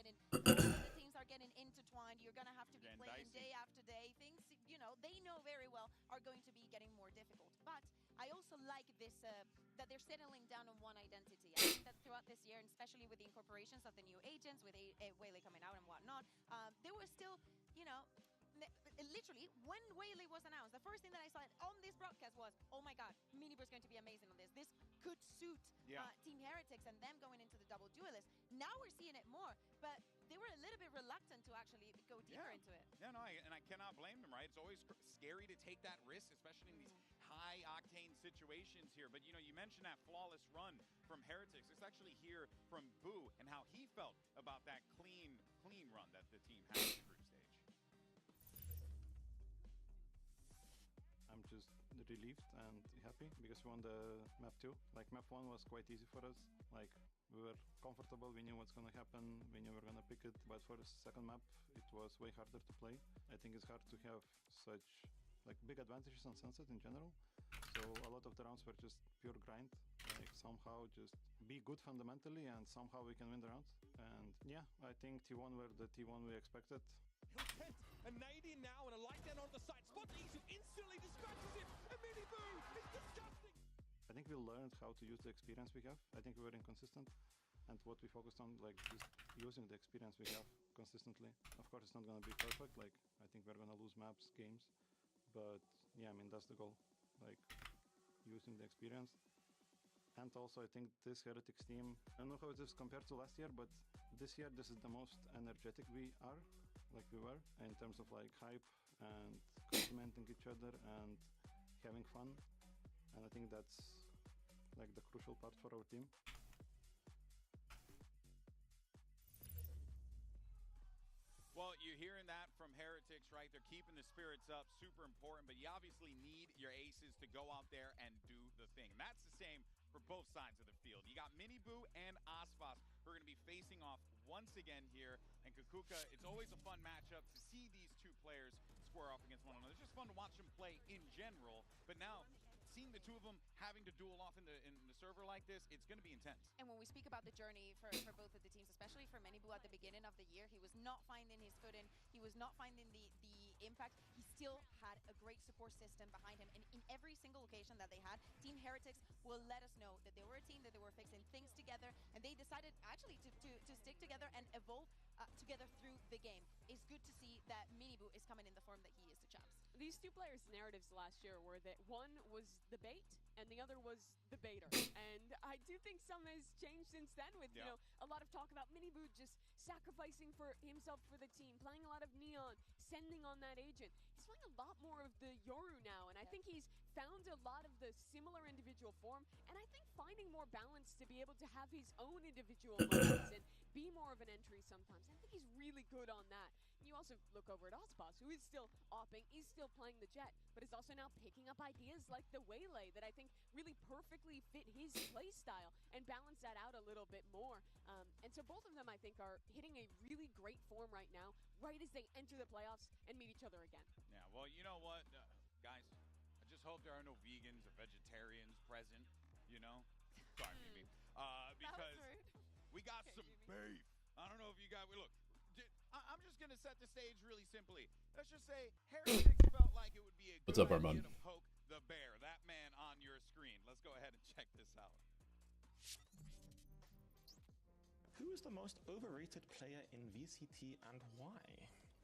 getting, the teams are getting intertwined. You're going to have to be playing day after day. Things, you know, they know very well are going to be getting more difficult. But I also like this, that they're settling down on one identity. I think that throughout this year, and especially with the incorporations of the new agents, with Whaley coming out and whatnot, they were still, you know, literally, when Whaley was announced, the first thing that I saw on this broadcast was, oh my god, MIBR is going to be amazing on this. This could suit Team Heretics and them going into the double duelist. Now we're seeing it more, but they were a little bit reluctant to actually go deeper into it. Yeah, no, and I cannot blame them, right? It's always scary to take that risk, especially in these high-octane situations here. But, you know, you mentioned that flawless run from Heretics. Let's actually hear from Boo and how he felt about that clean run that the team had in the group stage. I'm just relieved and happy because we won the map 2. Like, map 1 was quite easy for us. Like, we were comfortable, we knew what's gonna happen, we knew we were gonna pick it, but for the second map it was way harder to play. I think it's hard to have such like big advantages on Sunset in general. So a lot of the rounds were just pure grind, like somehow just be good fundamentally and somehow we can win the round. And yeah, I think T1 were the T1 we expected. He'll tent a nade in now and a light down on the side. Spot Isu instantly dispatches him. A mini boom. It's disgusting. I think we learned how to use the experience we have. I think we were inconsistent, and what we focused on, like just using the experience we have consistently. Of course, it's not going to be perfect. Like, I think we're going to lose maps, games, but yeah, I mean, that's the goal. Like, using the experience. And also, I think this Heretics team, I don't know how it is compared to last year, but this year, this is the most energetic we are, like we were, in terms of like hype and complimenting each other and having fun. And I think that's like the crucial part for our team. Well, you're hearing that from Heretics, right? They're keeping the spirits up, super important, but you obviously need your aces to go out there and do the thing. And that's the same for both sides of the field. You got Miniboo and Aspas who are going to be facing off once again here. And Kukuka, it's always a fun matchup to see these two players square off against one another. It's just fun to watch them play in general. But now, seeing the two of them having to duel off in the server like this, it's going to be intense. And when we speak about the journey for both of the teams, especially for Miniboo at the beginning of the year, he was not finding his footing. He was not finding the impact. He still had a great support system behind him. And in every single occasion that they had, Team Heretics will let us know that they were a team, that they were fixing things together, and they decided actually to stick together and evolve together through the game. It's good to see that Miniboo is coming in the form that he is to Chaps. These two players' narratives last year were that one was the bait and the other was the baiter. And I do think some has changed since then with, you know, a lot of talk about Miniboo just sacrificing for himself for the team, playing a lot of Neon, sending on that agent. He's playing a lot more of the Yoru now, and I think he's found a lot of the similar individual form, and I think finding more balance to be able to have his own individual moments and be more of an entry sometimes. I think he's really good on that. And you also look over at Ospas, who is still opping, he's still playing the Jet, but is also now picking up ideas like the Waylay that I think really perfectly fit his play style and balance that out a little bit more. And so both of them, I think, are hitting a really great form right now, right as they enter the playoffs and meet each other again. Yeah, well, you know what, guys? I just hope there are no vegans or vegetarians present, you know? Sorry, Mimi. Because we got some beef. I don't know if you guys, look, I'm just going to set the stage really simply. Let's just say Heretics felt like it would be a good idea to poke the bear, that man on your screen. Let's go ahead and check this out. Who is the most overrated player in VCT and why?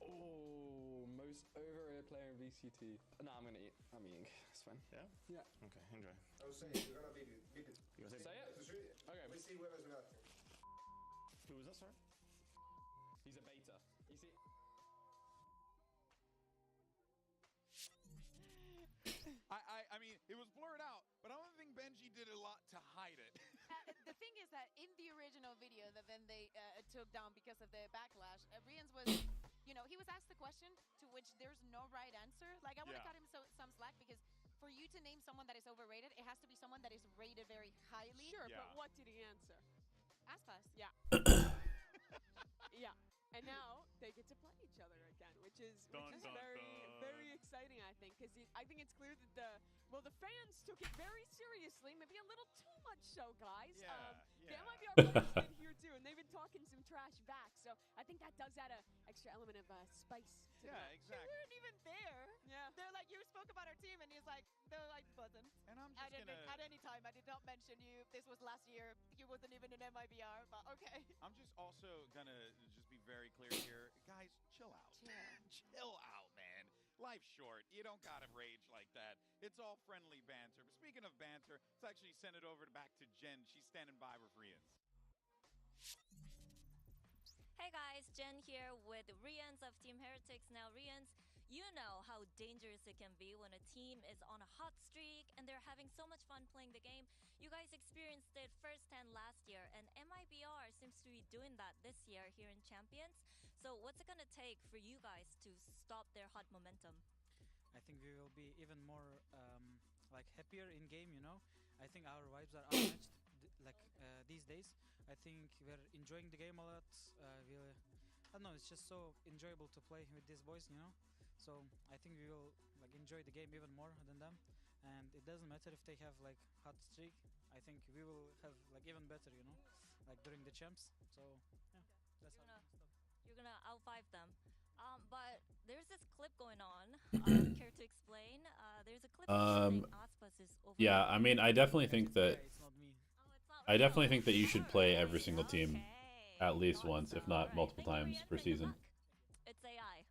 Oh, most overrated player in VCT. No, I'm gonna eat. I'm eating. It's fine. Yeah? Yeah. Okay, enjoy. I'll say it. You're gonna be it. You gonna Say it? Okay. We see whoever's gonna. Who is that, sorry? He's a beta. You see? I mean, it was blurred out, but I don't think Benji did a lot to hide it. The thing is that in the original video that then they took down because of the backlash, Rians was, you know, he was asked the question to which there's no right answer. Like, I would have cut him some slack because for you to name someone that is overrated, it has to be someone that is rated very highly. Sure, but what did he answer? Aspas. Yeah. Yeah. And now they get to play each other again, which is very exciting, I think, because I think it's clear that the fans took it very seriously, maybe a little too much so, guys. The MIBR players did here too, and they've been talking some trash back. So extra element of spice. To Yeah, the exactly. We weren't even there. Yeah. They're like, you spoke about our team, and he's like, they're like, wasn't. And I'm I just didn't, gonna. at any time, I did not mention you. This was last year. You wasn't even in MIBR, but okay. I'm just also gonna just be very clear here, guys. Chill out. Chill out, man. Life's short. You don't gotta rage like that. It's all friendly banter. But speaking of banter, let's actually send it over back to Jen. She's standing by with Rians. Hey guys, Jen here with Rians of Team Heretics. Now Rians, you know how dangerous it can be when a team is on a hot streak and they're having so much fun playing the game. You guys experienced it firsthand last year, and MIBR seems to be doing that this year here in Champions. So what's it gonna take for you guys to stop their hot momentum? I think we will be even more like happier in game, you know. I think our vibes are unmatched these days. I think we're enjoying the game a lot. I don't know, it's just so enjoyable to play with these boys, you know. So I think we will like enjoy the game even more than them. And it doesn't matter if they have like hot streak. I think we will have like even better, you know, like during the champs. So yeah, that's You're gonna out-5 them. But there's this clip going on. Care to explain? There's a clip saying Aspas is over. Yeah, I mean, I definitely think that it's not me. I definitely think that you should play every single team at least once, if not multiple times per season. It's AI.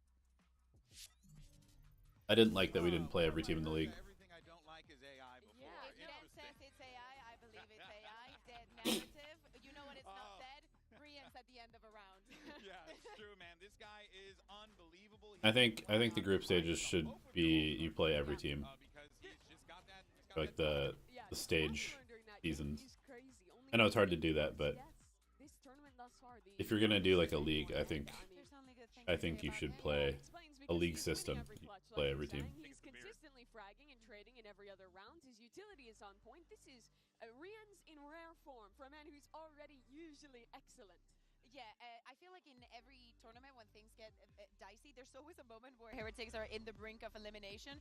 I didn't like that we didn't play every team in the league. Everything I don't like is AI before. Yeah, Jen Interesting. says it's AI. I believe it's AI. Dead narrative. You know what? It's not dead. Rians at the end of a round. Yeah, it's true, man. This guy is unbelievable. I think the group stages should be you play every team, Because he's just got that. like the stage seasons. He's crazy. I know it's hard to do that, but This tournament thus far, if you're gonna do like a league, I think you should play a league system. You play every team. He's consistently fragging and trading in every other round. His utility is on point. This is Rians in rare form for a man who's already usually excellent. Yeah, I feel like in every tournament when things get dicey, there's always a moment where Heretics are in the brink of elimination,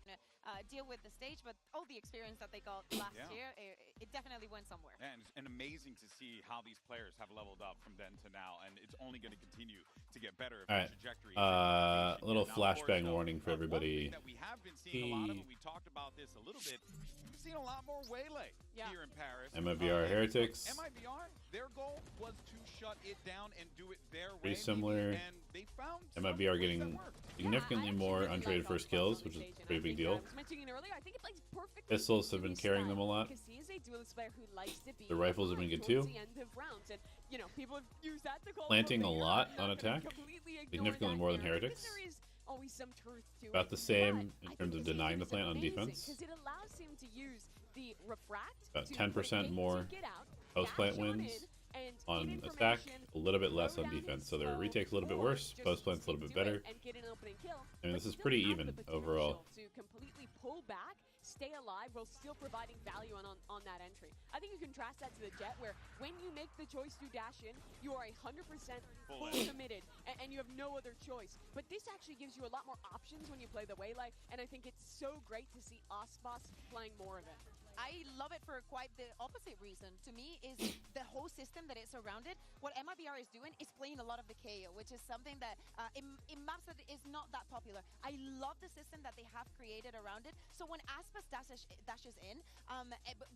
deal with the stage, but all the experience that they got last year, it definitely went somewhere. And amazing to see how these players have leveled up from then to now, and it's only going to continue to get better. All right, a little flashbang warning for everybody. That we have been seeing a lot of, and we talked about this a little bit. We've seen a lot more Waylay here in Paris. MIBR Heretics. MIBR, their goal was to shut it down and do it their way. Pretty similar. And they found MIBR getting significantly more untraded first kills, which is a pretty big deal. Pistols have been carrying them a lot. The rifles have been good too. Planting a lot on attack, significantly more than Heretics. About the same in terms of denying the plant on defense. About 10% more post-plant wins on attack, a little bit less on defense. So their retake's a little bit worse, post-plant's a little bit better. I mean, this is pretty even overall. To completely pull back, stay alive while still providing value on that entry. I think you contrast that to the Jet, where when you make the choice to dash in, you are 100% full committed, and you have no other choice. But this actually gives you a lot more options when you play the Waylay, and I think it's so great to see Aspas playing more of it. I love it for quite the opposite reason. To me, is the whole system that it's surrounded. What MIBR is doing is playing a lot of the KO, which is something that in maps that is not that popular. I love the system that they have created around it. So when Aspas dashes in,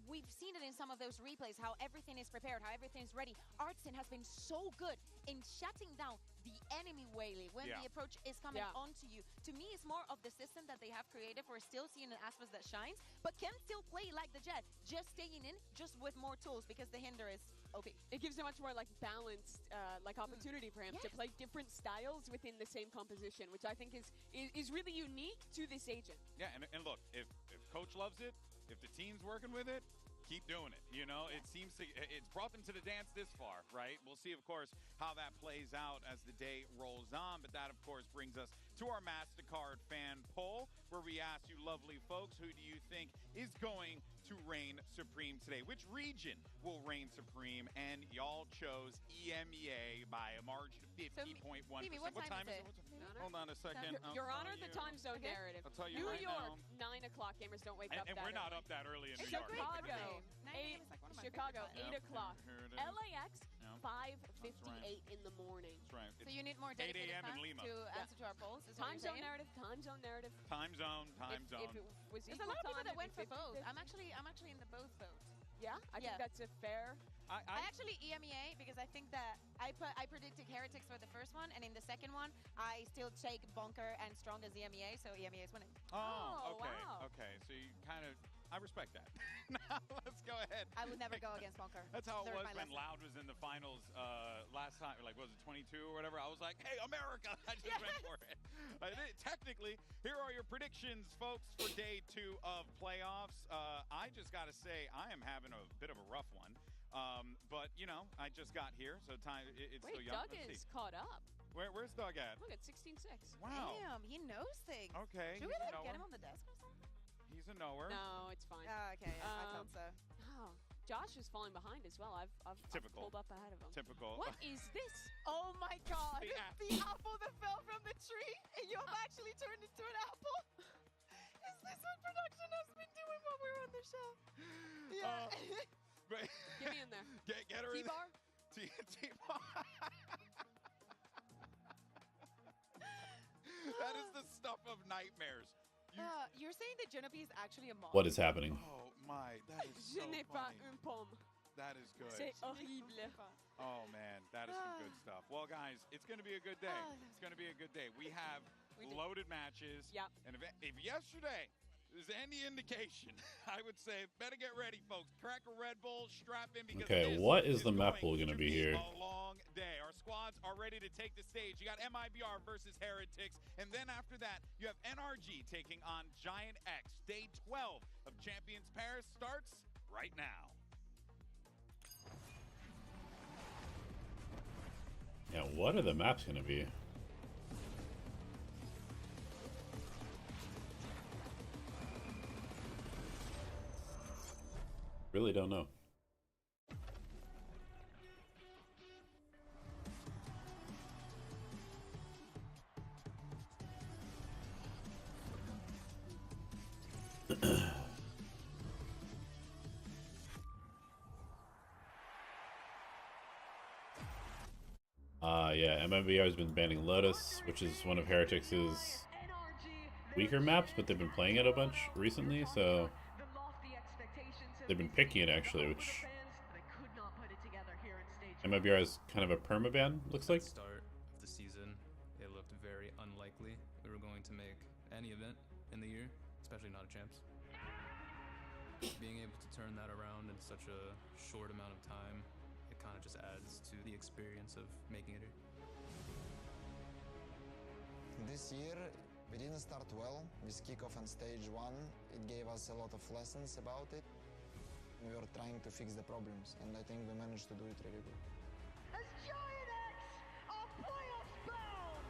we've seen it in some of those replays, how everything is prepared, how everything's ready. Artson has been so good in shutting down the enemy Waylay when the approach is coming onto you. To me, it's more of the system that they have created for still seeing an Aspas that shines, but can still play like the Jet, just staying in, just with more tools, because the hinder is OP. It gives a much more like balanced opportunity for him to play different styles within the same composition, which I think is really unique to this agent. Yeah, and look, if coach loves it, if the team's working with it, keep doing it. You know, it seems to, it's brought them to the dance this far, right? We'll see, of course, how that plays out as the day rolls on. But that, of course, brings us to our MasterCard fan poll, where we ask you lovely folks, who do you think is going to reign supreme today? Which region will reign supreme? And y'all chose EMEA by a margin of 50.1%. What time is it? Hold on a second. Your Honor, the time zone narrative. I'll tell you New right York, now. 9 o'clock. Gamers don't wake up And that we're not early. up that early in New York. Chicago, 8 o'clock. Here it is. LAX, 8:58 in the morning. That's right. So you need more 8 dedicated a.m. in fans Lima. to answer to our polls? Is Time what zone you're saying? narrative, time zone narrative. Time zone. If it was There's a equal lot of people time, that it'd went be for both. 50-50. I'm actually in the both vote. Yeah, I think that's a fair. I actually EMEA because I think that I predicted Heretics for the first one, and in the second one, I still take Bonker and Strong as EMEA, so EMEA is winning. Oh, okay. Wow. Okay, so you kind of, I respect that. Now let's go ahead. I would never go against Bonker. That's how it Learned was my when lesson. Loud was in the finals last time, like was it 22 or whatever? I was like, hey, America! I just went for it. Technically, here are your predictions, folks, for day 2 of playoffs. I just got to say, I am having a bit of a rough one. But, you know, I just got here, so it's Wait, still young. Doug is caught up. Where's Doug at? Look at 16-6. Wow. Damn, he knows things. Okay. Should we like get him on the desk or something? He's a knower. No, it's fine. Okay, I thought so. Oh, Josh is falling behind as well. I've Typical. pulled up ahead of him. Typical. What is this? Oh my god! The The apple that fell from the tree, and you've actually turned into an apple? Is this what production has been doing while we were on the show? Yeah. Get me in there. Get her in T-bar? T-bar. That is the stuff of nightmares. You're saying that Genevieve is actually a mom? What is happening? Oh my, that is Je so n'ai pas funny. une pomme. That is good. C'est horrible. Oh man, that is some good stuff. Well, guys, it's going to be a good day. It's going to be a good day. We have loaded matches. Yep. And if yesterday is any indication, I would say better get ready, folks. Crack a Red Bull, strap in because Okay, this what is the map going pool going to be be here? a long day. Our squads are ready to take the stage. You got MIBR versus Heretics, and then after that, you have NRG taking on GIANTX. Day 12 of Champions Paris starts right now. Yeah, what are the maps going to be? Really don't know. Yeah, MIBR has been banning Lotus, which is one of Heretics' weaker maps, but they've been playing it a bunch recently, so they've been picking it actually, which MIBR is kind of a permaban, looks like. At the start of the season, it looked very unlikely we were going to make any event in the year, especially not a champs. Being able to turn that around in such a short amount of time, it kind of just adds to the experience of making it here. This year, we didn't start well with kickoff on stage 1. It gave us a lot of lessons about it. We were trying to fix the problems, and I think we managed to do it really good. As GIANTX are playoffs bound!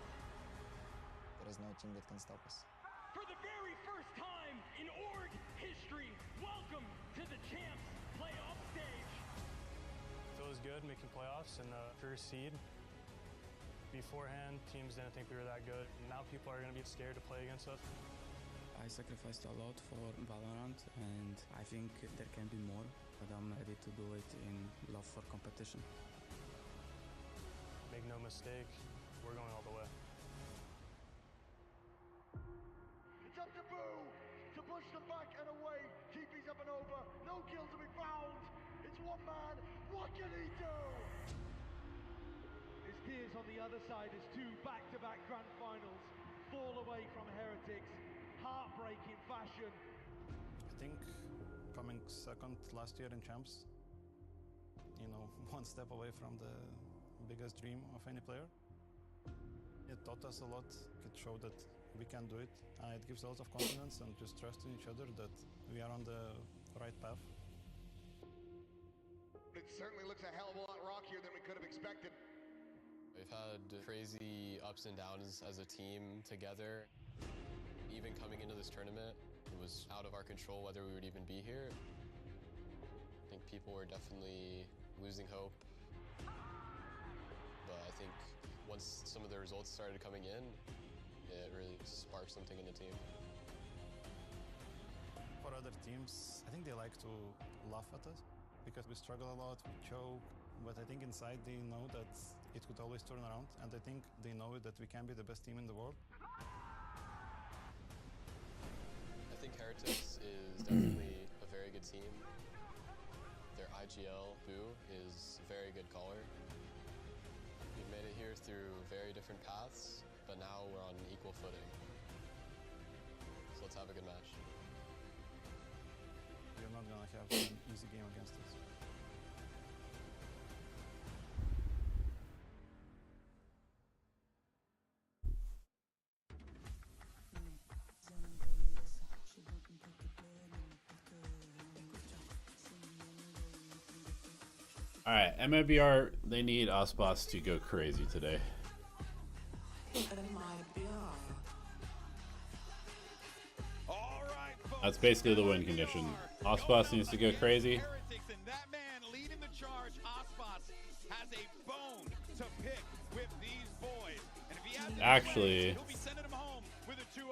There is no team that can stop us. For the very first time in org history, welcome to the Champs playoff stage. Feels good making playoffs in the first seed. Beforehand, teams didn't think we were that good. Now people are going to be scared to play against us. I sacrificed a lot for Valorant, and I think there can be more, but I'm ready to do it in love for competition. Make no mistake, we're going all the way. It's up to Boo to push them back and away. TP's up and over. No kill to be found. It's one man. What can he do? His tears on the other side as 2 back-to-back grand finals fall away from Heretics. Heartbreaking fashion. I think coming second last year in Champs, you know, one step away from the biggest dream of any player. It taught us a lot. It showed that we can do it. It gives a lot of confidence and just trust in each other that we are on the right path. It certainly looks a hell of a lot rockier than we could have expected. We've had crazy ups and downs as a team together. Even coming into this tournament, it was out of our control whether we would even be here. I think people were definitely losing hope. But I think once some of the results started coming in, it really sparked something in the team. For other teams, I think they like to laugh at us because we struggle a lot, we choke, but I think inside they know that it could always turn around, and I think they know that we can be the best team in the world. I think Heretics is definitely a very good team. Their IGL, Boo, is a very good caller. We've made it here through very different paths, but now we're on equal footing. So let's have a good match. We're not gonna have an easy game against us. All right, MIBR, they need Osboss to go crazy today. That's basically the win condition. Osboss needs to go crazy. Heretics and that man leading the charge, Osboss, has a bone to pick with these boys. And if he has Actually, he'll be sending them home with a 2-0.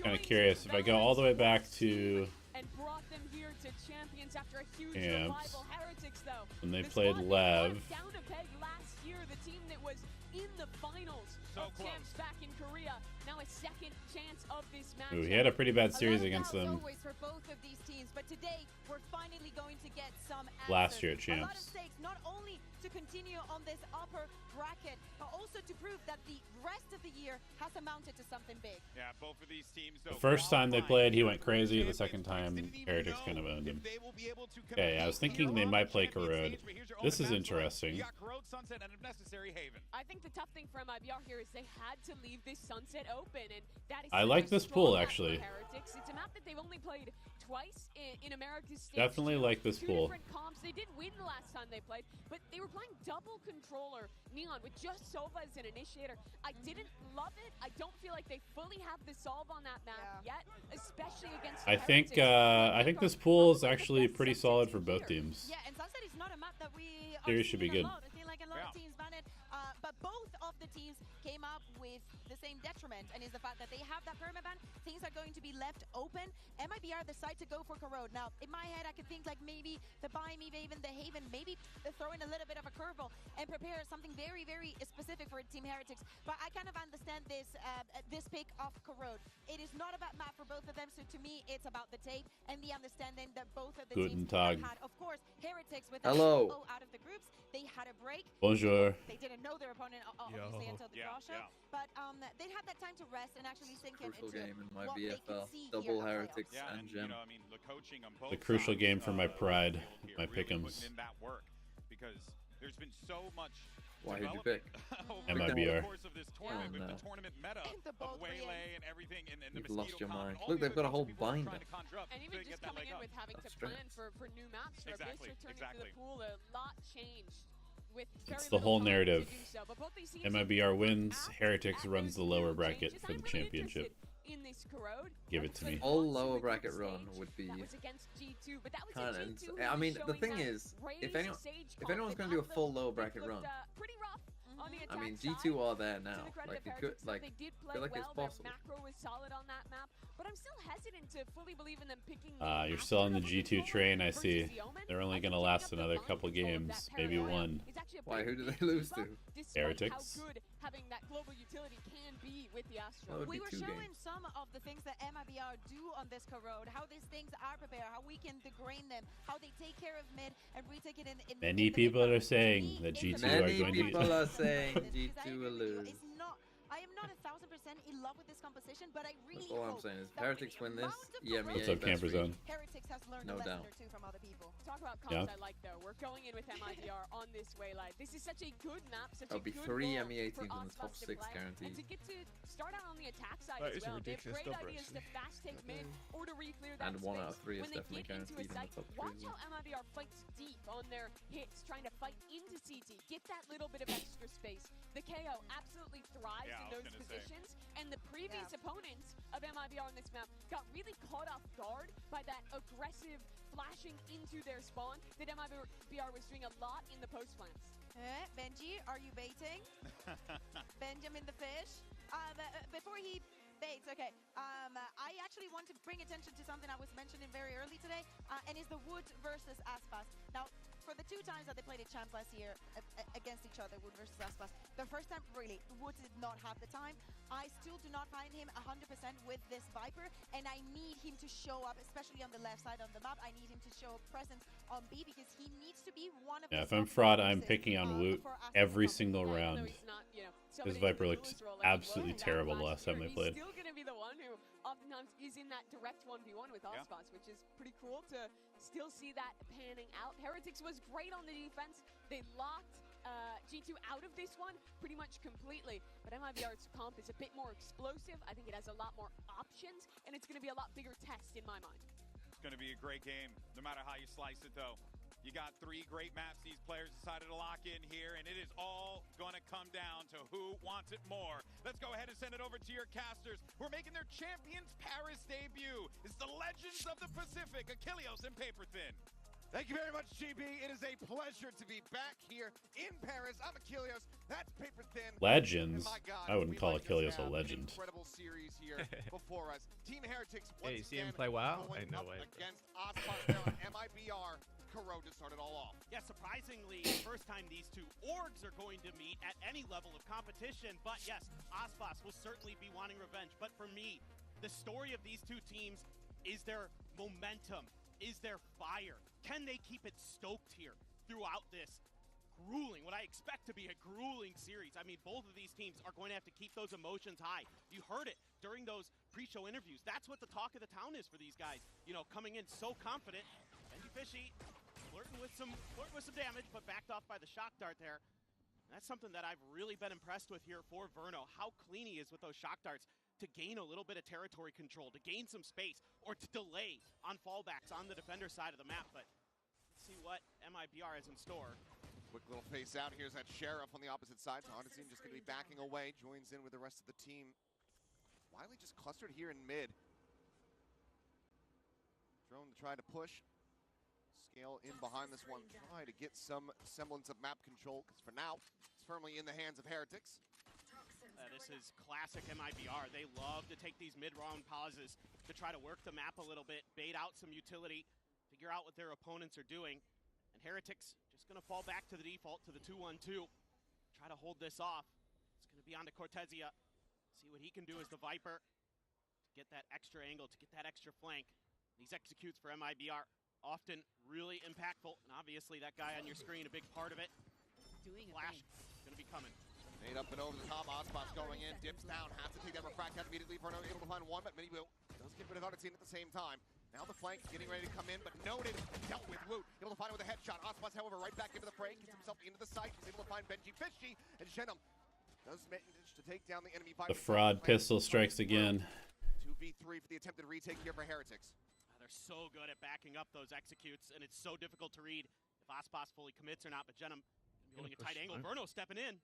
Kind of curious if I go all the way back to and brought them here to champions after a huge Amps. revival. Heretics, though, When they the played squad Lev. went down a peg last year, the team that was in the finals of champs back in Korea. Now a second chance of this match. Ooh, he had a pretty bad series against them Always for both of these teams, but today we're finally going to get some answers. last year at A lot of champs. stakes, not only to continue on this upper bracket, but also to prove that the rest of the year has amounted to something big. Yeah, both of these teams, though, The first time they played, he went crazy. The second time, Heretics kind of owned him. Okay, I was thinking they might play Corrode. This is interesting. You got Corrode, Sunset, and if necessary, Haven. I think the tough thing for MIBR here is they had to leave this Sunset open, and that is I like this pool, actually. Heretics. It's a map that they've only played twice in America's stage. Definitely like this Two pool. different comps. They did win the last time they played, but they were playing double controller Neon with just Sova as an initiator. I didn't love it. I don't feel like they fully have the solve on that map yet, especially against I think this pool is actually pretty solid for both teams. Yeah, and Sunset is not a map that we Series should be good. I feel like a lot of teams ban it, but both of the teams came up with the same detriment, and is the fact that they have that permaban. Things are going to be left open. MIBR decide to go for Corrode. Now, in my head, I could think like maybe the buy, maybe even the Haven, maybe throw in a little bit of a curveball and prepare something very, very specific for Team Heretics. But I kind of understand this this pick of Corrode. It is not about map for both of them, so to me, it's about the tape and the understanding that both of the Guten teams Tag. have had. Of course, Heretics with Hello. a 2-0 out of the groups, they had a break. Bonjour. They didn't know their opponent, obviously, until the draw show. But they had that time to rest and actually sink Crucial into game in my what they can VFL. see Double here at Heretics playoffs. and Gem. I mean, the coaching on both The crucial sides, game for my pride, my really pick'ems. putting in that work, because there's been so much. Why who'd you pick? MIBR. The course of this tournament, with the tournament meta of Waylay and everything, and the You've lost your Mosquito mind. Con, Look, they've got a whole binder. And even just coming in with having to plan for new maps for Abyss returning to the pool, a lot changed. With It's the whole narrative. MIBR wins, Heretics runs the lower bracket for the championship. In this Corrode, Give it to me. All lower bracket run would be G2, but that was kind G2 of. I mean, the thing is, if anyone's going to do a full lower bracket run, pretty rough on the attack I mean, side. G2 are there To now. the credit Like, of it could, Heretics, like, they did I play feel like well. it's possible. Their macro was solid on that map, but I'm still hesitant to fully believe in them picking. You're still on the G2 train, I see. They're only going to last another couple games, maybe one. Why, who did they lose to? Heretics. How good having that global utility can be with the Astro. Well, We were showing some of the things that MIBR do on this Corrode, how these things are prepared, how we can degrain them, how they take care of mid and retake it in Many people are saying that G2 are going to... Many people are saying G2 will lose. I am not 1,000% in love with this composition, but I really All I'm hope saying is, that Heretics win this, EMEA What's up, best Camper read. Zone? Heretics has learned No a lesson doubt. or two from other people. Talk about comps I like though. We're going in with MIBR on this Waylay. This is such a good map, such There'll a be good 3 role MEA for teams in the top Osboss to 6 play. guaranteed. And to get to start out on the attack side That as is a well. They have ridiculous great number, ideas to actually. fast take mid or to re-clear that And 1 out of space. 3 is When they definitely get into a guaranteed in site, the top 3 watch as how well. MIBR fights deep on their hits, trying to fight into CT, get that little bit of extra space. The KO absolutely thrives in those positions, and the previous opponents of MIBR on this map got really caught off guard by that aggressive flashing into their spawn that MIBR was doing a lot in the post plants. Benji, are you baiting? Benjamin the fish? Before he baits, okay, I actually want to bring attention to something I was mentioning very early today, and it's the Wood versus Aspas. Now, for the 2 times that they played at Champ last year against each other, Wood versus Aspas, the first time, really, Wood did not have the time. I still do not find him 100% with this Viper, and I need him to show up, especially on the left side of the map. I need him to show a presence on B because he needs to be one of the... Yeah, if I'm Fraud, I'm picking on Woot every single round. His Viper looked absolutely terrible the last time they played. He's still going to be the one who oftentimes is in that direct 1v1 with Aspas, which is pretty cool to still see that panning out. Heretics was great on the defense. They locked G2 out of this one pretty much completely, but MIBR's comp is a bit more explosive. I think it has a lot more options, and it's going to be a lot bigger test in my mind. It's going to be a great game, no matter how you slice it, though. You got 3 great maps these players decided to lock in here, and it is all going to come down to who wants it more. Let's go ahead and send it over to your casters who are making their Champions Paris debut. It's the Legends of the Pacific, Achilles and Paper Thin. Thank you very much, GB. It is a pleasure to be back here in Paris. I'm Achilles. That's Paper Thin. Legends? God, I wouldn't call Achilles a legend. Incredible series here before us. Team Heretics Hey, you see him play WoW? Ain't no way. Against Aspas now on MIBR. Kuro to start it all off. Yeah, surprisingly, first time these 2 orgs are going to meet at any level of competition. But yes, Aspas will certainly be wanting revenge. But for me, the story of these 2 teams is their momentum, is their fire. Can they keep it stoked here throughout this grueling, what I expect to be a grueling series? I mean, both of these teams are going to have to keep those emotions high. You heard it during those pre-show interviews. That's what the talk of the town is for these guys. You know, coming in so confident. Benji Fishy flirting with some damage, but backed off by the shock dart there. And that's something that I've really been impressed with here for Verno, how clean he is with those shock darts to gain a little bit of territory control, to gain some space, or to delay on fallbacks on the defender side of the map. But let's see what MIBR has in store. Quick little face out. Here's that Sheriff on the opposite side. So Odyssey just going to be backing away, joins in with the rest of the team. Wiley just clustered here in mid. Drone to try to push. Scale in behind this one, try to get some semblance of map control, because for now, it's firmly in the hands of Heretics. This is classic MIBR. They love to take these mid-round pauses to try to work the map a little bit, bait out some utility, figure out what their opponents are doing. And Heretics just going to fall back to the default, to the 2-1-2. Try to hold this off. It's going to be on to Cortezia. See what he can do as the Viper to get that extra angle, to get that extra flank. These executes for MIBR often really impactful, and obviously that guy on your screen, a big part of it. Flash going to be coming. Made up and over the top, Aspas going in, dips down, has to take that refract out immediately. Verno able to find one, but MIBR does get rid of Odyssey at the same time. Now the flank getting ready to come in, but noted, dealt with Woot. Able to find it with a headshot. Aspas, however, right back into the fray, gets himself into the site. He's able to find Benji Fishy, and Shenum does manage to take down the enemy Viper. The Fraud pistol strikes again. 2v3 for the attempted retake here for Heretics. They're so good at backing up those executes, and it's so difficult to read if Aspas fully commits or not, but Jenum holding a tight angle. Verno stepping in.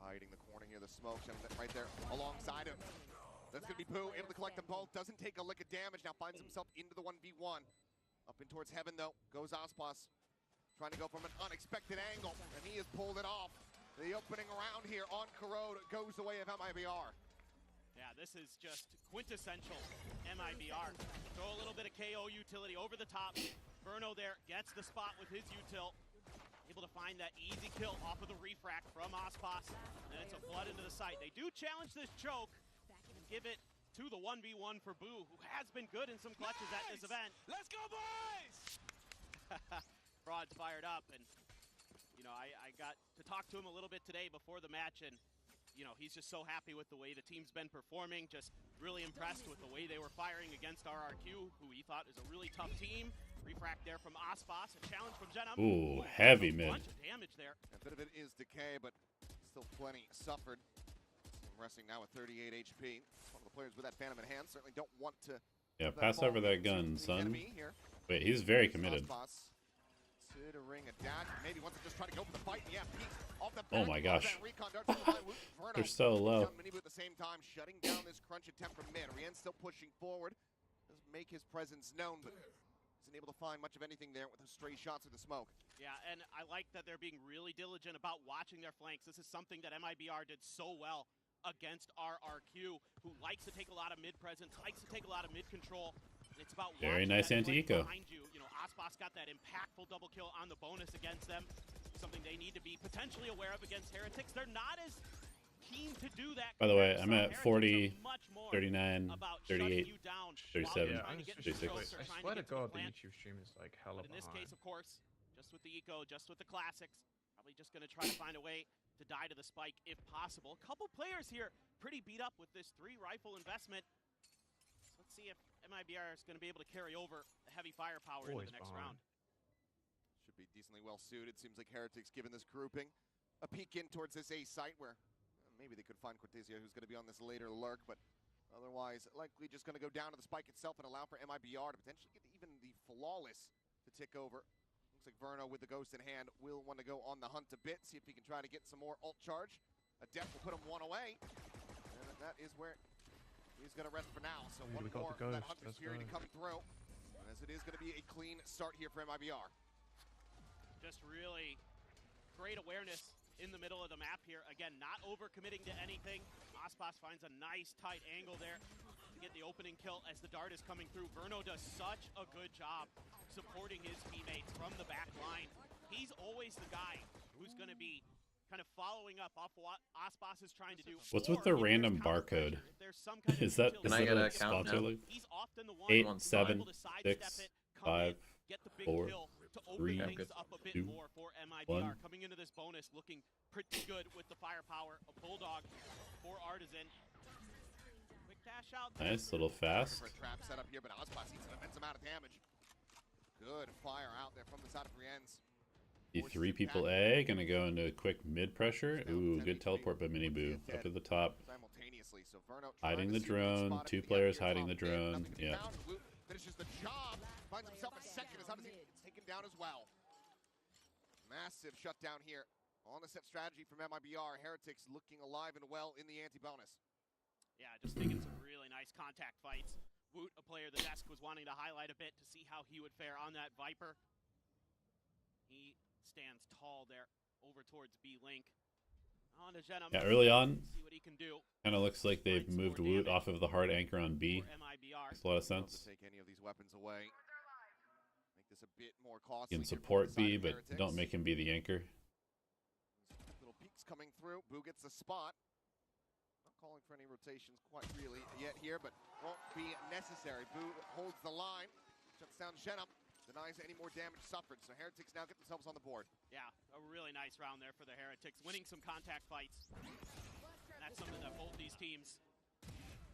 Riding the corner here, the smoke, and right there alongside him. That's going to be Pooh, able to collect them both. Doesn't take a lick of damage, now finds himself into the 1v1. Up in towards heaven, though, goes Aspas. Trying to go from an unexpected angle, and he has pulled it off. The opening round here on Corrode goes the way of MIBR. Yeah, this is just quintessential MIBR. Throw a little bit of KO utility over the top. Verno there gets the spot with his util. Able to find that easy kill off of the refract from Aspas. And it's a flood into the site. They do challenge this choke and give it to the 1v1 for Boo, who has been good in some clutches at this event. Let's go, boys! Fraud's fired up, and you know, I got to talk to him a little bit today before the match, and you know, he's just so happy with the way the team's been performing, just really impressed with the way they were firing against RRQ, who he thought is a really tough team. Refract there from Aspas, a challenge from Jenum. Ooh, heavy mid. A bunch of damage there. A bit of it is decay, but still plenty suffered. Resting now with 38 HP. One of the players with that Phantom in hand certainly don't want to. Yeah, pass over that gun, son. Wait, he's very committed. To the ring, a dash. Maybe wants to just try to go for the fight. Yeah, off the oh my gosh. They're so low. At the same time, shutting down this crunch attempt from mid. Rien's still pushing forward. Doesn't make his presence known, but isn't able to find much of anything there with the stray shots of the smoke. Yeah, and I like that they're being really diligent about watching their flanks. This is something that MIBR did so well against RRQ, who likes to take a lot of mid presence, likes to take a lot of mid control. It's about Very watching nice that flank anti-eco. behind you. You know, Aspas got that impactful double kill on the bonus against them. Something they need to be potentially aware of against Heretics. They're not as keen to do that. By the way, I'm at 40, 39, 38, 37, Yeah, 36. I swear to God, the YouTube stream is like hella But in this Uh-huh. case, of course, just with the eco, just with the classics, probably just going to try to find a way to die to the spike if possible. A couple players here pretty beat up with this 3-rifle investment. So let's see if MIBR is going to be able to carry over the heavy firepower into the next round. Should be decently well suited. Seems like Heretics, given this grouping, a peek in towards this A site where maybe they could find Cortezia, who's going to be on this later lurk, but otherwise likely just going to go down to the spike itself and allow for MIBR to potentially get even the flawless to tick over. Looks like Verno with the ghost in hand will want to go on the hunt a bit, see if he can try to get some more ult charge. A death will put him one away, and that is where he's going to rest for now. So one more of that Hunter's Fury to come through, as it is going to be a clean start here for MIBR. Just really great awareness in the middle of the map here. Again, not overcommitting to anything. Aspas finds a nice tight angle there to get the opening kill as the dart is coming through. Verno does such a good job supporting his teammates from the back line. He's always the guy who's going to be kind of following up off what Aspas is trying to do. What's with the random barcode? Is that Can I get a count sponsor now? link? 8, 7, 6, 5, 4, 3, 2, 1. Coming into this bonus looking pretty good with the firepower. A Bulldog for Artisan. Quick dash out there. Nice, little fast. For a trap set up here, but Aspas eats an immense amount of damage. Good fire out there from the side of Brienne's. The 3 people A, gonna go into a quick mid pressure. Ooh, good teleport by Miniboo. Up at the top. Simultaneously, so Verno Hiding the drone. 2 players hiding the drone. Yeah. Finishes the job. Finds himself a second as Hudson gets taken down as well. Massive shutdown here on the set strategy from MIBR. Heretics looking alive and well in the anti-bonus. Yeah, just taking some really nice contact fights. Woot, a player the desk was wanting to highlight a bit to see how he would fare on that Viper. He stands tall there over towards B-Link. On to Genom. Yeah, early on, See what he can do. kind of looks like they've moved Woot off of the hard anchor on B. Makes a lot of sense. Take any of these weapons away. Make this a bit more costly. You can support B, but don't make him be the anchor. Little peeks coming through. Boo gets the spot. Not calling for any rotations quite really yet here, but won't be necessary. Boo holds the line. Shuts down Genom. Denies any more damage suffered. So Heretics now get themselves on the board. Yeah, a really nice round there for the Heretics. Winning some contact fights. And that's something that both these teams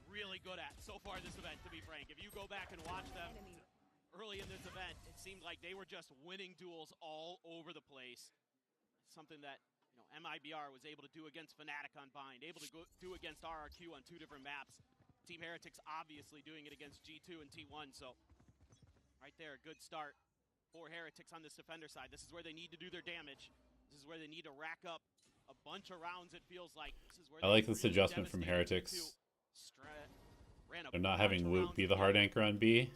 really good at so far this event, to be frank. If you go back and watch them early in this event, it seemed like they were just winning duels all over the place. Something that, you know, MIBR was able to do against Fnatic on Bind, able to do against RRQ on 2 different maps. Team Heretics obviously doing it against G2 and T1, so right there, a good start for Heretics on this defender side. This is where they need to do their damage. This is where they need to rack up a bunch of rounds, it feels like. This is where I like this adjustment from Heretics. They're not having Woot be the hard anchor on B,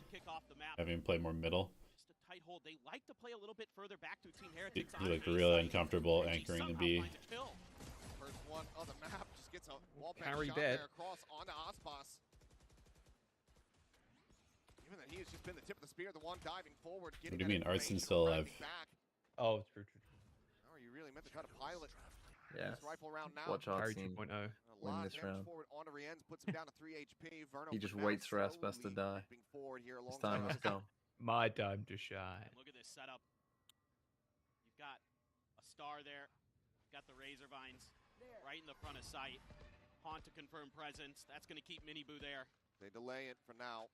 having him play more middle. Just a tight hold. They like to play a little bit further back to Team Heretics. You look really uncomfortable anchoring the B. First one of the map just gets a wall Carry shot dead. there across onto Aspas. Given that he has just been the tip of the spear, the one diving forward. What do you mean, Artsen's still alive? Oh, true. How are you really meant to try to pilot Yeah. this rifle round now? Watch Artsen win this round. Forward onto Rienz, puts him down to 3 HP. Verno He just now waits for Aspas to slowly die. moving forward here His alongside time has Artisan. come. My time to shine. Look at this setup. You've got a star there. You've got the Razor Vines right in the front of sight. Haunt to confirm presence. That's going to keep Miniboo there. They delay it for now.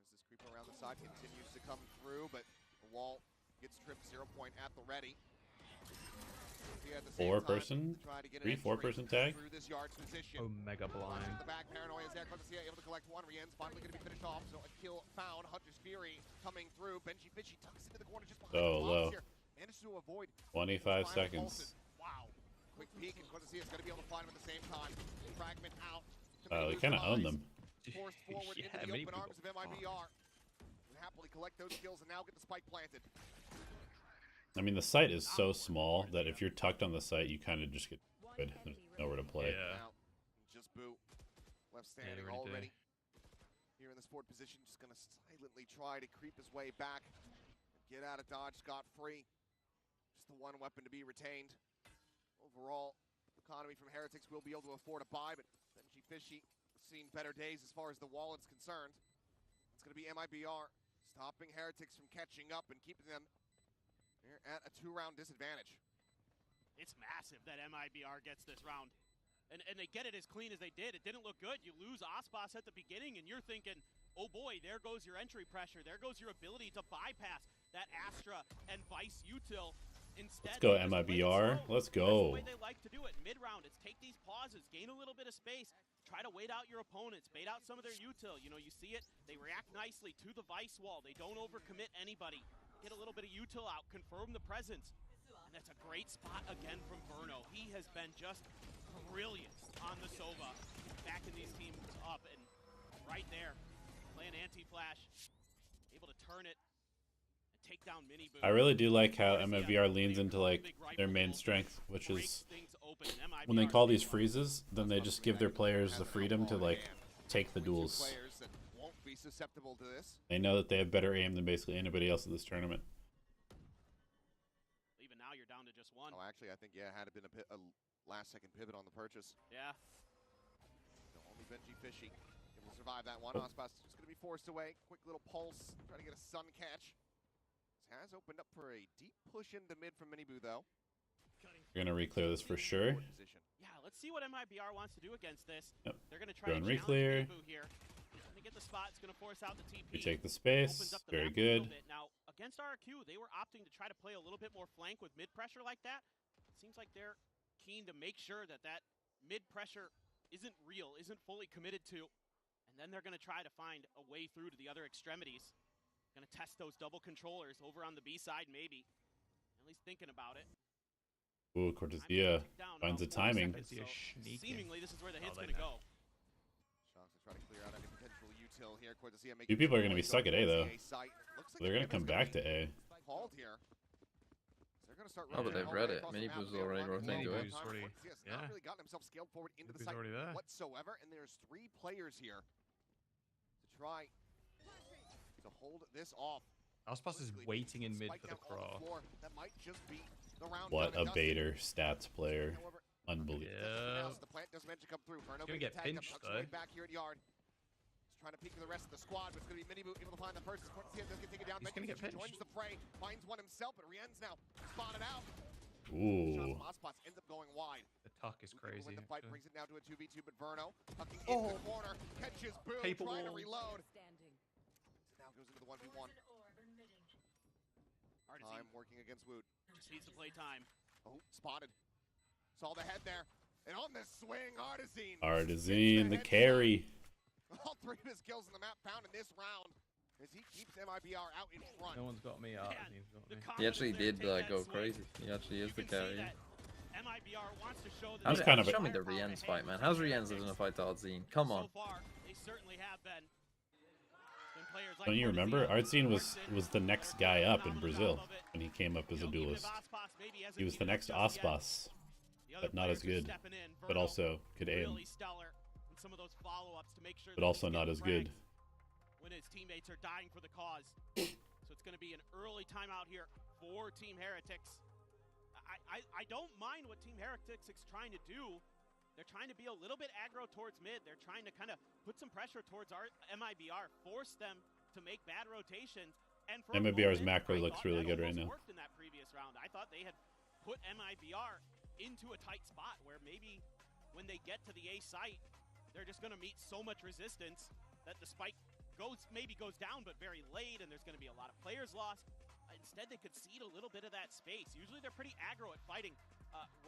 As this creep around the side continues to come through, but the wall gets tripped. 0 point at the ready. At the same 4-person, time, 4-person tag. through this yard's position. Omega blind. The back paranoia is there. Cortezia able to collect one. Rienz finally going to be finished off. So a kill found. Hunter's Fury coming through. Benji Fishy tucks into the corner just behind So the low. box here. Managed to avoid 25 final seconds. pulses. Wow. Quick peek, and Cortezia is going to be able to find him at the same time. Fragment out. They kind of own them. Forced forward Yeah, into the many open people. arms of MIBR. And happily collect those kills and now get the spike planted. I mean, the site is so small that if you're tucked on the site, you kind of just get good. There's nowhere to play. Now, just Boo. Left standing already. Here in in this forward position, just going to silently try to creep his way back. Get out of dodge scot-free. Just the one weapon to be retained. Overall, economy from Heretics will be able to afford a buy, but Benji Fishy has seen better days as far as the wallet's concerned. It's going to be MIBR stopping Heretics from catching up and keeping them at a 2-round disadvantage. It's massive that MIBR gets this round. And they get it as clean as they did. It didn't look good. You lose Aspas at the beginning, and you're thinking, oh boy, there goes your entry pressure. There goes your ability to bypass that Astra and Vice util. Instead, let's go MIBR. Let's go. That's the way they like to do it. Mid-round, it's take these pauses, gain a little bit of space, try to wait out your opponents, bait out some of their util. You know, you see it, they react nicely to the Vice wall. They don't overcommit anybody. Get a little bit of util out, confirm the presence. And that's a great spot again from Verno. He has been just brilliant on the Sova, backing these teams up, and right there, playing anti-flash, able to turn it and take down Miniboo. I really do like how MIBR leans into like their main strength, which is when they call these freezes, then they just give their players the freedom to like take the duels. They know that they have better aim than basically anybody else in this tournament. Even now you're down to just one. Oh, actually, I think, yeah, had it been a last-second pivot on the purchase. Yeah. No, only Benji Fishy able to survive that one. Aspas just going to be forced away. Quick little pulse, trying to get a sun catch. This has opened up for a deep push into mid from Miniboo, though. You're going to reclear this for sure. Yeah, let's see what MIBR wants to do against this. Yep. They're going to try to reclear. Miniboo here. They get the spot, it's going to force out the TP. We take the space. Very good. Now, against RQ, they were opting to try to play a little bit more flank with mid-pressure like that. It seems like they're keen to make sure that that mid-pressure isn't real, isn't fully committed to. And then they're going to try to find a way through to the other extremities. Going to test those double controllers over on the B side, maybe. At least thinking about it. Ooh, Cortesia finds the timing. Seemingly, this is where the hit's going to go. Try to clear out any potential util here. You people are going to be stuck at A, though. They're going to come back to A. Oh, but they've read it. Miniboo's already rotating to it. Yeah. Not really gotten himself scaled forward into the site whatsoever, and there's 3 players here to try to hold this off. Aspas is waiting in mid for the crawl. That might just be the round. What a baiter stats player. Unbelievable. Yeah. The plant doesn't manage to come through. He's gonna get pinched though. Back here at yard. He's trying to peek the rest of the squad, but it's gonna be Miniboo able to find the person. Cortesia does get taken down. He's gonna get pinched. Joins the fray, finds one himself, but Rien's now spotted out. Ooh. Aspas ends up going wide. The tuck is crazy. Win the fight, brings it now to a 2v2, but Verno tucking into the corner, catches Boom, trying to reload. Now goes into the 1v1. Time working against Wood. Just needs to play time. Oh, spotted. Saw the head there. And on this swing, Artizine. Artizine, the carry. All 3 of his kills in the map found in this round as he keeps MIBR out in front. No one's got me. Artizine's got me. He actually did go crazy. He actually is the carry. MIBR wants to show that show me the Rien's fight, man. How's Rien's losing a fight to Artizine? Come on. So far, they certainly have been. Don't you remember? Artizine was the next guy up in Brazil when he came up as a duelist. He was the next Aspas, but not as good, but also could aim. But also not as good. When his teammates are dying for the cause. So it's going to be an early timeout here for Team Heretics. I don't mind what Team Heretics is trying to do. They're trying to be a little bit aggro towards mid. They're trying to kind of put some pressure towards our MIBR, force them to make bad rotations. And for MIBR's macro looks really good right now. Worked in that previous round. I thought they had put MIBR into a tight spot where maybe when they get to the A site, they're just going to meet so much resistance that the spike maybe goes down, but very late, and there's going to be a lot of players lost. Instead, they could cede a little bit of that space. Usually, they're pretty aggro at fighting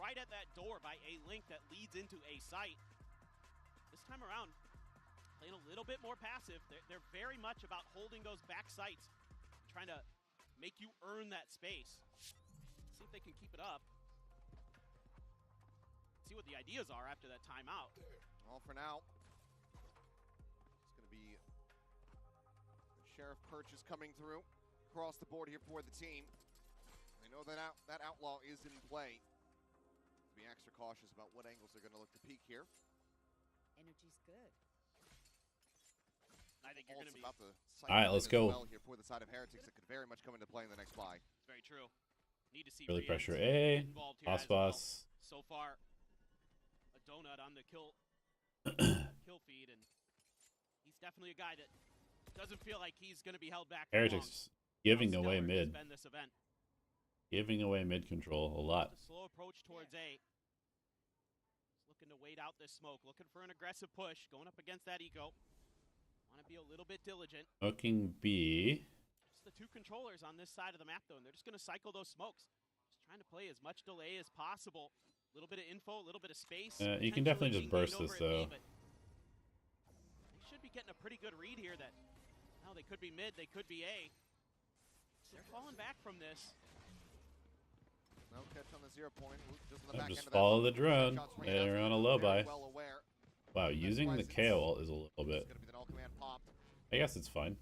right at that door by a link that leads into a site. This time around, playing a little bit more passive. They're very much about holding those back sites, trying to make you earn that space. See if they can keep it up. See what the ideas are after that timeout. All for now. It's going to be the Sheriff purchase coming through across the board here for the team. They know that that outlaw is in play. Be extra cautious about what angles they're going to look to peek here. Energy's good. I think you're going to be... All right, let's go. Well here for the side of Heretics that could very much come into play in the next buy. It's very true. Need to see Early Rians pressure A. involved here Boss as well. boss. So far, a donut on the kill feed, and he's definitely a guy that doesn't feel like he's going to be held back. Heretics giving away mid. This event. Giving away mid control a lot. A slow approach towards A. He's looking to wait out this smoke, looking for an aggressive push, going up against that eco. Want to be a little bit diligent. Smoking B. Just the two controllers on this side of the map, though, and they're just going to cycle those smokes. Just trying to play as much delay as possible. A little bit of info, a little bit of space. You can definitely just burst this, though. They should be getting a pretty good read here that, well, they could be mid, they could be A. They're falling back from this. No catch on the 0 point. Just, on the back Just end follow of the drone. They're on a low buy. Well aware. Wow, using the KO is a little bit. I guess it's fine.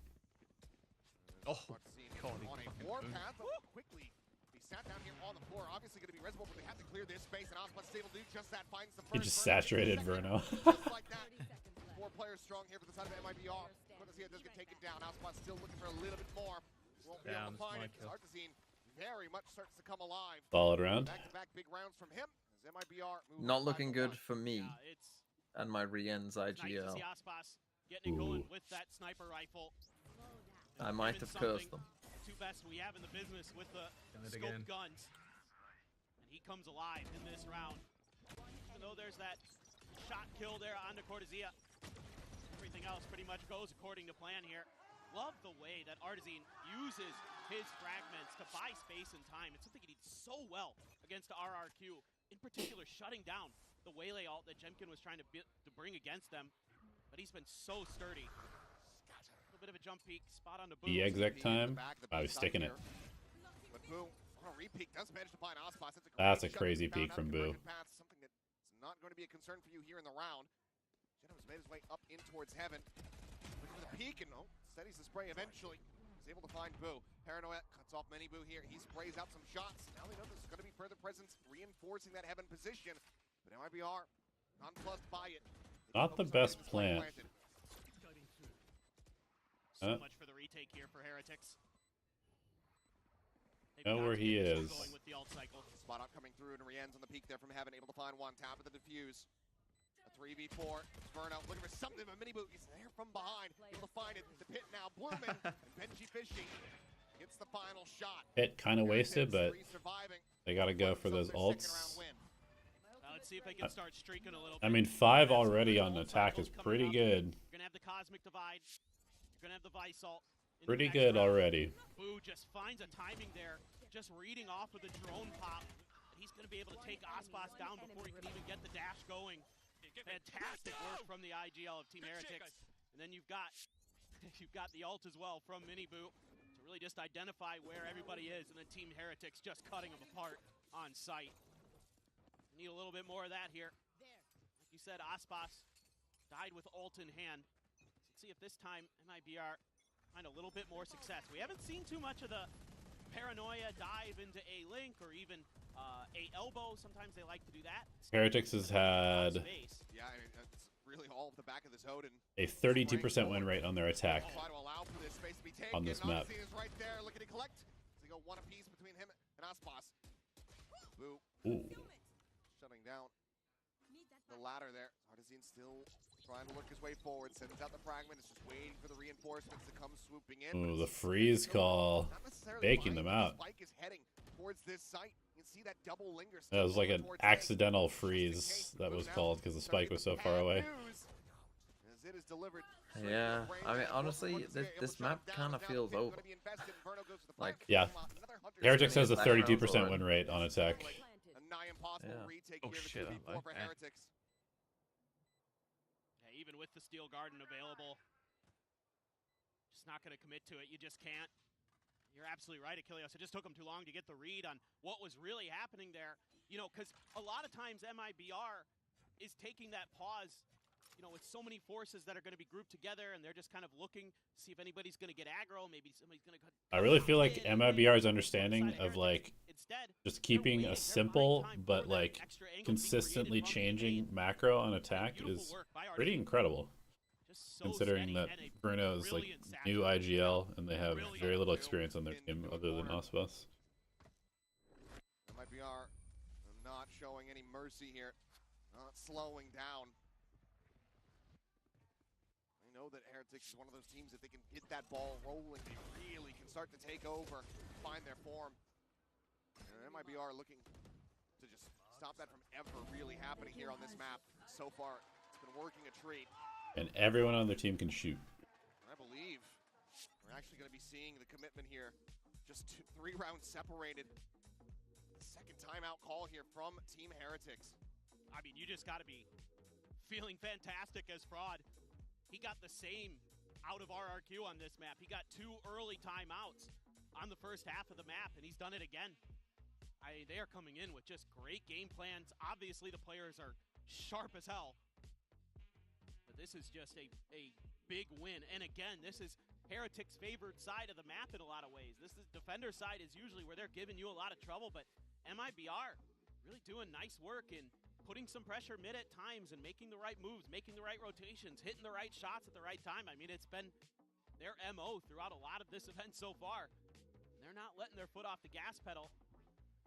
Oh, on a warpath, but quickly he sat down here on the floor. Obviously going to be reservoir, but they have to clear this space, and Osmond's able to do just that. Finds the He first. just saturated Verno. Just like that. 4 players strong here for the side of MIBR. Cortezia does get taken down. Osmond's still looking for a little bit more. Won't be able to find it. Artesine very much starts to come alive. Solid round. Back-to-back big rounds from him. As MIBR not looking good for me and my Rien's IGL. Getting it going with that sniper rifle. I might have cursed them. Two best we have in the business with the scope guns. And he comes alive in this round. Even though there's that shot kill there on the Cortezia, everything else pretty much goes according to plan here. Love the way that Artesine uses his fragments to buy space and time. It's something he did so well against the RRQ. In particular, shutting down the Waylay ult that Jemkin was trying to bring against them. But he's been so sturdy. A little bit of a jump peek, spot on the boom. The exec time. I was sticking it. But Boo, on a repeat, does manage to find Ospas. That's a crazy peek from Boo. Something that's not going to be a concern for you here in the round. Geno's made his way up in towards heaven. Looking for the peek, and steadies the spray eventually. He's able to find Boo. Paranoia cuts off Mini Boo here. He sprays out some shots. Now they know there's going to be further presence reinforcing that heaven position. But MIBR, nonplussed by it. Not the best plan. So much for the retake here for Heretics. Know where he is. Going with the ult cycle. Spot out coming through, and Rien's on the peak there from heaven, able to find one. Tap of the defuse. A 3v4. Burnout looking for something, but Mini Boo is there from behind. Able to find it. The pit now blooming, and Benji Fishing gets the final shot. Pit kind of wasted, but they got to go for those ults. Let's see if they can start streaking a little bit. I mean, 5 already on attack is pretty good. You're going to have the Cosmic Divide. You're going to have the Vice ult. Pretty good already. Boo just finds a timing there, just reading off of the drone pop. He's going to be able to take Ospas down before he can even get the dash going. Fantastic work from the IGL of Team Heretics. And then you've got the ult as well from Mini Boo to really just identify where everybody is, and then Team Heretics just cutting them apart on site. Need a little bit more of that here. Like you said, Ospas died with ult in hand. Let's see if this time MIBR find a little bit more success. We haven't seen too much of the Paranoia dive into a link or even a elbow. Sometimes they like to do that. Heretics has had yeah, it's really all off the back of this Odin. a 32% win rate on their attack on this map. Is right there, looking to collect. They go one apiece between him and Ospas. Boo. Ooh. Shutting down the ladder there. Artesine still trying to work his way forward. Sends out the fragment. It's just waiting for the reinforcements to come swooping in. Ooh, the freeze call. Baking them out. Spike is heading towards this site. You can see that double linger. That was like an accidental freeze that was called because the spike was so far away. Yeah, I mean, honestly, this map kind of feels over. Like, yeah, Heretics has a 32% win rate on attack. Yeah. Oh shit, even with the Steel Garden available, just not going to commit to it. You just can't. You're absolutely right, Achilles. It just took them too long to get the read on what was really happening there. You know, because a lot of times MIBR is taking that pause, you know, with so many forces that are going to be grouped together, and they're just kind of looking to see if anybody's going to get aggro. Maybe somebody's going to. I really feel like MIBR's understanding of like just keeping a simple but like consistently changing macro on attack is pretty incredible. Just considering that Bruno is like new IGL and they have very little experience on their team other than Osbus. MIBR not showing any mercy here, not slowing down. I know that Heretics is one of those teams that they can get that ball rolling, they really can start to take over, find their form. And MIBR looking to just stop that from ever really happening here on this map. So far, it's been working a treat. And everyone on their team can shoot. I believe we're actually going to be seeing the commitment here. Just 3 rounds separated. Second timeout call here from Team Heretics. I mean, you just got to be feeling fantastic as Fraud. He got the same out of RRQ on this map. He got 2 early timeouts on the first half of the map, and he's done it again. They are coming in with just great game plans. Obviously, the players are sharp as hell. But this is just a big win. And again, this is Heretics' favored side of the map in a lot of ways. This is defender side is usually where they're giving you a lot of trouble, but MIBR really doing nice work in putting some pressure mid at times and making the right moves, making the right rotations, hitting the right shots at the right time. I mean, it's been their MO throughout a lot of this event so far. They're not letting their foot off the gas pedal.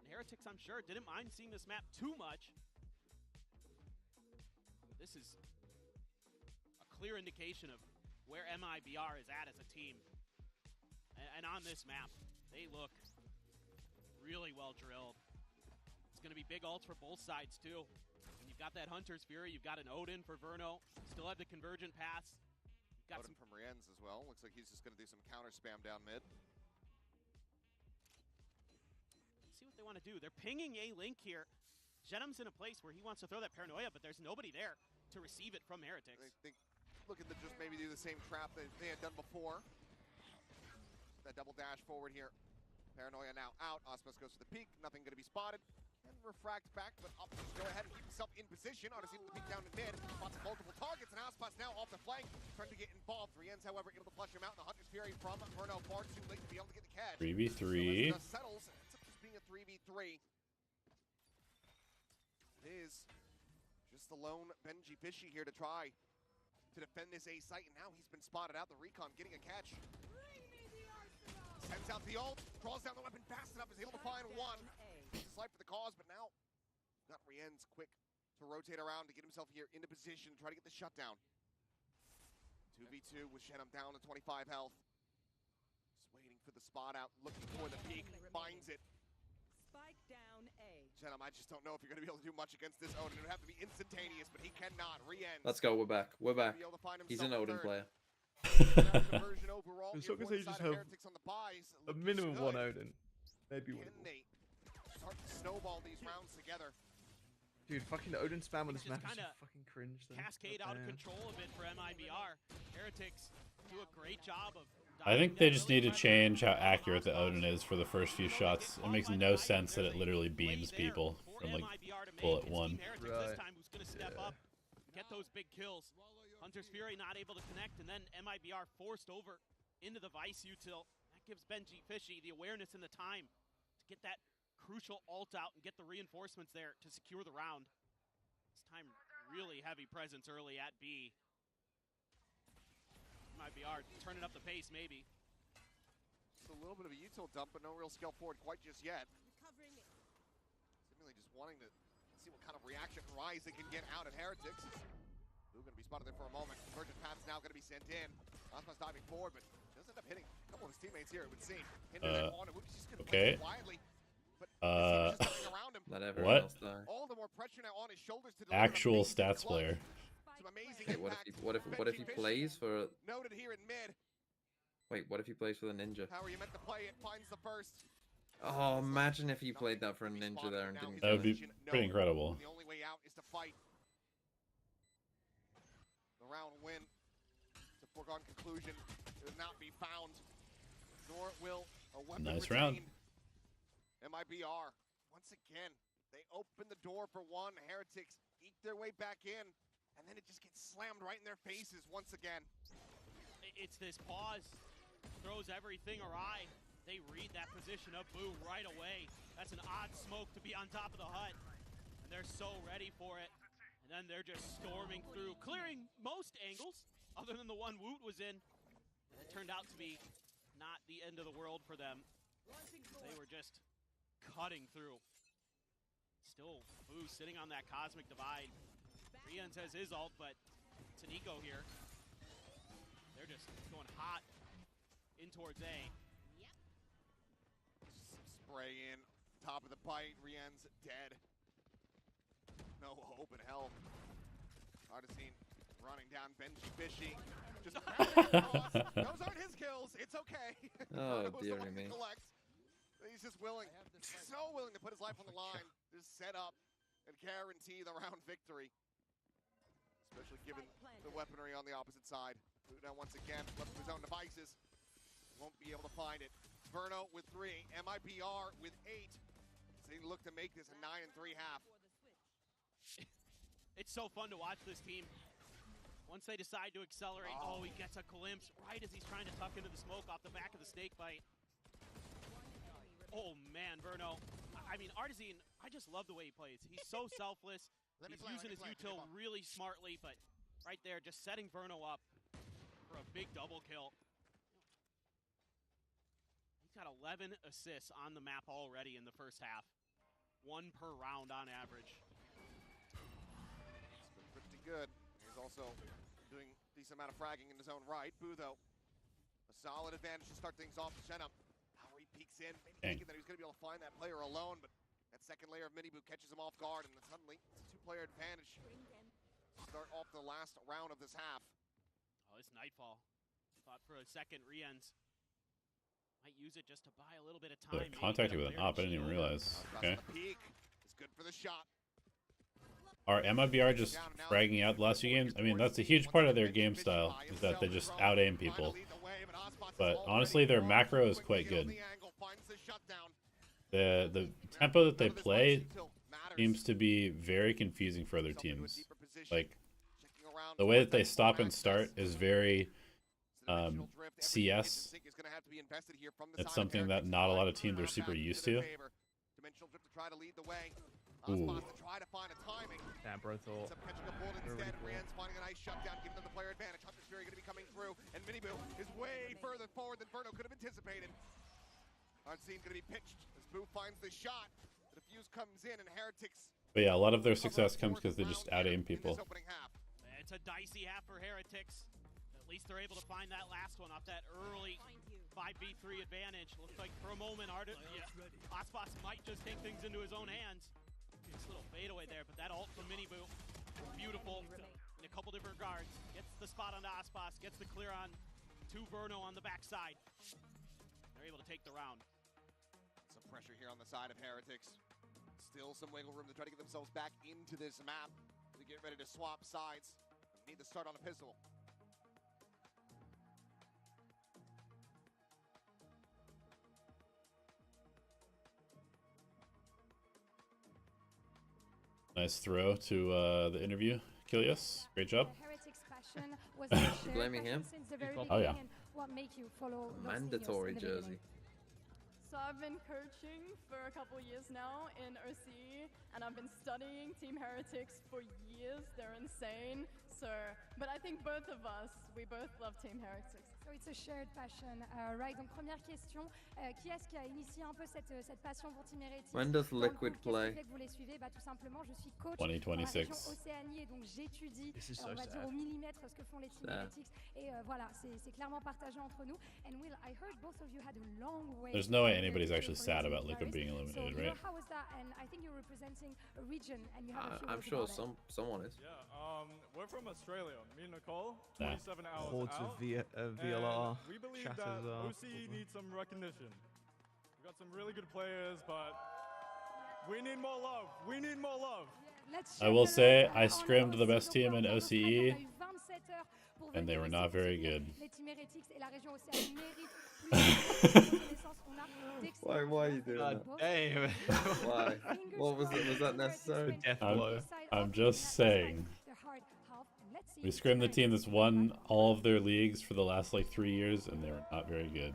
And Heretics, I'm sure, didn't mind seeing this map too much. This is a clear indication of where MIBR is at as a team. And on this map, they look really well drilled. It's going to be big ults for both sides, too. And you've got that Hunter's Fury, you've got an Odin for Verno, still have the Convergent Pass. You've got Odin from Rienz as well. Looks like he's just going to do some counter spam down mid. See what they want to do. They're pinging a link here. Genum's in a place where he wants to throw that paranoia, but there's nobody there to receive it from Heretics. I think looking to just maybe do the same trap that they had done before. That double dash forward here. Paranoia now out. Osmos goes to the peak. Nothing going to be spotted. And refract back, but up to go ahead and keep himself in position. Odyssey with the peek down to mid. Lots of multiple targets, and Osmos now off the flank. Trying to get involved. Rienz, however, able to flush him out. And the Hunter's Fury from Verno far too late to be able to get the catch. 3v3. So settles. It ends up just being a 3v3. It is just the lone Benji Fishy here to try to defend this A site, and now he's been spotted out. The recon getting a catch. Sends out the ult, draws down the weapon fast enough, is able to find one. He's a slight for the cause, but now got Rienz quick to rotate around to get himself here into position, try to get the shutdown. 2v2 with Shenum down to 25 health. Just waiting for the spot out, looking for the peak, finds it. Spike down A. Shenum, I just don't know if you're going to be able to do much against this Odin. It would have to be instantaneous, but he cannot. Rienz. Let's go, we're back. We're back. He's an Odin player. As long as they just have a minimum one Odin, maybe one. Can they start to snowball these rounds together? Dude, fucking Odin spam on this map is kinda fucking cringe. Though. Cascade out of control a bit for MIBR. Heretics do a great job of. I think they just need to change how accurate the Odin is for the first few shots. It makes no sense that it literally beams people from like bullet 1. This time who's going to step up, get those big kills. Hunter's Fury not able to connect, and then MIBR forced over into the Vice util. That gives Benji Fishy the awareness and the time to get that crucial ult out and get the reinforcements there to secure the round. This time, really heavy presence early at B. MIBR turning up the pace, maybe. Just a little bit of a util dump, but no real skill forward quite just yet. Seemingly just wanting to see what kind of reaction and rise they can get out at Heretics. Blue going to be spotted there for a moment. Convergent Path is now going to be sent in. Osmos diving forward, but does end up hitting a couple of his teammates here, it would seem. Okay. Quietly, but around him. What? All the more pressure now on his shoulders to Actual stats player. Wait, what if he plays for? Noted here in mid. Wait, what if he plays for the ninja? How are you meant to play it? Finds the first. Oh, imagine if he played that for a ninja there and didn't. That would be pretty incredible. The only way out is to fight. The round win. It's a foregone conclusion. It will not be found. Nor will a weapon Nice round. MIBR. Once again, they open the door for one. Heretics eke their way back in. And then it just gets slammed right in their faces once again. It's this pause. Throws everything awry. They read that position of Boo right away. That's an odd smoke to be on top of the hut. And they're so ready for it. And then they're just storming through, clearing most angles other than the one Woot was in. It turned out to be not the end of the world for them. They were just cutting through. Still, Boo sitting on that Cosmic Divide. Rians has his ult, but it's an eco here. They're just going hot in towards A. Spray in, top of the bite, Rian's dead. No hope in hell. Artisine running down, Benji fishing. Just those aren't his kills, it's okay. Oh, dear me. He's just willing, so willing to put his life on the line, just set up and guarantee the round victory. Especially given the weaponry on the opposite side. Now once again, left to his own devices. Won't be able to find it. Verno with 3, MIBR with 8. So they look to make this a 9-3 half. It's so fun to watch this team. Once they decide to accelerate, he gets a glimpse right as he's trying to tuck into the smoke off the back of the snake bite. Oh man, Verno. I mean, Artisine, I just love the way he plays. He's so selfless. He's using his util really smartly, but right there, just setting Verno up for a big double kill. He's got 11 assists on the map already in the first half. 1 per round on average. It's been pretty good. He's also doing a decent amount of fragging in his own right. Boo, though, a solid advantage to start things off. Shen up. How he peeks in, maybe thinking that he's going to be able to find that player alone, but that second layer of Mini-Boo catches him off guard, and then suddenly it's a 2-player advantage. Start off the last round of this half. Oh, it's Nightfall. Thought for a second, Rians might use it just to buy a little bit of time. They're contacting with an op, I didn't even realize. Okay. It's good for the shot. Are MIBR just fragging out the last few games? I mean, that's a huge part of their game style, is that they just out-aim people. But honestly, their macro is quite good. The tempo that they play seems to be very confusing for other teams. Like, the way that they stop and start is very CS. It's something that not a lot of teams are super used to. Ooh. Yeah, bro, thought. Finding a nice shutdown, giving them the player advantage. Hunter's Fury going to be coming through, and Mini-Boo is way further forward than Verno could have anticipated. Unseen going to be pitched as Boo finds the shot. The defuse comes in, and Heretics. But yeah, a lot of their success comes because they just out-aim people. It's a dicey half for Heretics. At least they're able to find that last one off that early 5v3 advantage. Looks like for a moment, Aspas might just take things into his own hands. Nice little fadeaway there, but that ult from Mini-Boo, beautiful in a couple different regards. Gets the spot onto Aspas, gets the clear on to Verno on the backside. They're able to take the round. Some pressure here on the side of Heretics. Still some wiggle room to try to get themselves back into this map to get ready to swap sides. Need to start on a pistol. Nice throw to the interview, Kilios. Great job. Blaming him? Oh yeah. Mandatory jersey. So I've been coaching for a couple years now in OCE, and I've been studying Team Heretics for years. They're insane. So, but I think both of us, we both love Team Heretics. So it's a shared passion, right? Donc première question, qui est-ce qui a initié un peu cette passion pour Team Heretics? When does Liquid play? Vous les suivez, bah tout simplement, je suis coach 2026. dans la région Océanie et donc j'étudie, on va dire au millimètre ce que font les Team Heretics et voilà, c'est clairement partagé entre nous. And Will, I heard both of you had a long way. There's no way anybody's actually sad about Liquid being eliminated, right? How was that? And I think you're representing a region and you have a few I'm sure someone is. Yeah, we're from Australia. Me and Nicole, 27 hours Hordes out. of VLR We believe chatters that OCE needs some recognition. We've got some really good players, but we need more love. We need more love. I will say, I scrimmed the best team in OCE, and they were not very good. Why are you doing that? Damn. Why? What was it? Was that necessary? I'm just saying. We scrimmed the team that's won all of their leagues for the last like 3 years, and they were not very good.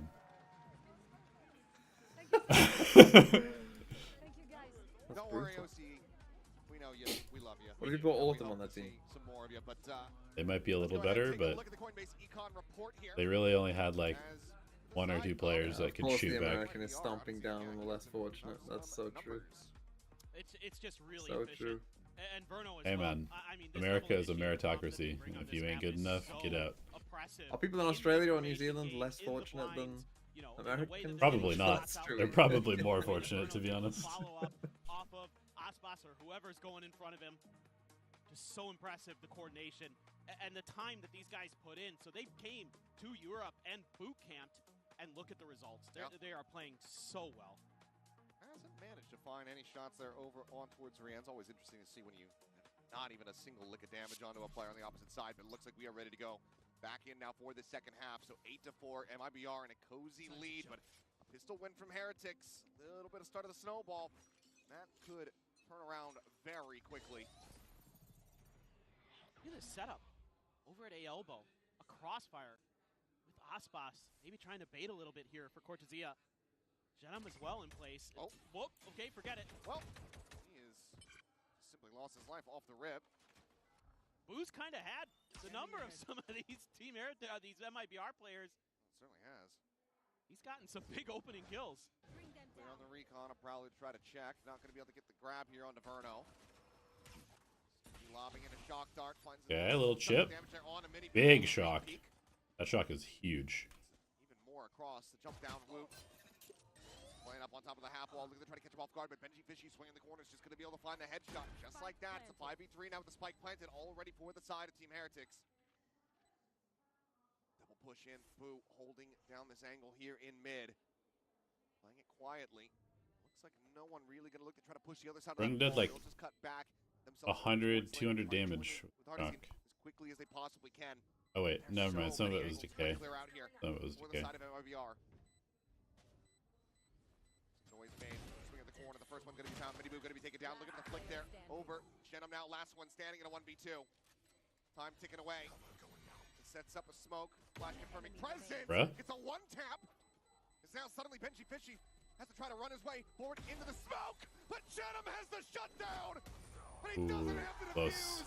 Don't worry, OCE. We know you. We love you. What if you put Autumn on that team? Some more of you, but They might be a little better, but they really only had like 1 or 2 players that could shoot the back. American is stomping down on the less fortunate. That's so true. It's just really so efficient. true. And Verno as Hey well. man, I mean, America is a meritocracy. If you ain't good enough, get out. Are people in Australia or New Zealand less fortunate than Americans? Probably not. They're probably more fortunate, to be honest. Follow up off of Aspas or whoever's going in front of him. Just so impressive, the coordination and the time that these guys put in. So they came to Europe and boot camped, and look at the results. They are playing so well. Hasn't managed to find any shots there over on towards Rian's. Always interesting to see when you not even a single lick of damage onto a player on the opposite side, but it looks like we are ready to go. Back in now for the second half, so 8-4, MIBR in a cozy lead, but a pistol win from Heretics. A little bit of start of the snowball. That could turn around very quickly. Look at this setup over at A elbow. A crossfire with Aspas, maybe trying to bait a little bit here for Cortezia. Jenum as well in place. Oh, whoop, okay, forget it. Well, he is simply lost his life off the rip. Boo's kind of had the number of some of these these MIBR players. Certainly has. He's gotten some big opening kills. Clear on the recon, I'll probably try to check. Not going to be able to get the grab here onto Verno. Lobbing in a shock dart. Okay, a little chip. Big shock. That shock is huge. Even more across the jump down loop. Playing up on top of the half wall, looking to try to catch him off guard, but Benji Fishy swinging the corner is just going to be able to find the headshot. Just like that, it's a 5v3 now with the spike planted, all ready for the side of Team Heretics. Double push in, Boo holding down this angle here in mid. Playing it quietly. Looks like no one really going to look to try to push the other side of Ring the did like just cut back 100, 200 damage. As quickly as they possibly can. Oh wait, never mind. Some of it was decay. Some of it was decay. Noise made. Swing at the corner. The first one going to be found. Miniboo going to be taken down. Look at the flick there. Over. Shenum now. Last one standing in a 1v2. Time ticking away. It sets up a smoke. Flash confirming presence. Bruh. It's a one tap. It's now suddenly Benji Fishy has to try to run his way forward into the smoke. But Shenum has the shutdown. But he doesn't have the defuse.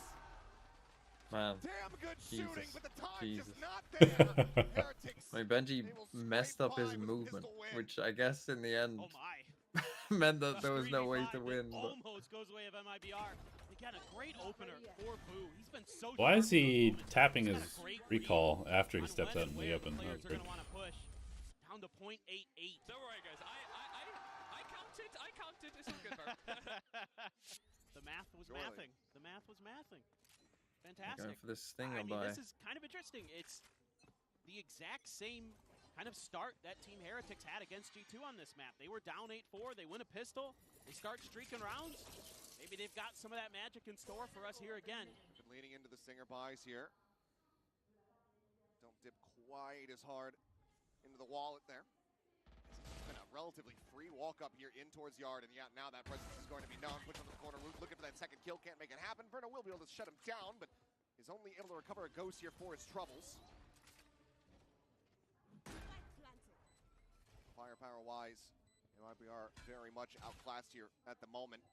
Man, damn good shooting, but the time Jesus. just not there. Heretics, I mean, Benji messed up his movement, which I guess in the end meant that there was no way to win. But Almost goes away of MIBR. Again, a great opener for Boo. He's been so why is he tapping his recall after he steps out in the open? That was great. Down to .88. Don't worry, guys. I counted. It's all good, bro. The math was mathing. The math was mathing. Fantastic. Going for this stinger This is kind of interesting. It's the exact same kind of start that Team Heretics had against G2 on this map. They were down 8-4. They win a pistol. They start streaking rounds. Maybe they've got some of that magic in store for us here again. Been leaning into the stinger buys here. Don't dip quite as hard into the wallet there. It's been a relatively free walk up here in towards Yard, and yeah, now that presence is going to be known. Puts on the corner, looking for that second kill, can't make it happen. Verno will be able to shut him down, but is only able to recover a ghost here for his troubles. Firepower-wise, MIBR very much outclassed here at the moment.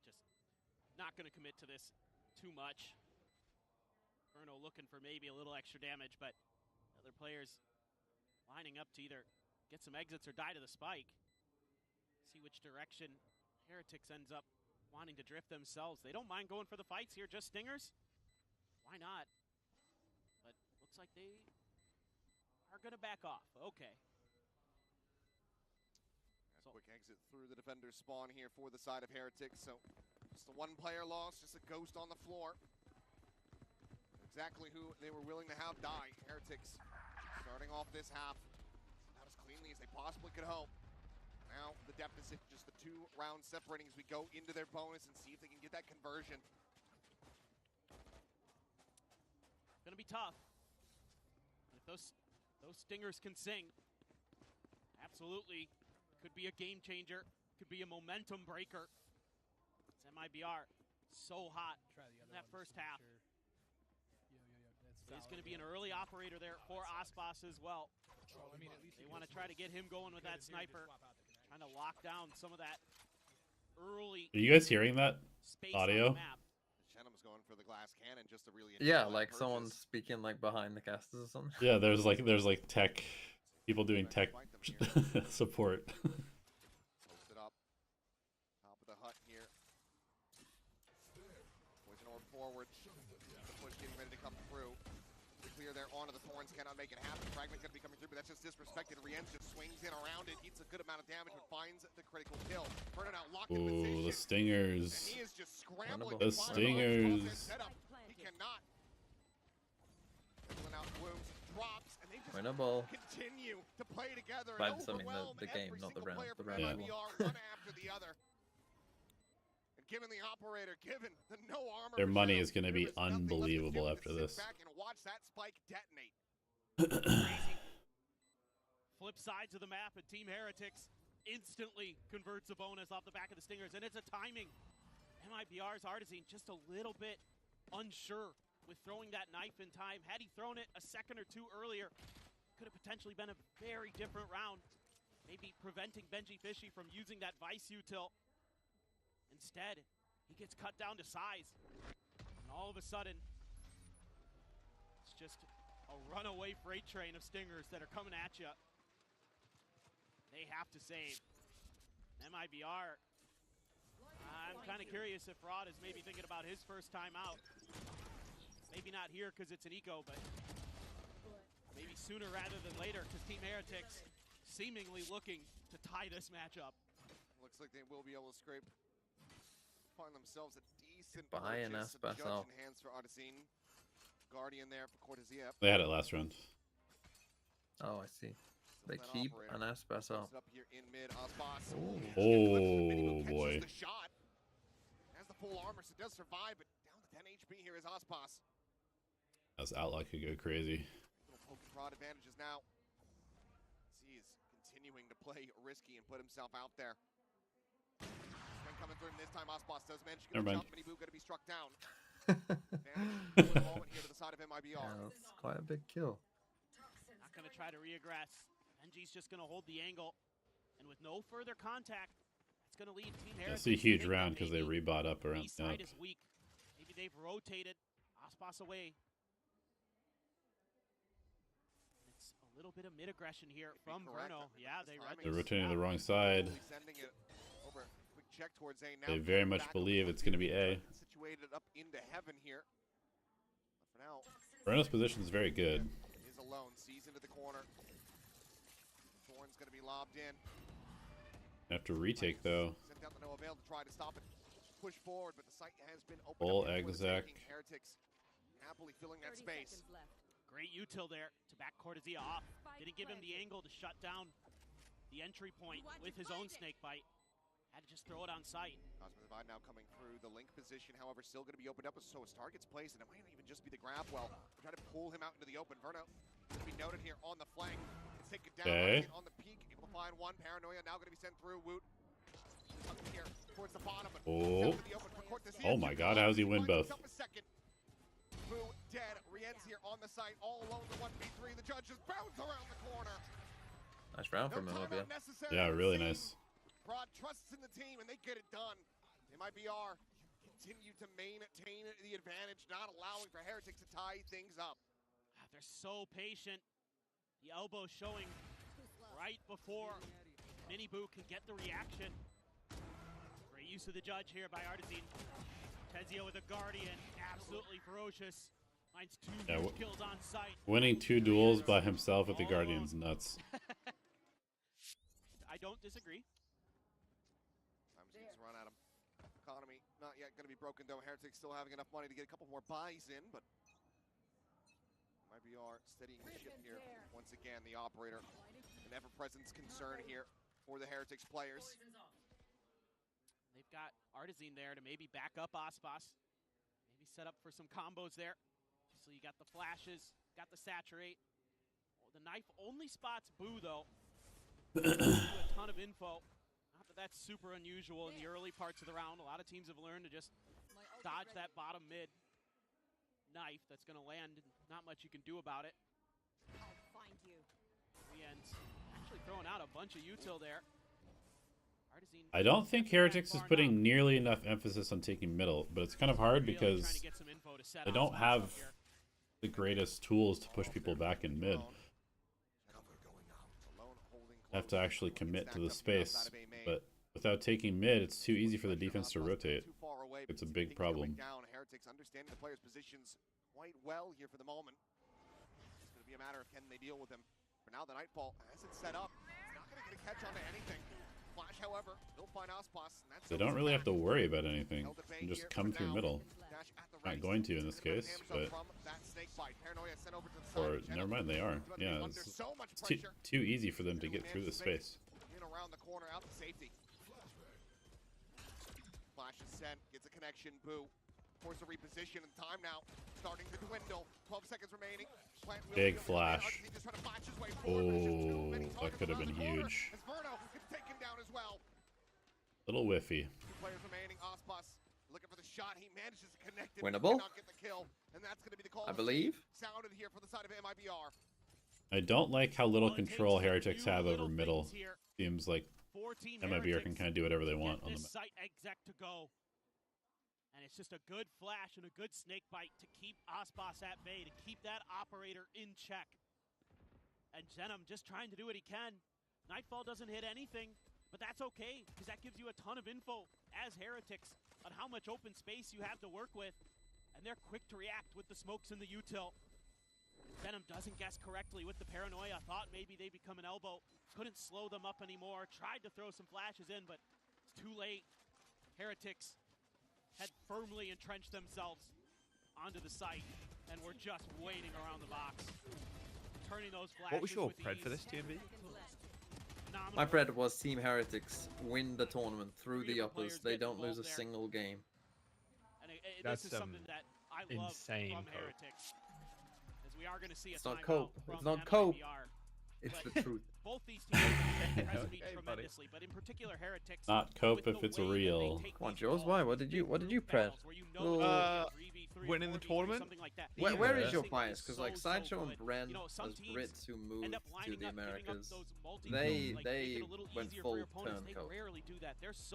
Just not going to commit to this too much. Verno looking for maybe a little extra damage, but other players lining up to either get some exits or die to the spike. See which direction Heretics ends up wanting to drift themselves. They don't mind going for the fights here, just stingers. Why not? But looks like they are going to back off. Okay. A quick exit through the defender's spawn here for the side of Heretics. So just a one-player loss, just a ghost on the floor. Exactly who they were willing to have die. Heretics starting off this half about as cleanly as they possibly could hope. Now the deficit, just the 2 rounds separating as we go into their bonus and see if they can get that conversion. Gonna be tough. If those stingers can sing, absolutely could be a game changer, could be a momentum breaker. It's MIBR so hot in that first half. There's going to be an early operator there for Aspas as well. They want to try to get him going with that sniper. Trying to lock down some of that Are you guys hearing that audio? Shenum's going for the glass cannon just to really Yeah, like someone speaking like behind the casters or something. Yeah, there's like tech people doing tech support. Post it up. Top of the hut here. Poison orb forward. The push getting ready to come through. The clear there onto the Thorns cannot make it happen. Fragment's gonna be coming through, but that's just disrespected. Rienz just swings in around it, eats a good amount of damage, but finds the critical kill. Burning out locked in position. Ooh, the stingers. And he is just scrambling. The stingers. He cannot. Out wounds, drops, and they just continue to play together. But I mean the game, not the round. The round. One after the other. And given the operator, given the no armor, Their money is going to be unbelievable after this. Back and watch that spike detonate. Crazy. Flip sides of the map, and Team Heretics instantly converts a bonus off the back of the Stingers, and it's a timing. MIBR's Artisan just a little bit unsure with throwing that knife in time. Had he thrown it a second or two earlier, could have potentially been a very different round. Maybe preventing Benji Fishy from using that Vice util. Instead, he gets cut down to size. And all of a sudden, it's just a runaway freight train of Stingers that are coming at you. They have to save. MIBR, I'm kind of curious if Rod is maybe thinking about his first time out. Maybe not here because it's an eco, but maybe sooner rather than later because Team Heretics seemingly looking to tie this matchup. Looks like they will be able to find themselves a decent buy an judge SPSL. in hands for Odyssey. Guardian there for Cortezia. They had it last round. Oh, I see. They keep an SPSL. Up here in mid, Osbos. Oh boy. The shot has the full armor, so does survive, but down to 10 HP here is Osbos. As Outlaw could go crazy. Little poke and prod advantages now. He is continuing to play risky and put himself out there. Then coming through this time, Osbos does manage to get the jump. Minibu going to be struck down. Moment here to the side of MIBR. Yeah, that's quite a big kill. Not going to try to reaggress. Benji's just going to hold the angle. And with no further contact, it's going to lead Team Heretics. That's a huge round because they rebought up around the side is weak. Maybe they've rotated Osbos away. It's a little bit of mid-aggression here from Verno. Yeah, they're rotating to the wrong side. Sending it over. Quick check towards A. Now They very much believe it's going to be A. Situated up into heaven here. But for now, Verno's position is very good. Is alone. Sees into the corner. Thorn's going to be lobbed in. After retake though. Sent out the no avail to try to stop it. Push forward, but the site has been opened Full up. exec. Heretics happily filling that space. Great util there to back Cortezia off. Didn't give him the angle to shut down the entry point with his own snake bite. Had to just throw it on sight. Cosmic Divide now coming through. The link position, however, still going to be opened up. So as targets placed, and it might not even just be the grab well. Try to pull him out into the open. Verno going to be noted here on the flank. It's taken down on the peak. Able to find one. Paranoia now going to be sent through. Woot here towards the bottom. Oh my God! How's he win both? Boo dead. Rienz here on the site, all alone. The 1v3. The judge just bounce around the corner. Nice round from him, Yeah, really nice. Broad trusts in the team, and they get it done. MIBR continue to maintain the advantage, not allowing for Heretics to tie things up. They're so patient. The elbow showing right before Minibu can get the reaction. Great use of the judge here by Artisan. Tezio with a Guardian, absolutely ferocious. Finds two kills on sight. Winning 2 duels by himself with the Guardian's nuts. I don't disagree. Time seems to run at him. Economy not yet going to be broken though. Heretics still having enough money to get a couple more buys in, but MIBR steadying the ship here. Once again, the operator, an ever-presence concern here for the Heretics players. They've got Artisan there to maybe back up Osbos. Maybe set up for some combos there. So you got the flashes, got the saturate. Oh, the knife only spots Boo though. A ton of info. Not that that's super unusual in the early parts of the round. A lot of teams have learned to just dodge that bottom mid knife that's going to land. Not much you can do about it. I'll find you. Rienz actually throwing out a bunch of util there. I don't think Heretics is putting nearly enough emphasis on taking middle, but it's kind of hard because they don't have the greatest tools to push people back in mid. Have to actually commit to the space, but without taking mid, it's too easy for the defense to rotate. It's a big problem. Heretics understanding the players' positions quite well here for the moment. It's going to be a matter of can they deal with him. For now, the Nightfall has it set up. It's not going to get a catch onto anything. Flash, however, will find Aspas. They don't really have to worry about anything. They can just come through middle. Not going to in this case, but... Or, never mind, they are. Yeah, it's too easy for them to get through the space. In around the corner, out to safety. Flash is sent, gets a connection, Boo. Force a reposition, and time now starting to dwindle. 12 seconds remaining. Big flash. Oh, that could have been huge. Little whiffy. 2 players remaining. Aspas looking for the shot. He manages to connect it. Winnable. Get the kill, and that's going to be the call. I believe. Sounded here for the side of MIBR. I don't like how little control Heretics have over middle. Seems like MIBR can kind of do whatever they want on the map. Site exec to go. And it's just a good flash and a good snake bite to keep Aspas at bay, to keep that operator in check. And Zenom just trying to do what he can. Nightfall doesn't hit anything, but that's okay, because that gives you a ton of info as Heretics on how much open space you have to work with. And they're quick to react with the smokes and the util. Zenom doesn't guess correctly with the paranoia. Thought maybe they become an elbow. Couldn't slow them up anymore. Tried to throw some flashes in, but it's too late. Heretics had firmly entrenched themselves onto the site, and were just waiting around the box. Turning those flashes. What was your pred for this, TMV? My pred was Team Heretics win the tournament through the uppers. They don't lose a single game. And this is something that I love insane from Heretics. As we are going to see it's not cope. It's not cope. It's the truth. Both these teams impressed me tremendously, but in particular Heretics. Not cope if it's real. Come on, Jules. Why? What did you pred? Winning the tournament. Where is your bias? Because like Sideshow and Bren, as Brits who moved to the Americas, they went full turncoat.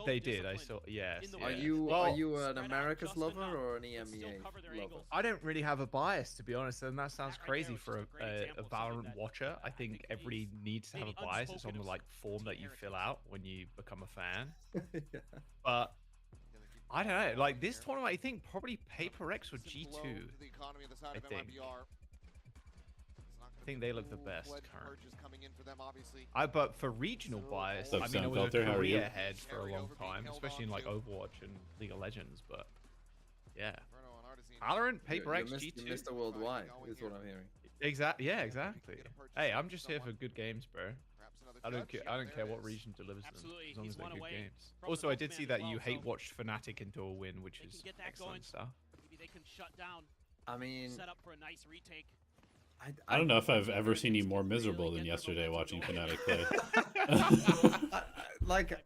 They did. I saw. Yes. Are you an Americas lover or an EMEA lover? I don't really have a bias, to be honest, and that sounds crazy for a Valorant watcher. I think everybody needs to have a bias. It's on the like form that you fill out when you become a fan. Yeah. But I don't know. Like this tournament, I think probably Paper X or G2. I think they look the best currently. But for regional bias, I mean, it was a career ahead for a long time, especially in like Overwatch and League of Legends. But yeah, Valorant, Paper X, G2. You missed a worldwide, is what I'm hearing. Exactly. Yeah, exactly. Hey, I'm just here for good games, bro. I don't care what region delivers them, as long as they're good games. Also, I did see that you hate watched Fnatic into a win, which is excellent stuff. Maybe they can shut down. I mean, set up for a nice retake. I don't know if I've ever seen you more miserable than yesterday watching Fnatic play. Like,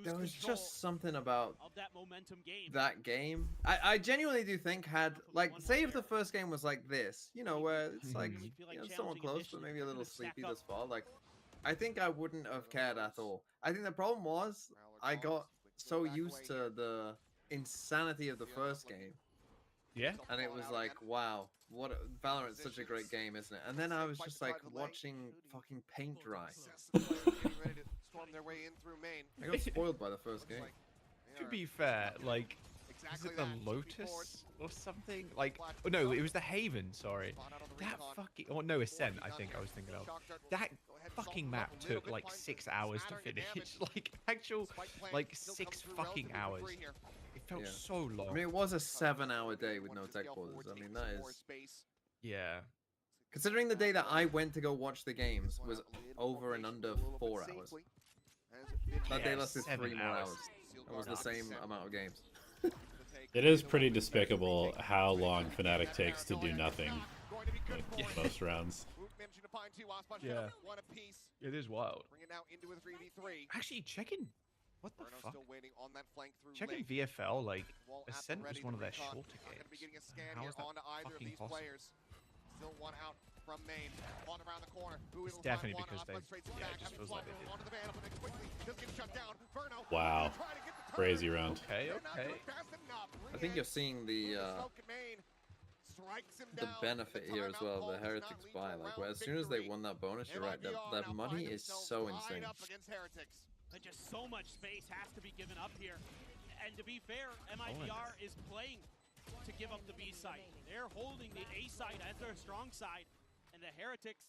there was just something about that game. I genuinely do think like, say if the first game was like this, you know, where it's like, you know, someone close, but maybe a little sleepy thus far, like, I think I wouldn't have cared at all. I think the problem was I got so used to the insanity of the first game. Yeah. And it was like, wow, Valorant's such a great game, isn't it? And then I was just like watching fucking paint dry. I got spoiled by the first game. To be fair, like, is it the Lotus or something? Like, oh no, it was the Haven, sorry. That fucking, oh no, Ascent, I think I was thinking of. That fucking map took like 6 hours to finish. Like, actual, like 6 fucking hours. It felt so long. I mean, it was a 7-hour day with no tech quarters. I mean, that is... Yeah. Considering the day that I went to go watch the games was over and under 4 hours. That day lasted 3 more hours. That was the same amount of games. It is pretty despicable how long Fnatic takes to do nothing. Like, most rounds. Yeah. It is wild. Actually, checking... What the fuck? Checking VFL, like, Ascent was one of their shorter games. How is that fucking possible? Still one out from main. On around the corner. It's definitely because they, yeah, it just feels like they did. Wow. Crazy round. Okay. I think you're seeing the benefit here as well, the Heretics buy. Like, where as soon as they won that bonus, you're right, that money is so insane. But just so much space has to be given up here. And to be fair, MIBR is playing to give up the B side. They're holding the A side as their strong side, and the Heretics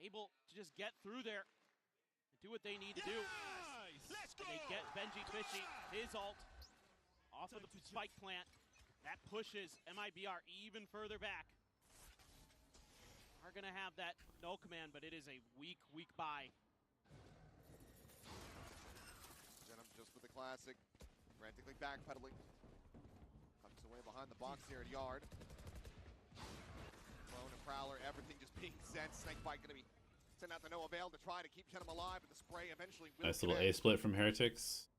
able to just get through there and do what they need to do. And they get Benji Fishy, his ult, off of the spike plant. That pushes MIBR even further back. Are gonna have that no command, but it is a weak buy. Just with the classic, frantically backpedaling. Comes away behind the box here at Yard. Clone and Prowler, everything just being sent. Snakebite gonna be sent out to no avail to try to keep Chenem alive, but the spray eventually will. Nice little A split from Heretics.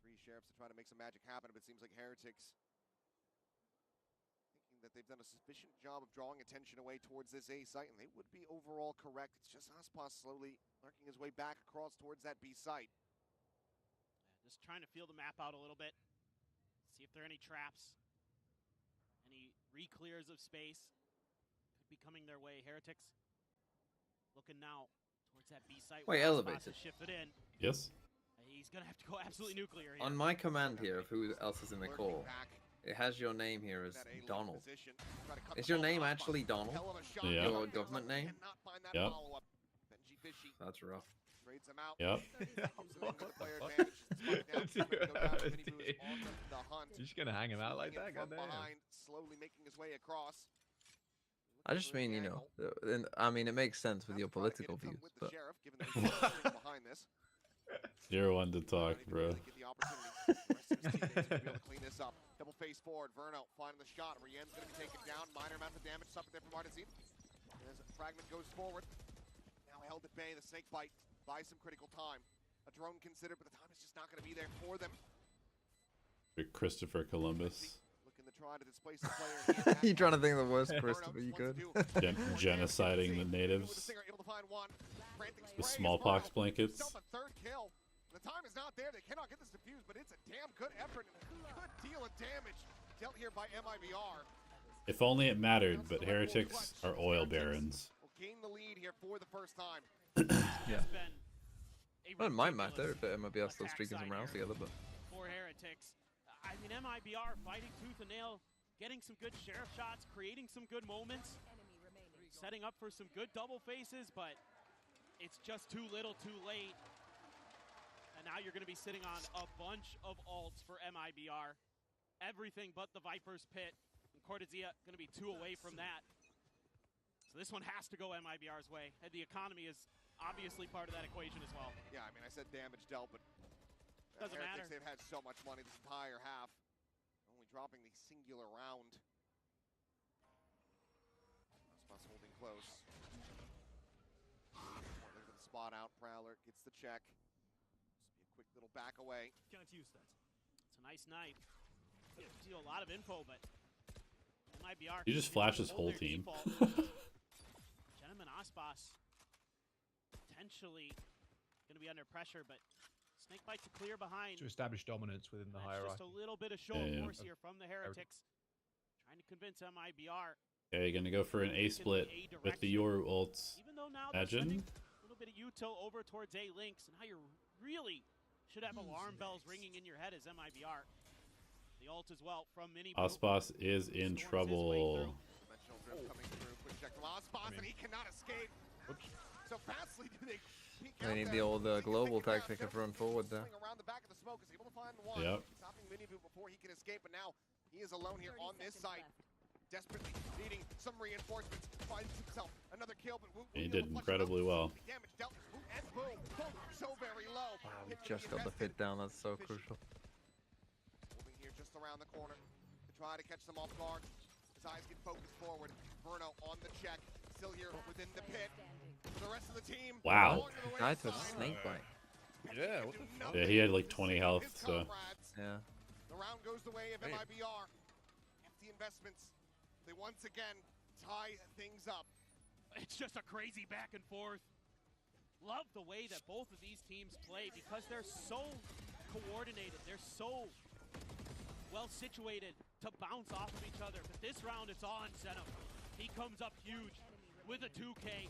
3 sheriffs to try to make some magic happen, but it seems like Heretics thinking that they've done a sufficient job of drawing attention away towards this A site, and they would be overall correct. It's just Aspas slowly working his way back across towards that B site. Yeah, just trying to feel the map out a little bit. See if there are any traps. Any re-clears of space. Could be coming their way. Heretics looking now towards that B site. Wait, elevated. Shifted in. Yes. He's going to have to go absolutely nuclear here. On my command here of who else is in the call, it has your name here as Donald. Is your name actually Donald? Yeah. Your government name? Yep. That's rough. Yep. You're just gonna hang him out like that? Goddamn. Slowly making his way across. I just mean, you know, I mean, it makes sense with your political views, but... 0-1 to talk, bro. Double face forward. Verno finding the shot. Rienne's going to be taken down. Minor amount of damage suffered there from Artisan. As Fragment goes forward. Now held at bay. The snake bite buys some critical time. A drone considered, but the time is just not going to be there for them. Christopher Columbus. Looking to try to displace the player. You're trying to think of the worst Christopher you could. Genociding the natives. With smallpox blankets. Third kill. The time is not there. They cannot get this defused, but it's a damn good effort and a good deal of damage dealt here by MIBR. If only it mattered, but Heretics are oil barons. Will gain the lead here for the first time. Yeah. Well, it might matter if MIBR still streaking some rounds together, but... For Heretics, I mean, MIBR fighting tooth and nail, getting some good sheriff shots, creating some good moments, setting up for some good double faces, but it's just too little too late. And now you're going to be sitting on a bunch of ults for MIBR. Everything but the Viper's Pit. And Cortezia going to be 2 away from that. So this one has to go MIBR's way. And the economy is obviously part of that equation as well. Yeah, I mean, I said damage dealt, but doesn't matter. They've had so much money this entire half. Only dropping the singular round. Aspas holding close. Look at the spot out. Prowler gets the check. Quick little back away. Can't use that. It's a nice knife. Gives you a lot of info, but MIBR. You just flash his whole team. Chenem and Aspas potentially going to be under pressure, but Snakebite to clear behind. To establish dominance within the hierarchy. Just a little bit of show force here from the Heretics. Trying to convince MIBR. Okay, gonna go for an A split with the Yoru ults. Even though now Imagine. A little bit of util over towards A links, and now you're really should have alarm bells ringing in your head as MIBR. The ult as well from Mini. Aspas is in trouble. Coming through. Quick check from Aspas, and he cannot escape. So fastly do they peek out. They need the old global tactic of run forward there. Around the back of the smoke is able to find one. Yep. Stopping Mini before he can escape, but now he is alone here on this site. Desperately needing some reinforcements. Finds himself another kill, but he did incredibly well. Damage dealt, and boom, boom, so very low. Wow, we just got the fit down. That's so crucial. Moving here just around the corner to try to catch them off guard. His eyes get focused forward. Verno on the check, still here within the pit. For the rest of the team. Wow. Guy to snakebite. Yeah. What the fuck? Yeah, he had like 20 health. So. Yeah. The round goes the way of MIBR. Empty investments. They once again tie things up. It's just a crazy back and forth. Love the way that both of these teams play because they're so coordinated. They're so well situated to bounce off of each other. But this round, it's all on Zenom. He comes up huge with a 2K.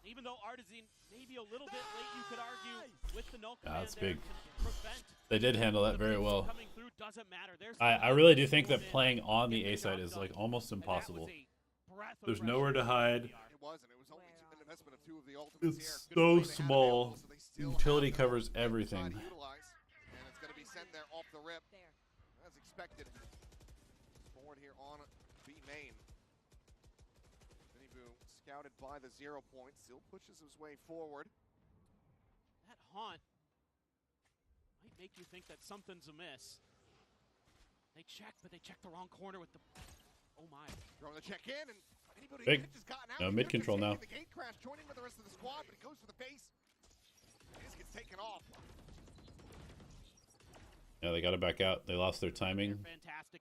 Even though Artisan maybe a little bit late, you could argue, with the null command That's big. to prevent They did handle that very well. coming through. Doesn't matter. There's I really do think that playing on the A side is like almost impossible. There's nowhere to hide. It wasn't. It was only an investment of 2 of the ultimates here. It's so small. Utility covers everything. And it's going to be sent there off the rip, as expected. Forward here on B main. Minibu scouted by the 0 point, still pushes his way forward. That haunt might make you think that something's amiss. They check, but they check the wrong corner with the... Oh my. Throwing the check in, and Big. No, mid control now. The gate crash, joining with the rest of the squad, but he goes for the base. He just gets taken off. Yeah, they got to back out. They lost their timing.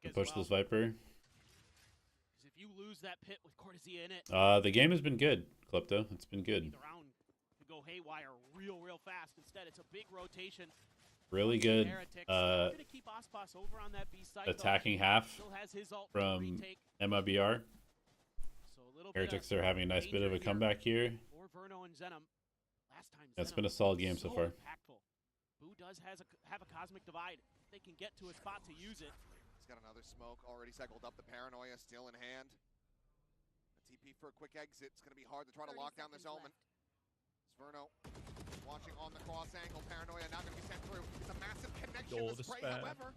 They pushed this Viper. If you lose that pit with Cortesia in it, the game has been good, Klepto. It's been good. the round could go haywire real fast. Instead, it's a big rotation. Really good Gonna keep Aspas over on that B side, attacking half Still has his ult from retake. MIBR. So a little Heretics are having a nice bit of a comeback here. For Verno and Zenom. Last time It's been a solid game so far. Impactful. Boo does have a cosmic divide. They can get to a spot to use it. He's got another smoke already cycled up. The paranoia still in hand. A TP for a quick exit. It's going to be hard to try to lock down this element. Verno watching on the cross angle. Paranoia now going to be sent through. It's a massive connection. The spray, however,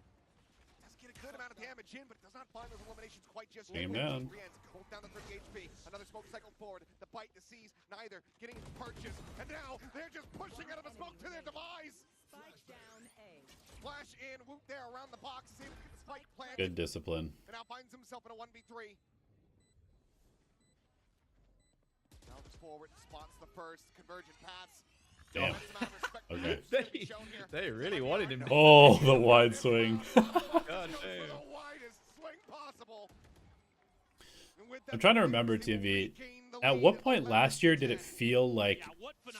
does get a good amount of damage in, but it does not find those eliminations quite just yet. Game down. Both down to 30 HP. Another smoke cycled forward. The bite, the seize, neither getting purchased. And now they're just pushing out of a smoke to their demise. Spike down A. Flash in, Woot there around the box. Is able to get the spike planted. Good discipline. And now finds himself in a 1v3. Now it's forward, spots the first convergent pass. Damn. Okay. They really wanted him. Oh, the wide swing. God damn. I'm trying to remember, TV. At what point last year did it feel like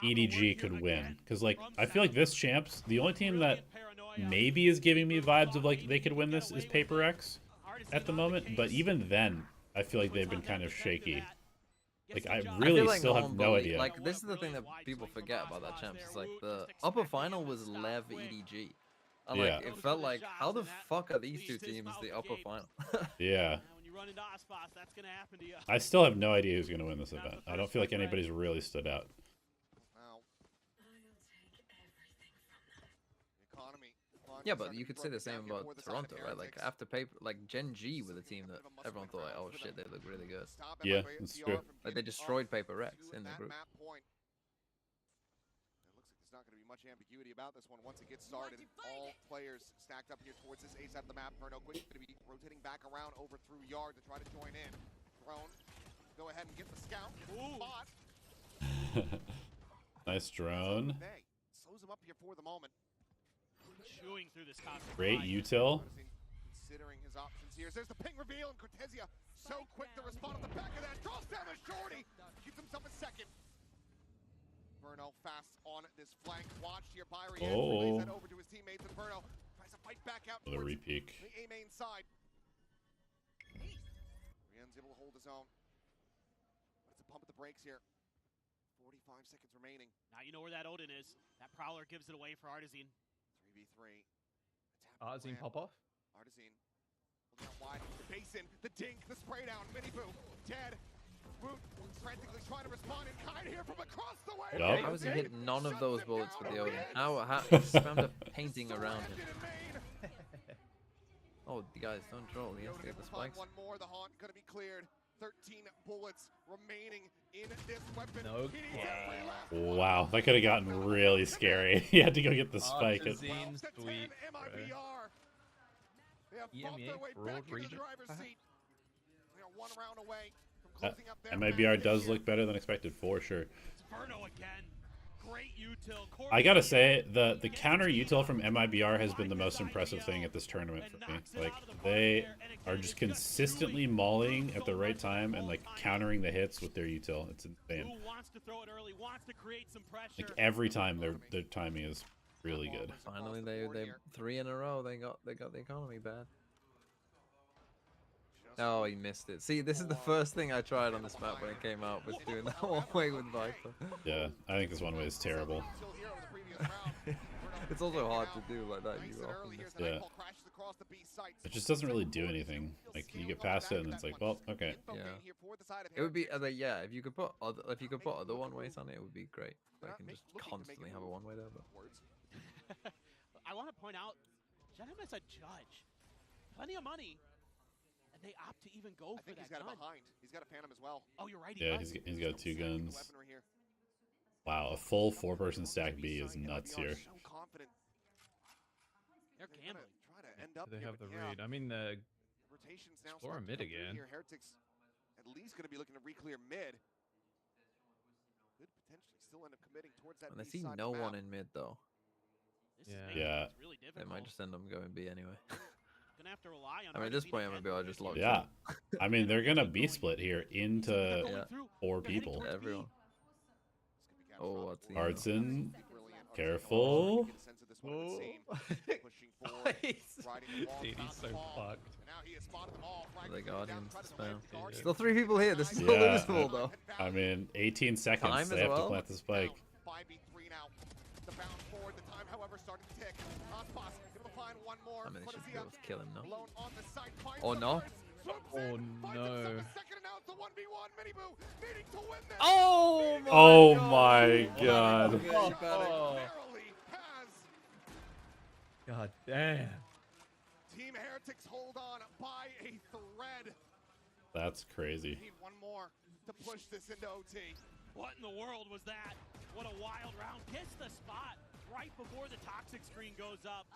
EDG could win? Because, like, I feel like this champs, the only team that maybe is giving me vibes of, like, they could win this is Paper X at the moment. But even then, I feel like they've been kind of shaky. Like, I really like still have no idea. Like, this is the thing that people forget about that champs. It's like, the upper final was Lev EDG. And, like, it felt like, how the fuck are these two teams the upper final? Yeah. Run into Aspas, that's gonna happen to you. I still have no idea who's going to win this event. I don't feel like anybody's really stood out. Yeah, but you could say the same about Toronto, right? Like, after Paper, like, Gen G were the team that everyone thought, like, oh shit, they look really good. Yeah, that's true. Like, they destroyed Paper X in the group. Not going to be much ambiguity about this one once it gets started. All players stacked up here towards this A side of the map. Verno Quick going to be rotating back around over through yard to try to join in. Drone, go ahead and get the scout. Spot. Nice drone. Slows him up here for the moment. Chewing through this great util. Considering his options here. There's the ping reveal, and Cortesia so quick to respond on the back of that. Draws down the shorty. Keeps himself a second. Verno fast on this flank. Watch here by Rian. Relays that over to his teammates, and Verno tries to fight back out the repeak. The A main side. Rian's able to hold his own. But it's a pump at the brakes here. 45 seconds remaining. Now you know where that Odin is. That Prowler gives it away for Artisan. 3v3. Artisan pop off. Artisan looking out wide. The basin, the dink, the spray down. Mini-Boo dead. Woot frantically trying to respond, and Kine here from across the way. Yep. How has he hit none of those bullets with the Odin? How he spammed a painting around him. Oh, the guys, don't troll. He has to get the spikes. One more, the haunt gonna be cleared. 13 bullets remaining in this weapon. No. Wow, that could have gotten really scary. He had to go get the spike. Artisan sweet. MIBR. They have fought their way back into the driver's seat. They are one round away. MIBR does look better than expected, for sure. Verno again. Great util. I gotta say, the counter util from MIBR has been the most impressive thing at this tournament for me. Like, they are just consistently mauling at the right time and like countering the hits with their util. It's insane. Like every time their timing is really good. Finally, they 3 in a row. They got the economy bad. Oh, he missed it. See, this is the first thing I tried on this map when it came out, was doing that one way with Viper. Yeah, I think this one way is terrible. It's also hard to do like that. You often miss it. Yeah. It just doesn't really do anything. Like you get past it and it's like, well, okay. Yeah. It would be yeah. If you could put other one ways on it, it would be great. I can just constantly have a one way there. But I want to point out, Gentleman is a judge. Plenty of money. And they opt to even go for that he's got it behind. He's got a Phantom as well. Oh, you're right. Yeah, he's got 2 guns. Wow, a full 4-person stack B is nuts here. They're gambling. They have the read. I mean, the explore mid again. Heretics at least going to be looking to re-clear mid. Could potentially still end up committing towards that. And they see no one in mid though. Yeah. They might just end up going B anyway. Gonna have to rely on I mean, at this point, I'm gonna be just locked. Yeah. I mean, they're gonna B split here into 4 people. Everyone. Oh, what's the Artson, careful. Oh. Dude, he's so fucked. The Guardians spam. Still 3 people here. This is still losable though. I mean, 18 seconds. Time they have to plant the spike. 5v3 now. The bound forward. The time, however, starting to tick. Ospas able to find one more. I mean, they should be able to kill him now. Alone on the side, Or not. Oh no. Oh my god. God damn. Team Heretics hold on by a thread. That's crazy. Need one more to push this into OT. What in the world was that? What a wild round. Gets the spot right before the toxic screen goes up.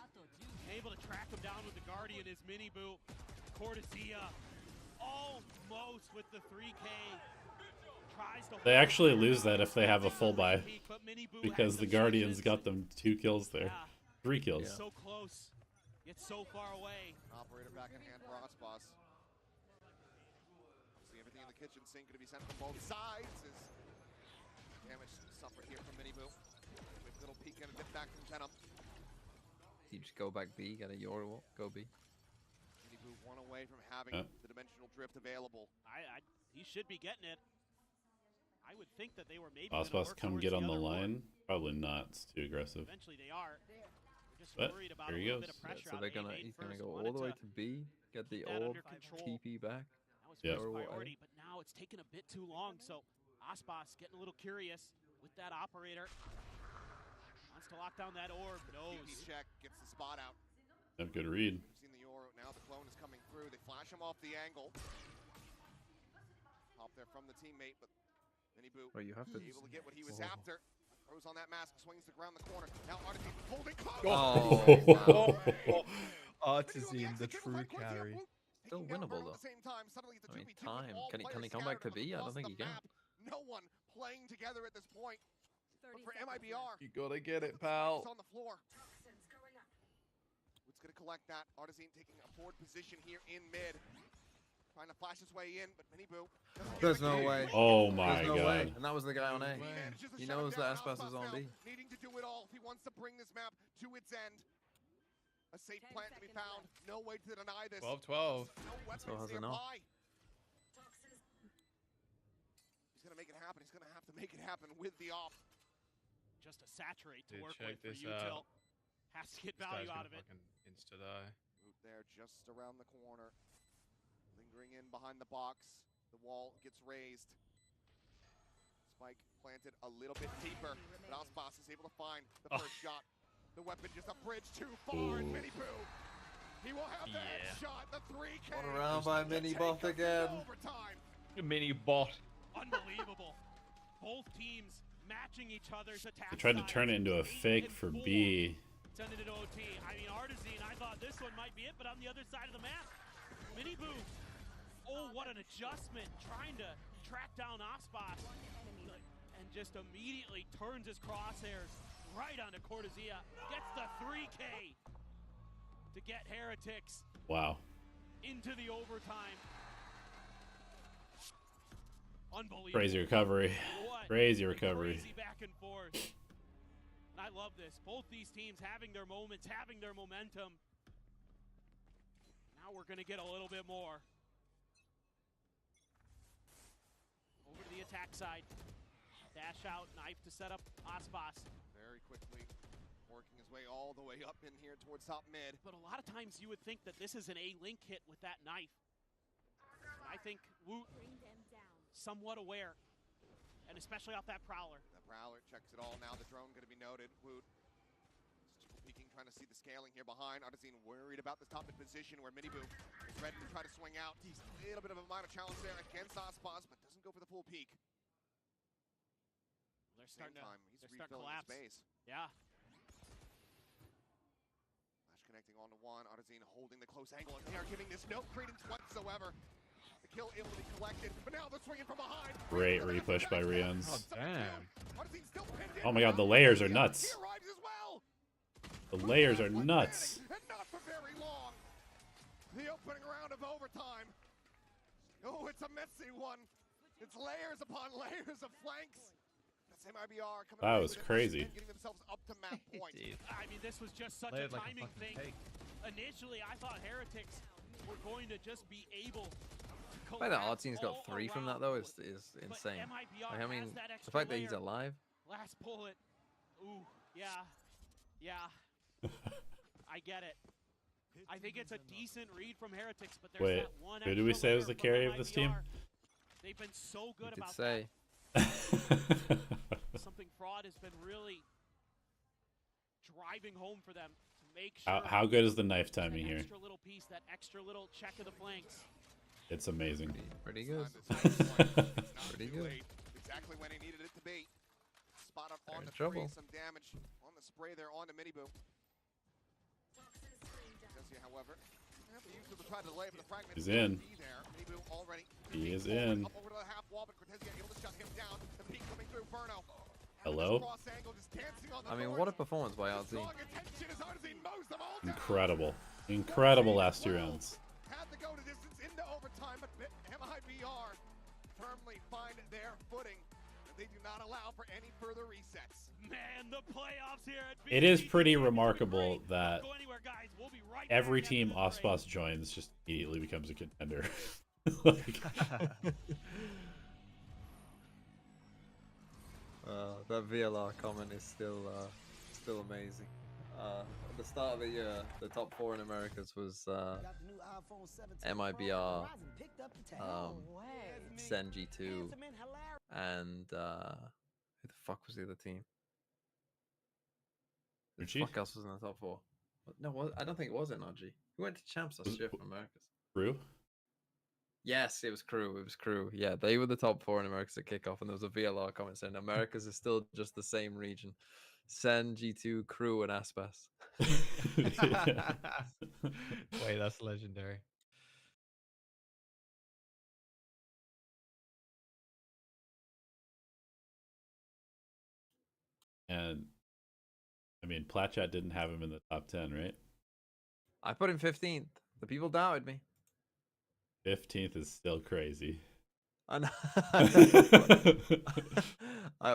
Able to track him down with the Guardian is Miniboo. Cortesia almost with the 3K. They actually lose that if they have a full buy, because the Guardians got them 2 kills there. 3 kills. So close, yet so far away. Operator back in hand for Ospas. See everything in the kitchen sink going to be sent from both sides. As damage suffered here from Miniboo. With little peek and a bit back from Venom. You just go back B, get a Yorwolf, go B. Miniboo one away from having the dimensional drift available. He should be getting it. I would think that they were maybe Ospas come get on the line. Probably not. It's too aggressive. Eventually they are. Just but worried about here he goes. So they're he's gonna go all the way to B, get the orb, TP back. That was first priority, but now it's taken a bit too long. So Ospas getting a little curious with that operator. Wants to lock down that orb. Knows. Check gets the spot out. Have good read. We've seen the Euro. Now the clone is coming through. They flash him off the angle. Hop there from the teammate, but Miniboo able to get what he was after. Throws on that mask, swings the ground the corner. Now Artizine holding close. Artizine, the true carry. Still winnable though. I mean, time. Can he come back to B? I don't think he can. No one playing together at this point. But for MIBR, you gotta get it, pal. On the floor. Who's gonna collect that? Artizine taking a forward position here in mid. Trying to flash his way in, but Miniboo. There's no way. Oh my god. Way. And that was the guy on A. He knows that Aspas is on B. Needing to do it all if he wants to bring this map to its end. A safe plant to be found. No way to deny this. 12-12. No weapons nearby. He's gonna make it happen. He's gonna have to make it happen with the op. Just a saturate to work check with this for out. Has to get value out of it. Insta-die. Root there just around the corner. Lingering in behind the box. The wall gets raised. Spike planted a little bit deeper. But Ospas is able to find the first shot. The weapon just a bridge too far. And Miniboo. He will have the headshot. The 3K. One around by Minibot again. Minibot. Unbelievable. Both teams matching each other's attacks. They tried to turn it into a fake for B. Send it to OT. I mean, Artizine, I thought this one might be it, but on the other side of the map, Miniboo. Oh, what an adjustment. Trying to track down Ospas. and just immediately turns his crosshairs right onto Cortezia. Gets the 3K to get Heretics Wow. into the overtime. Unbelievable. Crazy recovery. What? Crazy recovery. Crazy back and forth. And I love this. Both these teams having their moments, having their momentum. Now we're going to get a little bit more. Over to the attack side. Dash out, knife to set up Aspas. Very quickly working his way all the way up in here towards top mid. But a lot of times you would think that this is an A-Link hit with that knife. I think Woot somewhat aware, and especially off that Prowler. The Prowler checks it all now. The drone going to be noted. Woot peeking, trying to see the scaling here behind. Audazine worried about this top mid position where Miniboo is ready to try to swing out. He's a little bit of a minor challenge there against Aspas, but doesn't go for the full peak. They're starting he's to refilling collapse. Space. Yeah. Flash connecting onto one. Audazine holding the close angle, and they are giving this no credence whatsoever. The kill able to be collected, but now they're swinging from behind. Great repush by Rians. Oh, damn. Oh my god, the layers are nuts. He arrives as well. The layers are nuts. And not for very long. The opening round of overtime. Oh, it's a messy one. It's layers upon layers of flanks. That's MIBR coming That was crazy. getting themselves up to map point. I mean, this was just such Layered a like a timing fucking thing. cake. Initially, I thought Heretics were going to just be able to The fact that Arteen's got 3 from that though is insane. Like, I mean, the fact that he's alive. Last bullet. Ooh, yeah. Yeah. I get it. I think it's a decent read from Heretics, but there's Wait, that one who do we say was the carry of this team? They've been so good You could about say. something Fraud has been really driving home for them to make sure. How good is the knife timing here? Extra little piece, that extra little check of the flanks. It's amazing. Pretty good. Pretty good. Exactly when he needed it to be. Spot up on the trouble. tree, some damage on the spray there on the Miniboo. However, have the use of the try to delay, but the fragment He's in. be there. Miniboo already. He is in. Up over to the half wall, but Cortezia able to shut him down. The peak coming through Burno. Hello? I mean, what a performance by Arteen. Incredible. Incredible last 2 rounds. Had to go to distance into overtime, but MIBR firmly find their footing. And they do not allow for any further resets. Man, the playoffs here at It is pretty remarkable that every team Aspas joins just immediately becomes a contender. Like, that VLR comment is still amazing. At the start of the year, the top 4 in Americas was MIBR, Sen G2, and who the fuck was the other team? Who the fuck else was in the top 4? No, I don't think it was NRG. Who went to champs last year from Americas? Crew? Yes, it was Crew. It was Crew. Yeah, they were the top 4 in Americas at kickoff, and there was a VLR comment saying Americas is still just the same region. Sen, G2, Crew, and Aspas. Wait, that's legendary. and I mean, Platchat didn't have him in the top 10, right? I put him 15th. The people doubted me. 15th is still crazy. I know.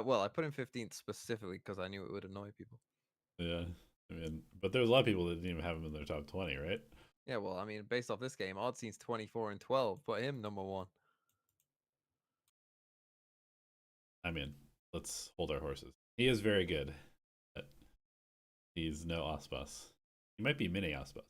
Well, I put him 15th specifically because I knew it would annoy people. Yeah, I mean, but there's a lot of people that didn't even have him in their top 20, right? Yeah, well, I mean, based off this game, Oddsee's 24 and 12. Put him number 1. I mean, let's hold our horses. He is very good, but he's no Aspas. He might be mini Aspas.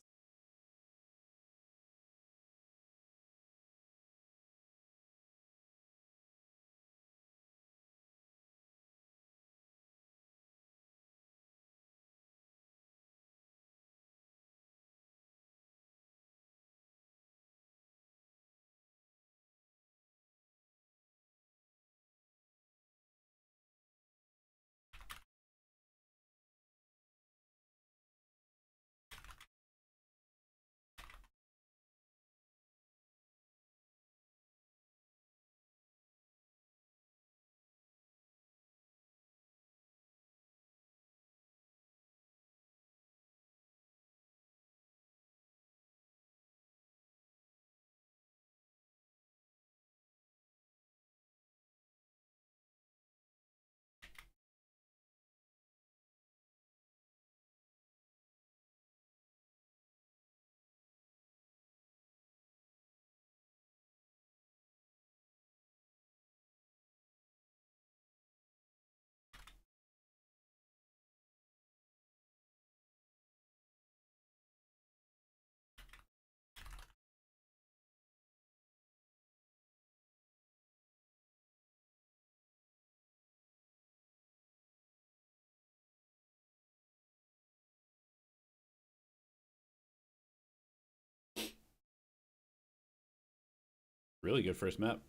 Really good first map.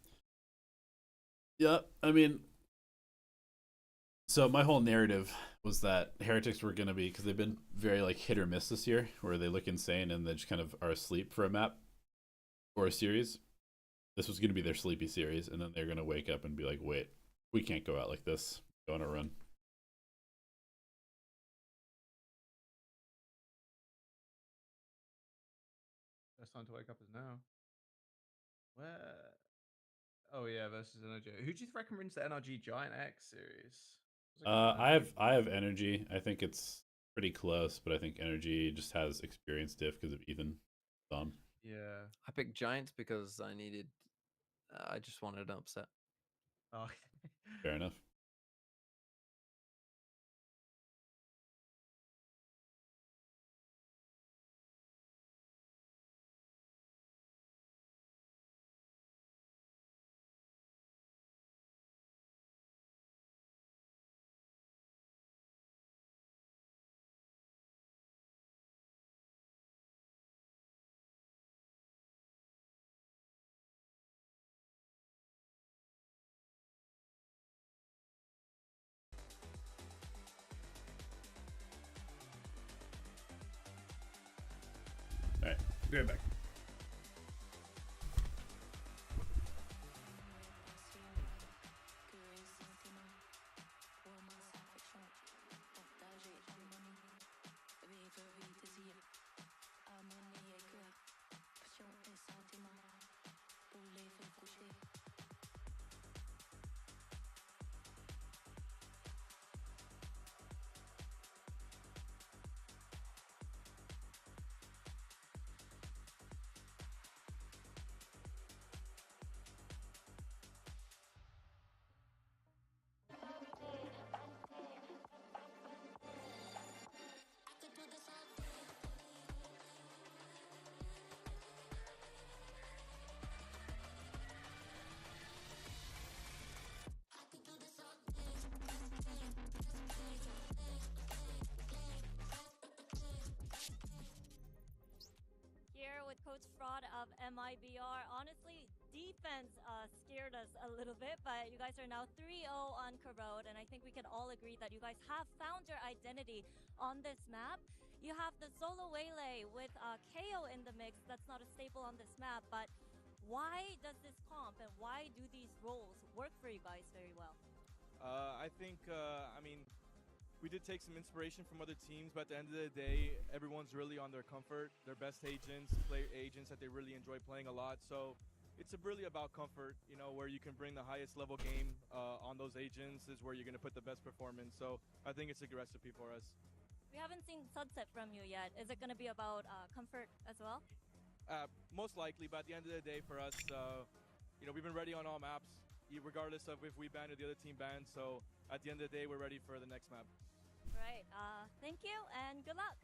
Yeah, I mean, so my whole narrative was that Heretics were going to be, because they've been very like hit or miss this year, where they look insane and they just kind of are asleep for a map or a series. This was going to be their sleepy series, and then they're going to wake up and be like, wait, we can't go out like this. Go on a run. Best time to wake up is now. Where? Oh yeah, versus NRG. Who do you reckon wins the NRG GIANTX series? I have energy. I think it's pretty close, but I think energy just has experience diff because of Ethan. Yeah. I picked Giants because I just wanted an upset. Oh. Fair enough. Alright, be right back. Here with Coach Fraud of MIBR. Honestly, defense scared us a little bit, but you guys are now 3-0 on Corrode, and I think we can all agree that you guys have found your identity on this map. You have the solo waylay with KO in the mix. That's not a staple on this map, but why does this comp and why do these roles work for you guys very well? I think, I mean, we did take some inspiration from other teams, but at the end of the day, everyone's really on their comfort, their best agents, play agents that they really enjoy playing a lot. So it's really about comfort, you know, where you can bring the highest level game on those agents is where you're going to put the best performance. So I think it's a good recipe for us. We haven't seen Sunset from you yet. Is it going to be about comfort as well? Most likely, but at the end of the day for us, you know, we've been ready on all maps, regardless of if we ban or the other team bans. So at the end of the day, we're ready for the next map. Right. Thank you and good luck.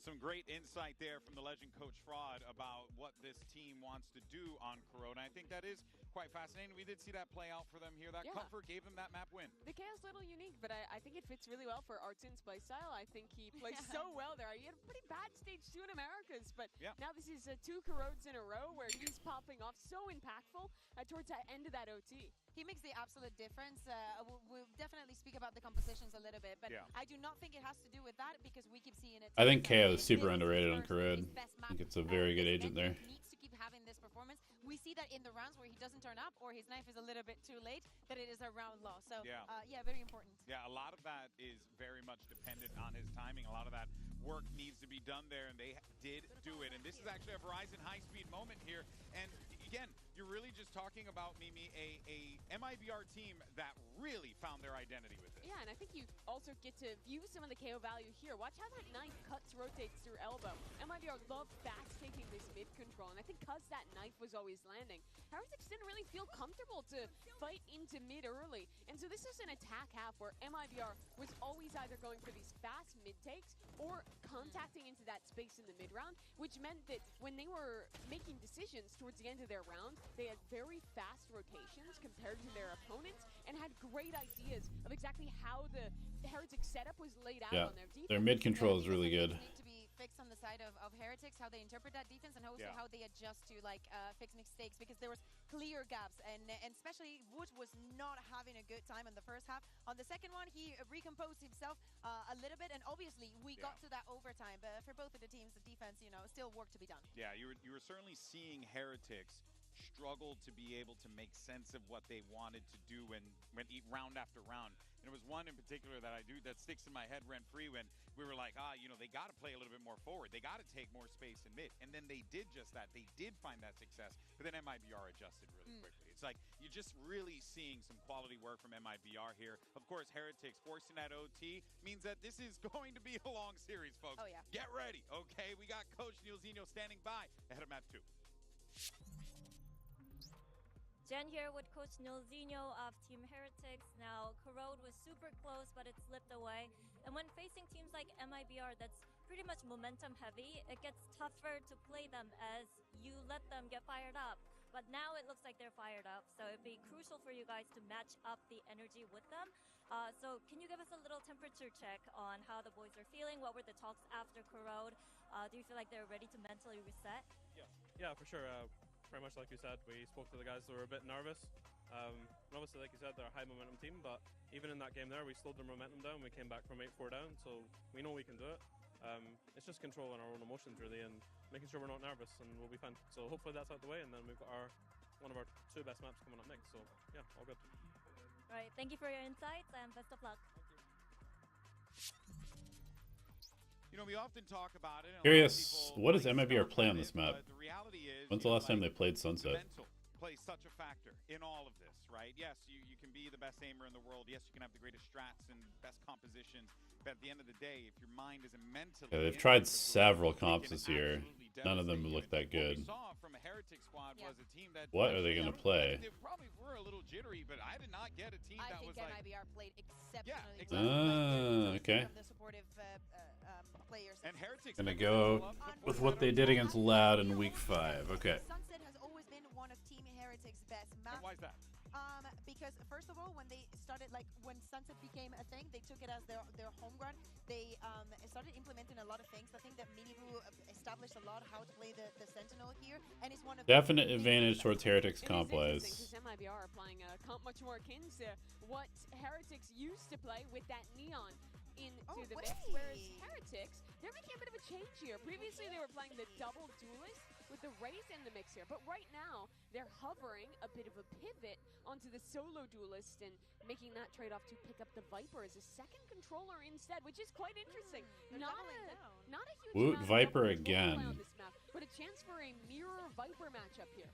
Some great insight there from the legend Coach Fraud about what this team wants to do on Corona. I think that is quite fascinating. We did see that play out for them here. That comfort gave them that map win. The chaos little unique, but I think it fits really well for Artsin's playstyle. I think he plays so well there. He had a pretty bad stage 2 in Americas, but now this is 2 Corrodes in a row where he's popping off so impactful towards the end of that OT. He makes the absolute difference. We'll definitely speak about the compositions a little bit, but I do not think it has to do with that because we keep seeing it. I think KO is super underrated on Corrode. I think it's a very good agent there. He needs to keep having this performance. We see that in the rounds where he doesn't turn up or his knife is a little bit too late, that it is a round loss. So yeah, very important. Yeah, a lot of that is very much dependent on his timing. A lot of that work needs to be done there, and they did do it. And this is actually a Verizon high-speed moment here. And again, you're really just talking about, Mimi, a MIBR team that really found their identity with it. Yeah, and I think you also get to view some of the KO value here. Watch how that knife cuts, rotates through elbow. MIBR loved fast-taking this mid-control, and I think because that knife was always landing, Heretics didn't really feel comfortable to fight into mid early. And so this is an attack half where MIBR was always either going for these fast mid-takes or contacting into that space in the mid-round, which meant that when they were making decisions towards the end of their round, they had very fast rotations compared to their opponents and had great ideas of exactly how the Heretics setup was laid out on their defense. Their mid control is really good. Need to be fixed on the the side of Heretics, how they interpret that defense, and also how they adjust to like fix mistakes, because there was clear gaps, and especially Wood was not having a good time in the first half. On the second one, he recomposed himself a little bit, and obviously we got to that overtime. But for both of the teams, the defense, you know, still work to be done. Yeah, you were certainly seeing Heretics struggle to be able to make sense of what they wanted to do when round after round. And it was one in particular that sticks in my head rent-free when we were like, you know, they got to play a little bit more forward. They got to take more space in mid. And then they did just that. They did find that success, but then MIBR adjusted really quickly. It's like you're just really seeing some quality work from MIBR here. Of course, Heretics forcing that OT means that this is going to be a long series, folks. Oh, yeah. Get ready, okay? We got Coach Nilzinho standing by ahead of map 2. Jen here with Coach Nilzinho of Team Heretics. Now, Corrode was super close, but it slipped away. And when facing teams like MIBR that's pretty much momentum heavy, it gets tougher to play them as you let them get fired up. But now it looks like they're fired up, so it'd be crucial for you guys to match up the energy with them. So can you give us a little temperature check on how the boys are feeling? What were the talks after Corrode? Do you feel like they're ready to mentally reset? Yeah, for sure. Very much like you said, we spoke to the guys that were a bit nervous. And obviously, like you said, they're a high momentum team, but even in that game there, we slowed their momentum down. We came back from 8-4 down, so we know we can do it. It's just controlling our own emotions, really, and making sure we're not nervous, and we'll be fine. So hopefully that's out the way, and then we've got one of our 2 best maps coming up next. So yeah, all good. All right, thank you for your insights, and best of luck. You know, we often talk about it. Curious, what does MIBR play on this map? The reality is, when's the last time they played Sunset? Mental plays such a factor in all of this, right? Yes, you can be the best aimer in the world. Yes, you can have the greatest strats and best compositions. But at the end of the day, if your mind isn't mentally... Yeah, they've tried several comps this year. None of them look that good. What we saw from a Heretics squad was a team that... What are they going to play? They probably were a little jittery, but I did not get a team that was like... I think MIBR played exceptionally well. Okay. The supportive players. And Heretics... Gonna go with what they did against Loud in week 5. Okay. Sunset has always been one of Team Heretics' best maps. And why is that? Because first of all, when they started, like when Sunset became a thing, they took it as their home ground. They started implementing a lot of things. I think that MIBR established a lot how to play the Sentinel here, and it's one of definite advantage towards Heretics comp wise. MIBR are playing a comp much more akin to what Heretics used to play with that neon into the mix, whereas Heretics, they're making a bit of a change here. Previously, they were playing the double duelist with the Raze in the mix here, but right now, they're hovering a bit of a pivot onto the solo duelist and making that trade-off to pick up the Viper as a second controller instead, which is quite interesting. Not a huge Woot Viper again. On this map, but a chance for a mirror Viper matchup here.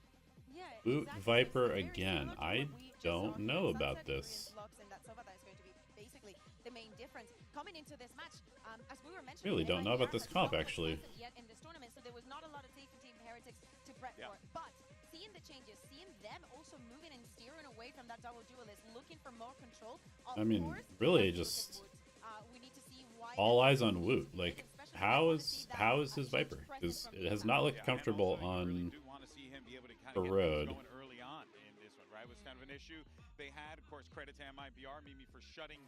Yeah, Woot Viper again. I don't know about this. The main difference coming into this match, as we were mentioning, Really don't know about this comp actually. Yet in this tournament, so there was not a lot of take for Team Heretics to prep for. But seeing the changes, seeing them also moving and steering away from that double duelist, looking for more control. I mean, really just we need to see why all eyes on Woot. Like, how is his Viper? Because it has not looked comfortable on the road. Early on in this one, right, was kind of an issue they had. Of course, credit to MIBR, Mimi, for shutting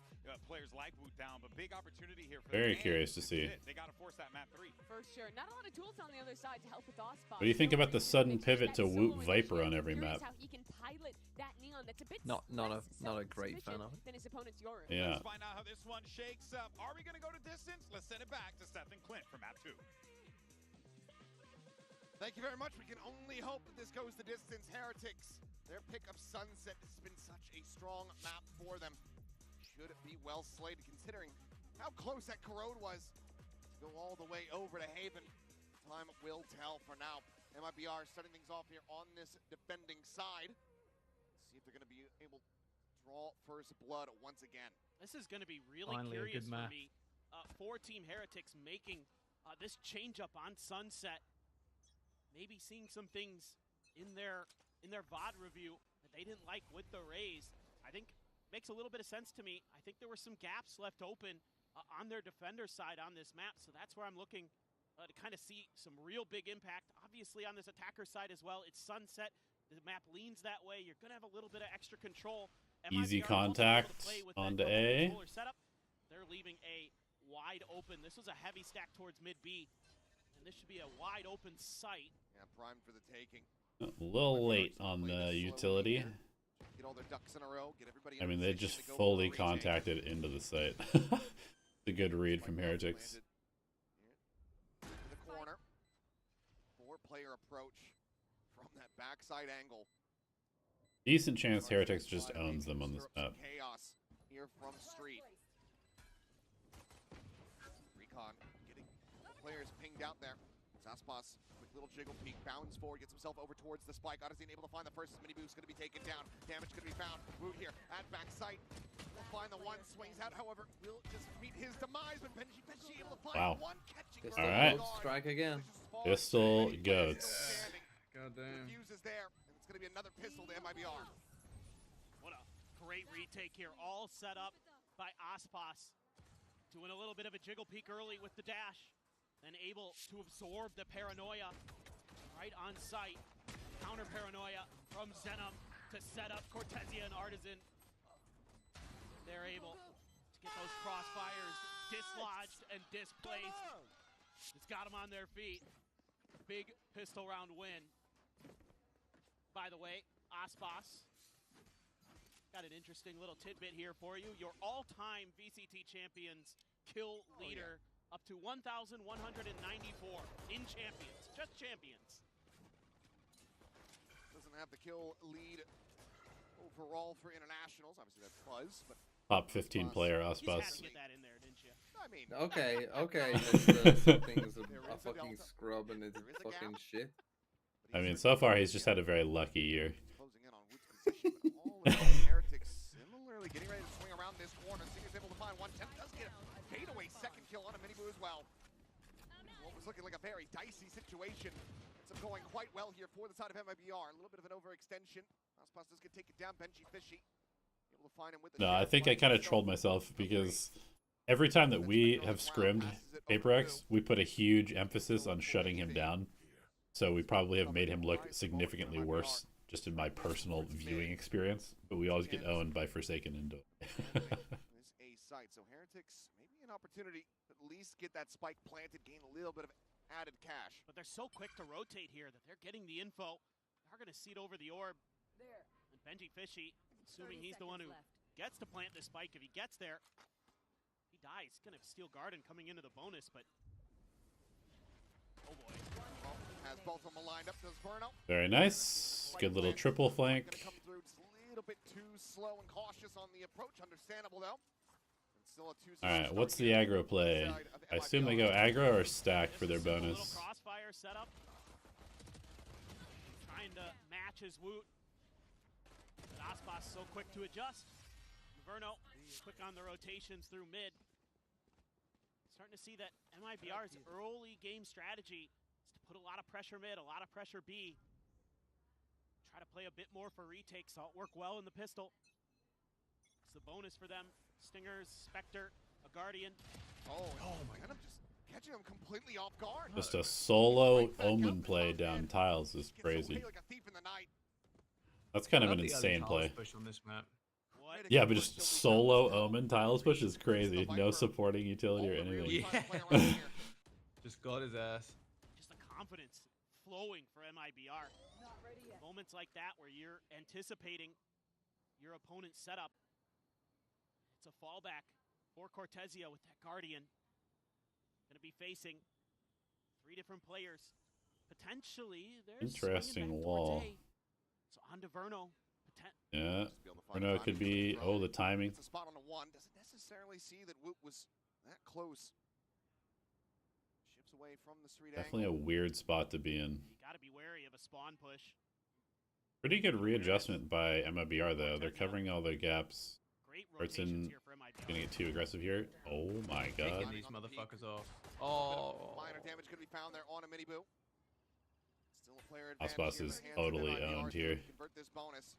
players like Woot down, but big opportunity here for Very curious to see. They got to force that map 3. For sure. Not a lot of tools on the other side to help with Ospa. What do you think about the sudden pivot to Woot Viper on every map? How he can pilot that neon that's a bit not a great fan of it. Than his opponent's Yorin. Yeah. Let's find out how this one shakes up. Are we going to go to distance? Let's send it back to Steph and Clint for map 2. Thank you very much. We can only hope that this goes the distance. Heretics, their pick of Sunset has been such a strong map for them. Should it be well slated considering how close that Corrode was to go all the way over to Haven. Time will tell for now. MIBR starting things off here on this defending side. Let's see if they're going to be able to draw first blood once again. This is going to be really curious for me. For Team Heretics making this change up on Sunset. Maybe seeing some things in their VOD review that they didn't like with the Raze. I think makes a little bit of sense to me. I think there were some gaps left open on their defender side on this map, so that's where I'm looking to kind of see some real big impact. Obviously on this attacker side as well, it's Sunset. The map leans that way. You're going to have a little bit of extra control. Easy contact onto A. Setup. They're leaving A wide open. This was a heavy stack towards mid B. This should be a wide open site. Yeah, primed for the taking. A little late on the utility. Get all their ducks in a row. Get everybody. I mean, they just fully contacted into the site. It's a good read from Heretics. To the corner. 4-player approach from that backside angle. Decent chance Heretics just owns them on this map. Chaos here from Street. Recon getting players pinged out there. Zaspas, quick little jiggle peek, bounds forward, gets himself over towards the spike. Odyssey able to find the first mini boost, going to be taken down. Damage going to be found. Woot here at backside. Will find the one, swings out, however, will just meet his demise. But Benji able to find one, catching. All right. Strike again. Pistol goats. Goddamn. Fuses there, and it's going to be another pistol to MIBR. What a great retake here, all set up by Aspas. Doing a little bit of a jiggle peek early with the dash. And able to absorb the paranoia right on site. Counter paranoia from Zenom to set up Cortesia and Artisan. They're able to get those crossfires dislodged and displaced. It's got them on their feet. Big pistol round win. By the way, Aspas, got an interesting little tidbit here for you. Your all-time VCT champions kill leader. Up to 1,194 in champions, just champions. Doesn't have the kill lead overall for internationals. Obviously that's Fuzz, but Top 15 player Aspas. You had to get that in there, didn't you? I mean, okay. Something's a fucking scrub and it's fucking shit. I mean, so far he's just had a very lucky year. Closing in on Wood's position, but all in all, Heretics similarly getting ready to swing around this corner. Singer's able to find one. Temp does get a fadeaway second kill on a mini boo as well. What was looking like a very dicey situation. It's going quite well here for the side of MIBR. A little bit of an overextension. Aspas does get taken down. Benji Fishy able to find him with the. No, I think I kind of trolled myself because every time that we have scrimmed PaperX, we put a huge emphasis on shutting him down. So we probably have made him look significantly worse, just in my personal viewing experience. But we always get owned by Forsaken and a site. So Heretics, maybe an opportunity to at least get that spike planted, gain a little bit of added cash. But they're so quick to rotate here that they're getting the info. They're going to seed over the orb. And Benji Fishy, assuming he's the one who gets to plant the spike, if he gets there, he dies. He's going to steal Garden coming into the bonus, but oh boy. Has both of them lined up. Does Verno. Very nice. Good little triple flank. Come through just a little bit too slow and cautious on the approach. Understandable though. Still a Alright, what's the aggro play? I assume they go aggro or stack for their bonus. Crossfire setup. Trying to match his Woot. But Aspas so quick to adjust. Verno quick on the rotations through mid. Starting to see that MIBR's early game strategy is to put a lot of pressure mid, a lot of pressure B. Try to play a bit more for retakes, so it'll work well in the pistol. It's the bonus for them. Stingers, Spectre, a Guardian. Oh my god, I'm just catching him completely off guard. Just a solo Omen play down tiles is crazy. That's kind of an insane play. On this map. Yeah, but just solo Omen tiles push is crazy. No supporting utility or anything. Yeah. Just got his ass. Just the confidence flowing for MIBR. Moments like that where you're anticipating your opponent's setup. It's a fallback for Cortesia with that Guardian. Going to be facing 3 different players. Potentially, there's interesting wall. So on to Verno. Yeah, Verno could be. Oh, the timing. It's a spot on the one. Doesn't necessarily see that Woot was that close. Ships away from the street. Definitely a weird spot to be in. You got to be wary of a spawn push. Pretty good readjustment by MIBR though. They're covering all their gaps. Artson gonna get too aggressive here. Oh my god. Taking these motherfuckers off. Oh. Minor damage could be found there on a mini boo. Still a player Aspas is totally owned here. Convert this bonus.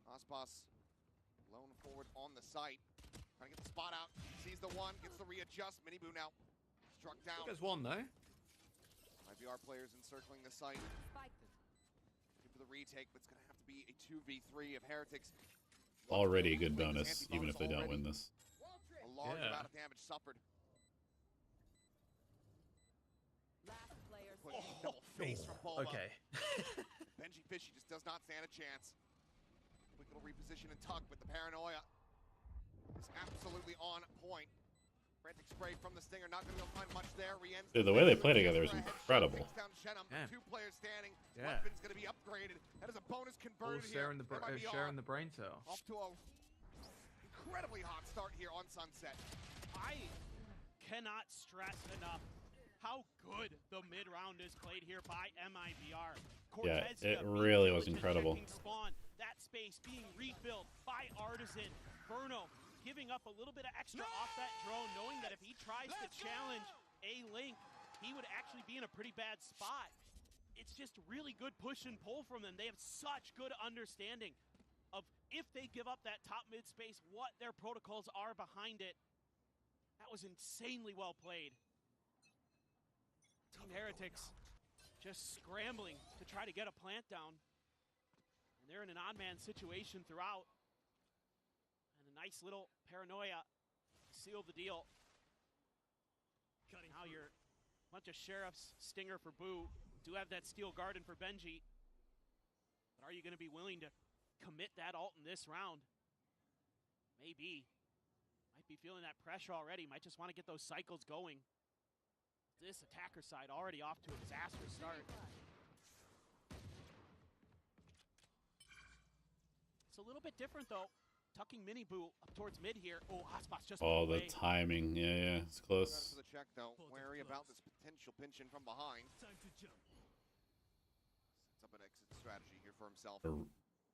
Aspas blown forward on the site. Trying to get the spot out. Sees the one, gets the readjust. Mini boo now struck down. There's one though. MIBR players encircling the site. Looking for the retake, but it's gonna have to be a 2v3 of Heretics. Already a good bonus, even if they don't win this. A large amount of damage suffered. push. Double face from Bulba. Okay. Benji Fishy just does not stand a chance. Quick little reposition and tuck, but the paranoia is absolutely on point. Frantic spray from the Stinger, not going to be able to find much there. Dude, the way they play together is incredible. Yeah. Two players standing. Yeah. Weapon's going to be upgraded. That is a bonus converted here. Sharing the brain cell. Off to a incredibly hot start here on Sunset. I cannot stress enough how good the mid round is played here by MIBR. Yeah, it really was incredible. Spawn, that space being refilled by Artisan. Verno giving up a little bit of extra off that drone, knowing that if he tries to challenge a Link, he would actually be in a pretty bad spot. It's just really good push and pull from them. They have such good understanding of if they give up that top mid space, what their protocols are behind it. That was insanely well played. Team Heretics just scrambling to try to get a plant down. And they're in an odd man situation throughout. And a nice little paranoia to seal the deal. Now you're a bunch of sheriffs, Stinger for Boo. Do have that steel garden for Benji. But are you going to be willing to commit that ult in this round? Maybe. Might be feeling that pressure already. Might just want to get those cycles going. This attacker side already off to a disastrous start. It's a little bit different though. Tucking Mini Boo up towards mid here. Oh, Hotspots just the timing. Yeah, it's close. For the check though, wary about this potential pinch in from behind. Sets up an exit strategy here for himself.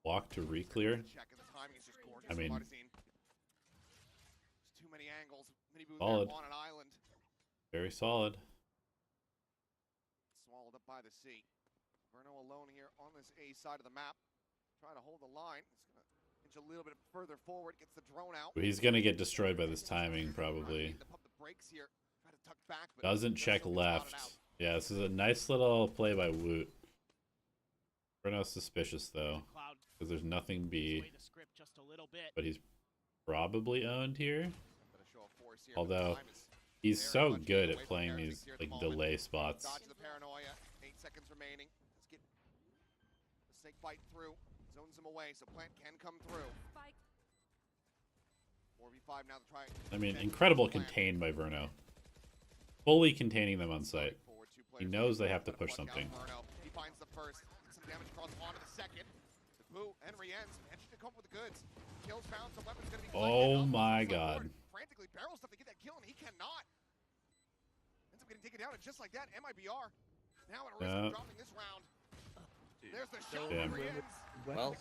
Walk to re-clear. Check and the timing is just gorgeous. I mean, there's too many angles. Mini Boo solid. on an island. Very solid. Swallowed up by the sea. Verno alone here on this A side of the map. Trying to hold the line. He's going to inch a little bit further forward. Gets the drone out. He's going to get destroyed by this timing, probably. Here. Try to tuck back, but Doesn't check left. Yeah, this is a nice little play by Woot. Verno's suspicious, though. Because there's nothing B. But he's probably owned here. Although, he's so good at playing these like delay spots. Dodge the paranoia. 8 seconds remaining. Let's get the snake bite through. Zones him away, so plant can come through. 4v5 now to try. I mean, incredible contained by Verno. Fully containing them on site. He knows they have to push something. He finds the first. Some damage across onto the second. The Boo and Rien's managed to come with the goods. Kills found, so weapons gonna be Oh my god. Frantically barrels stuff to get that kill, and he cannot. Ends up getting taken down, and just like that, MIBR now at risk of dropping this round. There's the shot from Rien's. Well,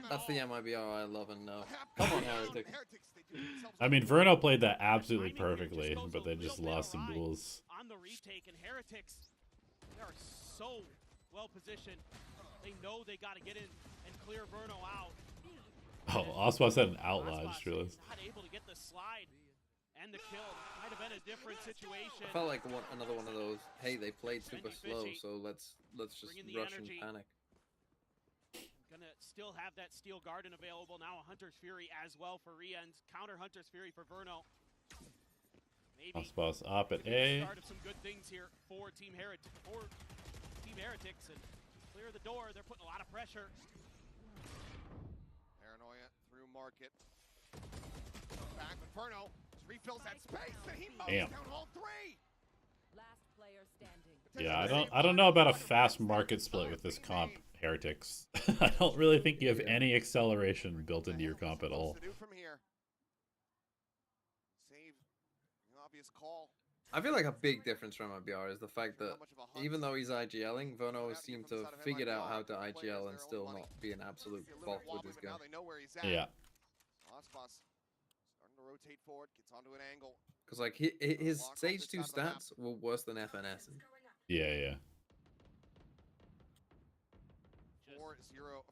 that's the MIBR I love and know. Come on, Heretics. I mean, Verno played that absolutely perfectly, but they just lost some duels. On the retake, and Heretics, they are so well positioned. They know they got to get in and clear Verno out. Oh, Oswald had an outlaw, I just realized. Not able to get the slide and the kill. Might have been a different situation. I felt like another one of those. Hey, they played super slow, so let's just rush and panic. Gonna still have that steel garden available now. A Hunter's Fury as well for Rien's. Counter Hunter's Fury for Verno. Maybe Oswald's up at A. Start of some good things here for Team Heretics and clear the door. They're putting a lot of pressure. Paranoia through market. Back with Verno. Refills that space and he mows down all three. Last player standing. Yeah, I don't know about a fast market split with this comp, Heretics. I don't really think you have any acceleration built into your comp at all. Save an obvious call. I feel like a big difference from MIBR is the fact that even though he's IGLing, Verno seemed to have figured out how to IGL and still not be an absolute bot with his gun. Yeah. Ospas starting to rotate forward, gets onto an angle. Because like his stage 2 stats were worse than FNS. Yeah.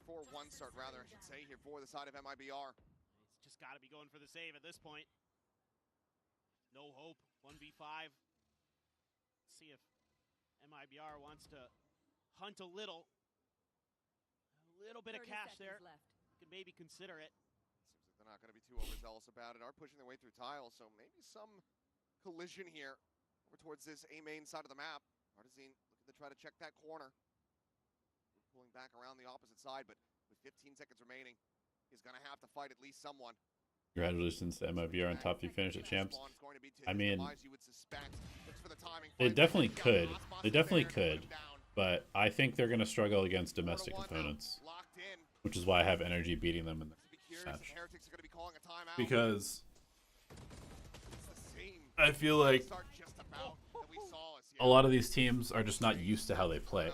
4-1 start rather, I should say, here for the side of MIBR. It's just got to be going for the save at this point. No hope. 1v5. See if MIBR wants to hunt a little bit of cash there. Could maybe consider it. Seems like they're not going to be too overzealous about it. Are pushing their way through tiles, so maybe some collision here over towards this A main side of the map. Artisan looking to try to check that corner. Pulling back around the opposite side, but with 15 seconds remaining, he's going to have to fight at least someone. Congratulations to MIBR on top 3 finish at champs. I mean, they definitely could. They definitely could. But I think they're going to struggle against domestic opponents, which is why I have NRG beating them in the match. Because I feel like a lot of these teams are just not used to how they play.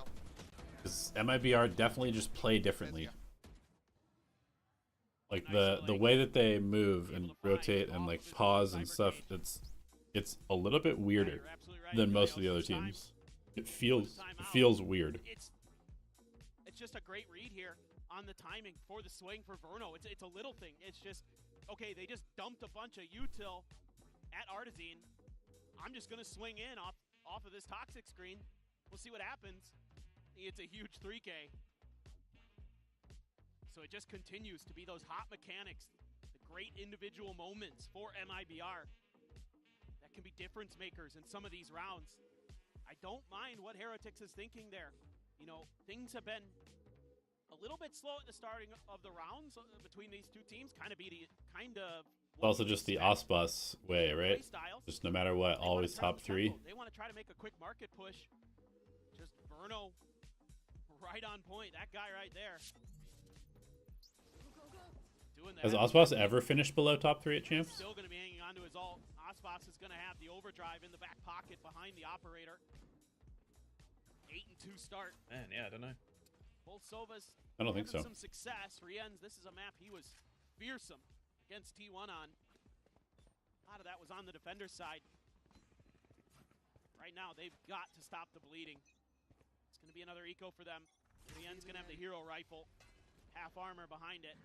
Because MIBR definitely just play differently. Like the way that they move and rotate and like pause and stuff, it's a little bit weirder than most of the other teams. It feels weird. It's just a great read here on the timing for the swing for Verno. It's a little thing. It's just, okay, they just dumped a bunch of util at Artisan. I'm just gonna swing in off of this toxic screen. We'll see what happens. It's a huge 3K. So it just continues to be those hot mechanics, the great individual moments for MIBR that can be difference makers in some of these rounds. I don't mind what Heretics is thinking there. You know, things have been a little bit slow at the starting of the rounds between these two teams. It's also just the Osbus way, right? Just no matter what, always top 3. They want to try to make a quick market push. Just Verno right on point. That guy right there. Has Osbus ever finished below top 3 at champs? Still going to be hanging on to his ult. Osbus is going to have the overdrive in the back pocket behind the operator. 8-2 start. Man, yeah, I don't know. Both Sovas I don't think so. Some success. Rienz, this is a map he was fearsome against T1 on. A lot of that was on the defender's side. Right now, they've got to stop the bleeding. It's going to be another eco for them. Rienz going to have the hero rifle. Half armor behind it.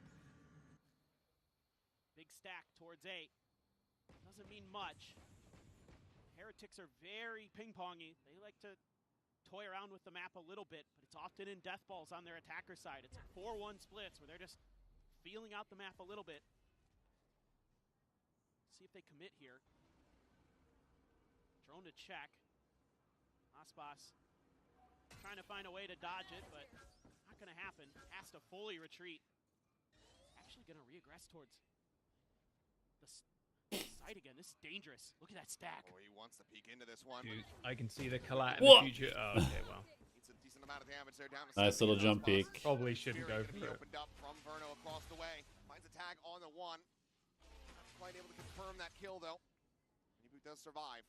Big stack towards A. Doesn't mean much. Heretics are very ping-pongy. They like to toy around with the map a little bit, but it's often in death balls on their attacker side. It's a 4-1 splits where they're just feeling out the map a little bit. See if they commit here. Drone to check. Osbus trying to find a way to dodge it, but not going to happen. Has to fully retreat. Actually going to reaggress towards the site again. This is dangerous. Look at that stack. Oh, he wants to peek into this one. Dude, I can see the collat in the future. Oh, okay, well. It's a decent amount of damage there. Down to Nice little jump peek. Probably shouldn't go for it. Opened up from Verno across the way. Finds a tag on the one. Not quite able to confirm that kill though. Miniboot does survive.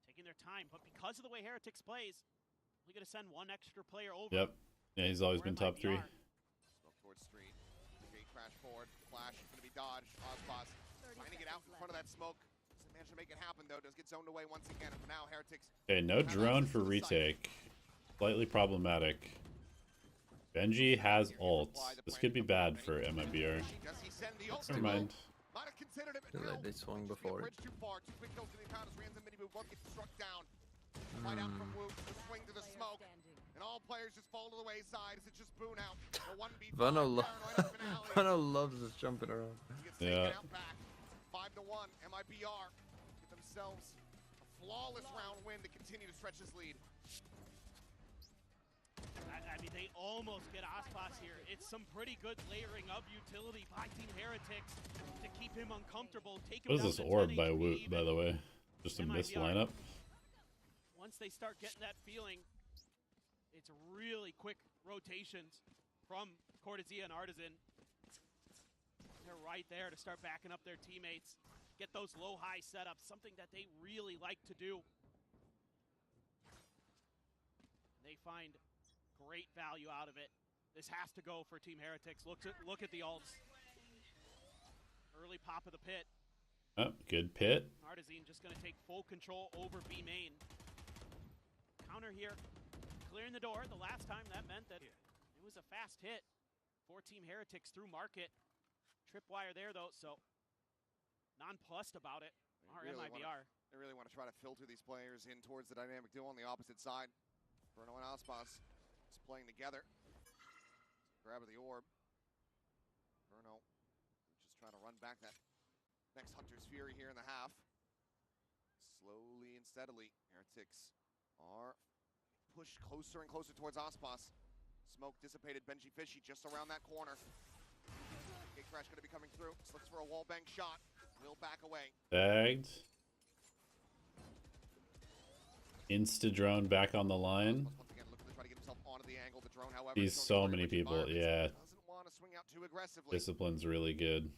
Taking their time, but because of the way Heretics plays, we're going to send one extra player over. Yep. Yeah, he's always been top 3. Smoke towards street. Gate crash forward. Flash is going to be dodged. Osbus trying to get out in front of that smoke. Doesn't manage to make it happen though. Does get zoned away once again. And for now, Heretics. Okay, no drone for retake. Slightly problematic. Benji has ults. This could be bad for MIBR. Never mind. Like they swung before it. Fight out from Woot, the swing to the smoke, and all players just fall to the wayside as it's just boon out. Verno loves this jumping around. Yeah. 5-1, MIBR get themselves a flawless round win to continue to stretch this lead. I mean, they almost get Osbus here. It's some pretty good layering of utility by Team Heretics to keep him uncomfortable. Take him what is this orb by Woot, by the way? Just a missed lineup? Once they start getting that feeling, it's really quick rotations from Cortezia and Artisan. They're right there to start backing up their teammates. Get those low-high setups, something that they really like to do. They find great value out of it. This has to go for Team Heretics. Look at the ults. Early pop of the pit. Oh, good pit. Artisan just going to take full control over B main. Counter here, clearing the door. The last time that meant that it was a fast hit for Team Heretics through market. Tripwire there though, so nonplussed about it. MIBR. They really want to try to filter these players in towards the dynamic duo on the opposite side. Verno and Osbus just playing together. Grab of the orb. Verno just trying to run back that next Hunter's Fury here in the half. slowly and steadily, Heretics are pushed closer and closer towards Aspas. Smoke dissipated, Benji Fishy just around that corner. Gate Crash gonna be coming through. Just looks for a wallbang shot. Will back away. Bagged. Insta drone back on the line. Once again, looking to try to get himself onto the angle. The drone, however, Sees so many people. Yeah. doesn't want to swing out too aggressively. Discipline's really good.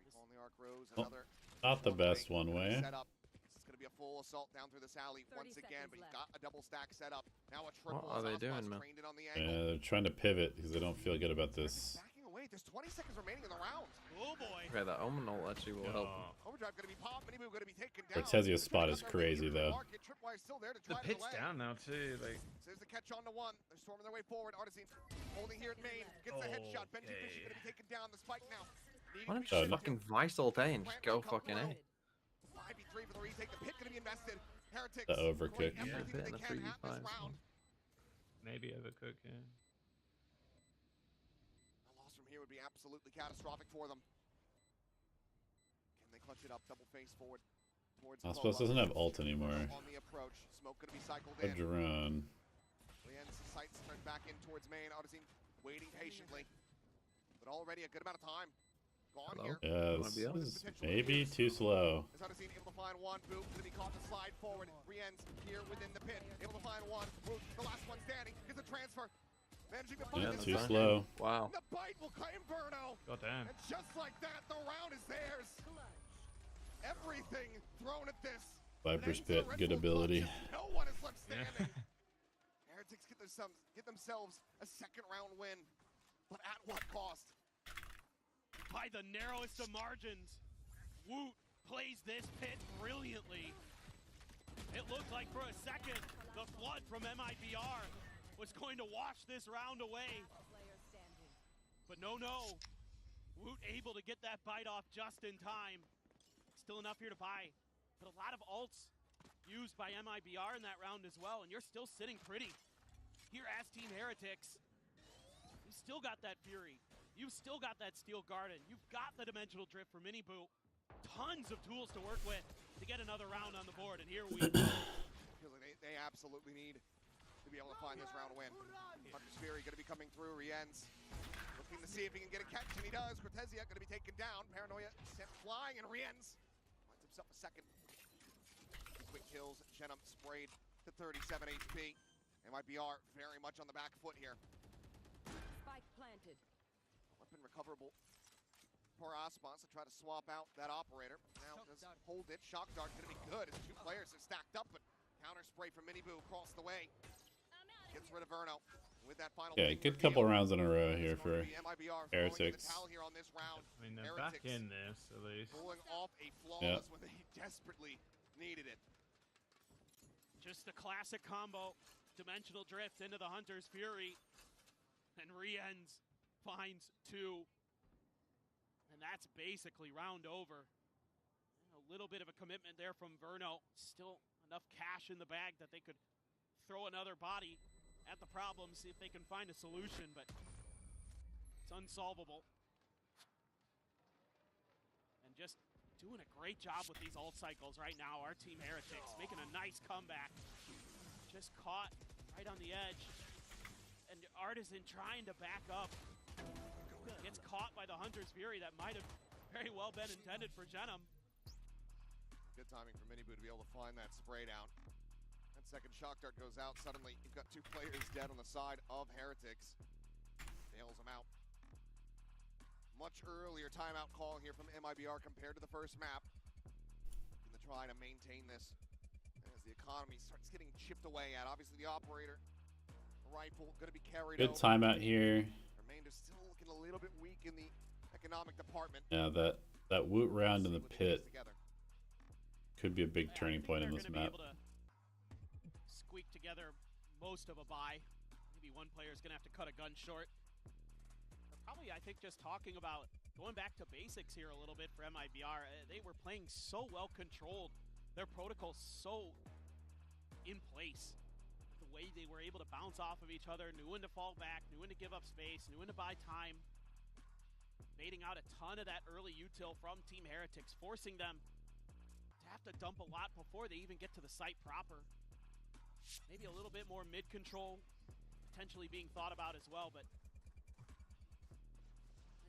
Recall on the arc rows, Oh, another not the best one way. set up. It's going to be a full assault down through this alley once again, but he's got a double stack set up. Now a triple. What are they doing, man? Trained in on the Yeah, angle. they're trying to pivot because they don't feel good about this. Backing away. There's 20 seconds remaining in the round. Oh boy. Okay, that Omen ult actually will help. Overdrive going to be popped. Mini Boo going to be taken down. Cortesia's spot is crazy though. Tripwire's still there to The try pit's delay. down now too. Like. So there's the catch on to one. They're storming their way forward. Artisan holding here at main. Gets the headshot. Benji Fishy going to be taken down. The spike now. Why don't you fucking Vice ult A and just go fucking A? 5v3 for the retake. The pit going to be invested. Heretics. The overcook. Yeah, everything that they can at this round. Maybe overcook, yeah. A loss from here would be absolutely catastrophic for them. Can they clutch it up? Double face forward towards Aspas doesn't have ult anymore. on the approach. Smoke going to be cycled A in. drone. Lien's sights turned back in towards main. Artisan waiting patiently. But already a good amount of time gone here. Yeah, this is maybe too slow. As Artisan able to find one. Boop going to be caught to slide forward. Rien's here within the pit. Able to find one. Boop, the last one standing. Gets a transfer. Managing to find Yeah, this too one. slow. Wow. The bite will claim Burno. God damn. And just like that, the round is theirs. Everything thrown at this. Viper's Pit, good ability. No one is left standing. Heretics get themselves a second round win. But at what cost? By the narrowest of margins. Woot plays this pit brilliantly. It looked like for a second the flood from MIBR was going to wash this round away. But no. Woot able to get that bite off just in time. Still enough here to buy. But a lot of ults used by MIBR in that round as well. And you're still sitting pretty here as Team Heretics. You still got that Fury. You've still got that Steel Garden. You've got the Dimensional Drift for Mini Boo. Tons of tools to work with to get another round on the board. And here we go. They absolutely need to be able to find this round win. Hunter's Fury going to be coming through. Rien's looking to see if he can get a catch, and he does. Cortesia going to be taken down. Paranoia sent flying, and Rien's finds himself a second. Two quick kills. Shenum sprayed to 37 HP. MIBR very much on the back foot here. Spike planted. Weapon recoverable for Aspas to try to swap out that operator. Now does hold it. Shock Dart going to be good as two players have stacked up, but counter spray from Mini Boo across the way. Gets rid of Verno with that final. Okay, good couple rounds in a row here for Heretics. I mean, they're back in this at least. Pulling off a flawless when they desperately needed it. Just the classic combo. Dimensional Drift into the Hunter's Fury. And Rien's finds two. And that's basically round over. A little bit of a commitment there from Verno. Still enough cash in the bag that they could throw another body at the problem, see if they can find a solution, but it's unsolvable. And just doing a great job with these ult cycles right now. Our Team Heretics making a nice comeback. Just caught right on the edge. And Artisan trying to back up. Gets caught by the Hunter's Fury that might have very well been intended for Genum. Good timing for Mini Boo to be able to find that spray down. That second shock dart goes out. Suddenly, you've got two players dead on the side of Heretics. Nails them out. Much earlier timeout call here from MIBR compared to the first map. Going to try to maintain this as the economy starts getting chipped away at. Obviously, the operator rifle going to be carried Good over. timeout here. Remainder still looking a little bit weak in the economic department. Yeah, that Woot round in the pit could be a big turning point in this map. Squeak together most of a buy. Maybe one player is going to have to cut a gun short. But probably, I think, just talking about going back to basics here a little bit for MIBR. They were playing so well controlled. Their protocol so in place. The way they were able to bounce off of each other, knew when to fall back, knew when to give up space, knew when to buy time. Baiting out a ton of that early util from Team Heretics, forcing them to have to dump a lot before they even get to the site proper. Maybe a little bit more mid-control potentially being thought about as well, but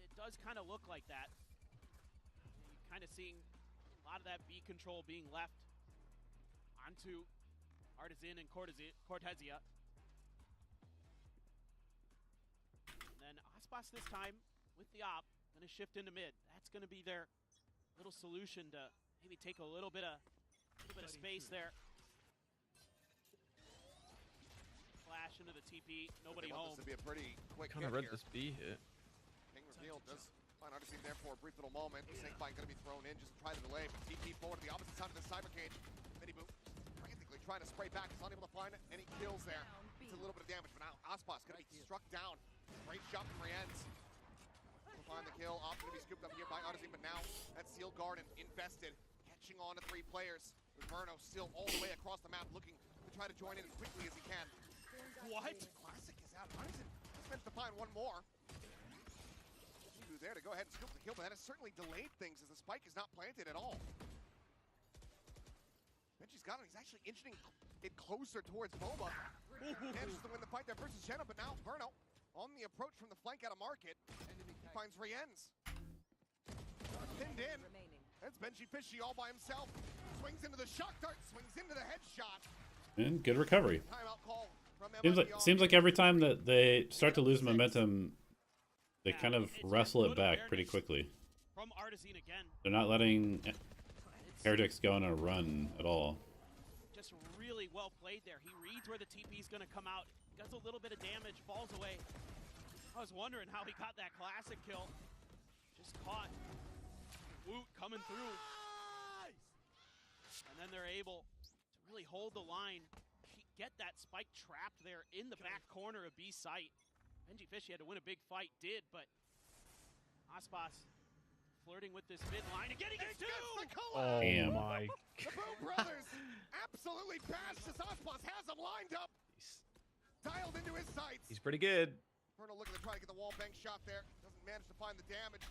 it does kind of look like that. You're kind of seeing a lot of that B control being left onto Artisan and Cortezia. And then Aspas this time with the op, going to shift into mid. That's going to be their little solution to maybe take a little bit of space there. Flash into the TP, nobody home. This to be a pretty quick Kind of read this B hit. King reveal does find Artisan there for a brief little moment. Snakebite going to be thrown in just to try to delay. But TP forward to the opposite side of the cyber cage. Miniboot frantically trying to spray back. He's unable to find any kills there. It's a little bit of damage, but now Aspas going to be struck down. Great shot from Rienz. Will find the kill. Op going to be scooped up here by Artisan, but now that Seal Garden infested, catching on to 3 players. With Verno still all the way across the map, looking to try to join in as quickly as he can. What? Classic is out. Artisan has managed to find one more. There to go ahead and scoop the kill, but that has certainly delayed things as the spike is not planted at all. Benji's got it. He's actually inching it closer towards Boba. Manages to win the fight there versus Jenna, but now Verno on the approach from the flank out of market. He finds Rienz. Pinned in. That's Benji Fishy all by himself. Swings into the shock dart, swings into the headshot. And good recovery. Timeout call from Seems like every time that they start to lose momentum, they kind of wrestle it back pretty quickly. From Artisan again. They're not letting Heretics go on a run at all. Just really well played there. He reads where the TP is going to come out. Does a little bit of damage, falls away. I was wondering how he got that classic kill. Just caught Woot coming through. And then they're able to really hold the line. Get that spike trapped there in the back corner of B site. Benji Fishy had to win a big fight, did, but Aspas flirting with this mid line and getting it too! Oh my God. The Boom Brothers absolutely bashed as Aspas has him lined up. Dialed into his sights. He's pretty good. Verno looking to try to get the wall bank shot there. Doesn't manage to find the damage.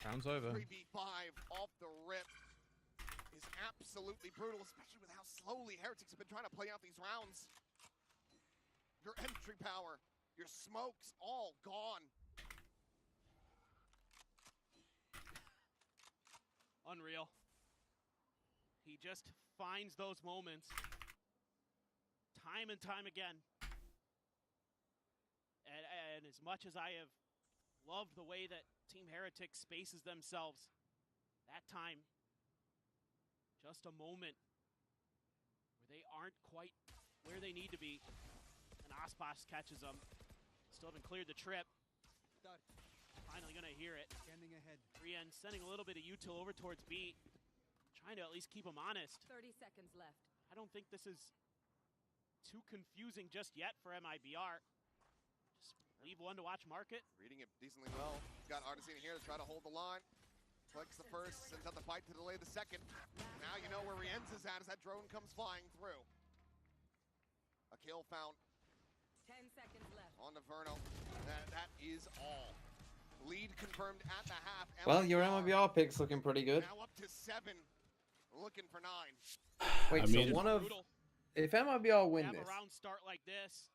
Round's over. 3v5 off the rip is absolutely brutal, especially with how slowly Heretics have been trying to play out these rounds. Your entry power, your smokes, all gone. Unreal. He just finds those moments time and time again. And as much as I have loved the way that Team Heretics spaces themselves, that time, just a moment where they aren't quite where they need to be. And Aspas catches them. Still haven't cleared the trip. Finally gonna hear it. Rienz sending a little bit of util over towards B. Trying to at least keep him honest. 30 seconds left. I don't think this is too confusing just yet for MIBR. Just leave one to watch market. Reading it decently well. Got Artisan here to try to hold the line. Flicks the first, sends out the fight to delay the second. Now you know where Rienz is at as that drone comes flying through. A kill found. 10 seconds left. On to Verno. That is all. Lead confirmed at the half. Well, your MIBR pick's looking pretty good. Now up to 7. Looking for 9. Wait, so one of... If MIBR win have this... a round start like this.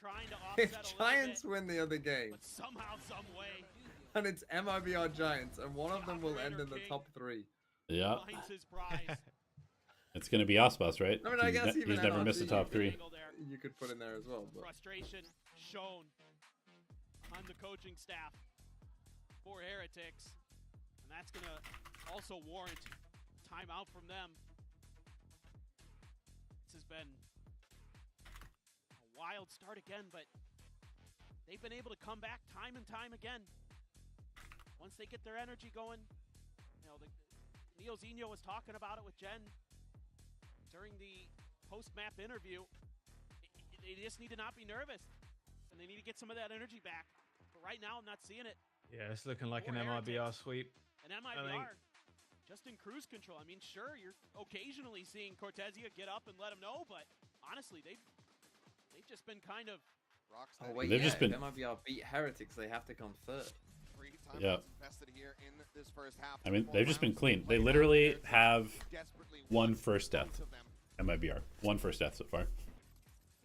Trying to offset if Giants win the other game... But somehow, some way... And it's MIBR Giants, and one of them will end in the top 3. Yeah. It's going to be Aspas, right? I mean, I guess he's never missed a top 3. You could put in there as well. But. Frustration shown on the coaching staff for Heretics. And that's going to also warrant timeout from them. This has been a wild start again, but they've been able to come back time and time again. Once they get their energy going, you know, Neo Zinho was talking about it with Jen during the post-map interview. They just need to not be nervous, and they need to get some of that energy back. But right now, I'm not seeing it. Yeah, it's looking like an MIBR sweep. An MIBR, just in cruise control. I mean, sure, you're occasionally seeing Cortezia get up and let him know, but honestly, they've just been kind of... Oh wait, they've just been... if MIBR beat Heretics, they have to come third. Yeah. I mean, they've just been clean. They literally have one first death. MIBR. One first death so far. They're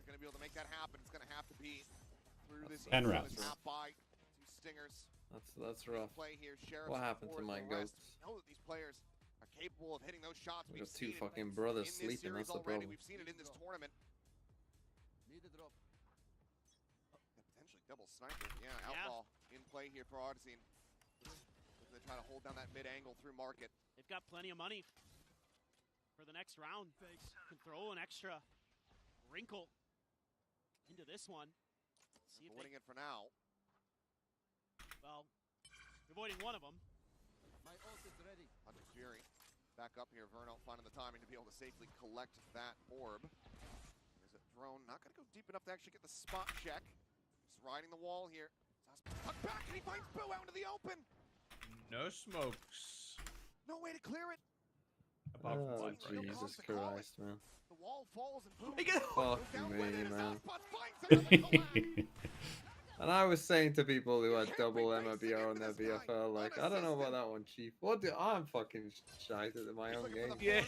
going to be able to make that happen. It's going to have to be through this 10 rounds. That's rough. What happened to my goats? Know that these players are capable of hitting those shots. We got two fucking brothers sleeping. That's the problem. We've seen it in this tournament. Potentially double sniper. Yeah, Outlaw in play here for Artisine. Looking to try to hold down that mid angle through market. They've got plenty of money for the next round. Can throw an extra wrinkle into this one. See if avoiding it for now. Well, avoiding one of them. My ult is ready. Hunting Fury back up here. Verno finding the timing to be able to safely collect that orb. There's a drone. Not going to go deep enough to actually get the spot check. Just riding the wall here. Tuck back and he finds Boo out into the open. No smokes. No way to clear it. Oh, Jesus Christ, man. The wall falls and Boo. Fuck me, man. And I was saying to people who had double MIBR on their VFL, like, I don't know about that one, Chief. What do I'm fucking shite at my own game. Yeah.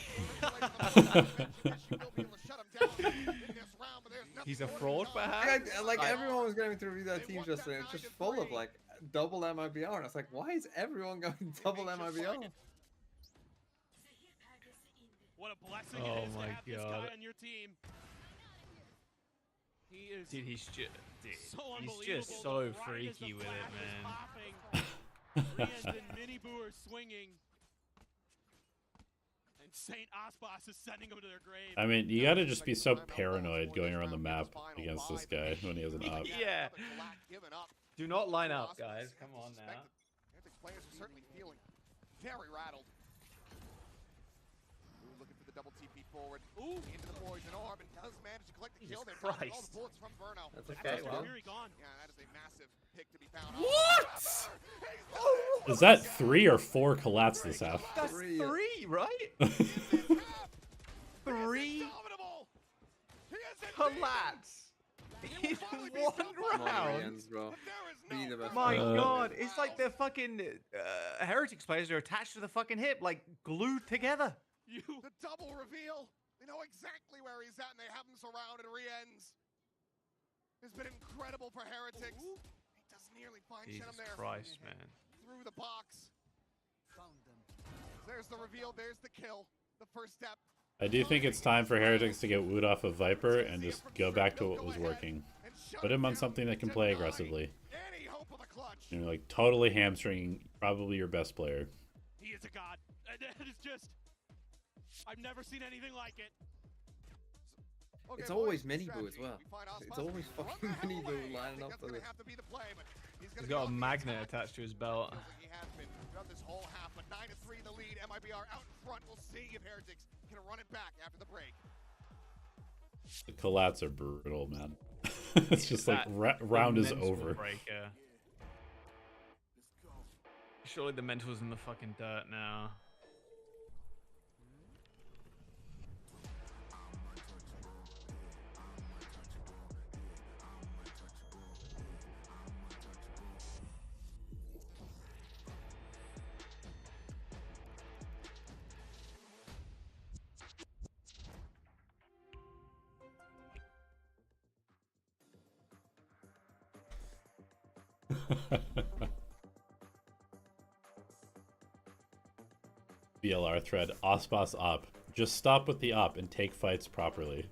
He's a fraud, perhaps? Like everyone was going through their teams yesterday. It's just full of like double MIBR. And it's like, why is everyone going double MIBR? What a blessing it is to have this guy on your team. He is dude, he's just so freaky with it, man. Rien's and Miniboo are swinging. And Saint Aspas is sending him to their grave. I mean, you gotta just be so paranoid going around the map against this guy when he has an op. Yeah. Do not line up, guys. Come on now. Heretics players are certainly feeling very rattled. Looking for the double TP forward. Into the poison orb and does manage to collect the kill there. All the bullets from Verno. That's okay. Well. Yeah, that is a massive pick to be found. What? Is that 3 or 4 collapse this half? That's 3, right? 3 collapse in one round. My God, it's like they're fucking Heretics players are attached to the fucking hip, like glued together. The double reveal. They know exactly where he's at, and they have him surrounded. Rien's has been incredible for Heretics. He does nearly find Jesus him there. Christ, man. Through the box. There's the reveal. There's the kill. The first step. I do think it's time for Heretics to get wooed off of Viper and just go back to what was working. Put him on something that can play aggressively. You know, like totally hamstringing probably your best player. He is a god. That is just... I've never seen anything like it. It's always Miniboo as well. It's always fucking Miniboo lining up for this. He's got a magnet attached to his belt. He has been throughout this whole half, but 9-3 the lead. MIBR out in front. We'll see if Heretics can run it back after the break. The collats are brutal, man. It's just like round is over. Breaker. Surely the mental's in the fucking dirt now. BLR thread, Ospas op. Just stop with the op and take fights properly.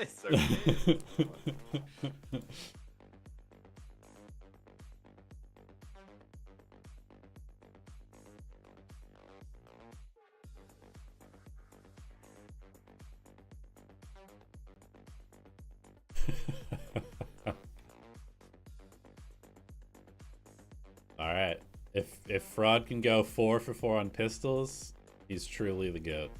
So good. Alright. If Fraud can go 4 for 4 on pistols, he's truly the GOAT.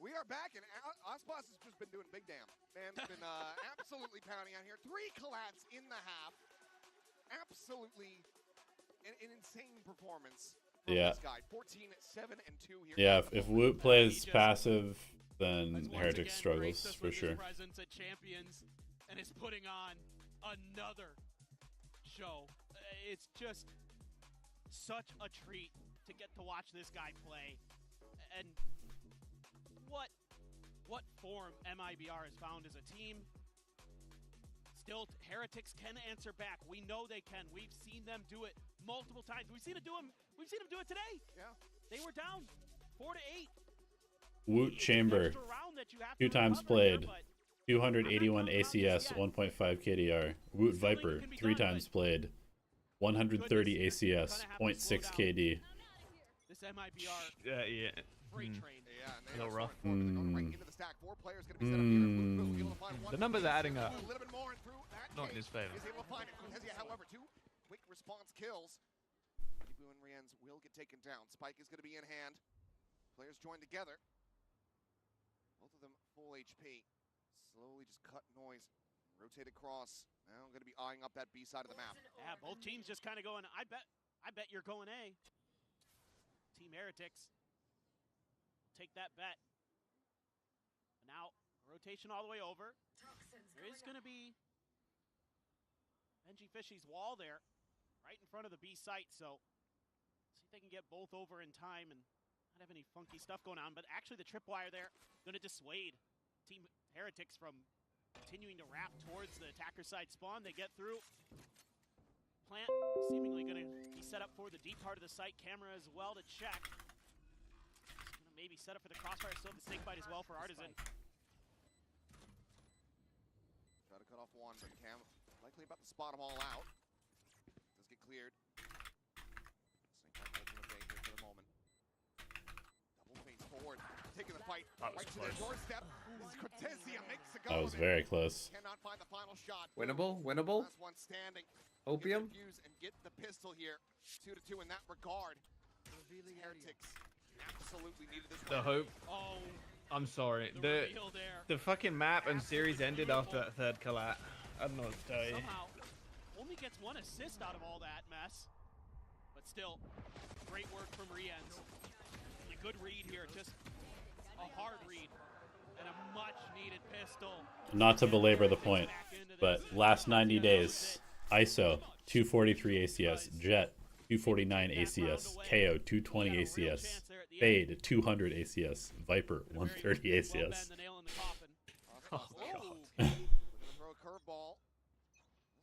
We are back, and Ospas has just been doing big damn. Man's been absolutely pounding out here. 3 collabs in the half. Absolutely an insane performance from this guy. 14, 7, and 2 here. Yeah, if Woot plays passive, then Heretics struggles for sure. Presence at Champions and is putting on another show. It's just such a treat to get to watch this guy play. And what form MIBR has found as a team. Still, Heretics can answer back. We know they can. We've seen them do it multiple times. We've seen them do it today. Yeah. They were down 4 to 8. Woot Chamber, 2 times played, 281 ACS, 1.5 KDR. Woot Viper, 3 times played, 130 ACS, 0.6 KD. This MIBR freight train. A little rough. The numbers are adding up. Not in his favor. However, 2 quick response kills. Ibu and Rienz will get taken down. Spike is going to be in hand. Players join together. Both of them full HP. Slowly just cut noise. Rotate across. Now I'm going to be eyeing up that B side of the map. Yeah, both teams just kind of going, I bet you're going A. Team Heretics. Take that bet. And now, rotation all the way over. There is going to be Benji Fishy's wall there, right in front of the B site, so see if they can get both over in time and not have any funky stuff going on. But actually the tripwire there going to dissuade Team Heretics from continuing to wrap towards the attacker side spawn. They get through. Plant seemingly going to be set up for the deep part of the site. Camera as well to check. Maybe set up for the crossfire, still have the snake bite as well for Artisan. Try to cut off one, but Cam likely about to spot them all out. Does get cleared. Snake bite holding a bait here for the moment. Double face forward, taking the fight right to their doorstep. Cortezia makes a go. That was very close. Cannot find the final shot. Winnable, winnable. Last one standing. Opium. And get the pistol here. 2 to 2 in that regard. Heretics. Absolutely needed this. The hope. Oh, I'm sorry. The fucking map and series ended after that third collat. I don't know what to tell you. Somehow only gets 1 assist out of all that mess. But still, great work from Rienz. A good read here, just a hard read. And a much needed pistol. Not to belabor the point, but last 90 days, ISO 243 ACS, Jet 249 ACS, KO 220 ACS, Fade 200 ACS, Viper 130 ACS. Oh, God. We're gonna throw a curveball.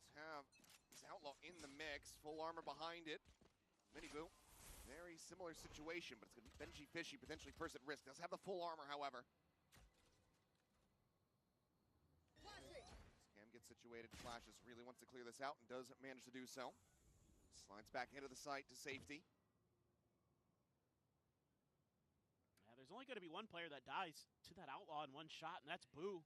Let's have this Outlaw in the mix, full armor behind it. Miniboo, very similar situation, but it's gonna be Benji Fishy potentially first at risk. Does have the full armor, however. Cam gets situated. Flashes really wants to clear this out and does manage to do so. Slides back into the site to safety. Yeah, there's only going to be one player that dies to that Outlaw in 1 shot, and that's Boo.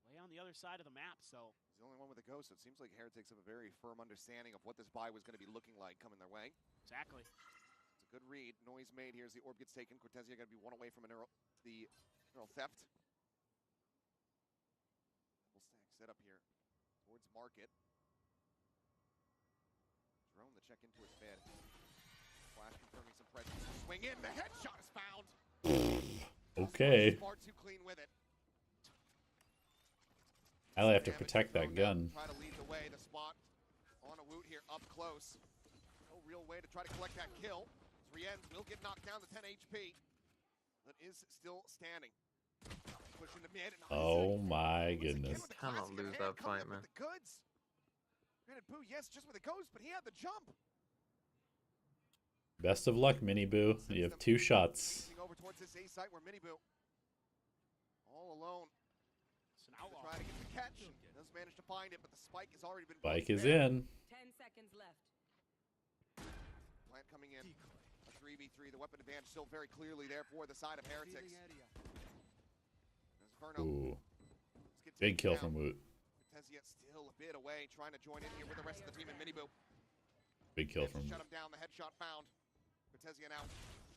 Way on the other side of the map, so. He's the only one with a ghost, so it seems like Heretics have a very firm understanding of what this buy was going to be looking like coming their way. Exactly. It's a good read. Noise made here as the orb gets taken. Cortezia going to be 1 away from the neural theft. Double stack set up here towards market. Drone the check into his bed. Flash confirming some pressure. Swing in, the headshot is found. Okay. Far too clean with it. I have to protect that gun. Try to lead the way. The spot on a Woot here up close. No real way to try to collect that kill. Rienz will get knocked down to 10 HP, but is still standing. Pushing the mid. Oh my goodness. Cannot lose that fight, man. Goods. Granted, Boo, yes, just with a ghost, but he had the jump. Best of luck, Miniboo. You have 2 shots. Over towards this A site where Miniboo, all alone, trying to get the catch. Does manage to find it, but the spike has already been. Spike is in. 10 seconds left. Plant coming in. A 3v3. The weapon advantage still very clearly there for the side of Heretics. There's Verno. Ooh. Big kill from Woot. Cortezia still a bit away, trying to join in here with the rest of the team in Miniboo. Big kill from Shut him down. The headshot found. Batezia now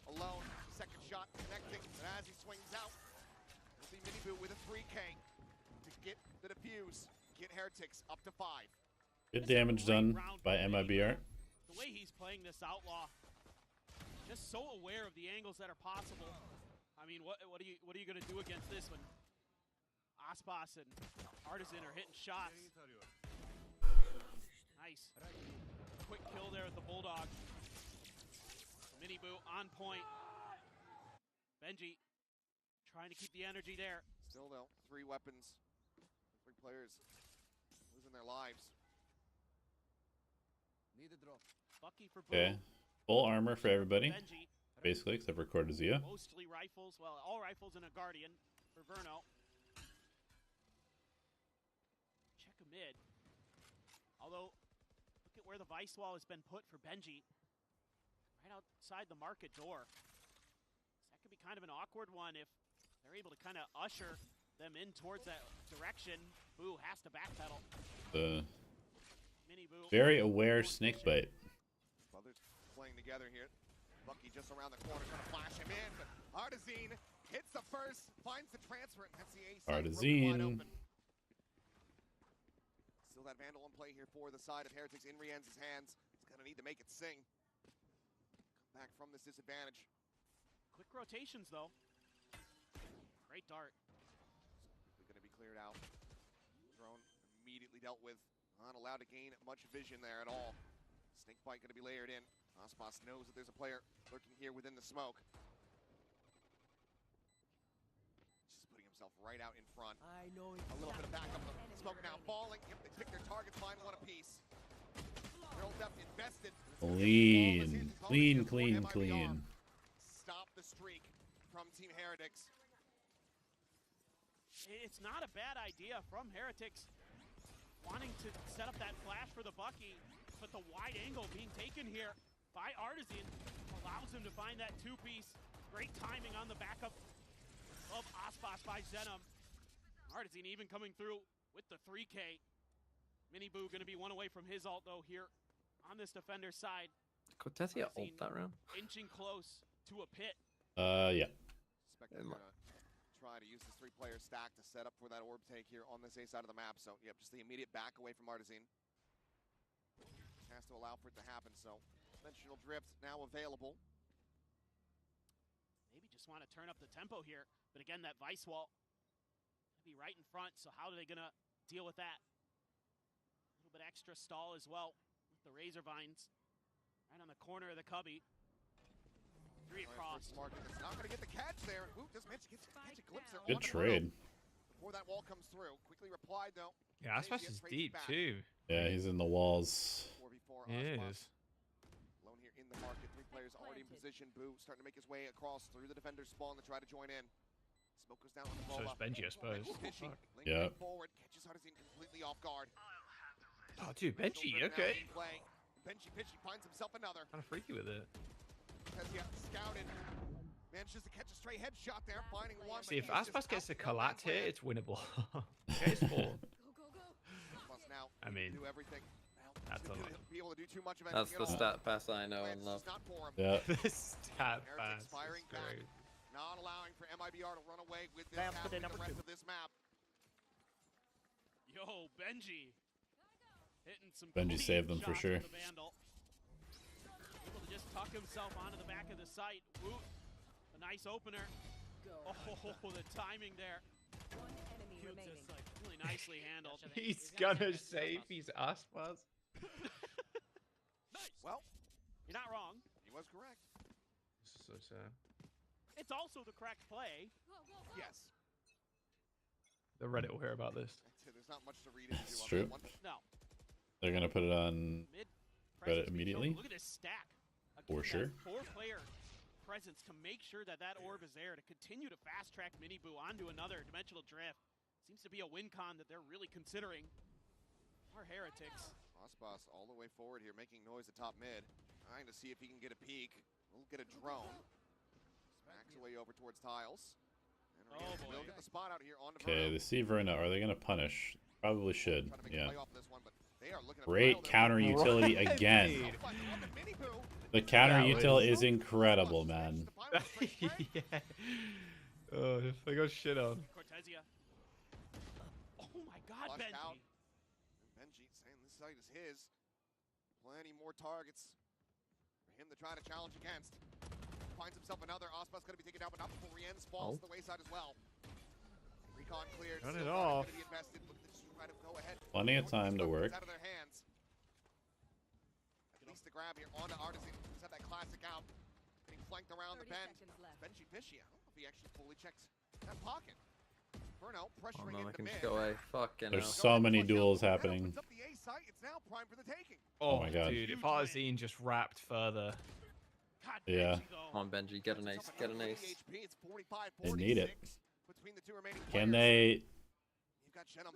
alone. Second shot connecting, and as he swings out, we'll see MIBR with a 3K to get the defuse. Get Heretics up to 5. Good damage done by MIBR. The way he's playing this Outlaw, just so aware of the angles that are possible. I mean, what are you gonna do against this when Aspas and Artisan are hitting shots? Nice. Quick kill there with the Bulldog. MIBR on point. Benji trying to keep the energy there. Still though, 3 weapons, 3 players losing their lives. Need a drop. Bucky for Okay, full armor for everybody, basically, except for Cortezia. Mostly rifles, well, all rifles and a Guardian for Verno. Check a mid. Although, look at where the Vice Wall has been put for Benji. Right outside the market door. So that could be kind of an awkward one if they're able to kind of usher them in towards that direction. Boo has to backpedal. Very aware snakebite. Brothers playing together here. Bucky just around the corner trying to flash him in, but Artisan hits the first, finds the transfer, and that's the ace. Artisan. Still that Vandal in play here for the side of Heretics in Rien's hands. He's gonna need to make it sing. Come back from this disadvantage. Quick rotations though. Great dart. Quickly gonna be cleared out. Drone immediately dealt with. Not allowed to gain much vision there at all. Snakebite gonna be layered in. Aspas knows that there's a player lurking here within the smoke. Just putting himself right out in front. I know. A little bit of backup. The smoke now falling. Yep, they pick their targets, find one apiece. They're all invested. Clean, clean, clean, clean. Stop the streak from Team Heretics. It's not a bad idea from Heretics wanting to set up that flash for the Bucky, but the wide angle being taken here by Artisan allows him to find that 2-piece. Great timing on the backup of Aspas by Zenom. Artisan even coming through with the 3K. MIBR gonna be one away from his ult though here on this defender's side. Cortezia ult that round? Inching close to a pit. Yeah. Try to use this 3-player stack to set up for that orb take here on this A side of the map. So, yep, just the immediate back away from Artisan. Has to allow for it to happen, so dimensional drift now available. Maybe just want to turn up the tempo here, but again, that Vice Wall gonna be right in front, so how are they gonna deal with that? A little bit extra stall as well with the Razor Vines right on the corner of the cubby. 3 across. It's not going to get the catch there. Ooh, just catch a glimpse there. Good trade. Before that wall comes through. Quickly replied, though. Yeah, Aspas is deep, too. Yeah, he's in the walls. He is. Alone here in the market. 3 players already in position. Boo starting to make his way across through the defender's spawn to try to join in. Smoke goes down on the ball. So is Benji, I suppose. Yeah. Forward, catches Artisan completely off guard. Oh, dude, Benji, okay. Benji finds himself another. Kind of freaky with it. Has scouted, manages to catch a stray headshot there, finding one. See, if Aspas gets a collat here, it's winnable. Okay, it's 4. I mean, that's a lot. That's the stat pass I know and love. Yeah. The stat pass. Not allowing for MIBR to run away with this half the rest of this map. Yo, Benji. Hitting some Benji saved them for sure. Able to just tuck himself onto the back of the site. Woot, a nice opener. Oh, the timing there. Just like really nicely handled. He's gonna save his Aspas. Nice. Well, you're not wrong. He was correct. This is so sad. It's also the correct play. Yes. The Reddit will hear about this. There's not much to read into It's on true. that one. No. They're gonna put it on Reddit immediately. Look at this stack. For sure. 4-player presence to make sure that that orb is there to continue to fast track MIBR onto another dimensional drift. Seems to be a win con that they're really considering. Our Heretics. Aspas all the way forward here, making noise at top mid. Trying to see if he can get a peek. We'll get a drone. Smacks away over towards tiles. And we'll get the spot out here on the Okay, the Verno, are they gonna punish? Probably should. Yeah. Great counter utility again. The counter util is incredible, man. Yeah. Oh, they got shit on. Cortezia. Oh my God, Benji. Out. Benji saying this site is his. Plenty more targets for him to try to challenge against. Finds himself another. Ospa's going to be taken down, but not before Rienz falls to the wayside as well. Recon cleared. Cut it off. Invested, try to go ahead. Plenty of time to work. Out of their hands. At least the grab here onto Artisan. He's had that classic out. Getting flanked around the bend. Benji Pishy. I don't know if he actually fully checks that pocket. Burnout pressuring no, I into can mid. just go away. Fucking There's hell. so many duels happening. Up the A site. It's now prime for the taking. Oh my God. Dude, if Arsene just wrapped further. Yeah. Come on, Benji, get an ace. Get an ace. They need it. Between the two remaining Can players. they? You've got Shenum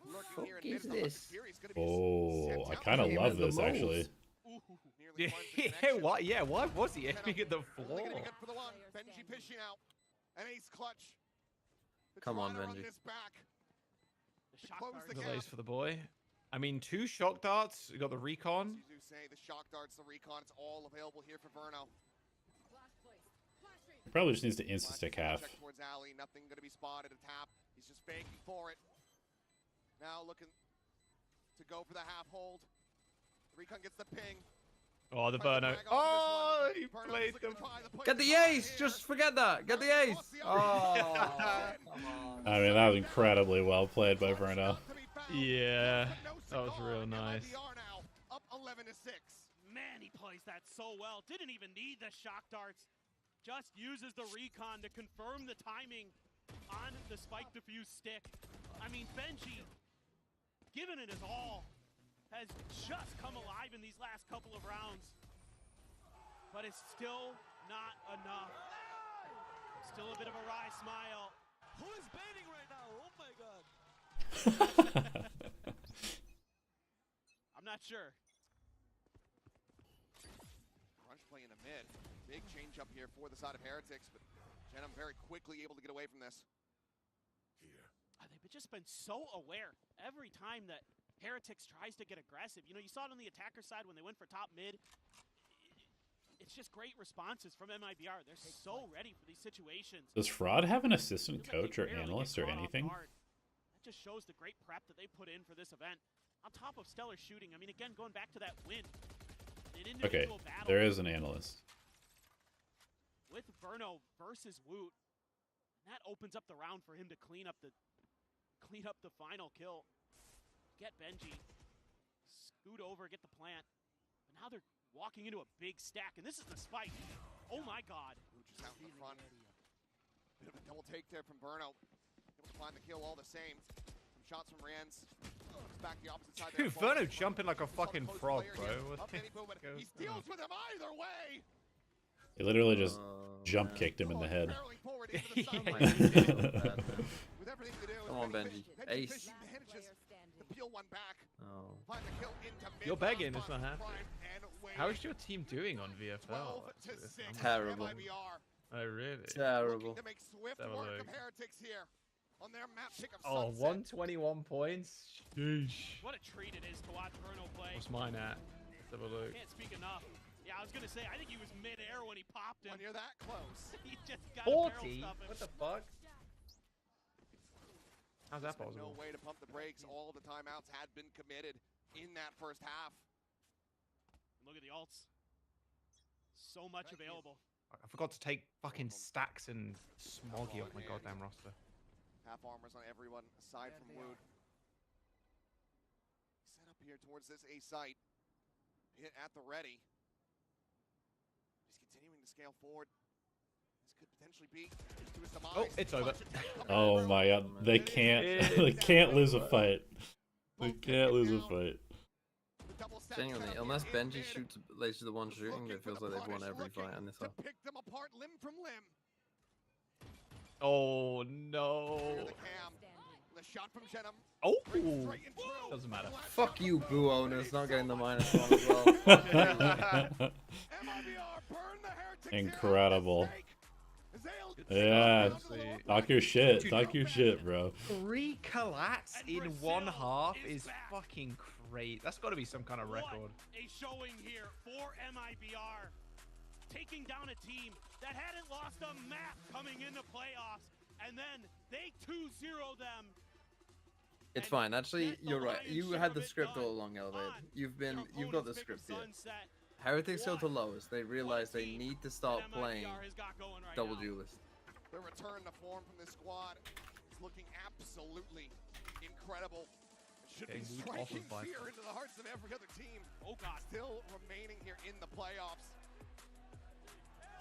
lurking Fuck here in is mid. this? Oh, I kind of love this actually. Yeah, why? Yeah, why was he aiming at the floor? For the one. Benji Pishy now. An ace clutch. Come on, Benji. Delays for the boy. I mean, 2 shock darts. You got the recon. You do say the shock darts, the recon, it's all available here for Verno. Probably just needs to insta-stick half. Check towards alley, nothing going to be spotted. A tap. He's just begging for it. Now looking to go for the half hold. The recon gets the ping. Oh, the burnout. Oh, he played them. Get the ace! Just forget that. Get the ace. Oh, come on. I mean, that was incredibly well played by Verno. Yeah, that was real nice. Up 11-6. Man, he plays that so well. Didn't even need the shock darts. Just uses the recon to confirm the timing on the spike diffuse stick. I mean, Benji, given it his all, has just come alive in these last couple of rounds. But it's still not enough. Still a bit of a wry smile. Who is baiting right now? Oh my God. I'm not sure. Crunch play in the mid. Big change up here for the side of Heretics, but Shenum very quickly able to get away from this. They've just been so aware every time that Heretics tries to get aggressive. You know, you saw it on the attacker side when they went for top mid. It's just great responses from MIBR. They're so ready for these situations. Does Fraud have an assistant coach or analyst or anything? That just shows the great prep that they put in for this event. On top of stellar shooting, I mean, again, going back to that win. Okay, there is an analyst. With Verno versus Woot, that opens up the round for him to clean up the final kill. Get Benji, scoot over, get the plant. But now they're walking into a big stack, and this is the spike. Oh my God. Just out in the front. Bit of a double take there from Verno. Able to find the kill all the same. Some shots from Rienz. Back the opposite side. Dude, Verno jumping like a fucking frog, bro. He deals with him either way. He literally just jump kicked him in the head. Come on, Benji. Ace. Oh. You're begging, it's not happening. How is your team doing on VFL? Terrible. Oh, really? Terrible. Oh, 121 points? Sheesh. What a treat it is to watch Verno play. What's mine at? Let's have a look. Can't speak enough. Yeah, I was going to say, I think he was mid-air when he popped him. When you're that close. He just got 40? What the fuck? How's that possible? No way to pump the brakes. All the timeouts had been committed in that first half. Look at the ults. So much available. I forgot to take fucking Stacks and Smoggy off my goddamn roster. Half armors on everyone aside from Wood. Set up here towards this A site. Hit at the ready. He's continuing to scale forward. This could potentially be to his demise. Oh, it's over. Oh my God, they can't. They can't lose a fight. They can't lose a fight. Genuinely, unless Benji shoots laser the one shooting, it feels like they've won every fight on this one. Pick them apart limb from limb. Oh no. The shot from Shenum. Oh, doesn't matter. Fuck you, boo owners, not getting the -1 as well. Incredible. Yeah, talk your shit. Talk your shit, bro. 3 collats in one half is fucking great. That's got to be some kind of record. What a showing here for MIBR, taking down a team that hadn't lost a map coming into playoffs, and then they 2-0 them. It's fine. Actually, you're right. You had the script all along, Elevate. You've got the script here. Heretics go to lowest. They realize they need to start playing double duelist. The return to form from this squad is looking absolutely incredible. It should be striking fear into the hearts of every other team. Oh God, still remaining here in the playoffs.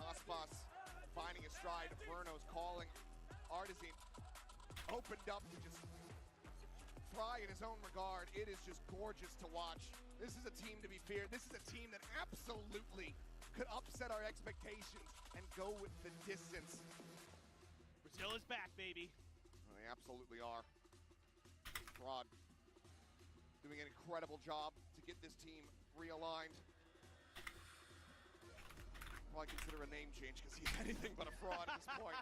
Aspas finding a stride. Verno's calling. Artisan opened up to just fry in his own regard. It is just gorgeous to watch. This is a team to be feared. This is a team that absolutely could upset our expectations and go with the distance. Brazil is back, baby. They absolutely are. Rod doing an incredible job to get this team realigned. Probably consider a name change because he's anything but a fraud at this point.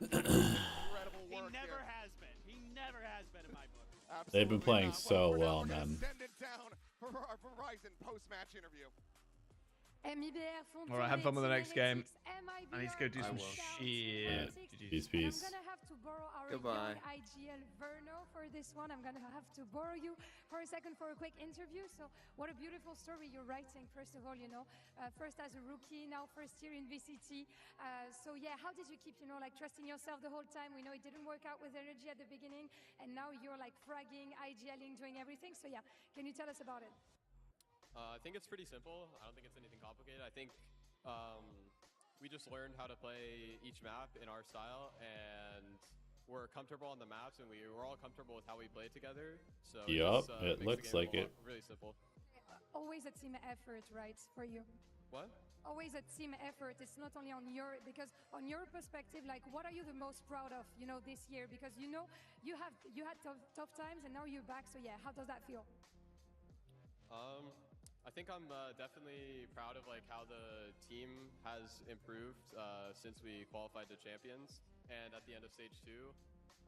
Incredible work. He never has been. He never has been in my book. Absolutely. They've been playing so well, man. Send it down for our Verizon post-match interview. MIBR, Alright, have fun with the next game. MIBR, I need to go do some shit. Peace. I'm gonna have to borrow our Goodbye. IGL Verno for this one. I'm gonna have to borrow you for a second for a quick interview. So what a beautiful story you're writing. First of all, first as a rookie, now first year in VCT. So yeah, how did you keep, like trusting yourself the whole time? We know it didn't work out with NRG at the beginning, and now you're like fragging, IGLing, doing everything. So yeah, can you tell us about it? I think it's pretty simple. I don't think it's anything complicated. I think we just learned how to play each map in our style, and we're comfortable on the maps, and we're all comfortable with how we play together. So yup, it looks like it. Really simple. Always a team effort, right, for you? What? Always a team effort. It's not only on your, because on your perspective, like what are you the most proud of, this year? Because you had tough times and now you're back. So yeah, how does that feel? I think I'm definitely proud of how the team has improved since we qualified to champions, and at the end of stage 2,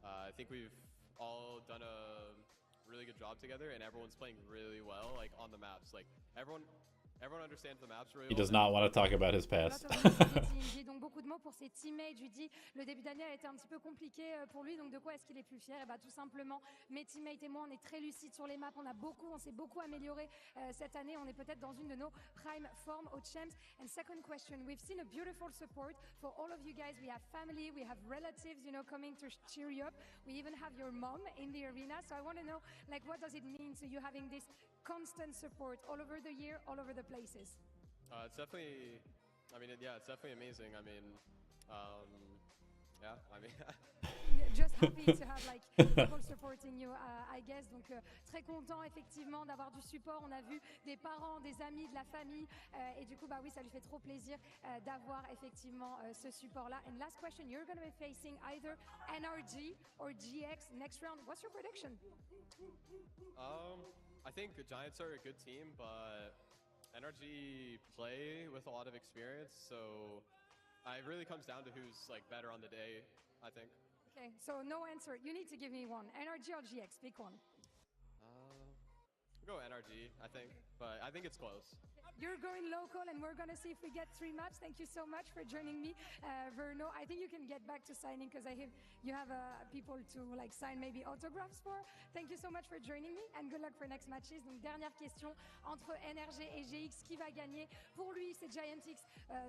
I think we've all done a really good job together, and everyone's playing really well on the maps. Everyone understands the maps really well. He does not want to talk about his past. Donc beaucoup de mots pour ses teammates. Je lui dis, le début d'année a été un petit peu compliqué pour lui, donc de quoi est-ce qu'il est plus fier? Tout simplement, mes teammates et moi, on est très lucides sur les maps, on s'est beaucoup amélioré cette année, on est peut-être dans une de nos prime formes aux champs. And second question, we've seen a beautiful support for all of you guys. We have family, we have relatives, coming to cheer you up. We even have your mom in the arena. So I want to know, what does it mean to you having this constant support all over the year, all over the places? It's definitely, it's definitely amazing. Just happy to have people supporting you, I guess. Donc très content effectivement d'avoir du support. On a vu des parents, des amis, de la famille, et du coup oui, ça lui fait trop plaisir d'avoir effectivement ce support-là. And last question, you're going to be facing either NRG or GX next round. What's your prediction? I think the Giants are a good team, but NRG play with a lot of experience, so it really comes down to who's better on the day, I think. Okay, so no answer. You need to give me one. NRG or GX? Pick one. We'll go NRG, I think, but I think it's close. You're going local, and we're going to see if we get 3 matches. Thank you so much for joining me, Verno. I think you can get back to signing because I hear you have people to sign maybe autographs for. Thank you so much for joining me, and good luck for next matches. Donc dernière question entre NRG et GX, qui va gagner? Pour lui, c'est GIANTX.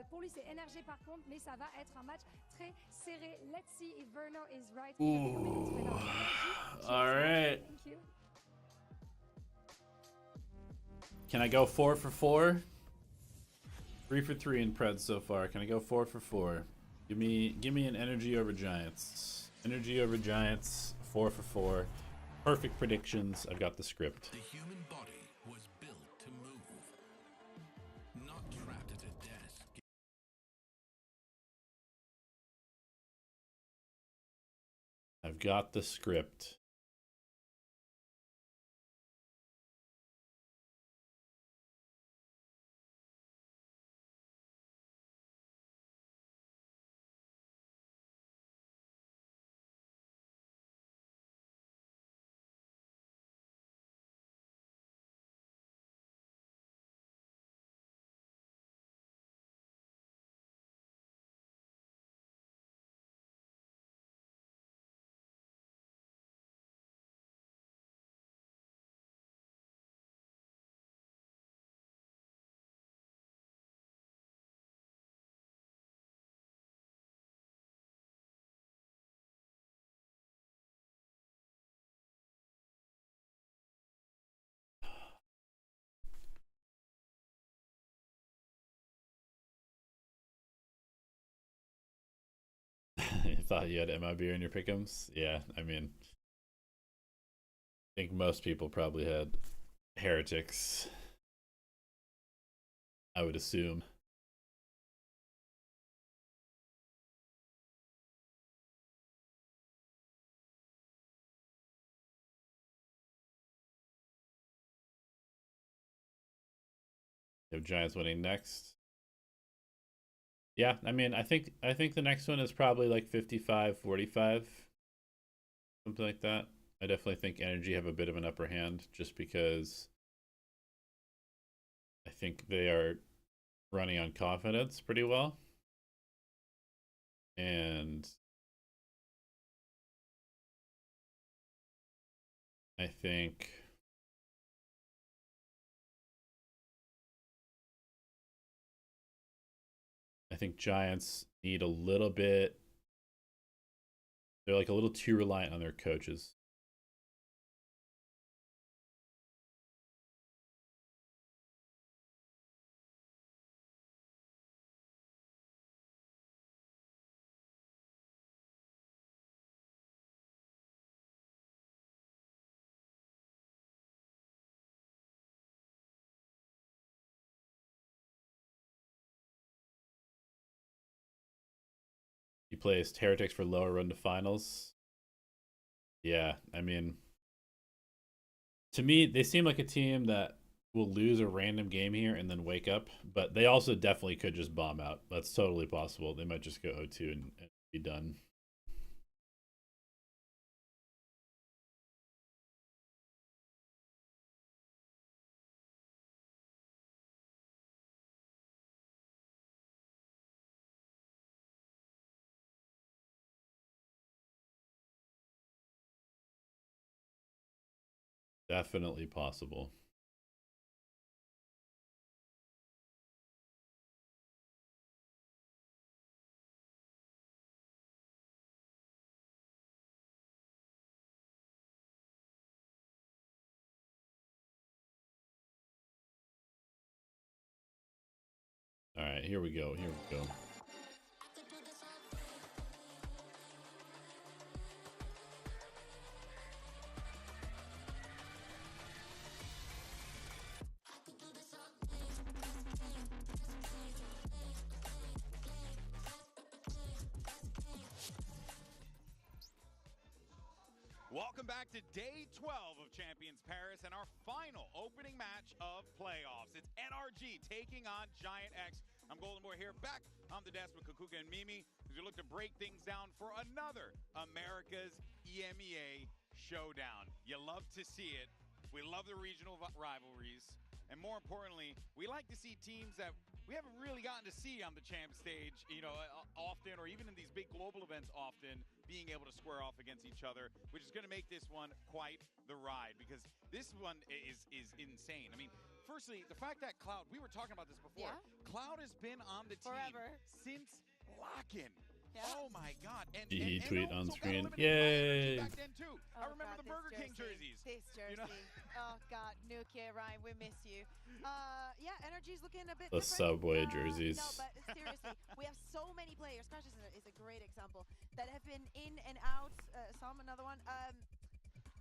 Pour lui, c'est NRG par contre, mais ça va être un match très serré. Let's see if Verno is right. All right. Thank you. Can I go 4 for 4? 3 for 3 in Pred so far. Can I go 4 for 4? Give me an energy over Giants. Energy over Giants. 4 for 4. Perfect predictions. I've got the script. The human body was built to move, not trapped at a desk. I've got the script. You thought you had MIBR in your pick'ems? Yeah, I mean, I think most people probably had Heretics, I would assume. You have Giants winning next. Yeah, I mean, I think the next one is probably like 55-45, something like that. I definitely think NRG have a bit of an upper hand just because I think they are running on confidence pretty well. And I think Giants need a little bit. They're like a little too reliant on their coaches. He placed Heretics for lower run to finals. Yeah, I mean, to me, they seem like a team that will lose a random game here and then wake up, but they also definitely could just bomb out. That's totally possible. They might just go 0-2 and be done. Definitely possible. All right, here we go. Here we go. Welcome back to day 12 of Champions Paris and our final opening match of playoffs. It's NRG taking on GIANTX. I'm Golden Boy here, back on the desk with Kukuka and Mimi as we look to break things down for another America's EMEA showdown. You love to see it. We love the regional rivalries. And more importantly, we like to see teams that we haven't really gotten to see on the champ stage, you know, often, or even in these big global events often, being able to square off against each other, which is going to make this one quite the ride, because this one is insane. I mean, firstly, the fact that Cloud, we were talking about this before, Cloud has been on the team since Lock-in. Yeah. Oh my God! And tweet on screen. Yay! Back then too. I remember the Burger King jerseys. This jersey. You know? Oh God, Nuki, Ryan, we miss you. Yeah, NRG's looking a bit the different. Subway jerseys. No, but seriously, we have so many players. Crash is a great example that have been in and out. Another one.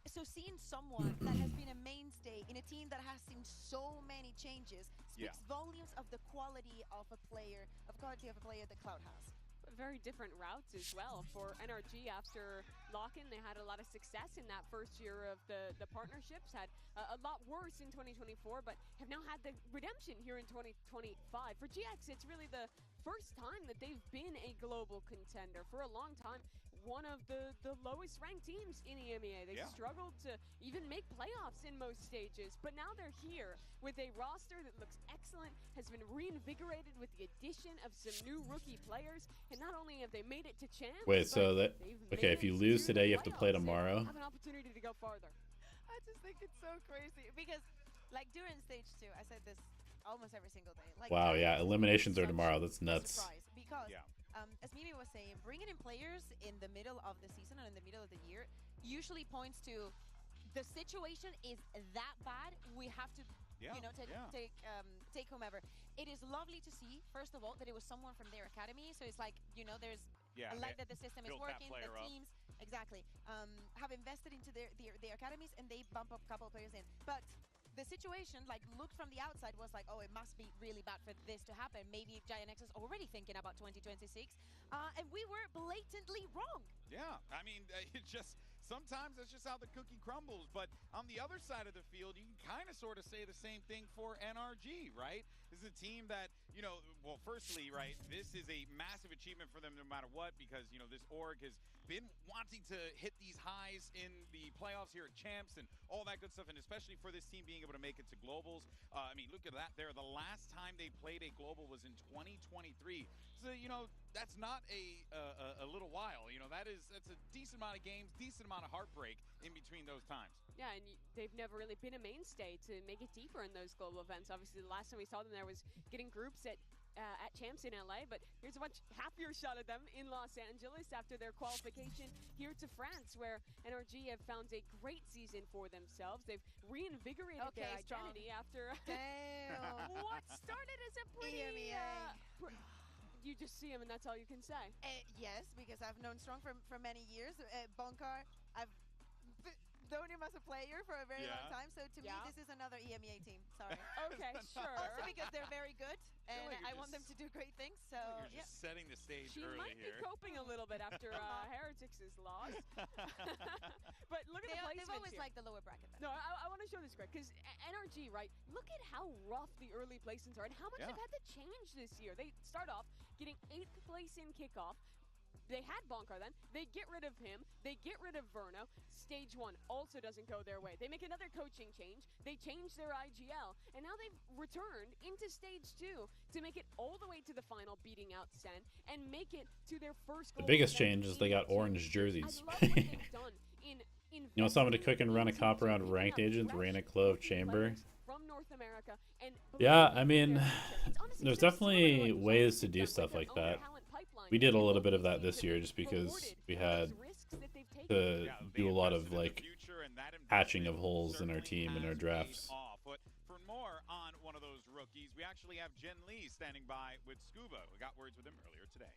So seeing someone that has been a mainstay in a team that has seen so many changes speaks volumes of the quality of a player, that Cloud has. Very different routes as well for NRG. After Lock-in, they had a lot of success in that first year of the partnerships, had a lot worse in 2024, but have now had the redemption here in 2025. For GX, it's really the first time that they've been a global contender for a long time. One of the lowest ranked teams in EMEA. They struggled to even make playoffs in most stages, but now they're here with a roster that looks excellent, has been reinvigorated with the addition of some new rookie players, and not only have they made it to champs. Wait, so that okay? If you lose today, you have to play tomorrow. Have an opportunity to go farther. I just think it's so crazy because, like during stage 2, I said this almost every single day. Like, wow, yeah, eliminations are tomorrow. That's nuts. Because as Mimi was saying, bringing in players in the middle of the season and in the middle of the year usually points to the situation is that bad. We have to, take whomever. It is lovely to see, first of all, that it was someone from their academy. So it's like, there's I like that the system is built that working. player The up. teams have invested into their academies, and they bump up a couple of players in. But the situation, like, looked from the outside was like, oh, it must be really bad for this to happen. Maybe GIANTX is already thinking about 2026, and we were blatantly wrong. Yeah, I mean, it just sometimes that's just how the cookie crumbles. But on the other side of the field, you can kind of sort of say the same thing for NRG, right? This is a team that, well, firstly, right, this is a massive achievement for them no matter what, because, this org has been wanting to hit these highs in the playoffs here at Champs and all that good stuff, and especially for this team being able to make it to Globals. I mean, look at that there. The last time they played a Global was in 2023. So, that's not a little while. That's a decent amount of games, decent amount of heartbreak in between those times. Yeah, and they've never really been a mainstay to make it deeper in those global events. Obviously, the last time we saw them there was getting groups at Champs in LA, but here's a much happier shot of them in Los Angeles after their qualification here to France, where NRG have found a great season for themselves. They've reinvigorated their identity after what started as a pretty... you just see him and that's all you can say. Yes, because I've known Strong for many years. Bonkar, I've known him as a player for a very long time, so to me this is another EMEA team. Sorry. Okay, sure. Also because they're very good, and I want them to do great things. So you're just setting the stage she early might here. be coping a little bit after Heretics' loss. But look at the placements they've always here. liked the lower bracket. No, I want to show this, Greg, because NRG, right? Look at how rough the early placements are and how much they've had to change this year. They start off getting 8th place in kickoff. They had Bonkar then. They get rid of him. They get rid of Verno. Stage 1 also doesn't go their way. They make another coaching change. They change their IGL. And now they've returned into Stage 2 to make it all the way to the final, beating out Sen, and make it to their first goal. The biggest change is they got orange jerseys. I love what they've done in someone to cook and run a comp around ranked agents, ran a Clove Chamber. from North America. And Yeah, I mean, there's definitely ways to do stuff like that. We did a little bit of that this year just because we had to do a lot of, like, patching of holes in our team and our drafts. But for more on one of those rookies, we actually have Jen Lee standing by with Scuba. We got words with him earlier today.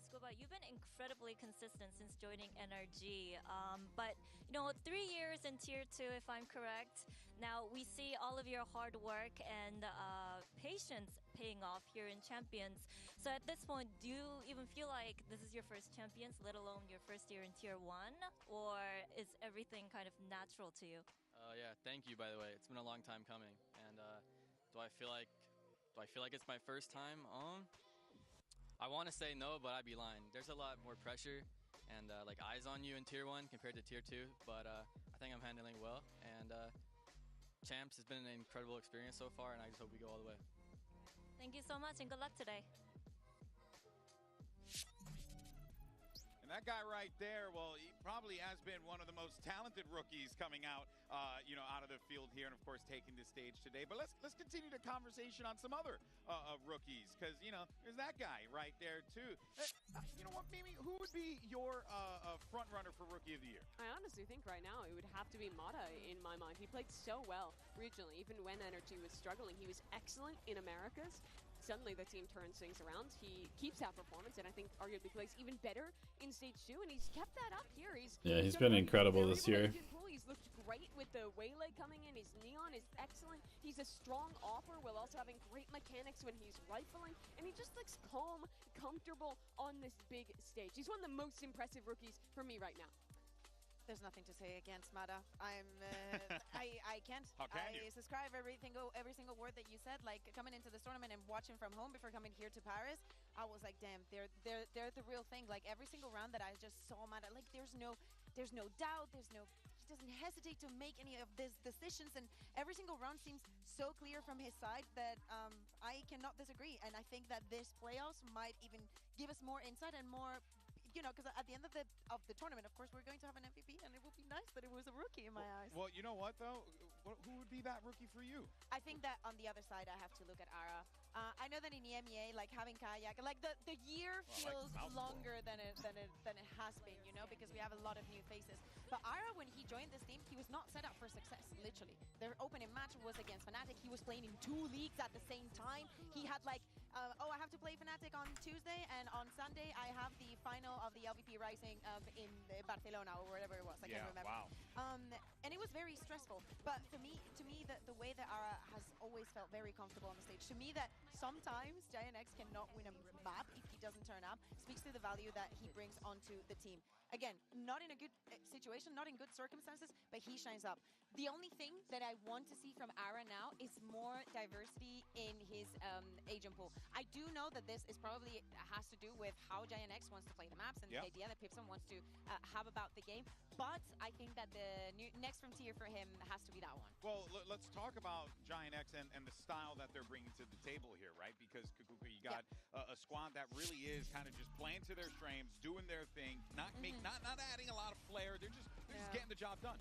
Scuba, you've been incredibly consistent since joining NRG, but 3 years in Tier 2, if I'm correct. Now we see all of your hard work and patience paying off here in Champions. So at this point, do you even feel like this is your first Champions, let alone your first year in Tier 1, or is everything kind of natural to you? Yeah, thank you, by the way. It's been a long time coming, and do I feel like it's my first time? I want to say no, but I'd be lying. There's a lot more pressure and like eyes on you in Tier 1 compared to Tier 2, but I think I'm handling well. And Champs has been an incredible experience so far, and I just hope we go all the way. Thank you so much, and good luck today. And that guy right there, well, he probably has been one of the most talented rookies coming out, out of the field here, and of course taking the stage today. But let's continue the conversation on some other rookies, because there's that guy right there too. You know what, Mimi? Who would be your front runner for Rookie of the Year? I honestly think right now it would have to be Mata in my mind. He played so well regionally, even when NRG was struggling. He was excellent in Americas. Suddenly the team turns things around. He keeps that performance, and I think arguably plays even better in Stage 2, and he's kept that up here. He's been incredible this year. He's looked great with the Waylay coming in. His Neon is excellent. He's a strong offer while also having great mechanics when he's rifling, and he just looks calm, comfortable on this big stage. He's one of the most impressive rookies for me right now. There's nothing to say against Mata. I can't. How can you? I subscribe every single word that you said. Like, coming into this tournament and watching from home before coming here to Paris, I was like, damn, they're the real thing. Like, every single round that I just saw Mata, like, there's no doubt. He doesn't hesitate to make any of these decisions, and every single round seems so clear from his side that I cannot disagree. And I think that this playoffs might even give us more insight and more you know, because at the end of the tournament, of course, we're going to have an MVP, and it would be nice that it was a rookie in my eyes. Well, you know what though? Who would be that rookie for you? I think that on the other side, I have to look at Ara. I know that in EMEA, like having Kayak, like the year feels longer than it has been, you know, because we have a lot of new faces. But Ara, when he joined this team, he was not set up for success. Literally, their opening match was against Fnatic. He was playing in 2 leagues at the same time. He had like, oh, I have to play Fnatic on Tuesday, and on Sunday I have the final of the LVP Rising in Barcelona or wherever it was. I can't remember. Wow. And it was very stressful. But to me, the way that Ara has always felt very comfortable on the stage, to me that sometimes GIANTX cannot win a map if he doesn't turn up, speaks to the value that he brings onto the team. Again, not in a good situation, not in good circumstances, but he shines up. The only thing that I want to see from Ara now is more diversity in his agent pool. I do know that this is probably has to do with how GIANTX wants to play the maps and the idea that Pipson wants to have about the game, but I think that the next frontier for him has to be that one. Well, let's talk about GIANTX and the style that they're bringing to the table here, right? Because Kukuka, you got a squad that really is kind of just playing to their strengths, doing their thing, not adding a lot of flair. They're just getting the job done.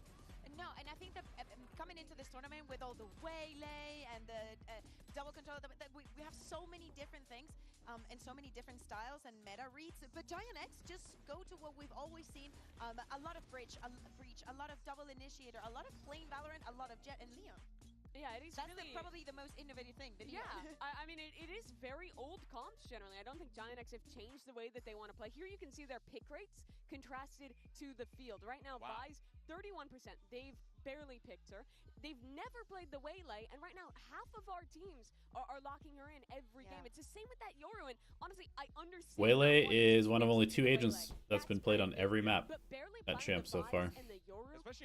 No, and I think that coming into this tournament with all the waylay and the double control, we have so many different things and so many different styles and meta reads. But GIANTX just go to what we've always seen: a lot of breach, a lot of double initiator, a lot of plain Valorant, a lot of Jet and Leon. Yeah, it is. That's really probably the most innovative thing. Yeah, I mean, it is very old comps generally. I don't think GIANTX have changed the way that they want to play. Here you can see their pick rates contrasted to the field. Right now, Vi's 31%. They've barely picked her. They've never played the Waylay, and right now, half of our teams are locking her in every game. It's the same with that Yoru, and honestly, I understand. Waylay is one of only 2 agents that's been played on every map at Champ so far.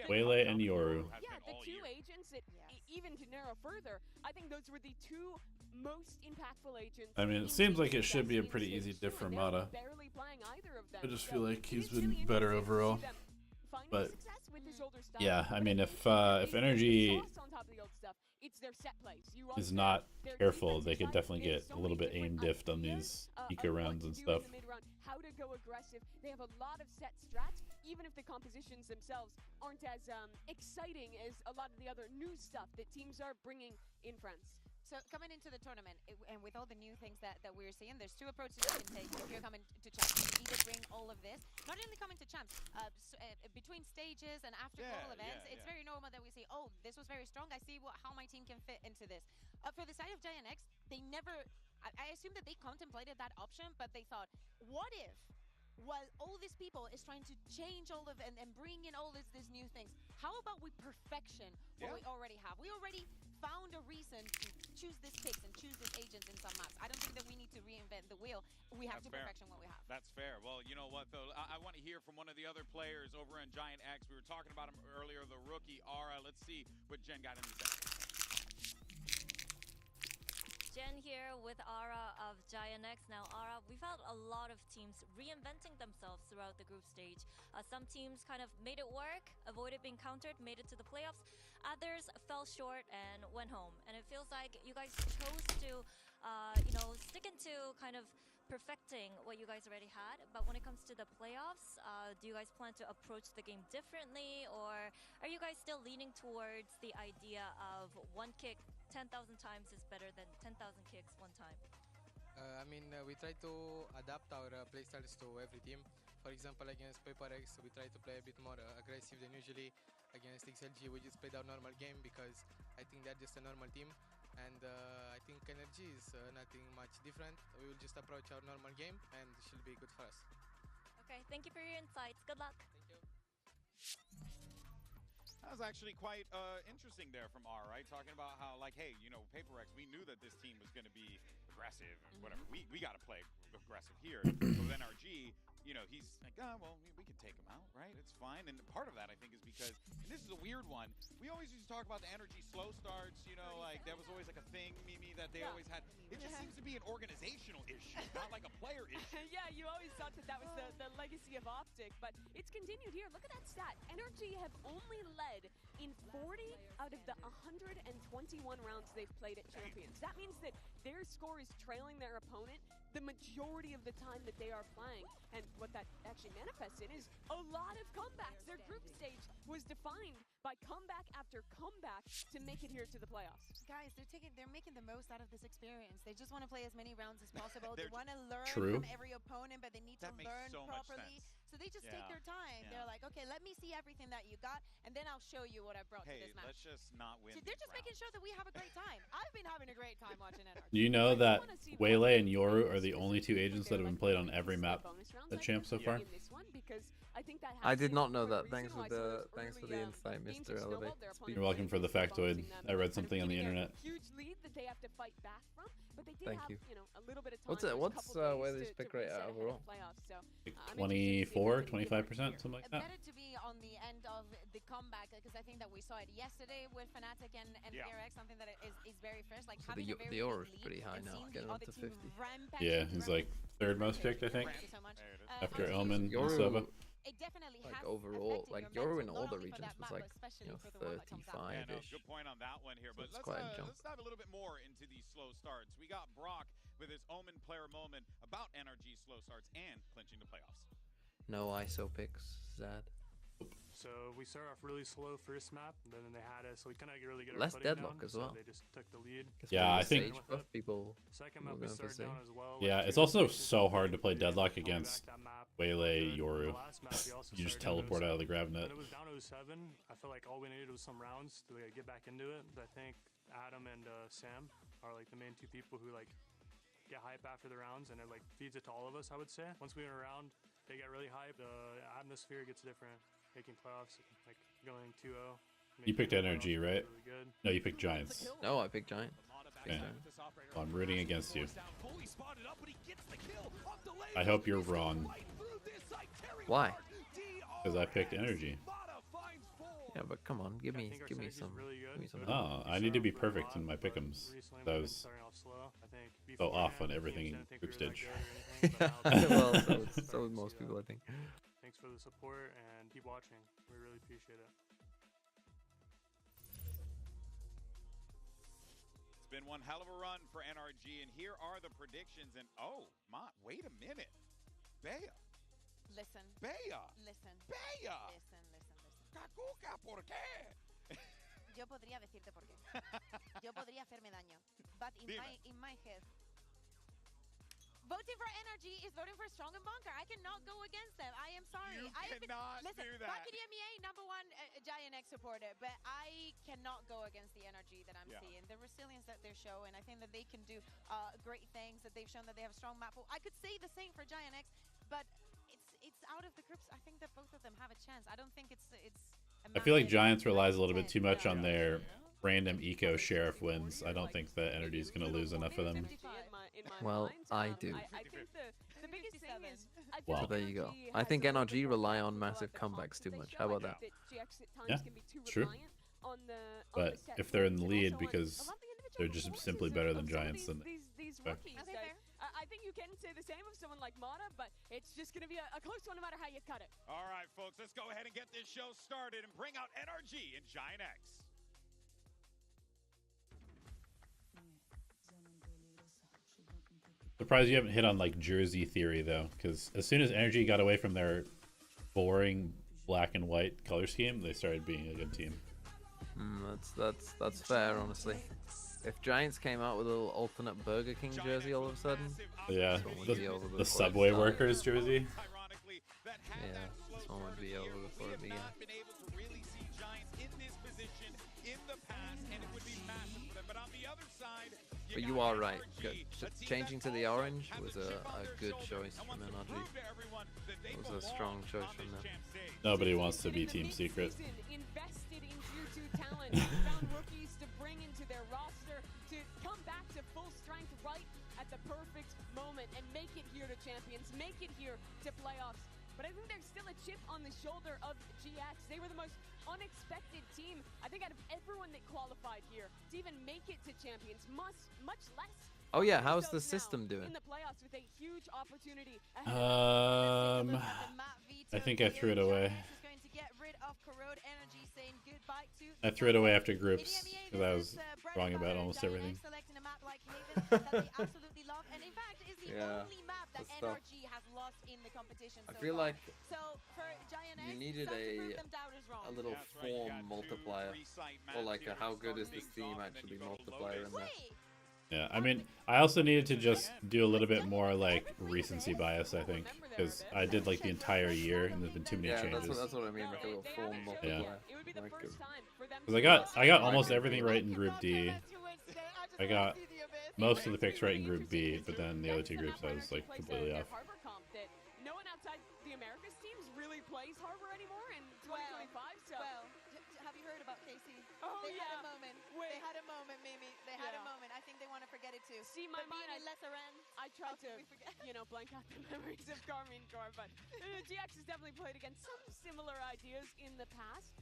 Waylay and Yoru. Yeah, the 2 agents that, even to narrow further, I think those were the 2 most impactful agents. I mean, it seems like it should be a pretty easy diff for Mata. I just feel like he's been better overall. But yeah, I mean, if NRG is not careful, they could definitely get a little bit aim diffed on these eco rounds and stuff. How to go aggressive. They have a lot of set strats, even if the compositions themselves aren't as exciting as a lot of the other new stuff that teams are bringing in France. So coming into the tournament, and with all the new things that we're seeing, there's 2 approaches you can take if you're coming to champs. You can either bring all of this, not only coming to champs, between stages and after global events, it's very normal that we say, oh, this was very strong, I see how my team can fit into this. For the side of GIANTX, they never, I assume that they contemplated that option, but they thought, what if, while all these people is trying to change all of and bring in all these new things, how about we perfection what we already have? We already found a reason to choose these picks and choose these agents in some maps. I don't think that we need to reinvent the wheel. We have to perfection what we have. That's fair. Well, you know what, though? I want to hear from one of the other players over in GIANTX. We were talking about him earlier, the rookie, Ara. Let's see what Jen got in the set. Jen here with Ara of GIANTX. Now, Ara, we've had a lot of teams reinventing themselves throughout the group stage. Some teams kind of made it work, avoided being countered, made it to the playoffs. Others fell short and went home. And it feels like you guys chose to, stick into kind of perfecting what you guys already had. But when it comes to the playoffs, do you guys plan to approach the game differently? Or are you guys still leaning towards the idea of 1 kick 10,000 times is better than 10,000 kicks 1 time? We try to adapt our playstyles to every team. For example, against PaperX, we try to play a bit more aggressive than usually. Against XLG, we just played our normal game because I think they're just a normal team. And I think NRG is nothing much different. We will just approach our normal game and it should be good for us. Okay, thank you for your insights. Good luck. Thank you. That was actually quite interesting there from R, right? Talking about how, like, hey, PaperX, we knew that this team was going to be aggressive and whatever. We got to play aggressive here. With NRG, he's like, oh, well, we can take him out, right? It's fine. And part of that, I think, is because, and this is a weird one, we always used to talk about the NRG slow starts, like that was always like a thing, Mimi, that they always had. It just seems to be an organizational issue, not like a player issue. Yeah, you always thought that was the legacy of Optic, but it's continued here. Look at that stat. NRG have only led in 40 out of the 121 rounds they've played at Champions. That means that their score is trailing their opponent the majority of the time that they are playing. And what that actually manifests in is a lot of comebacks. Their group stage was defined by comeback after comeback to make it here to the playoffs. Guys, they're making the most out of this experience. They just want to play as many rounds as possible. They want to learn True. from every opponent, but they need to learn properly. So they just take their time. They're like, okay, let me see everything that you got, and then I'll show you what I brought to this match. Let's just not win. So they're just making sure that we have a great time. I've been having a great time watching NRG. Do you know that Waylay and Yoru are the only two agents that have been played on every map at Champ so far? I did not know that. Thanks for the insight, Mr. Elevate. You're welcome for the factoid. I read something on the internet. Huge lead that they have to fight back from, but they did Thank have, you. a little bit of time. What's Wayley's pick rate at overall? Like 24, 25%, something like that. Better to be on the end of the comeback, because I think that we saw it yesterday with Fnatic and VRX, something that is very fresh. Like So having a very the aura is lead pretty high and now, seeing getting the up other to team 50. rampage Yeah, he's like third most picked, I think. Thank you so much. After Elman and Sova. It definitely Like has overall, affected like your Yoru in mental, all not the only for regions that was map, like, but especially you know, for the one that comes out. 35-ish. Good point on that one here. But It's quite a jump. let's dive a little bit more into these slow starts. We got Brock with his Omen player moment about NRG slow starts and clinching the playoffs. No ISO picks, Zad. So we started off really slow first map, and then they had us, so we couldn't really get our Less footing deadlock down, as so well. they just took the lead. Yeah, I think. People. Second map we started down as well. Yeah, it's also so hard to play deadlock against Waylay, Yoru. You just teleport out of the grab net. When it was down 07, I felt like all we needed was some rounds to get back into it. I think Adam and Sam are like the main two people who like get hype after the rounds, and it like feeds it to all of us, I would say. Once we went around, they get really hyped. The atmosphere gets different. Making playoffs, like going 2-0. You picked NRG, right? Really No, you picked Giants. No, I picked Giants. Okay. Well, I'm rooting against you. I hope you're wrong. Why? Because I picked NRG. Yeah, but come on, give me some. Oh, I need to be perfect in my pick'ems. That was so off on everything in group stage. Well, so with most people, I think. Thanks for the support and keep watching. We really appreciate it. It's been one hell of a run for NRG, and here are the predictions. And oh my, wait a minute, Bea. Listen. Bea. Listen. Bea. Listen. Cacuca, ¿por qué? Yo podría decirte por qué. Yo podría hacerme daño. But in my head, voting for NRG is voting for Strong and Bunker. I cannot go against them. I am sorry. You cannot do that. Back in MEA, #1 GIANTX supporter, but I cannot go against the energy that I'm seeing. The resilience that they're showing, I think that they can do great things, that they've shown that they have a strong map pool. I could say the same for GIANTX, but it's out of the groups. I think that both of them have a chance. I don't think it's I feel like Giants relies a little bit too much on their random eco sheriff wins. I don't think that energy is going to lose enough of them. Well, I do. I think the biggest thing is, I Well, So there you go. I think NRG rely on massive comebacks too much. How about that? Yeah, true. But if they're in the lead because they're just simply better than Giants, then these rookies. I think you can say the same of someone like Mata, but it's just going to be a close one no matter how you cut it. All right, folks, let's go ahead and get this show started and bring out NRG and GIANTX. Surprised you haven't hit on like jersey theory though, because as soon as Energy got away from their boring black and white color scheme, they started being a good team. That's fair, honestly. If Giants came out with a little alternate Burger King jersey all of a sudden, yeah, the the Subway workers jersey. Yeah, this one would be over before it began. But you are right. Changing to the orange was a good choice from NRG. It was a strong choice from them. Nobody wants to be Team Secret. Invested in Tier 2 talent, found rookies to bring into their roster to come back to full strength right at the perfect moment and make it here to champions, make it here to playoffs. But I think there's still a chip on the shoulder of GX. They were the most unexpected team, I think, out of everyone that qualified here to even make it to champions, much less. Oh yeah, how's the system doing? In the playoffs with a huge opportunity. I think I threw it away. I threw it away after groups because I was wrong about almost everything. the only map that NRG has lost in the competition so I feel far. like So for GIANTX, you needed a little form multiplier, or like a how good is this team actually multiplier in there. Yeah, I mean, I also needed to just do a little bit more like recency bias, I think, because I did like the entire year and there's been too many changes. That's what I mean, like a little form multiplier. Because I got almost everything right in Group D. I got most of the picks right in Group B, but then the other two groups I was like completely off. No one outside the Americas teams really plays Harbor anymore in 2025. Well, have you heard about KC? Oh, they yeah. had a moment. They had a moment, Mimi. They had a moment. I think they want to forget it too. See, my mind, I tried to, blank out the memories of Carmine Core, but GX has definitely played against some similar ideas in the past.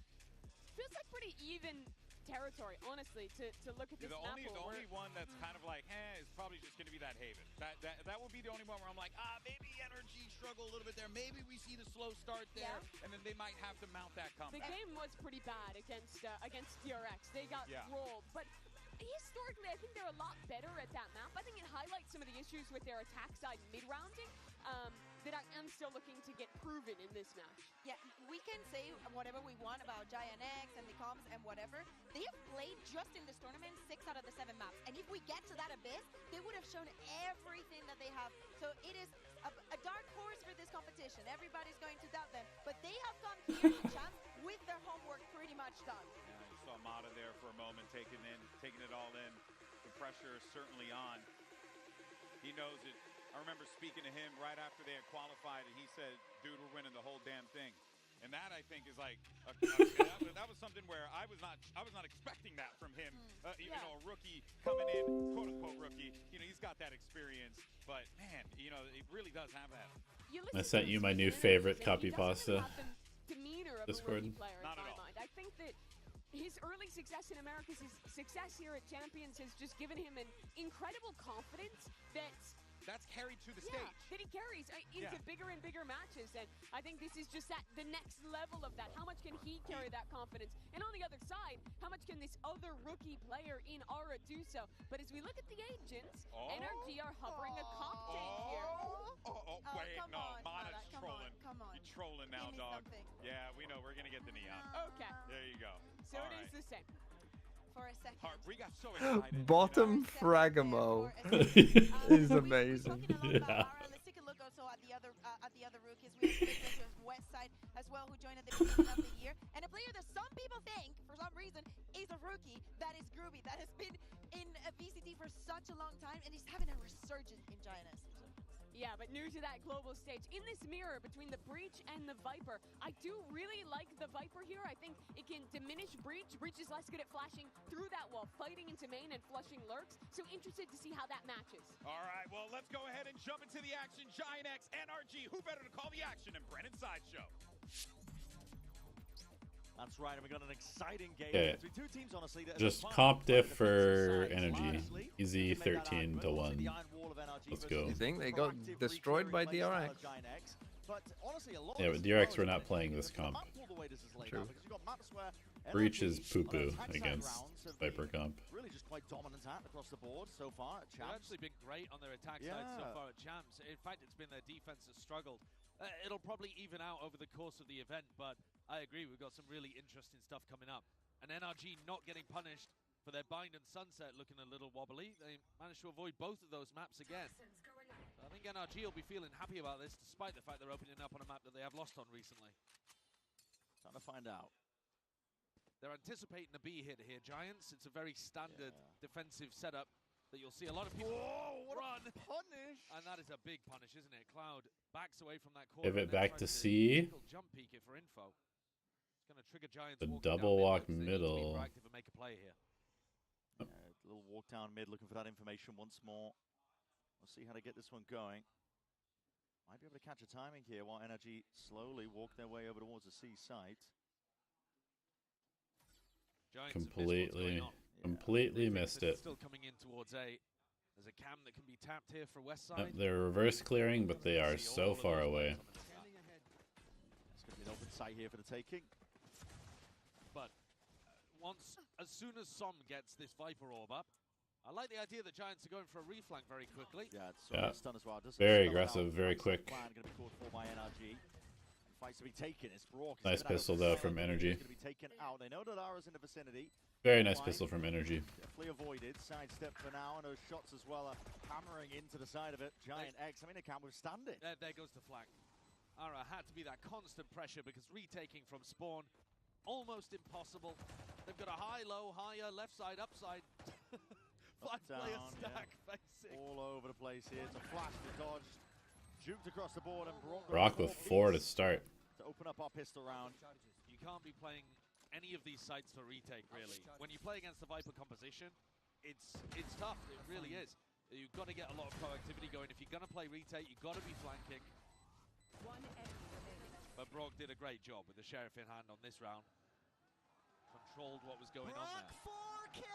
Feels like pretty even territory, honestly, to look at this the map. only one that's kind of like, is probably just going to be that Haven. That will be the only one where I'm like, maybe NRG struggle a little bit there. Maybe we see the slow start there, and then they might have to mount that comeback. The game was pretty bad against DRX. They got rolled, but historically, I think they're a lot better at that map. I think it highlights some of the issues with their attack side mid-rounding that I am still looking to get proven in this match. Yeah, we can say whatever we want about GIANTX and the comms and whatever. They have played just in this tournament 6 out of the 7 maps. And if we get to that abyss, they would have shown everything that they have. So it is a dark horse for this competition. Everybody's going to doubt them. But they have come here to champ with their homework pretty much done. Yeah, you saw Mata there for a moment, taking it all in. The pressure is certainly on. He knows it. I remember speaking to him right after they had qualified, and he said, dude, we're winning the whole damn thing. And that, I think, is like, that was something where I was not expecting that from him. You know, a rookie coming in, quote-unquote rookie, he's got that experience. But, man, it really does have that. I sent you my new favorite copy pasta. Discord. Not at all. I think that his early success in America, his success here at Champions has just given him an incredible confidence that's carried to the stage. That he carries into bigger and bigger matches, and I think this is just the next level of that. How much can he carry that confidence? And on the other side, how much can this other rookie player in Aura do so? But as we look at the agents, NRG are hovering a comp tank here. Wait, no, Mata's trolling. Come on. You're trolling now, dog. Yeah, we know. We're going to get the neon. Okay. There you go. So it is the same. For a second. We got so excited. Bottom Fragamo is amazing. Let's take a look also at the other rookies. We have Westside as well, who joined at the beginning of the year, and a player that some people think, for some reason, is a rookie. That is Groovy. That has been in VCT for such a long time, and he's having a resurgence in GIANTX. Yeah, but new to that global stage. In this mirror between the Breach and the Viper, I do really like the Viper here. I think it can diminish Breach. Breach is less good at flashing through that wall, fighting into main and flushing lurks. So interested to see how that matches. All right, well, let's go ahead and jump into the action. GIANTX, NRG, who better to call the action than Brennan Sideshow? That's right, and we got an exciting game between two teams, honestly. Just comp diff for energy. Easy 13 to 1. Let's go. You think they got destroyed by DRX? Yeah, but DRX were not playing this comp. True. Breach is poo-poo against Viper comp. Really just quite dominant across the board so far at Champs. They've actually been great on their attack side so far at Champs. In fact, it's been their defense that struggled. It'll probably even out over the course of the event, but I agree, we've got some really interesting stuff coming up. And NRG not getting punished for their Bind and Sunset looking a little wobbly. They managed to avoid both of those maps again. So I think NRG will be feeling happy about this, despite the fact they're opening up on a map that they have lost on recently. Time to find out. They're anticipating a B hit here, Giants. It's a very standard defensive setup that you'll see a lot of people run. Punish! And that is a big punish, isn't it? Cloud backs away from that corner. Pivot back to C. Jump peek it for info. It's going to trigger Giants. The double walk middle. And make a play here. A little walk down mid, looking for that information once more. We'll see how to get this one going. Might be able to catch a timing here while NRG slowly walk their way over towards the C site. Completely missed it. Still coming in towards A. There's a cam that can be tapped here for Westside. They're reverse clearing, but they are so far away. It's going to be an open site here for the taking. But as soon as Som gets this Viper orb up, I like the idea that Giants are going for a reflank very quickly. Yeah, it's stun as well. Very aggressive, very quick. Plan going to be called for by NRG. Fights to be taken. It's Brock. Nice pistol though from NRG. Going to be taken out. They know that Ara's in the vicinity. Very nice pistol from NRG. Definitely avoided. Sidestep for now, and those shots as well are hammering into the side of it. GIANTX, I mean, they can't withstand it. There goes the flank. Ara had to be that constant pressure because retaking from spawn, almost impossible. They've got a high, low, higher, left side, upside. 5-player stack, facing. All over the place here. It's a flash to dodge. Juked across the board and Brock with 4 to start. To open up our pistol round. You can't be playing any of these sites for retake, really. When you play against the Viper composition, it's tough. It really is. You've got to get a lot of proactivity going. If you're going to play retake, you've got to be flanking. But Brock did a great job with the Sheriff in hand on this round. Controlled what was going on there. 4K!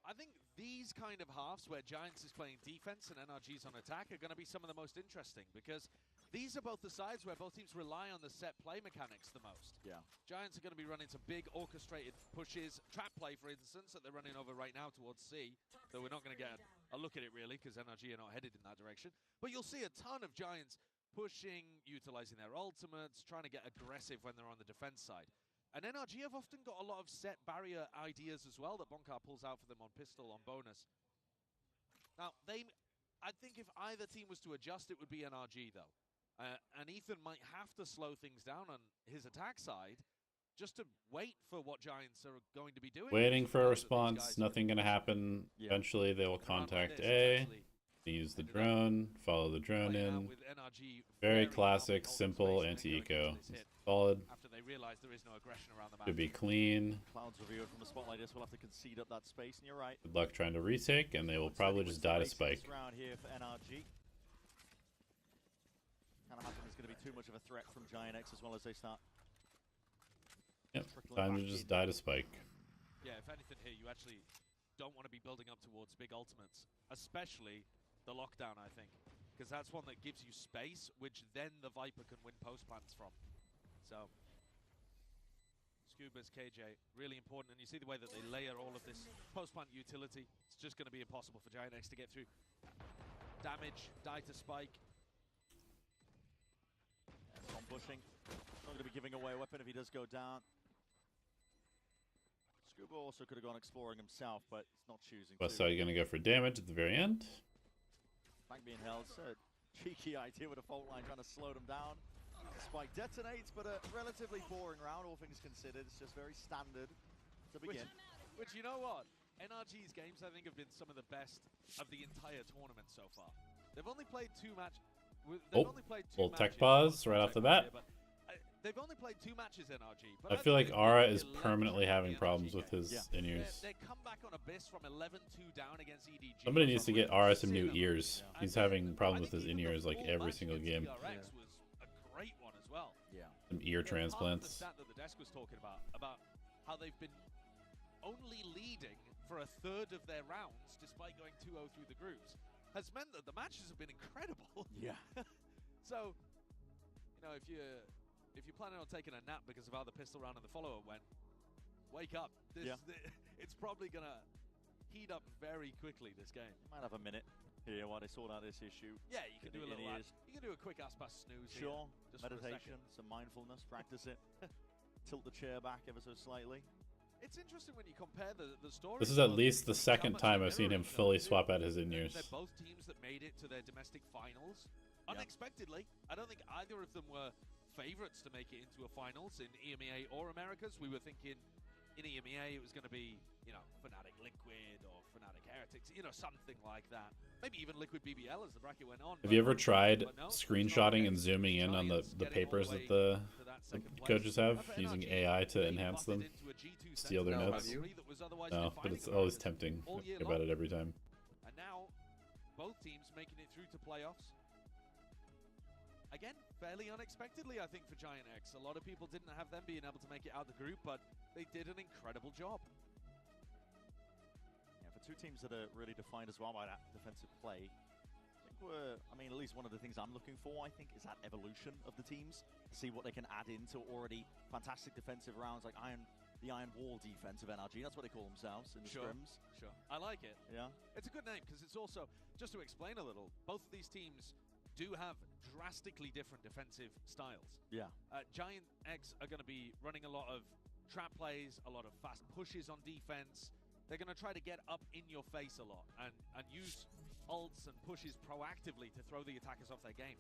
I think these kind of halves where Giants is playing defense and NRG's on attack are going to be some of the most interesting because these are both the sides where both teams rely on the set play mechanics the most. Yeah. Giants are going to be running some big orchestrated pushes, trap play for instance, that they're running over right now towards C, though we're not going to get a look at it really because NRG are not headed in that direction. But you'll see a ton of Giants pushing, utilizing their ultimates, trying to get aggressive when they're on the defense side. And NRG have often got a lot of set barrier ideas as well that Bonkar pulls out for them on pistol, on bonus. Now, I think if either team was to adjust, it would be NRG, though. And Ethan might have to slow things down on his attack side just to wait for what Giants are going to be doing. Waiting for a response, nothing going to happen. Yeah. Eventually, they will contact A. Use the drone, follow the drone in. Very classic, simple anti-eco. Solid. Should be clean. Clouds reviewed from the spotlight. We'll have to concede up that space, and you're right. Good luck trying to retake, and they will probably just die to spike. Round here for NRG. Can't imagine there's going to be too much of a threat from GIANTX as well as they start. Yep, time to just die to spike. Yeah, if anything here, you actually don't want to be building up towards big ultimates, especially the lockdown, I think, because that's one that gives you space, which then the Viper can win post plants from. So, Scuba's KJ, really important, and you see the way that they layer all of this post plant utility. It's just going to be impossible for GIANTX to get through. Damage, die to spike. On pushing, not going to be giving away a weapon if he does go down. Scuba also could have gone exploring himself, but he's not choosing. West side going to go for damage at the very end. Flank being held, so cheeky idea with a fault line trying to slow them down. Spike detonates, but a relatively boring round, all things considered. It's just very standard to begin. Which you know what? NRG's games, I think, have been some of the best of the entire tournament so far. They've only played two matches. Little tech pause right off the bat. They've only played 2 matches, NRG. But I feel like Ara is permanently having problems with his in-ears. They come back on Abyss from 11-2 down against EDG. Somebody needs to get Ara some new ears. He's having problems with his in-ears like every single game. Was a great one as well. Some ear transplants. The stat that the desk was talking about how they've been only leading for a third of their rounds despite going 2-0 through the groups has meant that the matches have been incredible. Yeah. So, you know, if you're planning on taking a nap because of how the pistol round and the follow-up went, wake up. It's probably going to heat up very quickly, this game. Might have a minute here while they sort out this issue. Yeah, you can do a little you can do a quick ass-pass snooze Sure, here, meditation, some mindfulness, practice it. Tilt the chair back ever so slightly. It's interesting when you compare the story. This is at least the second time I've seen him fully swap out his in-ears. They're both teams that made it to their domestic finals unexpectedly. I don't think either of them were favorites to make it into a finals in EMEA or Americas. We were thinking in EMEA it was going to be, you know, Fnatic Liquid or Fnatic Heretics, you know, something like that. Maybe even Liquid BBL as the bracket went on. Have you ever tried screenshotting and zooming in on the papers that the coaches have, using AI to enhance them, steal their notes? No, but it's always tempting. I think about it every time. And now, both teams making it through to playoffs. Again, fairly unexpectedly, I think, for GIANTX. A lot of people didn't have them being able to make it out of the group, but they did an incredible job. Yeah, for two teams that are really defined as well by that defensive play, I mean, at least one of the things I'm looking for, I think, is that evolution of the teams. See what they can add into already fantastic defensive rounds. Like Iron the iron wall defense of NRG. That's what they call themselves in the scrims. Sure. I like it. Yeah. It's a good name because it's also, just to explain a little, both of these teams do have drastically different defensive styles. Yeah. GIANTX are going to be running a lot of trap plays, a lot of fast pushes on defense. They're going to try to get up in your face a lot and use ults and pushes proactively to throw the attackers off their game.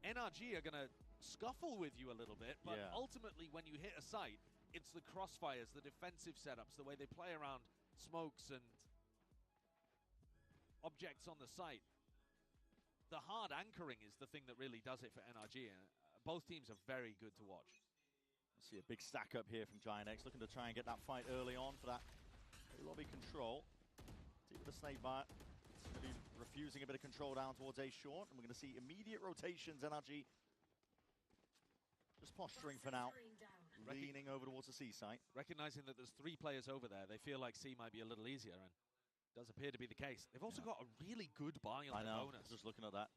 NRG are going to scuffle with you a little bit, but ultimately when you hit a site, it's the crossfires, the defensive setups, the way they play around smokes and objects on the site. The hard anchoring is the thing that really does it for NRG, and both teams are very good to watch. See a big stack up here from GIANTX, looking to try and get that fight early on for that lobby control. See with the snake bite. It's going to be refusing a bit of control down towards A short, and we're going to see immediate rotations. NRG just posturing for now, leaning over towards the C site. Recognizing that there's 3 players over there, they feel like C might be a little easier, and does appear to be the case. They've also got a really good buy on the bonus. Just looking at that.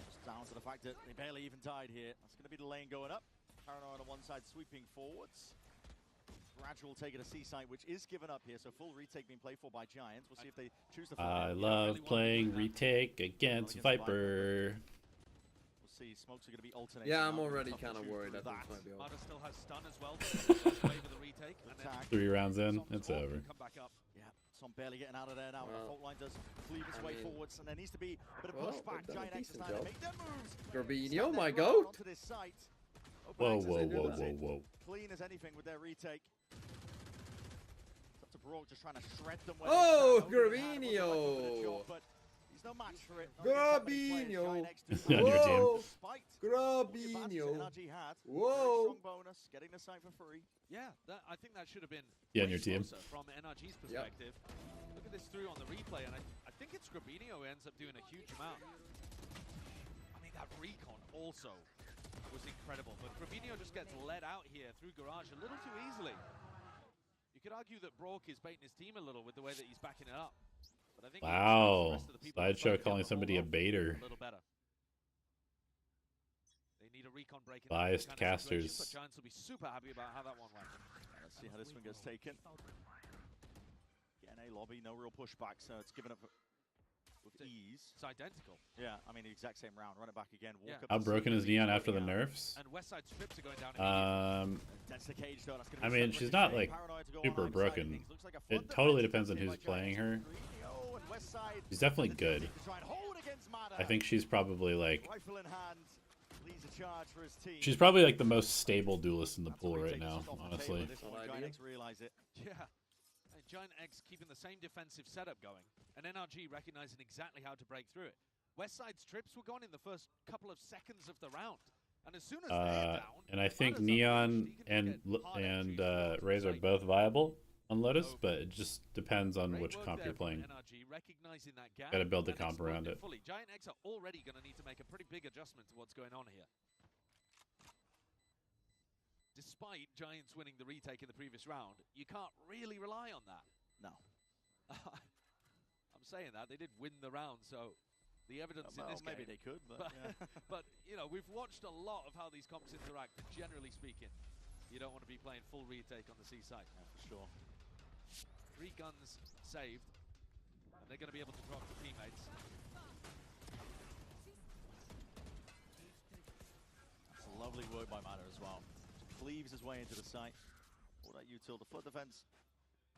Just down to the fact that they barely even died here. That's going to be the lane going up. Paranoid on one side sweeping forwards. Gradual take at a C site, which is given up here, so full retake being played for by Giants. We'll see if they choose to. I love playing retake against Viper. We'll see. Smokes are going to be alternating. Yeah, I'm already kind of worried. I think it might be over. Mada still has stun as well. Wave of the retake. And then 3 rounds in, it's over. Come back up. Yeah, Som barely getting out of there now. The fault line does cleave its way forwards, and there needs to be a bit of pushback. GIANTX is trying to make their moves. Garbino, my goat. Onto this site. Whoa, whoa, whoa, whoa, whoa. Clean as anything with their retake. It's up to Brock just trying to shred them. Oh, Garbino! But he's no match for it. Garbino! On your team. Garbino! Whoa! Strong bonus, getting the site for free. Yeah, I think that should have been on your team. From NRG's perspective. Look at this through on the replay, and I think it's Garbino who ends up doing a huge amount. I mean, that recon also was incredible, but Garbino just gets let out here through Garage a little too easily. You could argue that Brock is baiting his team a little with the way that he's backing it up. But I think wow, Sideshow calling somebody a baiter. A little better. They need a recon break. Biased casters. But Giants will be super happy about how that one went. Let's see how this one gets taken. Getting a lobby, no real pushback, so it's given up with ease. It's identical. Yeah, I mean the exact same round. Run it back again. Walk up How broken is Neon after the nerfs? And Westside strips are going down. That's the cage, though. That's I mean, she's not like super broken. It totally depends on who's playing her. She's definitely good. I think she's probably like. She's probably like the most stable duelist in the pool right now, honestly. Yeah. GIANTX keeping the same defensive setup going, and NRG recognizing exactly how to break through it. Westside's trips were gone in the first couple of seconds of the round, and as soon as they're down, and I think Neon and Raze are both viable on Lotus, but it just depends on which comp you're playing. Got to build the comp around it. GIANTX are already going to need to make a pretty big adjustment to what's going on here. Despite Giants winning the retake in the previous round, you can't really rely on that. No. I'm saying that. They did win the round, so the evidence in this maybe game... they could, but... but, you know, we've watched a lot of how these comps interact, generally speaking. You don't want to be playing full retake on the C side. Yeah, for sure. 3 guns saved, and they're going to be able to drop the teammates. That's a lovely work by Mada as well. Cleaves his way into the site. All that util. The flood defense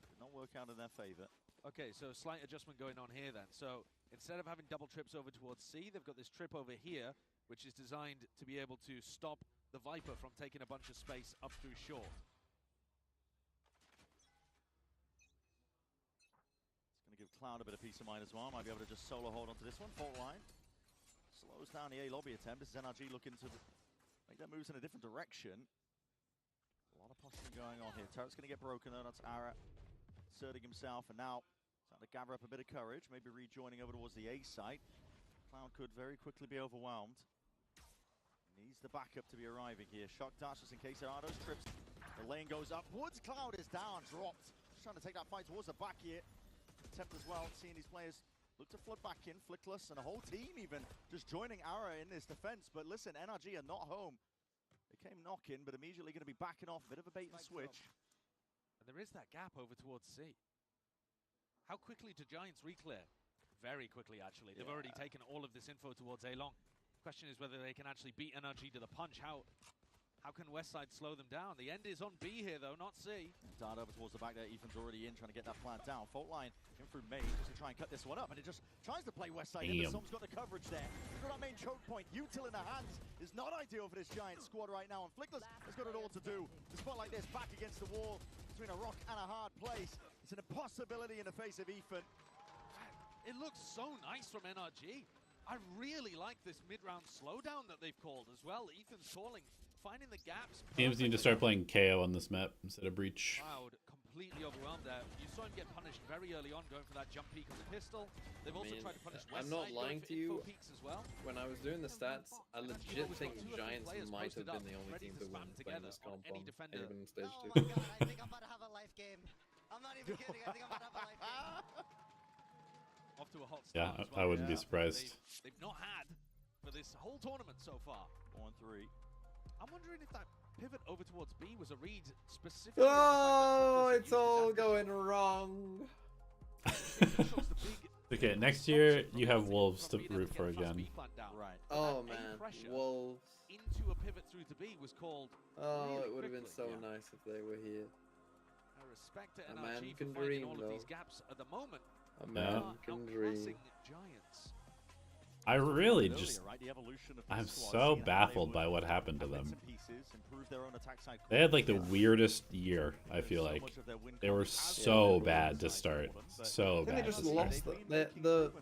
did not work out in their favor. Okay, so slight adjustment going on here then. So instead of having double trips over towards C, they've got this trip over here, which is designed to be able to stop the Viper from taking a bunch of space up through short. It's going to give Cloud a bit of peace of mind as well. Might be able to just solo hold onto this one. Fault line. Slows down the A lobby attempt. This is NRG looking to make their moves in a different direction. A lot of posturing going on here. Turret's going to get broken though. That's Ara asserting himself, and now trying to gather up a bit of courage, maybe rejoining over towards the A site. Cloud could very quickly be overwhelmed. Needs the backup to be arriving here. Shock dash just in case there are those trips. The lane goes up. Woods Cloud is down, dropped. Just trying to take that fight towards the back here. Attempt as well, seeing these players look to flood back in. Flickless and a whole team even just joining Ara in this defense. But listen, NRG are not home. They Became knocking, but immediately going to be backing off. Bit of a bait and switch. And there is that gap over towards C. How quickly do Giants reclear? Very quickly, actually. They've already taken all of this info towards A long. Question is whether they can actually beat NRG to the punch. How can Westside slow them down? The end is on B here, though, not C. Dart over towards the back there. Ethan's already in, trying to get that plant down. Fault line in through Main just to try and cut this one up, and it just tries to play Westside in, but Som's got the coverage there. He's got that main choke point. Util in the hands is not ideal for this Giant squad right now, and Flickless has got it all to do. The spot like this, back against the wall, between a rock and a hard place. It's an impossibility in the face of Ethan. It looks so nice from NRG. I really like this mid-round slowdown that they've called as well. Ethan's calling, finding the gaps. Teams need to start playing KO on this map instead of Breach. Cloud completely overwhelmed there. You saw him get punished very early on, going for that jump peek on the pistol. They've also tried to punish Westside. I'm not lying to you. As well. When I was doing the stats, I legit think Giants might have been the only team to win playing this comp on even stage 2. Oh my god, I think I'm about to have a life game. I'm not even kidding. I think I'm about to have a life game. Off to a hot start. Yeah, I wouldn't be surprised. They've not had for this whole tournament so far. 4-3. I'm wondering if that pivot over towards B was a read specifically. Oh, it's all going wrong. Okay, next year you have Wolves to root for again. Right. Oh man, Wolves. Into a pivot through to B was called. Oh, it would have been so nice if they were here. I respect to A man NRG can for finding dream, all of though. these gaps at the moment. A man can dream. Giants. I really just, I'm so baffled by what happened to them. They had like the weirdest year, I feel like. They were so bad to start. So bad. They just lost the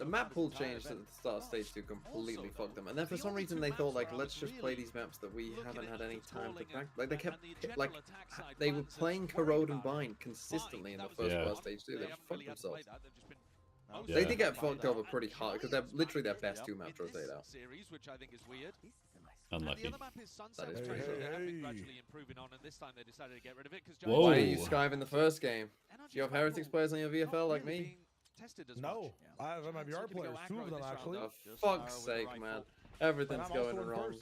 map pool changed at the start of stage 2 completely fucked them. And then for some reason they thought like, let's just play these maps that we haven't had any time to practice. Like they kept, like, they were playing Corrode and Bind consistently in the first part of stage 2. They just fucked themselves. They did get fucked over pretty hard because they're literally their best 2 maps rotate out. Series, which I think is weird. Unlucky. The other map is Sunset Treasure. They have been gradually improving on, and this time they decided to get rid of it because. Why are you skiving the first game? Do you have Heretics players on your VFL like me? No, I have MIBR players, 2 of them actually. For fuck's sake, man. Everything's going wrong.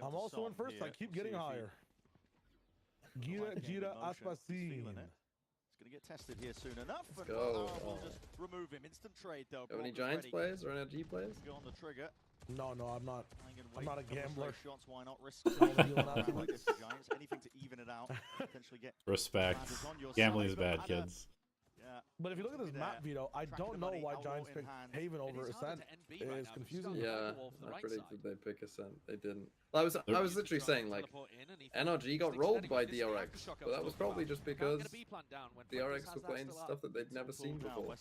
I'm also in first. I keep getting higher. Gira Aspasin. Going to get tested here soon enough. Let's go. We'll just remove him. Instant trade though. Have any Giants players or NRG players? Go on the trigger. No, I'm not. I'm not a gambler. Shots, why not risk like this for Giants? Anything to even it out. Potentially get Respect. Gambling is bad, kids. Yeah. But if you look at this map, Vito, I don't know why Giants picked Haven over Ascent. It is confusing. Yeah, I predicted they'd pick Ascent. They didn't. I was literally saying like, NRG got rolled by DRX, but that was probably just because DRX were playing stuff that they'd never seen before.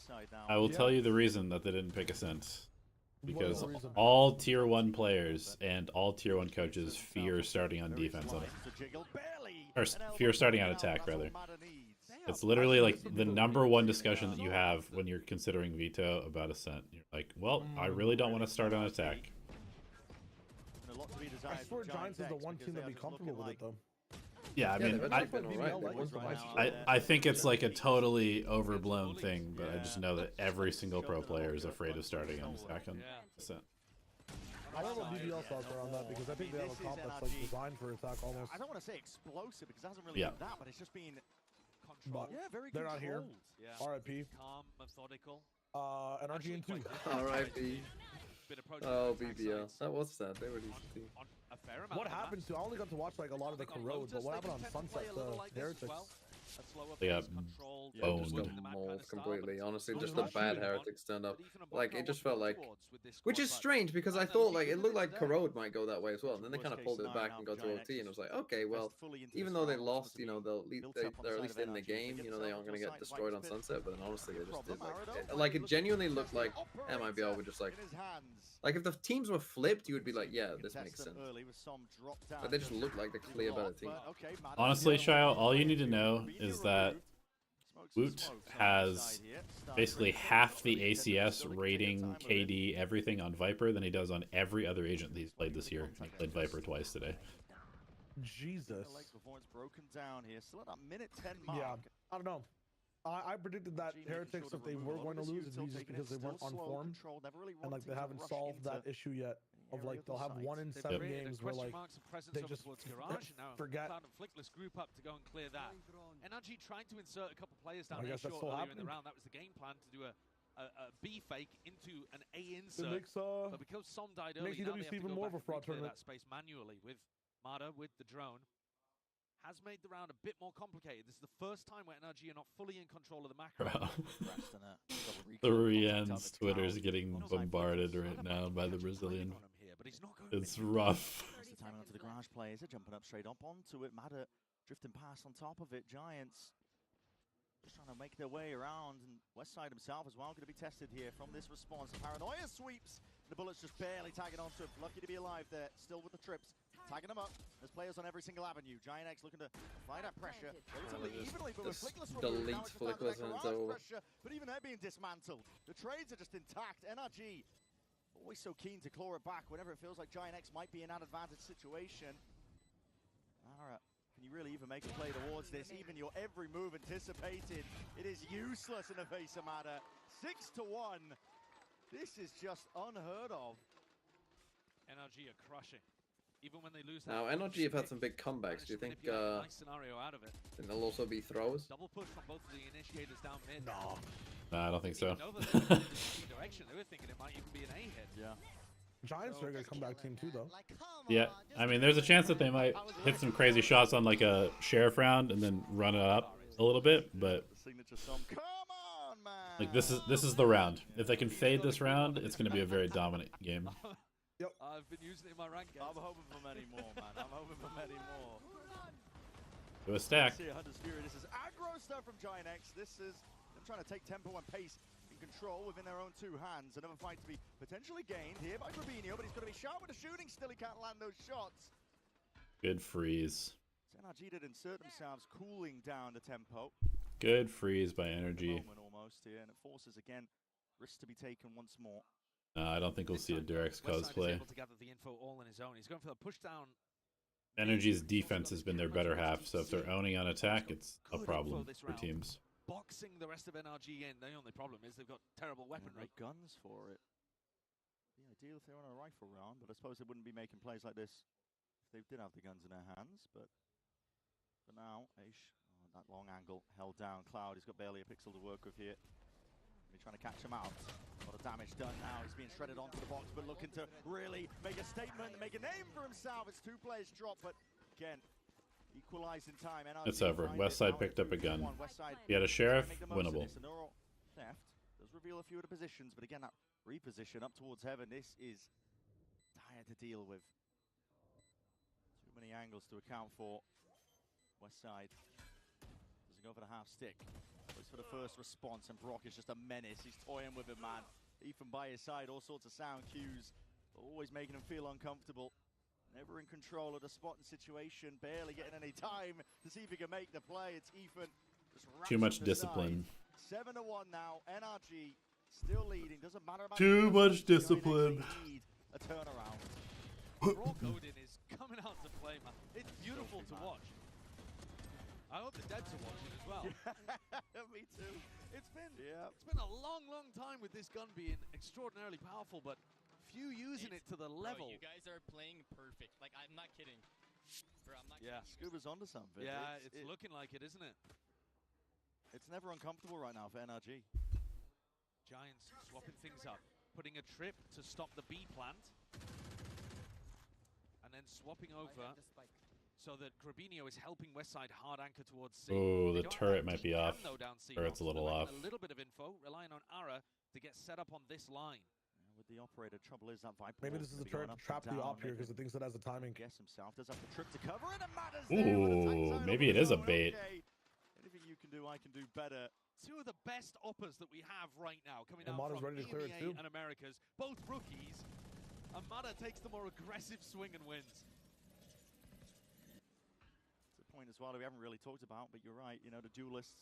I will tell you the reason that they didn't pick Ascent. Because all tier 1 players and all tier 1 coaches fear starting on defense on it. Or fear starting on attack, rather. It's literally like the #1 discussion that you have when you're considering veto about Ascent. You're like, well, I really don't want to start on attack. I swear Giants is the one team that'd be comfortable with it, though. Yeah, I mean, I think it's like a totally overblown thing, but I just know that every single pro player is afraid of starting on attack on Ascent. I don't know what BBL thoughts are on that because I think they have a comp that's like designed for attack almost. I don't want to say explosive because it hasn't really been that, but it's just been but very they're not here. Yeah. RIP. Calm, methodical. NRG in 2. RIP. Oh, BBL. That was sad. They were decent team. What happened to? I only got to watch like a lot of the Corrode, but what happened on Sunset? The Heretics. They got boned. Just got mauled completely. Honestly, just a bad Heretics turned up. Like it just felt like, which is strange because I thought like it looked like Corrode might go that way as well, and then they kind of pulled it back and got to OT, and it was like, okay, well, even though they lost, you know, they're at least in the game. You know, they aren't gonna get destroyed on Sunset, but then honestly, they just did like it genuinely looked like MIBR were just like if the teams were flipped, you would be like, yeah, this makes sense. But they just looked like the clear better team. Honestly, Shio, all you need to know is that Woot has basically half the ACS rating, KD, everything on Viper than he does on every other agent that he's played this year. He played Viper twice today. Jesus. Broken down here. Still at that minute 10 mark. Yeah, I don't know. I predicted that Heretics, if they were going to lose, it'd be just because they weren't on form, and like they haven't solved that issue yet. of like they'll have 1 in 7 games where like they just forget. Cloud and Flickless group up to go and clear that. NRG tried to insert a couple players down I A guess that's short still earlier in the happening. round. That was the game plan, to do a B fake into an A insert. But because Som died early, makes now they have EWC to even go more back of a fraud and clear tournament. that space manually with Mada, with the drone. Has made the round a bit more complicated. This is the first time where NRG are not fully in control of the macro. The Rian's Twitter is getting bombarded right now by the Brazilian. It's rough. That's the time onto the garage players are jumping up straight up onto it. Mada drifting past on top of it. Giants just trying to make their way around, and Westside himself as well going to be tested here from this response. Paranoia sweeps. The bullets just barely tagging onto him. Lucky to be alive there, still with the trips. Tagging them up. There's players on every single avenue. GIANTX looking to apply that pressure relatively evenly, but with Flickless removed, now it's just down to that garage pressure. But even they're being dismantled. The trades are just intact. NRG always so keen to claw it back whenever it feels like GIANTX might be in an advantage situation. Ara, can you really even make a play towards this? Even your every move anticipated, it is useless in the face of Mada. 6-1. This is just unheard of. NRG are crushing. Even when they lose now, NRG have had some big comebacks. Do you think nice scenario out of it? Think they'll also be throwers? Double push from both of the initiators down mid. No. Nah, I don't think so. Direction. They were thinking it might even be an A hit. Yeah. Giants are a good comeback team too, though. Yeah, I mean, there's a chance that they might hit some crazy shots on like a sheriff round and then run it up a little bit, but like this is the round. If they can fade this round, it's going to be a very dominant game. Yep. I've been using it in my rank. I'm hoping for many more, man. I'm hoping for many more. Do a stack. See Hunter's Fury. This is aggro stuff from GIANTX. This is them trying to take tempo and pace in control within their own 2 hands. Another fight to be potentially gained here by Grabinho, but he's going to be sharp with the shooting. Still, he can't land those shots. Good freeze. NRG did insert themselves, cooling down the tempo. Good freeze by NRG. Almost here, and it forces again risks to be taken once more. I don't think we'll see a Durex cosplay. Able to gather the info all on his own. He's going for the push down. NRG's defense has been their better half, so if they're owning on attack, it's a problem for teams. Boxing the rest of NRG in. The only problem is they've got terrible weaponry. No guns for it. Be ideal if they were on a rifle round, but I suppose they wouldn't be making plays like this if they did have the guns in their hands. But for now, that long angle held down. Cloud, he's got barely a pixel to work with here. Trying to catch him out. A lot of damage done now. He's being shredded onto the box, but looking to really make a statement, make a name for himself. It's 2 players drop, but again, equalized in time. It's over. Westside picked up a gun. He had a sheriff, winnable. Theft does reveal a few of the positions, but again, that reposition up towards heaven, this is dire to deal with. Too many angles to account for. Westside doesn't go for the half stick. For the first response, and Brock is just a menace. He's toying with him, man. Ethan by his side, all sorts of sound cues, always making him feel uncomfortable. Never in control of the spot and situation, barely getting any time to see if he can make the play. It's Ethan. Just too much discipline. 7-1 now. NRG still leading. Doesn't matter about too much discipline. Need a turnaround. Brock Odin is coming out to play, man. It's beautiful to watch. I hope the Deads are watching as well. Me too. It's been a long time with this gun being extraordinarily powerful, but few using it to the level. You guys are playing perfect. Like, I'm not kidding. Bro, I'm not kidding. Scuba's onto something. Yeah, it's looking like it, isn't it? It's never uncomfortable right now for NRG. Giants swapping things up, putting a trip to stop the B plant, and then swapping over so that Grabinho is helping Westside hard anchor towards C. Oh, the turret might be off. Turret's a little off. A little bit of info, relying on Ara to get set up on this line. With the operator, trouble is that Viper. Maybe this is the turret to trap the op here because it thinks it has the timing. Guess himself does have the trip to cover it, and Matters ooh, maybe it is a bait. Okay. Anything you can do, I can do better. 2 of the best uppers that we have right now coming out Amada's from ready to clear it too. and Americas, both rookies. Amada takes the more aggressive swing and wins. Point as well that we haven't really talked about, but you're right, you know, the duelists.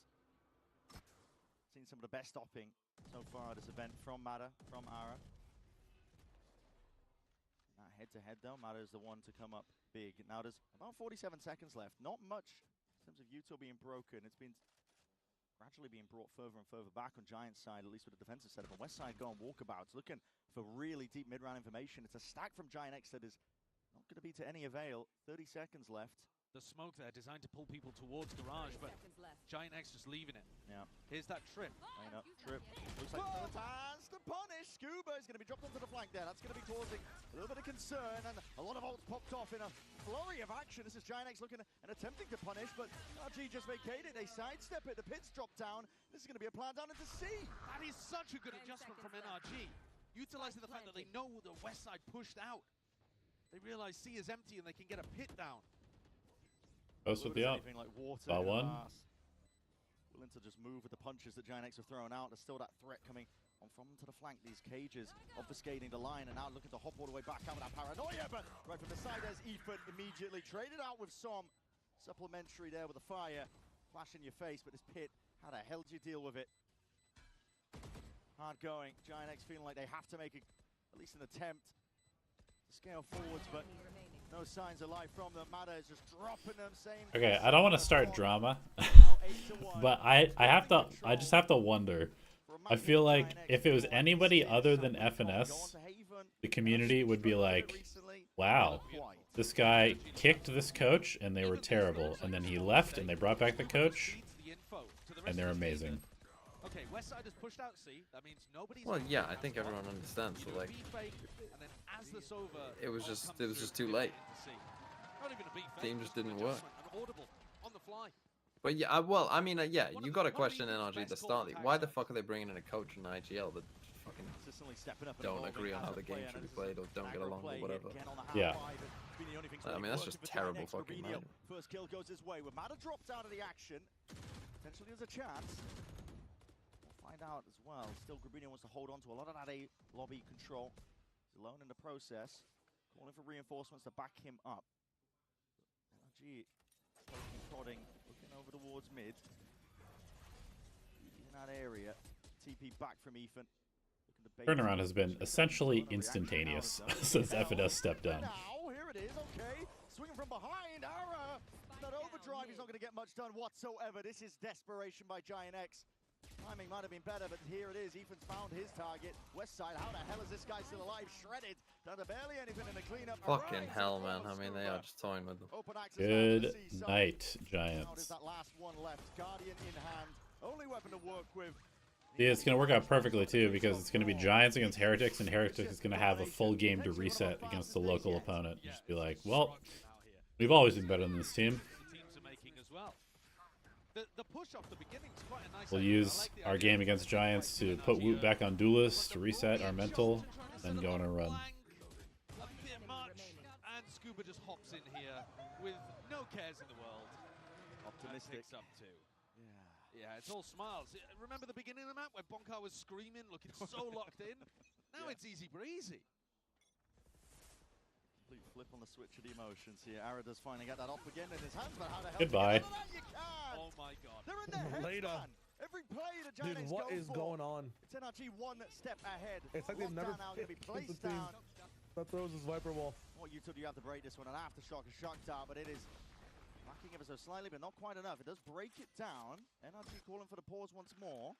Seen some of the best stopping so far this event from Mada, from Ara. That head-to-head though, Mada is the one to come up big. Now there's about 47 seconds left. Not much in terms of Utah being broken. It's been gradually being brought further and further back on Giants' side, at least with the defensive setup. On West side going walkabouts, looking for really deep mid-round information. It's a stack from GIANTX that is not going to be to any avail. 30 seconds left. The smoke there designed to pull people towards Garage, but GIANTX just leaving it. Yeah. Here's that trip. Trip. Looks like chance to punish. Scuba is going to be dropped onto the flank there. That's going to be causing a little bit of concern, and a lot of ults popped off in a flurry of action. This is GIANTX looking and attempting to punish, but NRG just vacated. They sidestep it. The pits drop down. This is going to be a plan down into C. That is such a good adjustment from NRG, utilizing the fact that they know the West side pushed out. They realize C is empty and they can get a pit down. Post with the up. Like Saw one. Willing to just move with the punches that GIANTX have thrown out. There's still that threat coming on from to the flank. These cages obfuscating the line, and now looking to hop all the way back out with that paranoia. But right from the side, there's Ethan immediately traded out with Som. Supplementary there with the fire. Flash in your face, but this pit, how the hell do you deal with it? Hard going. GIANTX feeling like they have to make at least an attempt to scale forwards, but no signs of life from them. Mada is just dropping them, saying... Okay, I don't want to start drama, but I just have to wonder. I feel like if it was anybody other than FNS, the community would be like, wow, this guy kicked this coach and they were terrible, and then he left and they brought back the coach and they're amazing. Okay, West side has pushed out C. That means nobody's... Well, yeah, I think everyone understands. So like, it was just too late. Team just didn't work. But yeah, well, I mean, yeah, you got to question NRG at the start. Why the fuck are they bringing in a coach in IGL that fucking don't agree on how the game should be played or don't get along or whatever? Yeah. I mean, that's just terrible fucking man. First kill goes his way. With Mada dropped out of the action, potentially there's a chance. Find out as well. Still, Grabinho wants to hold on to a lot of that A lobby control. He's alone in the process. Calling for reinforcements to back him up. NRG slowly prodding, looking over towards mid. In that area. TP back from Ethan. Turnaround has been essentially instantaneous since FNS stepped down. Now, here it is, okay. Swinging from behind, Ara. That overdrive, he's not going to get much done whatsoever. This is desperation by GIANTX. Timing might have been better, but here it is. Ethan's found his target. West side, how the hell is this guy still alive? Shredded. Down to barely anything in the cleanup. Fucking hell, man. I mean, they are just toying with them. Good night, Giants. That last one left. Guardian in hand. Only weapon to work with. Yeah, it's going to work out perfectly, too, because it's going to be Giants against Heretics, and Heretics is going to have a full game to reset against the local opponent. Just be like, well, we've always been better than this team. We'll use our game against Giants to put Woot back on Duelist, to reset our mental, and go on a run. And Scuba just hops in here with no cares in the world. Optimistic. Up too. Yeah, it's all smiles. Remember the beginning of the map when Bonkar was screaming, looking so locked in? Now it's easy breezy. Complete flip on the switch of the emotions here. Ara does finally get that off again in his hands, but how the hell Goodbye. Oh my god. They're in their heads, Later. man. Every play the Dude, Giants what is going on? It's NRG one step ahead. It's like they've never now going to be picked the placed team down. that throws his Viper Wall. Well, you two, you have to break this one. An aftershock is shocked out, but it is lacking ever so slightly, but not quite enough. It does break it down. NRG calling for the pause once more.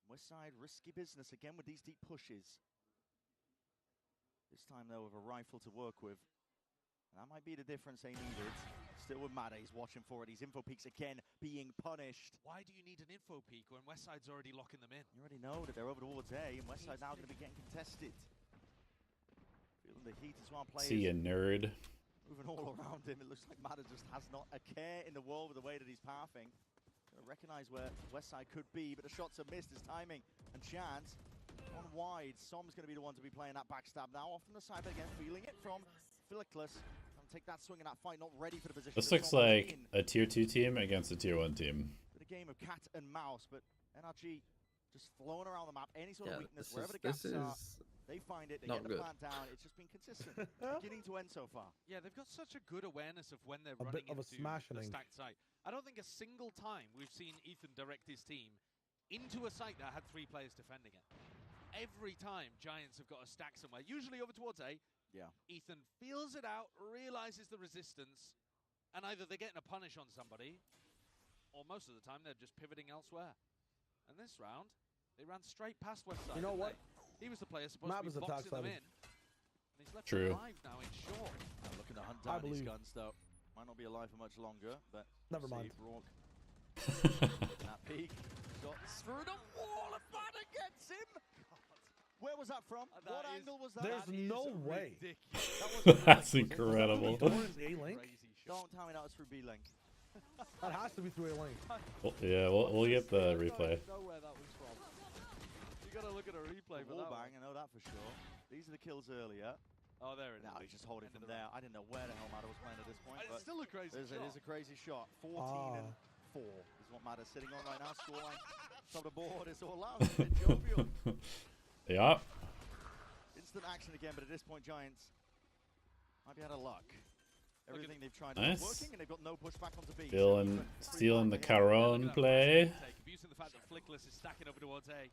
West side, risky business again with these deep pushes. This time, though, with a rifle to work with. That might be the difference they needed. Still with Mada, he's watching for it. These info peaks again being punished. Why do you need an info peak when Westside's already locking them in? You already know that they're over towards A, and Westside now going to be getting contested. Feeling the heat as well. Players See ya, nerd. moving all around him. It looks like Mada just has not a care in the world with the way that he's pathing. Gonna recognize where Westside could be, but the shots are missed. His timing and chance. On wide, Som's going to be the one to be playing that backstab now. Off from the side again, feeling it from Philoclus. Take that swing in that fight, not ready for the position. This looks like a tier 2 team against a tier 1 team. The game of cat and mouse, but NRG just flowing around the map. Any sort of weakness, wherever the gaps are, they find it, they get the plan down. It's just been consistent, beginning to end so far. Yeah, they've got such a good awareness of when they're running into the stacked site. I don't think a single time we've seen Ethan direct his team into a site that had 3 players defending it. Every time Giants have got a stack somewhere, usually over towards A. Yeah. Ethan feels it out, realizes the resistance, and either they're getting a punish on somebody, or most of the time, they're just pivoting elsewhere. And this round, they ran straight past Westside. You know what? He was the player supposed Map to is be a boxing them tax in. And he's left True. alive now in short. Looking to hunt down his guns, though. Might not be alive for much longer, but never mind. Rourke. That peak. Got through the wall, and Banner gets him. Where was that from? What angle was that? There's no way. That's incredible. Don't tell me that was through B-Link. That has to be through a link. Well, yeah, we'll get the replay. I don't know where that was from. You gotta look at a replay for that Bang, I know that for sure. These are the kills earlier. Oh, there it is. Now he's just holding from there. I didn't know where the hell Matter was playing at this point. It's still a crazy shot. It is a crazy shot. 14 and 4 is what Matter's sitting on right now. Scoreline top of the board is all out. Jovial. Yeah. Instant action again, but at this point, Giants might be out of luck. Everything they've tried Nice. is working, and they've got no pushback onto B. Stealing the Caron play. Abusing the fact that Flickless is stacking over towards A.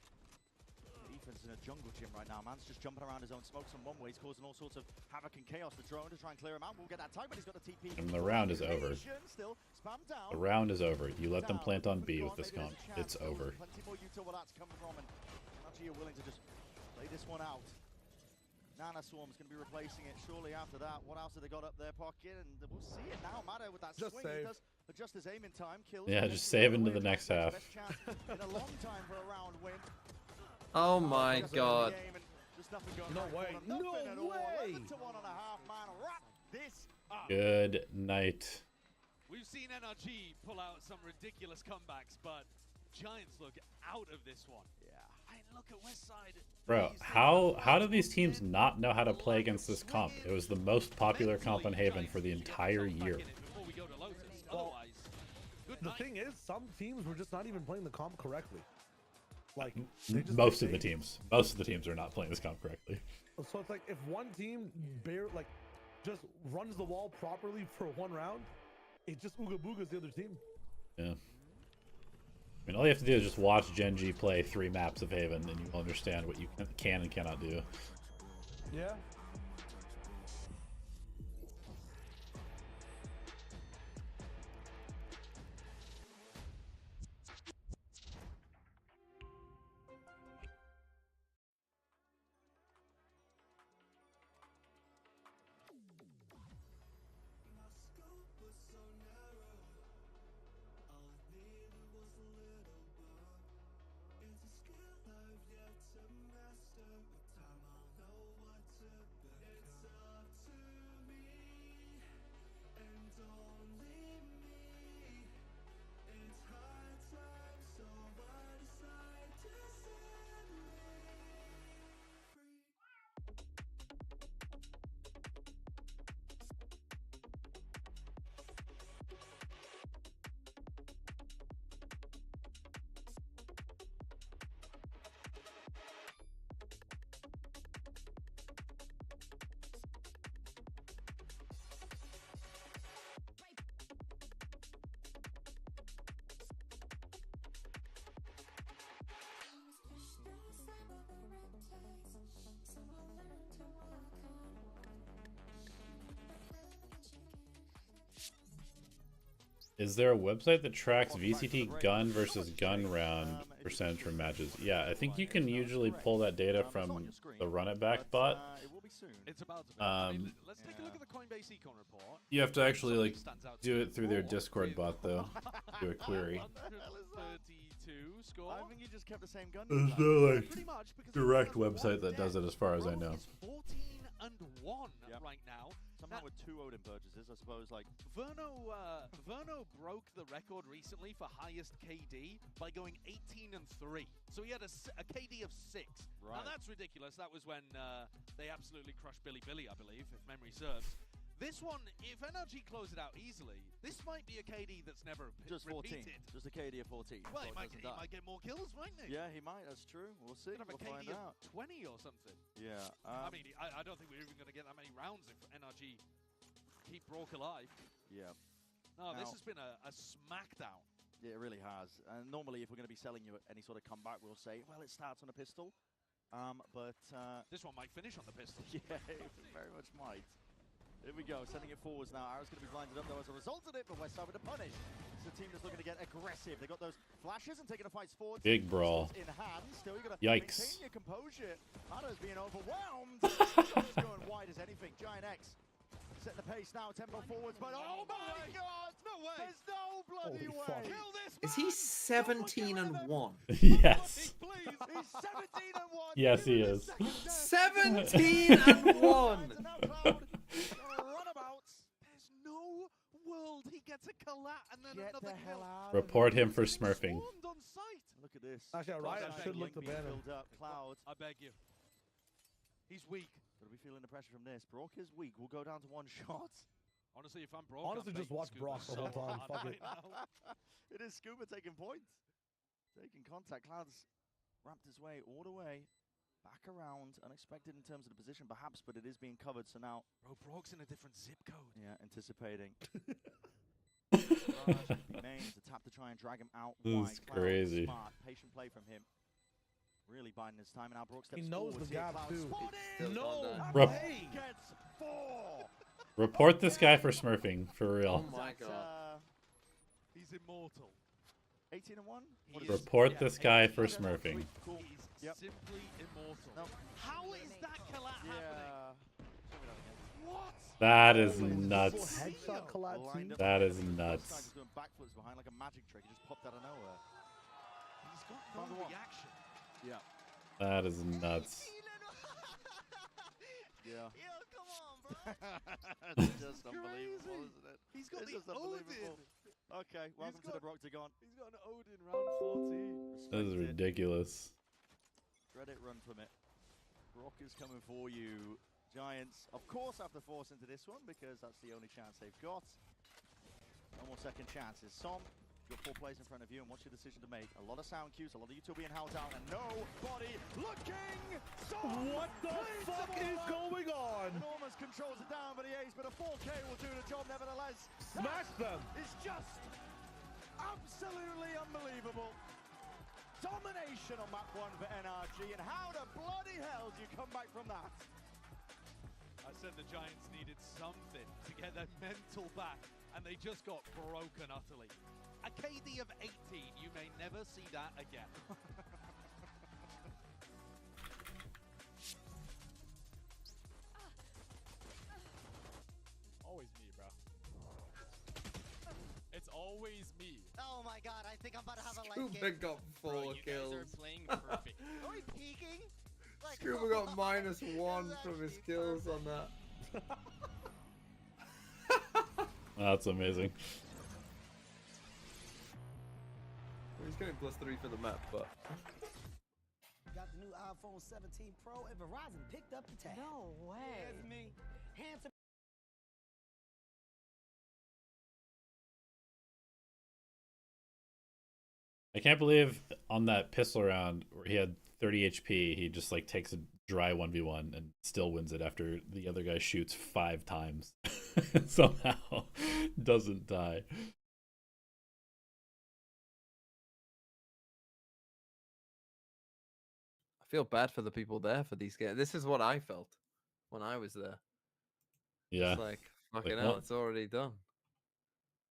Defense in a jungle gym right now. Man's just jumping around his own smokes in one way. He's causing all sorts of havoc and chaos. The drone to try and clear him out. We'll get that time, but he's got a TP. And the round is over. Still spam down. The round is over. You let them plant on B with this comp. It's over. Plenty more Utah where that's coming from, and NRG are willing to just play this one out. Nana Swarm's going to be replacing it shortly after that. What else have they got up their pocket? And we'll see it now. Matter with that just swing. Save. He does adjust his aim in time. Kills. Yeah, just save into the next half. Best chance in a long time for a round win. Oh my god. No way. No way. Good night. We've seen NRG pull out some ridiculous comebacks, but Giants look out of this one. Yeah. I look at Westside. Bro, how do these teams not know how to play against this comp? It was the most popular comp in Haven for the entire year. Well, the thing is, some teams were just not even playing the comp correctly. Like Most of the teams are not playing this comp correctly. So it's like if one team just runs the wall properly for one round, it just ooga boogas the other team. Yeah. I mean, all you have to do is just watch Genji play 3 maps of Haven, and you will understand what you can and cannot do. Yeah. Is there a website that tracks VCT gun versus gun round percentage from matches? Yeah, I think you can usually pull that data from the Run It Back bot. It's about to be. Let's take a look at the Coinbase Econ report. You have to actually like do it through their Discord bot though. Do a query. 132 score. I think you just kept the same gun. There's no like direct website that does it as far as I know. 14-1 right now. Somehow with 2 Odin purchases, I suppose. Like Verno broke the record recently for highest KD by going 18-3. So he had a KD of 6. Right. Now that's ridiculous. That was when they absolutely crushed Billy, I believe, if memory serves. This one, if NRG close it out easily, this might be a KD that's never just 14. repeated. Just a KD of 14. Well, so he might get more kills, mightn't he? Yeah, he might. That's true. We'll see. Could have a we'll KD find of out. 20 or something. Yeah. I mean, I don't think we're even going to get that many rounds if NRG keep Rourke alive. Yeah. No, this has been a smackdown. Yeah, it really has. And normally, if we're going to be selling you any sort of comeback, we'll say, well, it starts on a pistol. But this one might finish on the pistol. Yeah, it very much might. Here we go, sending it forwards now. Arrow's going to be blinded up, though, as a result of it, but Westside with a punish. a team that's looking to get aggressive. They got those flashes and taking the fights forward. Big brawl. In hand. Still, you gotta Yikes. maintain your composure. Hana's being overwhelmed. It's going wide as anything. GIANTX setting the pace now, tempo forwards, but oh my god! No way! There's no bloody way! Kill this man! Is he 17 and 1? Yes. He's 17 and 1. Yes, he is. 17 and 1. There's no world he gets a collat and then Get another the hell kill. out. Report him for smurfing. On sight. Look at this. Actually, Riot should look to ban him. Cloud. I beg you. He's weak. Gotta be feeling the pressure from this. Brock is weak. We'll go down to one shot. Honestly, if I'm Brock, Honestly, I'm just watch Scuba Brock the whole so time. hard Fuck right it. now. It is Scuba taking points. Taking contact. Cloud's wrapped his way all the way back around. Unexpected in terms of the position, perhaps, but it is being covered. So now, Bro, Brock's in a different zip code. yeah, anticipating. Main to tap to try and drag him out. This is Cloud, crazy. Smart, patient play from him. Really biding his time, and now Brock steps He knows forwards the here. gap Cloud too. spotted. No Rep- way. Gets 4. Report this guy for smurfing, for real. Oh my god. He's immortal. 18 and 1. Report this guy for smurfing. Cool. He's simply immortal. How is that collat happening? What? That is nuts. Headshot collapse. That is nuts. Just doing backflips behind like a magic trick. He just popped out of nowhere. He's got no reaction. Yeah. That is nuts. Yeah. Yo, come on, bro. It's just unbelievable, isn't it? He's got It's the just unbelievable. Okay, welcome to the Broctagon. He's got an Odin round 14. That is ridiculous. Credit run from it. Brock is coming for you. Giants, of course, have to force into this one because that's the only chance they've got. No more second chances. Som, you've got 4 players in front of you, and what's your decision to make? A lot of sound cues, a lot of you two being held down, and nobody looking! Som, What the fuck is going on? Enormous controls it down, but he ace, but a 4K will do the job nevertheless. Smash them! It's just absolutely unbelievable. Domination on map 1 for NRG, and how the bloody hell do you come back from that? I said the Giants needed something to get their mental back, and they just got broken utterly. A KD of 18, you may never see that again. Always me, bro. It's always me. Oh my god, I think I'm about to have a life Scuba game. got 4 Bro, you kills. guys are playing perfect. Are we peeking? Like, Scuba got -1 from his kills on that. That's amazing. He's getting +3 for the map, but Got the new iPhone 17 Pro and Verizon picked up the tab. No way. That's me. Handsome. I can't believe on that pistol round where he had 30 HP, he just like takes a dry 1v1 and still wins it after the other guy shoots 5 times. Somehow doesn't die. I feel bad for the people there for these games. This is what I felt when I was there. Yeah. It's like, fucking Like, hell, well, it's already done.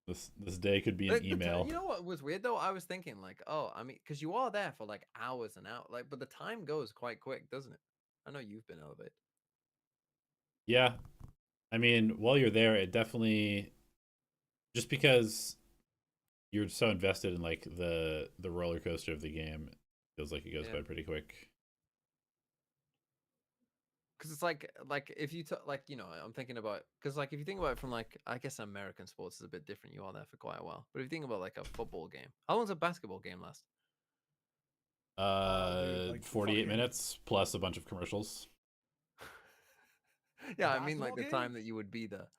This day could be an email. You know what was weird though? I was thinking like, oh, I mean, because you are there for like hours and hours, like, but the time goes quite quick, doesn't it? I know you've been elevated. Yeah. I mean, while you're there, it definitely, just because you're so invested in like the roller coaster of the game, it feels like it goes by pretty quick. Because it's like if you like, you know, I'm thinking about, because like if you think about it from like, I guess American sports is a bit different. You are there for quite a while, but if you think about like a football game, how long's a basketball game last? 48 minutes plus a bunch of commercials. Yeah, I mean like the Basketball time that you would be there.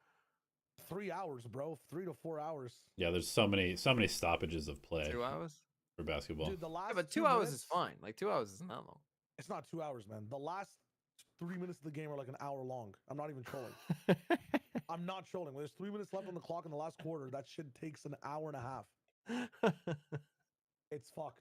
3 hours, bro. 3 to 4 hours. Yeah, there's so many stoppages of play. 2 hours for basketball. Dude, the last but 2 2 hours minutes, is fine. Like 2 hours isn't that long. It's not 2 hours, man. The last 3 minutes of the game are like an hour long. I'm not even trolling. I'm not trolling. When there's 3 minutes left on the clock in the last quarter, that shit takes an hour and a half. It's fucked.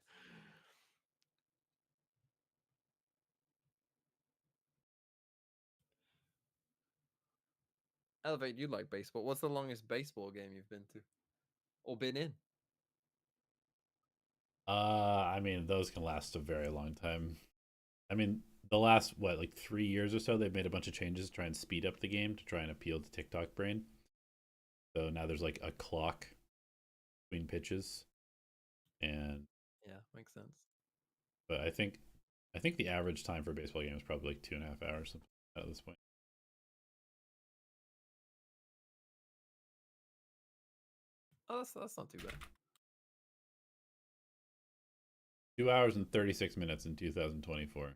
Elevate, you like baseball. What's the longest baseball game you've been to? Or been in? I mean, those can last a very long time. I mean, the last, what, like 3 years or so, they've made a bunch of changes to try and speed up the game to try and appeal to TikTok brain. So now there's like a clock between pitches. And yeah, makes sense. But I think the average time for a baseball game is probably like 2.5 hours something at this point. Oh, that's not too bad. 2 hours and 36 minutes in 2024.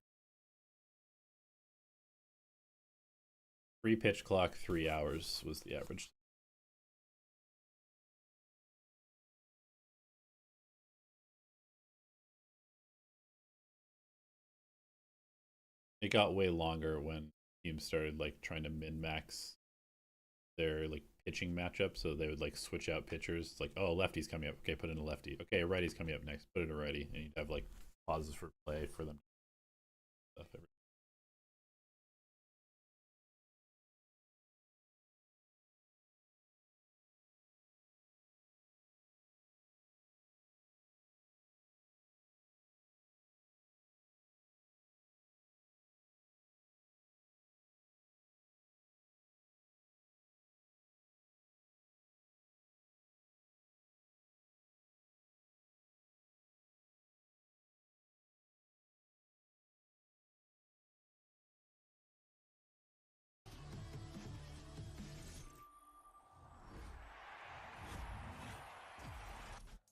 Free pitch clock, 3 hours was the average. It got way longer when teams started like trying to min-max their like pitching matchup, so they would like switch out pitchers. It's like, oh, lefty's coming up, okay, put in a lefty. Okay, a righty's coming up next, put in a righty, and you'd have like pauses for play for them. Stuff every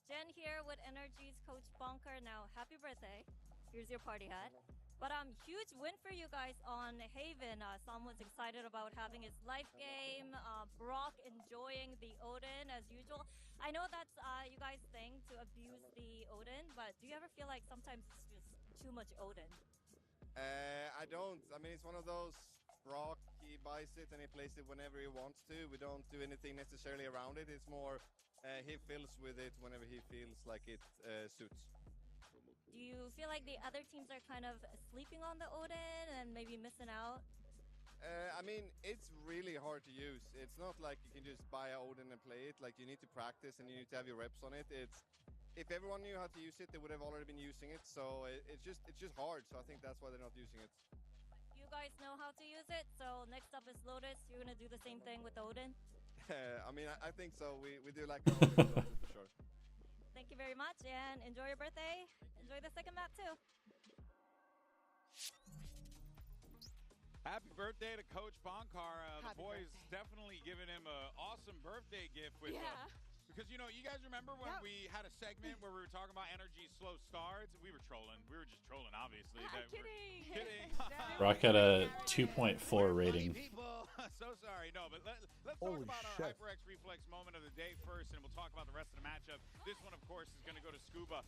Jen here with NRG's Coach Bonker. Now, happy birthday. Here's your party hat. But huge win for you guys on Haven. Someone's excited about having his life game. Brock enjoying the Odin as usual. I know that's you guys' thing to abuse the Odin, but do you ever feel like sometimes it's just too much Odin? I don't. I mean, it's one of those. Brock, he buys it and he plays it whenever he wants to. We don't do anything necessarily around it. It's more he fills with it whenever he feels like it suits. Do you feel like the other teams are kind of sleeping on the Odin and maybe missing out? I mean, it's really hard to use. It's not like you can just buy an Odin and play it. Like, you need to practice and you need to have your reps on it. If everyone knew how to use it, they would have already been using it. So it's just hard. So I think that's why they're not using it. You guys know how to use it. So next up is Lotus. You're gonna do the same thing with the Odin? I mean, I think so. We do like the Odin for sure. Thank you very much and enjoy your birthday. Enjoy the second map too. Happy birthday to Coach Bonkar. The boys definitely giving him an awesome birthday gift with because, you know, you guys remember when we had a segment where we were talking about NRG's slow starts? We were trolling. We were just trolling, obviously. Kidding. Brock had a 2.4 rating. So sorry. No, but let's talk about our HyperX Reflex moment of the day first, and we'll talk about the rest of the matchup. This one, of course, is going to go to Scuba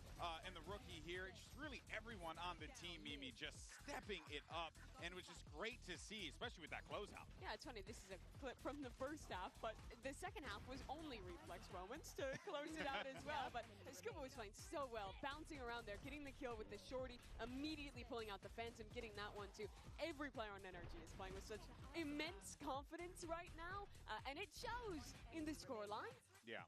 and the rookie here. Just really everyone on the team, Mimi, just stepping it up, and it was just great to see, especially with that closeout. Yeah, it's funny. This is a clip from the first half, but the second half was only Reflex moments to close it out as well. But Scuba was playing so well, bouncing around there, getting the kill with the shorty, immediately pulling out the Phantom, getting that one too. Every player on NRG is playing with such immense confidence right now, and it shows in the scoreline. Yeah.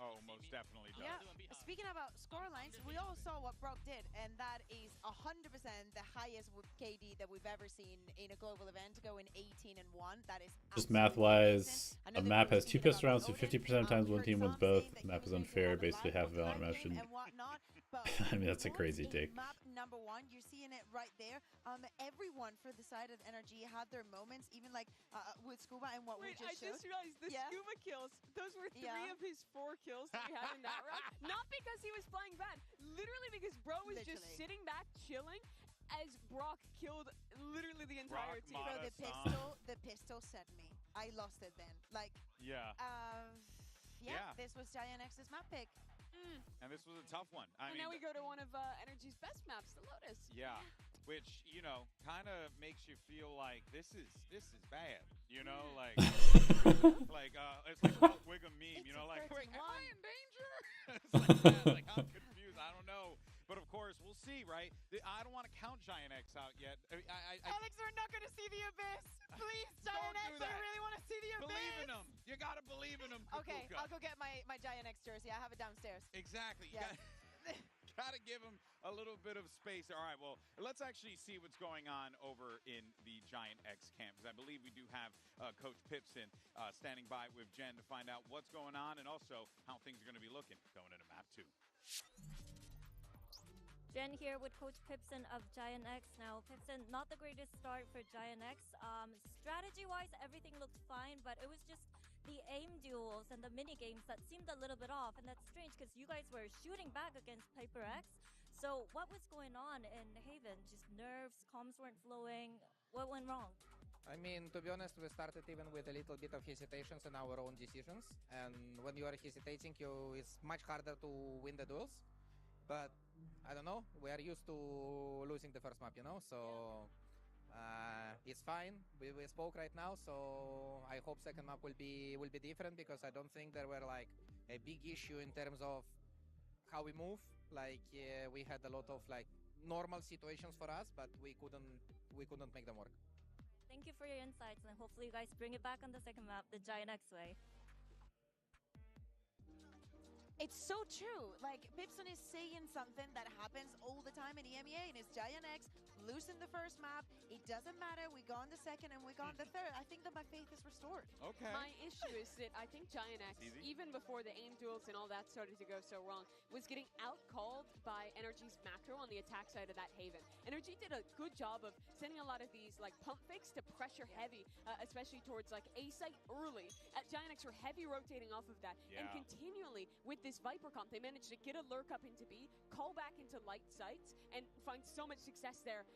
Oh, most definitely does. Yeah. Speaking about scorelines, we all saw what Brock did, and that is 100% the highest KD that we've ever seen in a global event, going 18-1. That is just math-wise, a map has 2 pistol rounds, so 50% of times one team wins both. The map is unfair. Basically, half of Valorant map shouldn't. I mean, that's a crazy take. Map number 1, you're seeing it right there. Everyone for the side of NRG had their moments, even like with Scuba and what we just showed. I just realized the Scuba kills, those were 3 of his 4 kills that he had in that round. Not because he was playing bad, literally because bro was just sitting back chilling as Brock killed literally the entire team. Bro, the pistol set me. I lost it then. Like, this was GIANTX's map pick. And this was a tough one. And now we go to one of NRG's best maps, the Lotus. Yeah, which, you know, kind of makes you feel like this is bad. You know, like it's like a Wiggum meme. You know, like, wait, am I in danger? It's like I'm confused. I don't know. But of course, we'll see, right? I don't want to count GIANTX out yet. Alex, we're not going to see the abyss. Please, GIANTX, I really want to see the abyss. Believe in them. You got to believe in them. Okay, I'll go get my GIANTX jersey. I have it downstairs. Exactly. Yes. Got to give him a little bit of space. All right, well, let's actually see what's going on over in the GIANTX camp, because I believe we do have Coach Pipson standing by with Jen to find out what's going on and also how things are going to be looking going into map 2. Jen here with Coach Pipson of GIANTX. Now, Pipson, not the greatest start for GIANTX. Strategy-wise, everything looked fine, but it was just the aim duels and the mini-games that seemed a little bit off, and that's strange because you guys were shooting back against HyperX. So what was going on in Haven? Just nerves, comms weren't flowing. What went wrong? I mean, to be honest, we started even with a little bit of hesitations in our own decisions, and when you are hesitating, it's much harder to win the duels. But I don't know, we are used to losing the first map, you know, so it's fine. We spoke right now, so I hope second map will be different, because I don't think there were like a big issue in terms of how we move. Like we had a lot of like normal situations for us, but we couldn't make them work. Thank you for your insights, and hopefully you guys bring it back on the second map, the GIANTX way. It's so true. Like, Pipson is saying something that happens all the time in EMEA, and it's GIANTX losing the first map. It doesn't matter. We go on the second and we go on the third. I think that my faith is restored. Okay. My issue is that I think GIANTX, even before the aim duels and all that started to go so wrong, was getting out-called by NRG's macro on the attack side of that Haven. NRG did a good job of sending a lot of these like pump fakes to pressure heavy, especially towards like A site early. At GIANTX, were heavy rotating off of that, and continually with this Viper comp, they managed to get a lurk up into B, call back into light sites, and find so much success there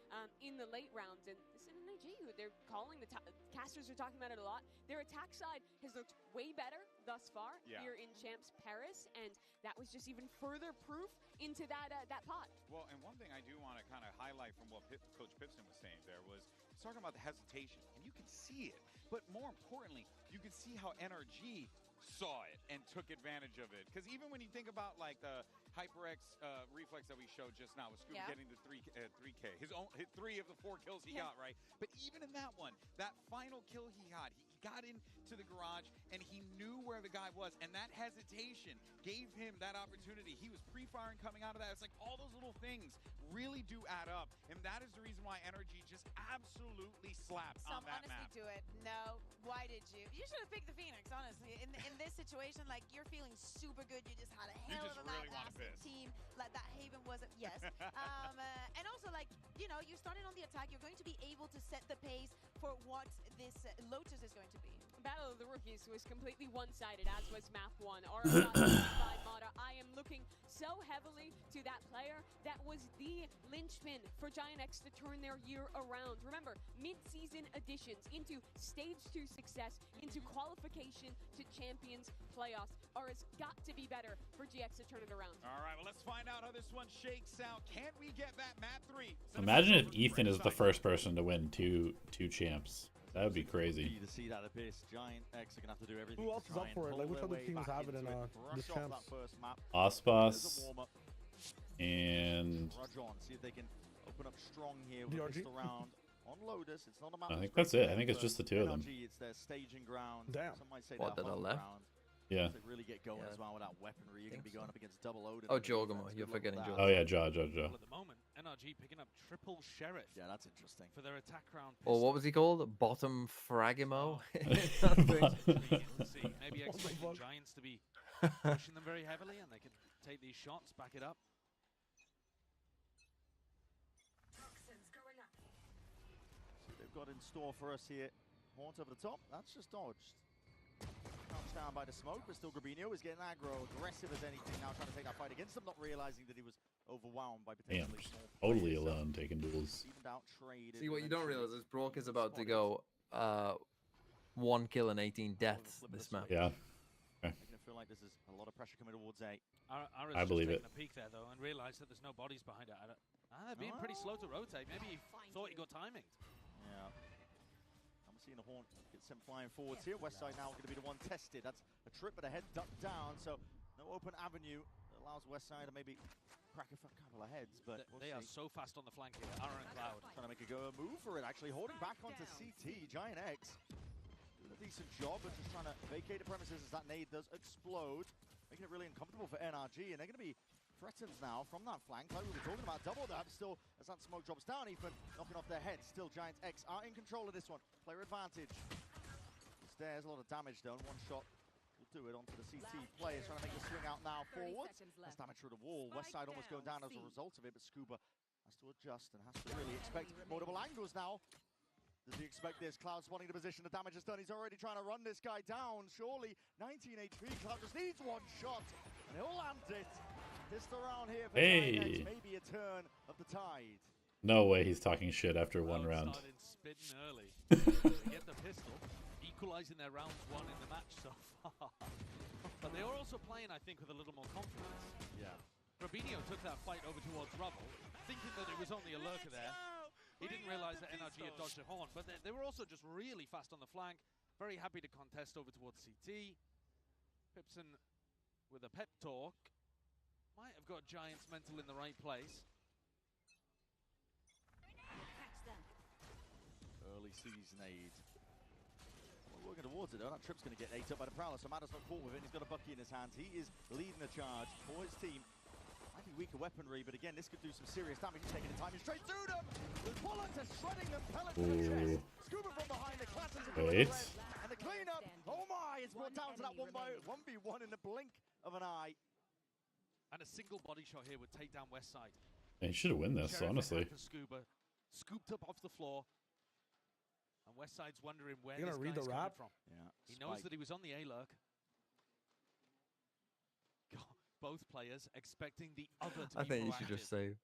in the late rounds. And this is NRG, who they're calling, the casters are talking about it a lot. Their attack side has looked way better thus far here in Champs Paris, and that was just even further proof into that pot. Well, and one thing I do want to kind of highlight from what Coach Pipson was saying there was he's talking about the hesitation, and you can see it. But more importantly, you can see how NRG saw it and took advantage of it. Because even when you think about like the HyperX reflex that we showed just now with Scuba getting the 3K, his 3 of the 4 kills he got, right? But even in that one, that final kill he got into the garage and he knew where the guy was, and that hesitation gave him that opportunity. He was pre-firing coming out of that. It's like all those little things really do add up, and that is the reason why NRG just absolutely slapped on that map. Honestly, do it. No, why did you? You should have picked the Phoenix, honestly. In this situation, like, you're feeling super good. You just had a hell of a massive team. Like, that Haven was, yes. And also, like, you know, you started on the attack. You're going to be able to set the pace for what this Lotus is going to be. Battle of the Rookies was completely one-sided, as was map 1. by Mata. I am looking so heavily to that player that was the linchpin for GIANTX to turn their year around. Remember, mid-season additions into stage 2 success, into qualification to Champions playoffs has got to be better for GX to turn it around. All right, well, let's find out how this one shakes out. Can we get that map 3? Imagine if Ethan is the first person to win two champs. That would be crazy. To see that abyss, GIANTX are gonna have to do everything. Who else is up for it? Like, which other teams have it in this champs? Ospas and Rajon, see if they can open up strong here with the pistol round on Lotus. It's not a map. I think that's it. I think it's just the two of them. It's their staging ground. Damn. Some might say What, their that are home left? ground. Yeah. To really get going as well without weaponry, you're going to be going up against double Odin. Oh, Jorgamo. You're forgetting Jorgamo. Oh, yeah, Jaw. At the moment, NRG picking up triple Sheriff. Yeah, that's interesting. For their attack round. Or what was he called? Bottom Fragimo? Let's see. Maybe expecting Giants to be pushing them very heavily, and they can take these shots, back it up. So they've got in store for us here. Haunt over the top. That's just dodged. Crouched down by the smoke, but still Grabinho is getting aggro, aggressive as anything, now trying to take that fight against them, not realizing that he was overwhelmed by potentially totally alone taking duels. See, what you don't realize is Brock is about to go 1 kill and 18 deaths this map. Yeah. Okay. I feel like this is a lot of pressure coming towards A. I believe it. A peek there, though, and realized that there's no bodies behind it. They're being pretty slow to rotate. Maybe he thought he got timing. Yeah. Seeing the Haunt get sent flying forwards here. Westside now going to be the one tested. That's a trip, but a head ducked down, so no open avenue that allows Westside to maybe crack a couple of heads. But they are so fast on the flank here. Aaron and Cloud trying to make a go move for it, actually holding back onto CT. GIANTX doing a decent job, but just trying to vacate the premises as that nade does explode, making it really uncomfortable for NRG, and they're going to be threatens now from that flank, like we were talking about, double dab still as that smoke drops down, Ethan knocking off their heads. Still GIANTX are in control of this one. Player advantage. Stairs, a lot of damage done. One shot will do it onto the CT players, trying to make the swing out now forward. That's damage through the wall. West side almost going down as a result of it, but Scuba has to adjust and has to really expect multiple angles now. Does he expect this? Cloud spotting the position, the damage is done. He's already trying to run this guy down, surely. 19 HP, Cloud just needs one shot, and he'll land it. Pistol round here for GIANTX, maybe a turn of the tide. No way he's talking shit after one round. Started spitting early. To get the pistol, equalizing their round 1 in the match so far. But they are also playing, I think, with a little more confidence. Yeah. Robinho took that fight over towards Rubble, thinking that it was only a lurker there. He didn't realize that NRG had dodged a horn, but they were also just really fast on the flank. Very happy to contest over towards CT. Pipson with a pep talk. Might have got Giants mental in the right place. Early season aid. We're working towards it though. That trip's going to get ate up by the Prowler, so Matter's not caught with it. He's got a bucky in his hands. He is leading the charge for his team. Might be weaker weaponry, but again, this could do some serious damage. He's taking the time straight through them. With Bullet just shredding them, pellets to the chest. Scuba from behind the classes into the red. And the cleanup, oh my, it's brought down to that 1v1 in the blink of an eye. And a single body shot here would take down West Side. He should have won this, honestly. Scuba, scooped up off the floor. And West Side's wondering where You're this gonna read guy's the coming rap? from. Yeah, he knows that he was on the A-lurk. Both players expecting the other to I be think you proactive. should just say.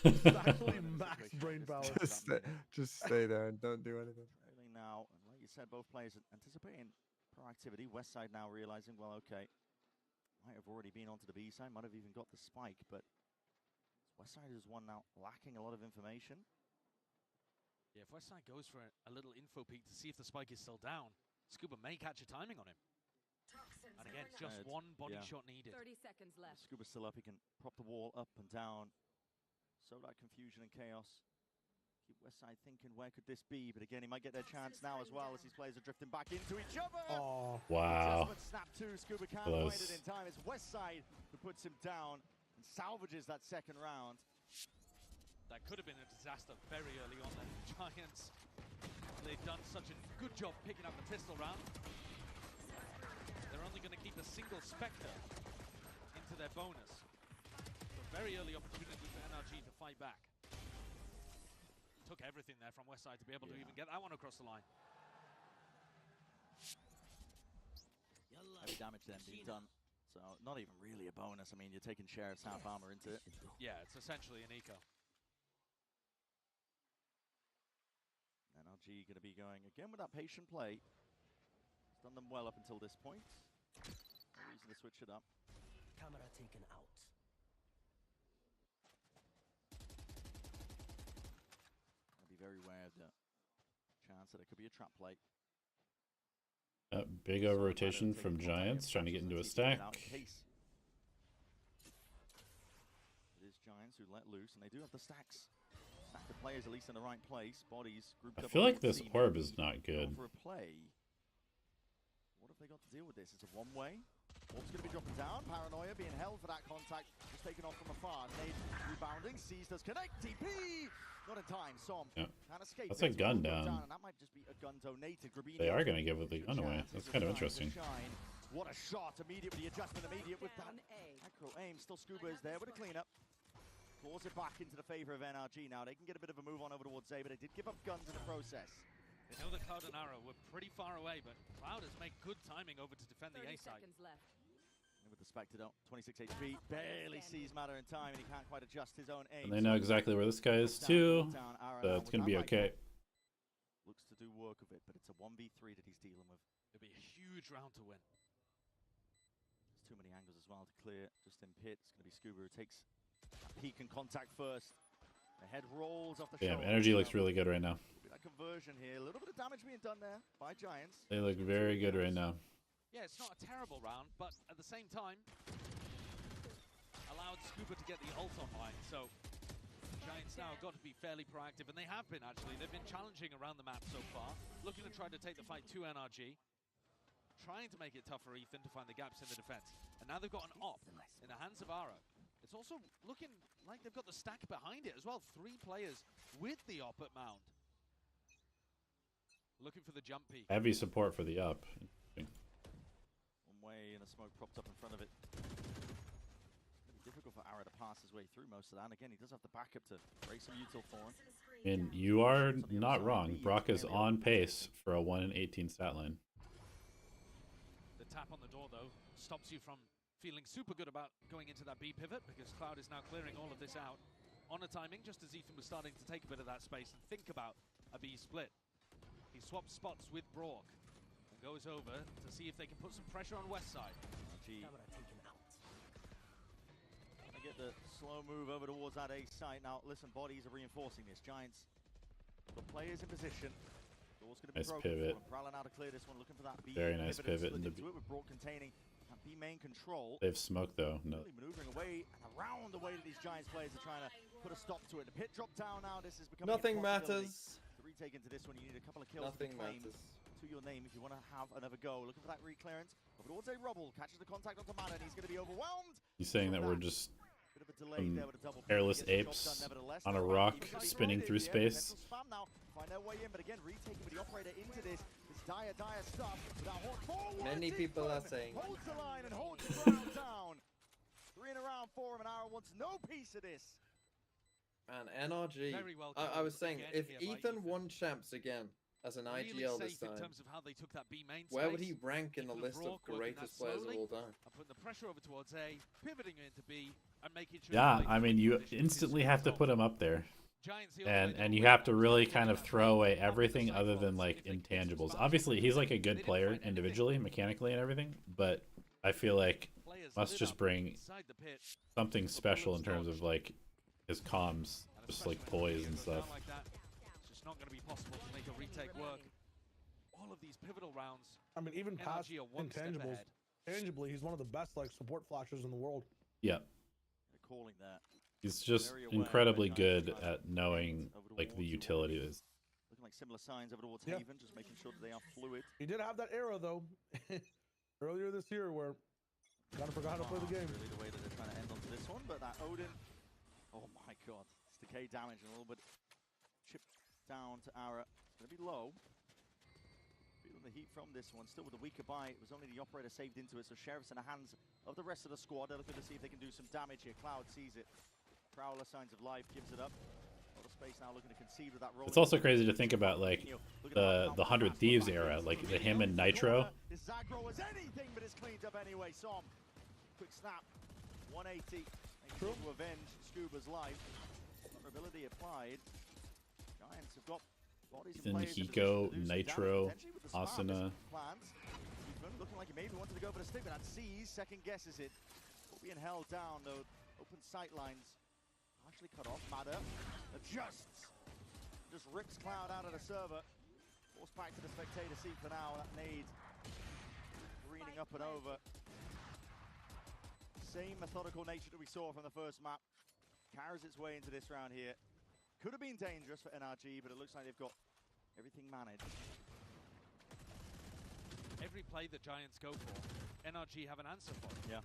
Exactly, max brain power. Just stay there and don't do anything. Trailing now, and like you said, both players anticipating proactivity. West side now realizing, well, okay, might have already been onto the B side, might have even got the spike, but West side is one now lacking a lot of information. Yeah, if West Side goes for a little info peek to see if the spike is still down, Scuba may catch a timing on him. And again, just one body shot needed. 30 seconds left. Scuba's still up, he can prop the wall up and down. So that confusion and chaos. Keep West Side thinking, where could this be? But again, he might get their chance now as well as these players are drifting back into each other. Oh, wow. Snap two, Scuba can't Close. find it in time. It's West Side who puts him down and salvages that second round. That could have been a disaster very early on then. Giants, they've done such a good job picking up the pistol round. They're only going to keep a single Spectre into their bonus. So very early opportunity for NRG to fight back. Took everything there from West Side to be able to even get that one across the line. Heavy damage then being done. So not even really a bonus. I mean, you're taking Sheriff's half armor into it. Yeah, it's essentially an eco. NRG going to be going again with that patient play. He's done them well up until this point. No reason to switch it up. Camera taken out. I'll be very aware of the chance that it could be a trap play. Big over rotation from Giants, trying to get into a stack. It is Giants who let loose, and they do have the stacks. Stack the players at least in the right place. Bodies grouped up. I feel like this orb is not good. For a play. What have they got to deal with this? It's a one-way. Orb's going to be dropping down. Paranoia being held for that contact. Just taken off from afar. Nade rebounding. Sees does connect. TP! Not in time. Som can't escape. That's a gun down. And that might just be a gun donated. Grabini They are going to give the gun away. That's kind of interesting. What a shot. Immediate with the adjustment. Immediate with that acro aim. Still Scuba is there with a cleanup. Claws it back into the favor of NRG now. They can get a bit of a move on over towards A, but they did give up guns in the process. They know that Cloud and Arrow were pretty far away, but Cloud has made good timing over to defend the A side. Left. And with the Spectre, 26 HP, barely sees Matter in time, and he can't quite adjust his own aim. And they know exactly where this guy is too, so it's going to be okay. Looks to do work of it, but it's a 1v3 that he's dealing with. It'll be a huge round to win. There's too many angles as well to clear. Just in pit, it's going to be Scuba who takes a peek and contact first. The head rolls off the shoulder. Energy looks really good right now. That conversion here, a little bit of damage being done there by Giants. They look very good right now. Yeah, it's not a terrible round, but at the same time, allowed Scuba to get the ult online, so Giants now have got to be fairly proactive, and they have been actually. They've been challenging around the map so far, looking to try to take the fight to NRG. trying to make it tough for Ethan to find the gaps in the defense. And now they've got an op in the hands of Ara. It's also looking like they've got the stack behind it as well. 3 players with the op at Mound. Looking for the jump peak. Heavy support for the up. One way and a smoke propped up in front of it. Really difficult for Ara to pass his way through most of that. And again, he does have the backup to break some util for him. And you are not wrong. Brock is on pace for a 1 in 18 stat line. The tap on the door, though, stops you from feeling super good about going into that B pivot, because Cloud is now clearing all of this out on a timing, just as Ethan was starting to take a bit of that space and think about a B split. He swaps spots with Brock and goes over to see if they can put some pressure on West side. I get the slow move over towards that A site. Now, listen, bodies are reinforcing this. Giants got players in position. Door's going to be Nice broken pivot. for him. Prowling out to clear this one, looking for that B. Very nice pivot into into it with Brock containing that B main control. They've smoked though. No. Really maneuvering away and around the way that these Giants players are trying to put a stop to it. The pit drop down now. This is becoming Nothing a possibility. matters. To retake into this one, you need a couple of kills Nothing to claim matters. to your name if you want to have another go. Looking for that re-clearance. Over towards a Rubble, catches the contact onto Mana, and he's going to be overwhelmed. He's saying that we're just Bit of a delay there with a double hairless pick. Gets the job apes done nevertheless. on a Now, rock even though he's spinning through loaded, space. Mental spam now, find their way in, but again, retaking with the operator into this. This dire stuff. Without Hawk forward, Many people are saying. holds the line and holds the ground down. 3 in a round for him, and Ara wants no piece of this. Man, NRG. Very well I was saying, again if here by Ethan won champs again as an Really IGL safe this time, in terms of how they took that B main where would space. he rank in the Ethan list of Brock working greatest that players of slowly all time? and putting the pressure over towards A, pivoting into B, and making sure. Yeah, the play I mean, you position is instantly have to put him up there. Giants the And you have to really kind of throw away everything other than like intangibles. Obviously, he's like a good player individually, mechanically and everything, but I feel like must just bring something special in terms of like his comms, just like poise and stuff. Like that, it's just not going to be possible to make a retake work. All of these pivotal rounds. I mean, even past NRG are one step intangibles, ahead. tangibly, he's one of the best like support flashers in the world. Yeah. They're calling that. He's just incredibly good at knowing like the utility is. Looking like similar signs over towards Yeah. Haven, just making sure that they are fluid. He did have that era though, earlier this year where kind of forgot how to play the game. Really the way that they're trying to end onto this one, but that Odin, oh my god, it's decay damage and a little bit chipped down to Ara. It's going to be low. Feeling the heat from this one, still with a weaker buy. It was only the operator saved into it, so Sheriff's in the hands of the rest of the squad. They're looking to see if they can do some damage here. Cloud sees it. Prowler, signs of life, gives it up. A lot of space now looking to concede with that roll. It's also crazy to think about like the 100 Thieves era, like the him and Nitro. This Zagro was anything but is cleaned up anyway. Som, quick snap, 180, able to avenge Scuba's life. Vulnerability applied. Giants have got bodies Then and players in Hiko, position to do some Nitro, damage, potentially with the Asuna. plans. Ethan looking like he maybe wanted to go for the stick, but that sees, second guesses it. Being held down though, open sight lines. Actually cut off. Madder adjusts. Just rips Cloud out of the server. Forced back to the spectator seat for now. That nade greening up and over. Same methodical nature that we saw from the first map carries its way into this round here. Could have been dangerous for NRG, but it looks like they've got everything managed. Every play the Giants go for, NRG have an answer for. Yeah.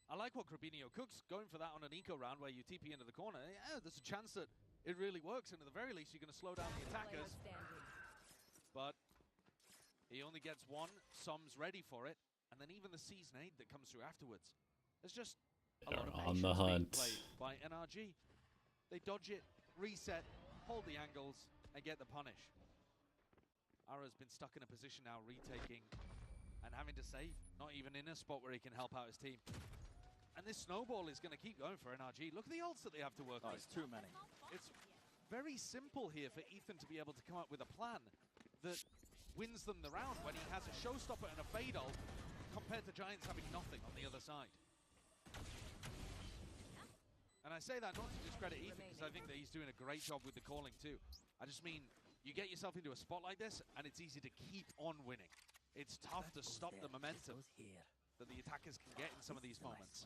I like what Crabinio cooks, going for that on an eco round where you TP into the corner. Yeah, there's a chance that it really works, and at the very least, you're going to slow down the attackers. But he only gets one. Som's ready for it, and then even the C's nade that comes through afterwards. There's just a lot of on the patience being hunt. played by NRG. They dodge it, reset, hold the angles, and get the punish. Ara's been stuck in a position now, retaking and having to save, not even in a spot where he can help out his team. And this snowball is going to keep going for NRG. Look at the ults that they have to work with. It's too many. It's very simple here for Ethan to be able to come up with a plan that wins them the round when he has a showstopper and a fade ult compared to Giants having nothing on the other side. And I say that not to discredit Ethan, because I think that he's doing a great job with the calling too. I just mean, you get yourself into a spot like this, and it's easy to keep on winning. It's tough to stop the momentum that the attackers can get in some of these moments.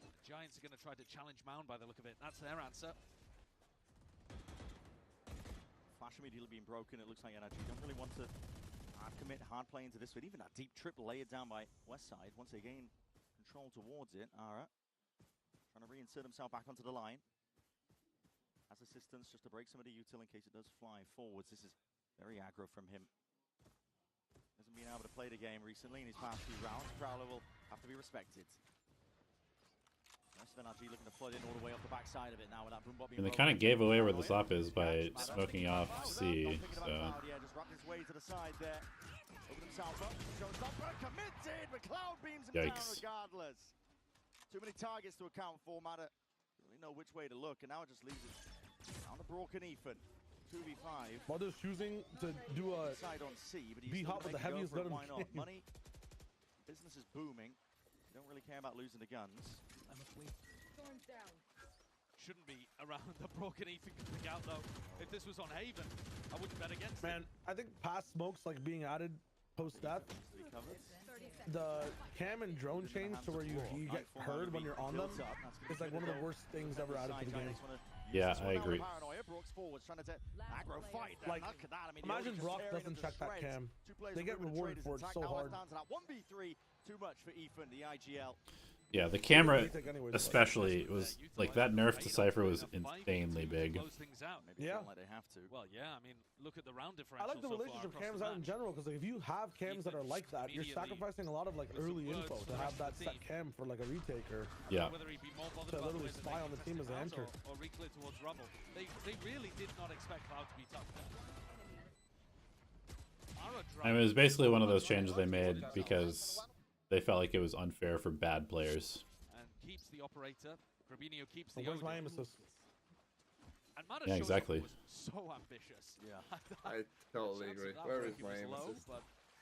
The Giants are going to try to challenge Mound by the look of it. That's their answer. Flash immediately being broken. It looks like NRG don't really want to Hard commit, hard play into this one. Even that deep trip layered down by Westside. Once they gain control towards it, Ara trying to reinsert himself back onto the line. Has assistance just to break some of the util in case it does fly forwards. This is very aggro from him. Hasn't been able to play the game recently in his past few rounds. Prowler will have to be respected. Rest of NRG looking to flood in all the way off the backside of it now with that boom bot being And they kind of gave away where the slop is by smoking off C. So. Yeah, just wrapped his way to the side there. Opened himself up. Showstopper committed, but Cloud beams him down regardless. Too many targets to account for. Matter don't really know which way to look, and now it just leaves it down to Broken Ethan. 2v5. Mother's choosing to do a side on C, but he's be hot with the heaviest gun in the why not? game. Money, business is booming. You don't really care about losing the guns. Shouldn't be around the Broken Ethan coming out though. If this was on Haven, I wouldn't bet against it. Man, I think past smokes like being added post death. The cam and drone change to where you get heard when you're on them is like one of the worst things ever added to the game. Yeah, I agree. Like, imagine Brock doesn't check that cam. They get rewarded for it so hard. 1v3, too much for Ethan, the IGL. Yeah, the camera especially was like that nerf to Cypher was insanely big. Yeah. Well, yeah, I mean, look at the round differential. I like the relationship cams out in general because like, if you have cams that are like that, you're sacrificing a lot of like early info to have that set cam for like a retake or yeah. To literally spy on the team as they enter. Or reclear towards rubble. They really did not expect Cloud to be tough. I mean, it was basically one of those changes they made because they felt like it was unfair for bad players. And keeps the operator. Grabinho keeps the where's my aim assist? Yeah, exactly. Was so ambitious. Yeah, I totally agree. Where is my aim assist?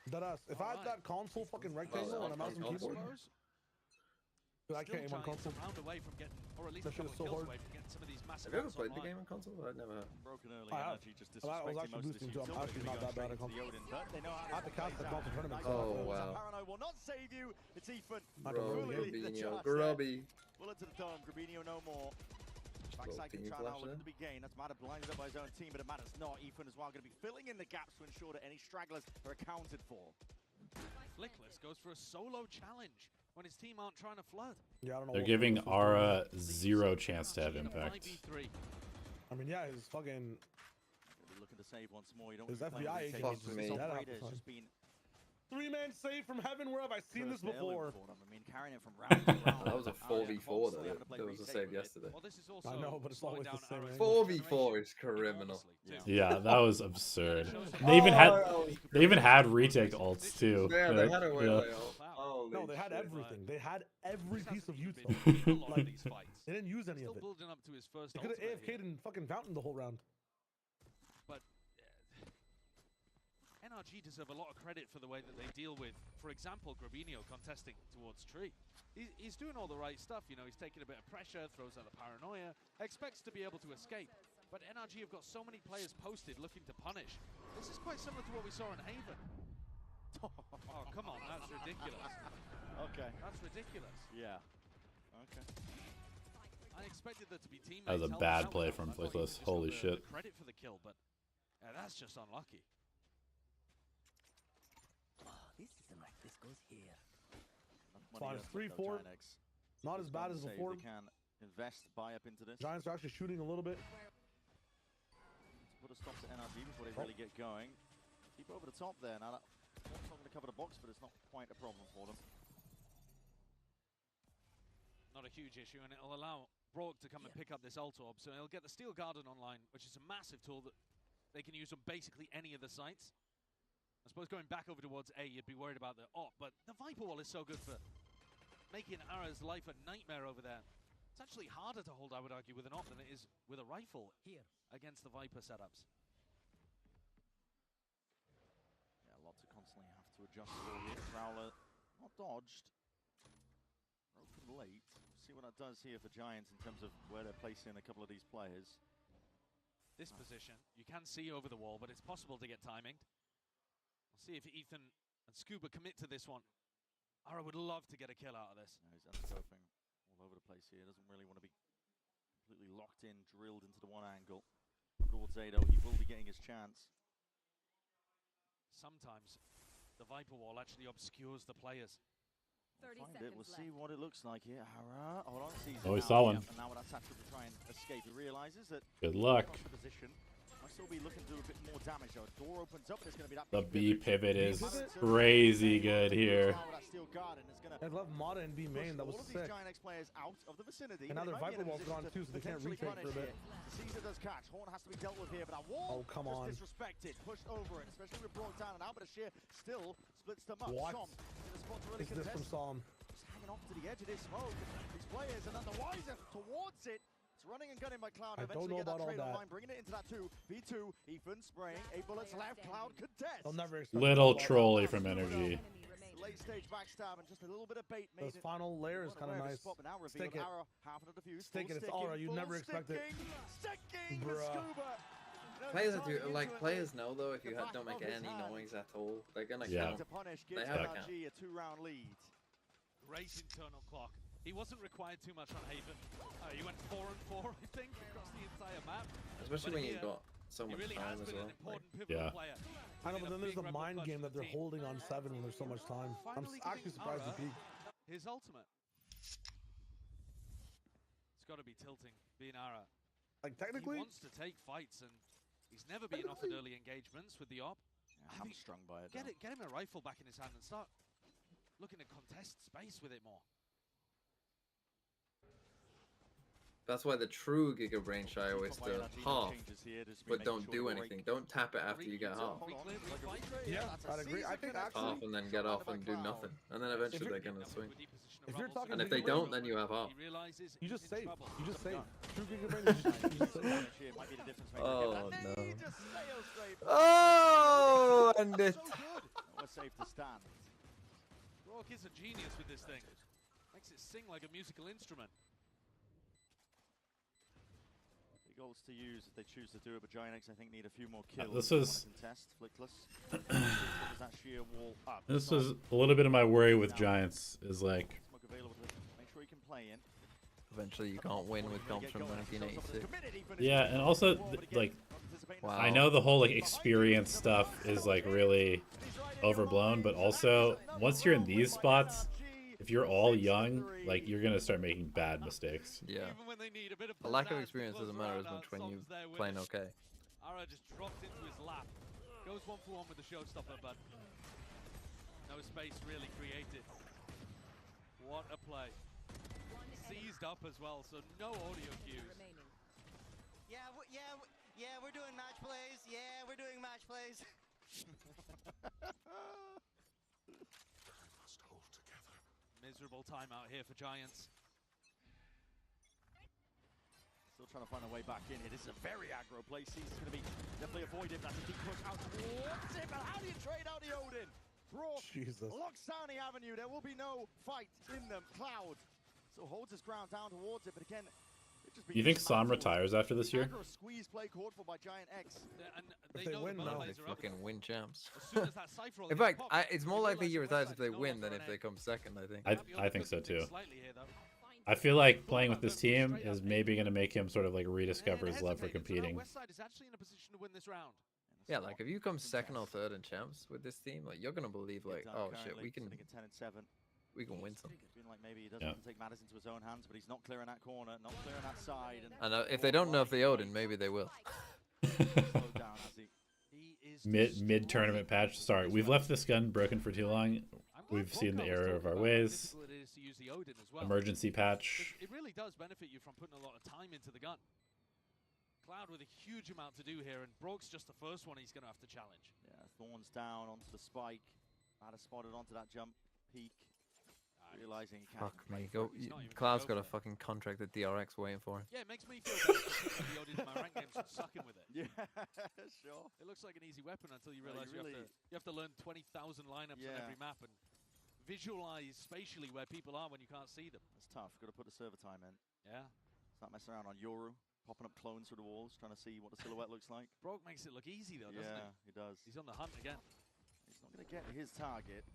Deadass. If I had that console fucking rectangle and a mouse and keyboard, I can't aim on console. That shit is so hard. Have you ever played the game on console? I never have. Broken early, I was actually boosting too. I'm actually not that bad at console. I have to cast the console tournament. Oh wow. Parano will not save you. It's Ethan. Grubinho. Grubby. Bullet to the dome. Grabinho no more. Backside control now looking to be gained. That's Matter blinded up by his own team, but it matters not. Ethan as well going to be filling in the gaps to ensure that any stragglers are accounted for. Flickless goes for a solo challenge when his team aren't trying to flood. Yeah, I don't know. They're giving Ara zero chance to have impact. I mean, yeah, he's fucking. Looking to save once more. You don't his FBI agent. Fuck me. Just been 3-man save from heaven. Where have I seen this before? I mean, carrying it from round to round. That was a 4v4 that was a save yesterday. Well, this is also I know, but it's always the same. 4v4 is criminal. Yeah, that was absurd. They even had retake ults too. Yeah, they had a way ult. No, they had everything. They had every piece of util. Like, they didn't use any of it. Building up to his first they could have AFK'd in fucking Fountain the whole round. But NRG deserve a lot of credit for the way that they deal with, for example, Grabinho contesting towards Tree. He's doing all the right stuff, you know, he's taking a bit of pressure, throws out a paranoia, expects to be able to escape. But NRG have got so many players posted looking to punish. This is quite similar to what we saw in Haven. Oh, come on, that's ridiculous. Okay. That's ridiculous. Yeah. Okay. I expected there to be teammates. That was a bad play from Flickless. Holy shit. Credit for the kill, but that's just unlucky. This goes here. Fine, 3-4. Not as bad as before. They can invest, buy up into this. Giants are actually shooting a little bit. Put a stop to NRG before they really get going. Keep over the top there. Now that's not going to cover the box, but it's not quite a problem for them. Not a huge issue, and it'll allow Brock to come and pick up this ult orb, so he'll get the Steel Garden online, which is a massive tool that they can use on basically any of the sites. I suppose going back over towards A, you'd be worried about the op, but the Viper Wall is so good for making Ara's life a nightmare over there. It's actually harder to hold, I would argue, with an op than it is with a rifle here against the Viper setups. Yeah, a lot to constantly have to adjust for here. Prowler not dodged. Broken late. See what that does here for Giants in terms of where they're placing a couple of these players. This position, you can see over the wall, but it's possible to get timing. We'll see if Ethan and Scuba commit to this one. Ara would love to get a kill out of this. No, he's unscoping all over the place here. Doesn't really want to be completely locked in, drilled into the one angle. Towards A, though, he will be getting his chance. sometimes the Viper Wall actually obscures the players. 30 We'll seconds We'll left. see what it looks like here. Hara, hold on, sees Oh, it he now. saw one. And now with that tactic to try and escape, he realizes that Good luck. across the position, might still be looking to do a bit more damage though. Door opens up, and it's going to be that The big B pivot is pivot? crazy good here. Now with that steel guard, and it's going to I love Mata and B main. That was all of sick. these GIANTX players out of the vicinity. And now their It might be Viper in a wall's position gone to too, so they can't potentially retake for a punish bit. here. Caesar does catch. Horn has to be dealt with here, but that wall Oh, come on. just disrespected, pushed over it, especially with brought down and out, but a sheer still splits them up. What Som in a spot to really is this from contest. Psalm? Just hanging off to the edge of this smoke. These players are none the wiser towards it. It's running and gunning by Cloud. I don't Eventually know get that about all trade that. online, bringing it into that 2v2. Ethan spraying 8 bullets left. Cloud contest. They'll never expect Little that. trolley from NRG. Late stage backstab and just a little bit of bait made This final layer is kind of nice. Stick it. Arrow, half of the defuse, Stick it. It's Aura. You never expect it. Sticking the Bruh. scuba. Players players know though if you don't make any noise at all, they're gonna Yeah. count. They They have a count. NRG a 2-round lead. Great internal clock. He wasn't required too much on Haven. He went 4 and 4, I think, across the entire map. Especially But when here, you've got so he much really time has as been well. an important Like, pivotal Yeah. player. I know, In but a then there's big the rebel mind clutch game for that the they're team. holding on 7 when there's so much time. I'm Finally actually giving surprised Aura he peaked. his ultimate. It's got to be tilting, being Ara. Like, technically, He wants to take fights, and he's never been offered early engagements with the op. I'm strung by it. Get him a rifle back in his hand and start looking to contest space with it more. That's why the true Giga Brain shy always do half, but don't do anything. Don't tap it after you get half. Yeah, I'd agree. I think actually, Half and then get off and do nothing, and then eventually they're gonna swing. if you're talking, And if they don't, then you have half. you just save. You just save. True Giga Brain, you just save. Oh no! Oh, and it. We're safe to stand. Rourke is a genius with this thing. Makes it sing like a musical instrument. Big goals to use if they choose to do it, but GIANTX I think need a few more kills. This They wanna is- contest. Flickless. That sheer wall up. This is a little bit of my worry with Giants is like Smoke available to make sure he can play in. Eventually, you can't win with comps from 1986. yeah, and also like Wow. I know the whole like experience stuff is like really overblown, but also once you're in these spots, if you're all young, like you're gonna start making bad mistakes. Yeah. A lack of experience doesn't matter as much when you're playing okay. Ara just drops into his lap. Goes 1-for-1 with the showstopper, but no space really created. What a play. Seized up as well, so no audio cues. Yeah, we're doing match plays. Yeah, we're doing match plays. Miserable timeout here for Giants. Still trying to find a way back in here. This is a very aggro play. Caesar's going to be definitely avoided. That's a deep push out towards it, but how do you trade out the Odin? Brock locks down the avenue. There will be no fight in them. Cloud still holds his ground down towards it, but again, it just You think Som retires after this year? aggro squeeze play called for by GIANTX. And If they win, no. They fucking win champs. As soon as that Cypher roll In gets fact, popped, it's more likely he retires if they win than if they come second, I think. I think so too. slightly here, though. I feel like playing with this team is maybe gonna make him sort of like rediscover his love for competing. Westside is actually in a position to win this round. Yeah, like if you come second or third in champs with this team, like you're gonna believe like, oh shit, we can Sitting at 10 and 7. we can win some. Feeling like maybe he doesn't want to take matters into his own hands, but he's not clearing that corner, not clearing that side. And And if they don't nerf the Odin, maybe they will. slowed down as he Mid tournament patch. Sorry, we've left this gun broken for too long. We've seen the error of our ways. It is to use the Odin as well. Emergency patch. It really does benefit you from putting a lot of time into the gun. Cloud with a huge amount to do here, and Broke's just the first one he's going to have to challenge. Yeah, Thorns down onto the spike. Had spotted onto that jump peak. Realizing he can't. Fuck me, go. Cloud's got a fucking contract at DRX waiting for him. Yeah, it makes me feel better for the Odin in my rank games and sucking with it. Yeah, sure. It looks like an easy weapon until you No, realize you you have to learn 20,000 lineups on every map and visualize spatially where people are when you can't see them. It's tough. Got to put the server time in. Yeah. Start messing around on Yoru, popping up clones through the walls, trying to see what the silhouette looks like. Broke makes it look easy though, doesn't Yeah, he does. He's on the hunt again. He's not going to get his target.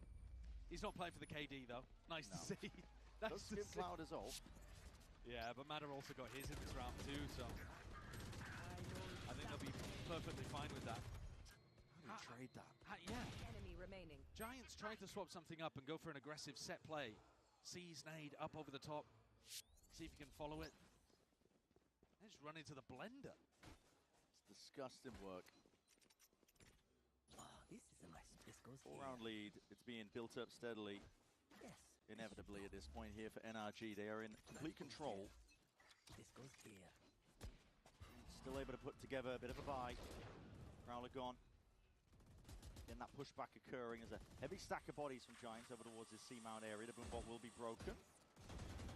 He's not playing for the KD though. Nice to see. Does give Cloud his ult. Yeah, but Matter also got his in this round too, so I think they'll be perfectly fine with that. How do you trade that? Yeah. Giants trying to swap something up and go for an aggressive set play. Sees nade up over the top. See if you can follow it. They just run into the blender. It's disgusting work. Four-round lead. It's being built up steadily. Inevitably at this point here for NRG. They are in complete control. Still able to put together a bit of a buy. Prowler gone. Again, that pushback occurring as a heavy stack of bodies from Giants over towards this C-mount area. The boom bot will be broken.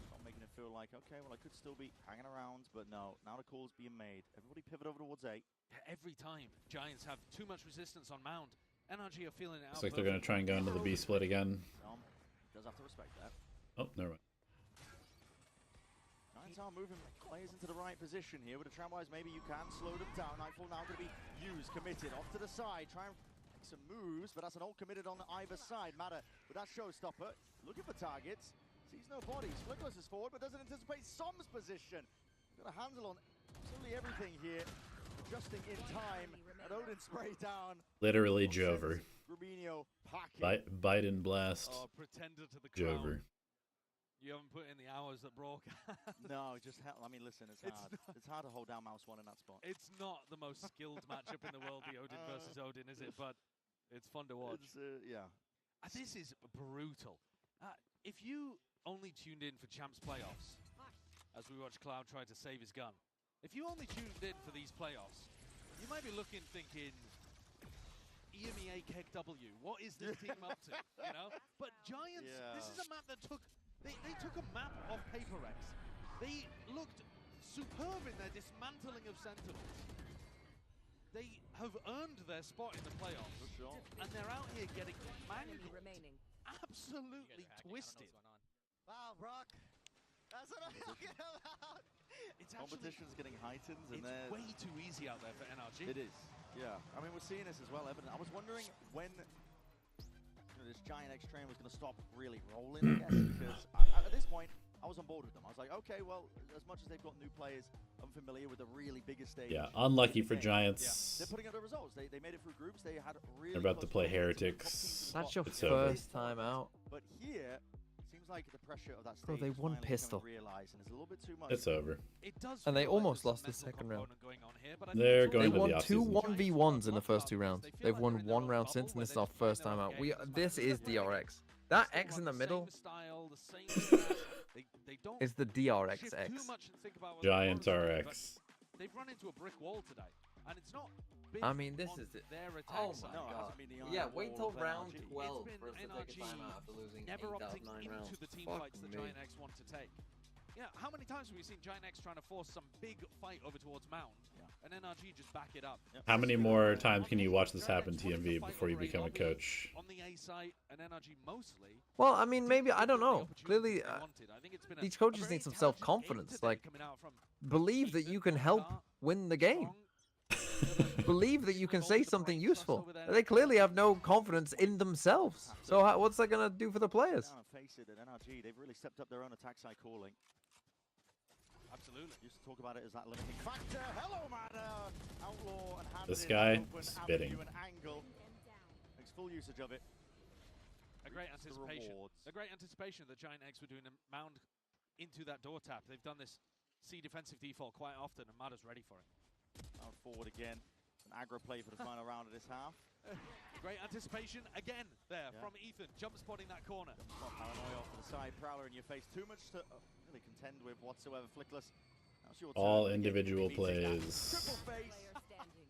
Not making it feel like, okay, well, I could still be hanging around, but no. Now the call's being made. Everybody pivot over towards A. Every time Giants have too much resistance on Mound, NRG are feeling it out. Looks like they're going to try and go into the B split again. Does have to respect that. Oh, never mind. Giants are moving players into the right position here. With the Tramwise, maybe you can slow them down. Nightfall now going to be used, committed, off to the side. Try and make some moves, but that's an all committed on either side. Matter with that showstopper, looking for targets. Sees no bodies. Flickless is forward, but doesn't anticipate Som's position. Got a handle on absolutely everything here. Adjusting in time. And Odin spray down. Literally Jover. Rubinho packing. Biden blast. Oh, pretender to the crown. Jover. You haven't put in the hours that Brock. No, just I mean, listen, it's hard. It's hard to hold down Mouse 1 in that spot. It's not the most skilled matchup in the world, the Odin versus Odin, is it? But it's fun to watch. Yeah. This is brutal. If you only tuned in for Champs playoffs, as we watch Cloud try to save his gun, if you only tuned in for these playoffs, you might be looking, thinking, EMEA KEGW, what is this team up to? You know? But Giants, this is a map that took... They took a map of Paper X. They looked superb in their dismantling of Sentinels. They have earned their spot in the playoffs. And they're out here getting mangled. Absolutely twisted. Wow, Brock. That's what I'm talking about. It's competition's getting heightened. And it's way too easy out there for NRG. It is, yeah. I mean, we're seeing this as well, Evan. I was wondering when this GIANTX train was going to stop really rolling, I guess, because at this point, I was on board with them. I was like, okay, well, as much as they've got new players, I'm familiar with the really biggest stage. Yeah, unlucky for Giants. Yeah. They're putting up the results. They made it through groups. They had really. They're about to play Heretics. That's your first time out. But here, seems like the pressure of that stage. Bro, they won pistol. Realize, and it's a little bit too much. It's over. It does and they almost lost the second round. They're going they to won the two 1v1s in the first 2 rounds. They've won 1 round since, and this is our first time out. This is DRX. That X in the middle is the DRX X. Giants RX. They've run into a brick wall today, and it's not. I mean, this is it. Oh my no, god. Yeah, wait till round 12 for us to take a timeout after losing 8 out of 9 rounds. Into the team fights that GIANTX want to take. Yeah, how many times have we seen GIANTX trying to force some big fight over towards Mound, and NRG just back it up? How many more times can you watch this happen, TMV, before you become a coach? On the A site, and NRG mostly. Well, I mean, maybe, I don't know. Clearly, these coaches need some self-confidence. Like, believe that you can help win the game. Believe that you can say something useful. They clearly have no confidence in themselves. So what's that going to do for the players? Face it, at NRG, they've really stepped up their own attack side calling. Absolutely. Used to talk about it as that limiting factor. Hello, man. Outlaw and hand this guy spitting. Makes full usage of it. A great anticipation. A great anticipation that GIANTX were doing a Mound into that door tap. They've done this C defensive default quite often, and Mada's ready for it. Now forward again. An aggro play for the final round of this half. Great anticipation again there from Ethan. Jump spotting that corner. Paranoia off to the side. Prowler in your face. Too much to really contend with whatsoever. Flickless. All individual plays. Triple face.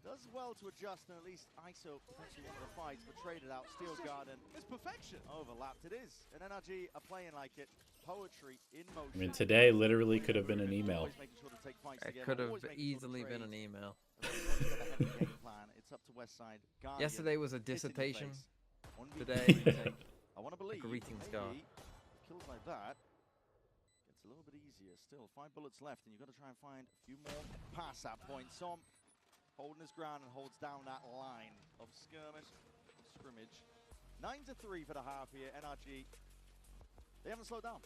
Does well to adjust and at least ISO potentially one of the fights, but traded out. Steel Garden. It's perfection. Overlapped. It is. And NRG are playing like it. Poetry in motion. I mean, today literally could have been an email. It could have easily been an email. It's up to Westside. Yesterday was a dissertation. Today, I want to believe greetings card. Kills like that gets a little bit easier. Still 5 bullets left, and you've got to try and find a few more past that point. Som holding his ground and holds down that line of skirmish, scrimmage. 9-3 for the half here. NRG. They haven't slowed down.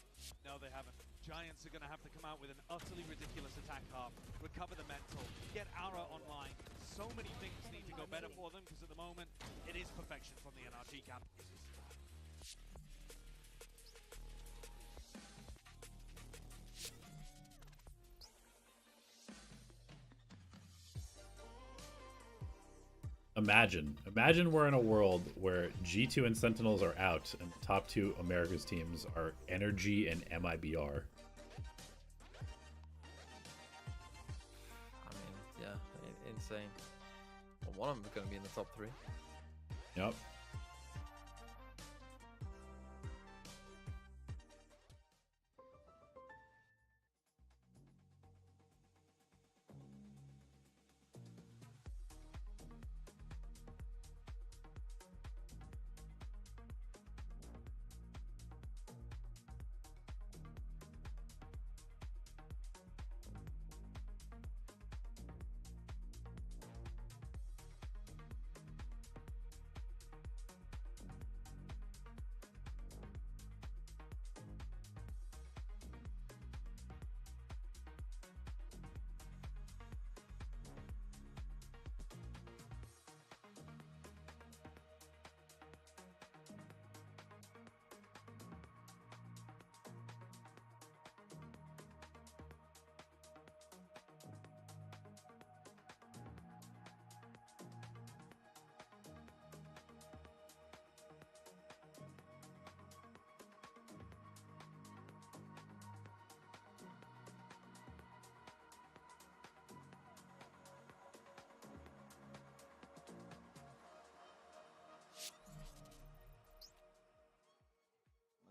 No, they haven't. Giants are going to have to come out with an utterly ridiculous attack half, recover the mental, get Aura online, so many things need to go better for them, because at the moment, it is perfection from the NRG camp. Imagine we're in a world where G2 and Sentinels are out and the top two America's teams are NRG and MIBR. I mean, yeah, insane. Well, one of them is going to be in the top 3. Yep.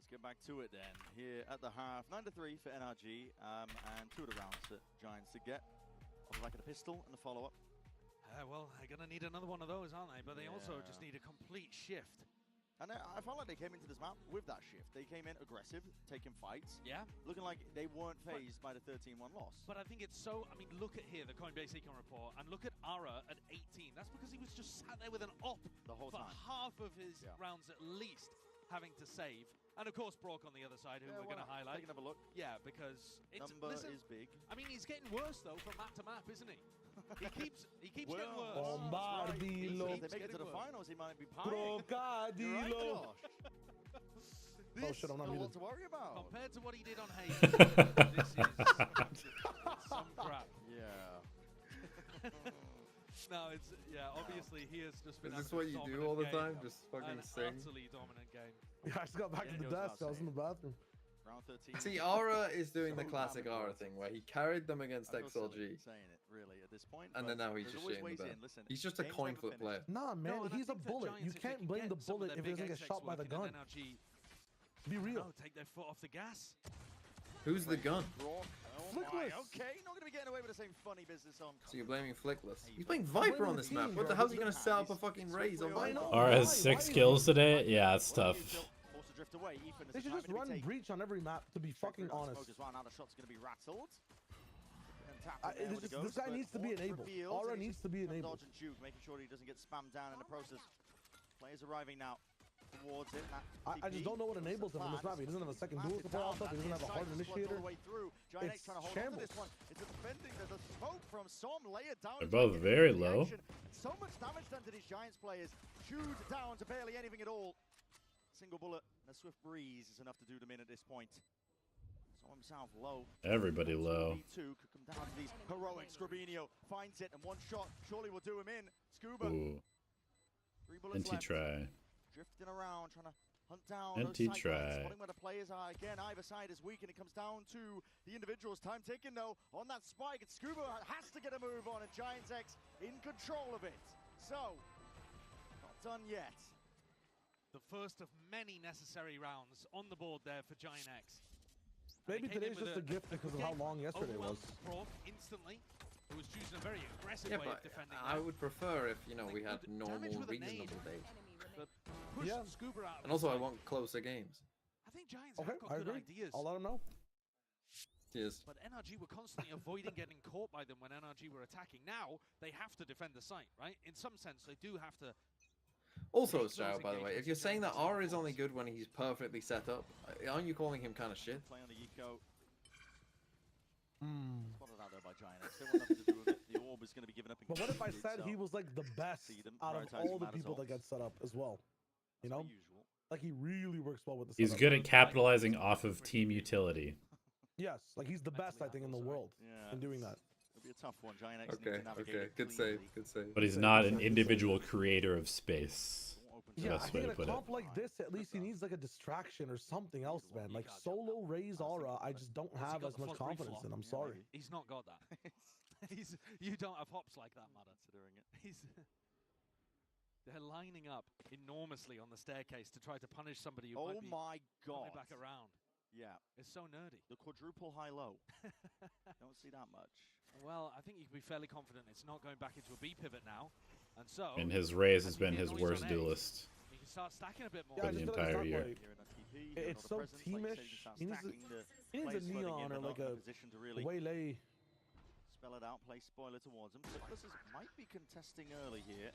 Let's get back to it then. Here at the half, 9-3 for NRG, and 2 of the rounds that Giants to get. On the back of the pistol and the follow-up. Well, they're going to need another one of those, aren't they? But they also just need a complete shift. And I felt like they came into this map with that shift. They came in aggressive, taking fights. Yeah. Looking like they weren't phased by the 13-1 loss. But I think it's so, I mean, look at here, the Coinbase Econ report, and look at Ara at 18. That's because he was just sat there with an op the whole for time. half of his rounds at least, having to save. And of course, Brock on the other side, who we're going to highlight. Take another look. Yeah, because it's, number is big. I mean, he's getting worse though from map to map, isn't he? He keeps well, getting worse. Bombardilo. If they make it to the finals, he might be paying. Crocodilo. This oh shit, I'm not not muted. what to worry about. Compared to what he did on Hayes, this is some crap. Yeah. No, it's, obviously he has just been. Is this what you do all the time? Just fucking sing? Utterly dominant game. Yeah, I just got back to the desk. I was in the bathroom. Round 13. See, Aura is doing the classic Aura thing where he carried them against XLG. Saying it really at this point. And then now he's just shitting the bed. He's just a coin flip player. Nah, man, he's a bullet. You can't blame the bullet if he doesn't get shot by the gun. Be real. Take their foot off the gas. Who's the gun? Flickless. Okay, not going to be getting away with the same funny business on. So you're blaming Flickless? He's playing Viper on this map. What the hell's he going to set up a fucking raise on Viper? Aura has 6 kills today? Yeah, it's tough. They should just run breach on every map, to be fucking honest. This guy needs to be enabled. Aura needs to be enabled. Making sure he doesn't get spammed down in the process. Players arriving now towards it. I just don't know what enables him on this map. He doesn't have a second dual support output. He doesn't have a hard initiator. It's shambles. They're both very low. So much damage done to these Giants players. Chewed down to barely anything at all. Single bullet and a swift breeze is enough to do them in at this point. Saw himself low. Everybody low. Could come down to these heroic. Scribinio finds it, and one shot surely will do him in. Scuba. Ooh. 3 bullets left. Try. Drifting around, trying to hunt down those Empty side try. lines, spotting where the players are. Again, either side is weak, and it comes down to the individuals. Time ticking, though, on that spike. And Scuba has to get a move on, and GIANTX in control of it. So, not done yet. The first of many necessary rounds on the board there for GIANTX. Maybe today's just a gift because of how long yesterday was. Proc instantly, who was choosing a very aggressive way of defending. I would prefer if, you know, we had normal, reasonable days. Yeah. And also, I want closer games. I think Giants have got good ideas. I'll let him know. Cheers. But NRG were constantly avoiding getting caught by them when NRG were attacking. Now, they have to defend the site, right? In some sense, they do have to. Also, Stroud, by the way, if you're saying that Aura is only good when he's perfectly set up, aren't you calling him kind of shit? Play on the eco. Spotted out there by GIANTX. They want nothing to do with it. The orb is going to be given up in But what if I said he was like the best out of all the people that get set up as well? You know, like he really works well with the. He's good at capitalizing off of team utility. Yes, like he's the best, I think, in the world in doing that. It'll be a tough one. GIANTX Okay, okay, good save, good save. But he's not an individual creator of space. Yeah, I think in a comp like this, at least he needs like a distraction or something else, man. Like solo Raze aura, I just don't have as much confidence in. I'm sorry. He's not got that. You don't have hops like that, Madden. They're lining up enormously on the staircase to try to punish somebody who might be coming back around. Yeah. It's so nerdy. The quadruple high-low. Don't see that much. Well, I think you can be fairly confident it's not going back into a B pivot now. And so... And his Raze has been his worst duelist He can start stacking a bit more. for the entire year. It's so teamish. He needs a neon or like a waylay. Spell it out, play spoiler towards him. Plus might be contesting early here.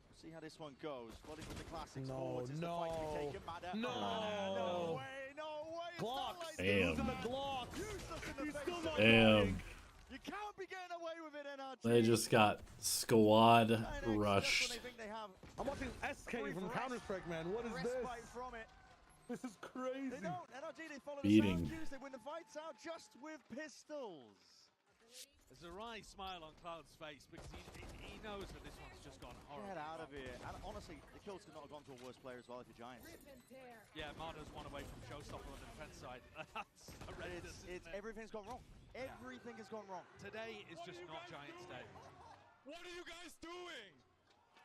We'll see how this one goes. Flooding with the classics. No, no way. Glocks. Damn. Damn. Damn. You can't be getting away with it, NRG. They just got squad rushed. I'm watching SK from Counter-Strike, man. What is this? This is crazy. They don't. NRG, they follow Beating. the sound cues. They win the fights out just with pistols. There's a wry smile on Cloud's face because he knows that this one's just gone horrible. Get out of here. And honestly, the kills could not have gone to a worse player as well if you're Giants. Yeah, Mardo's one away from Showstopper on the defense side. That's horrendous. Everything's gone wrong. Everything has gone wrong. Today is just not Giants' day. What are you guys doing?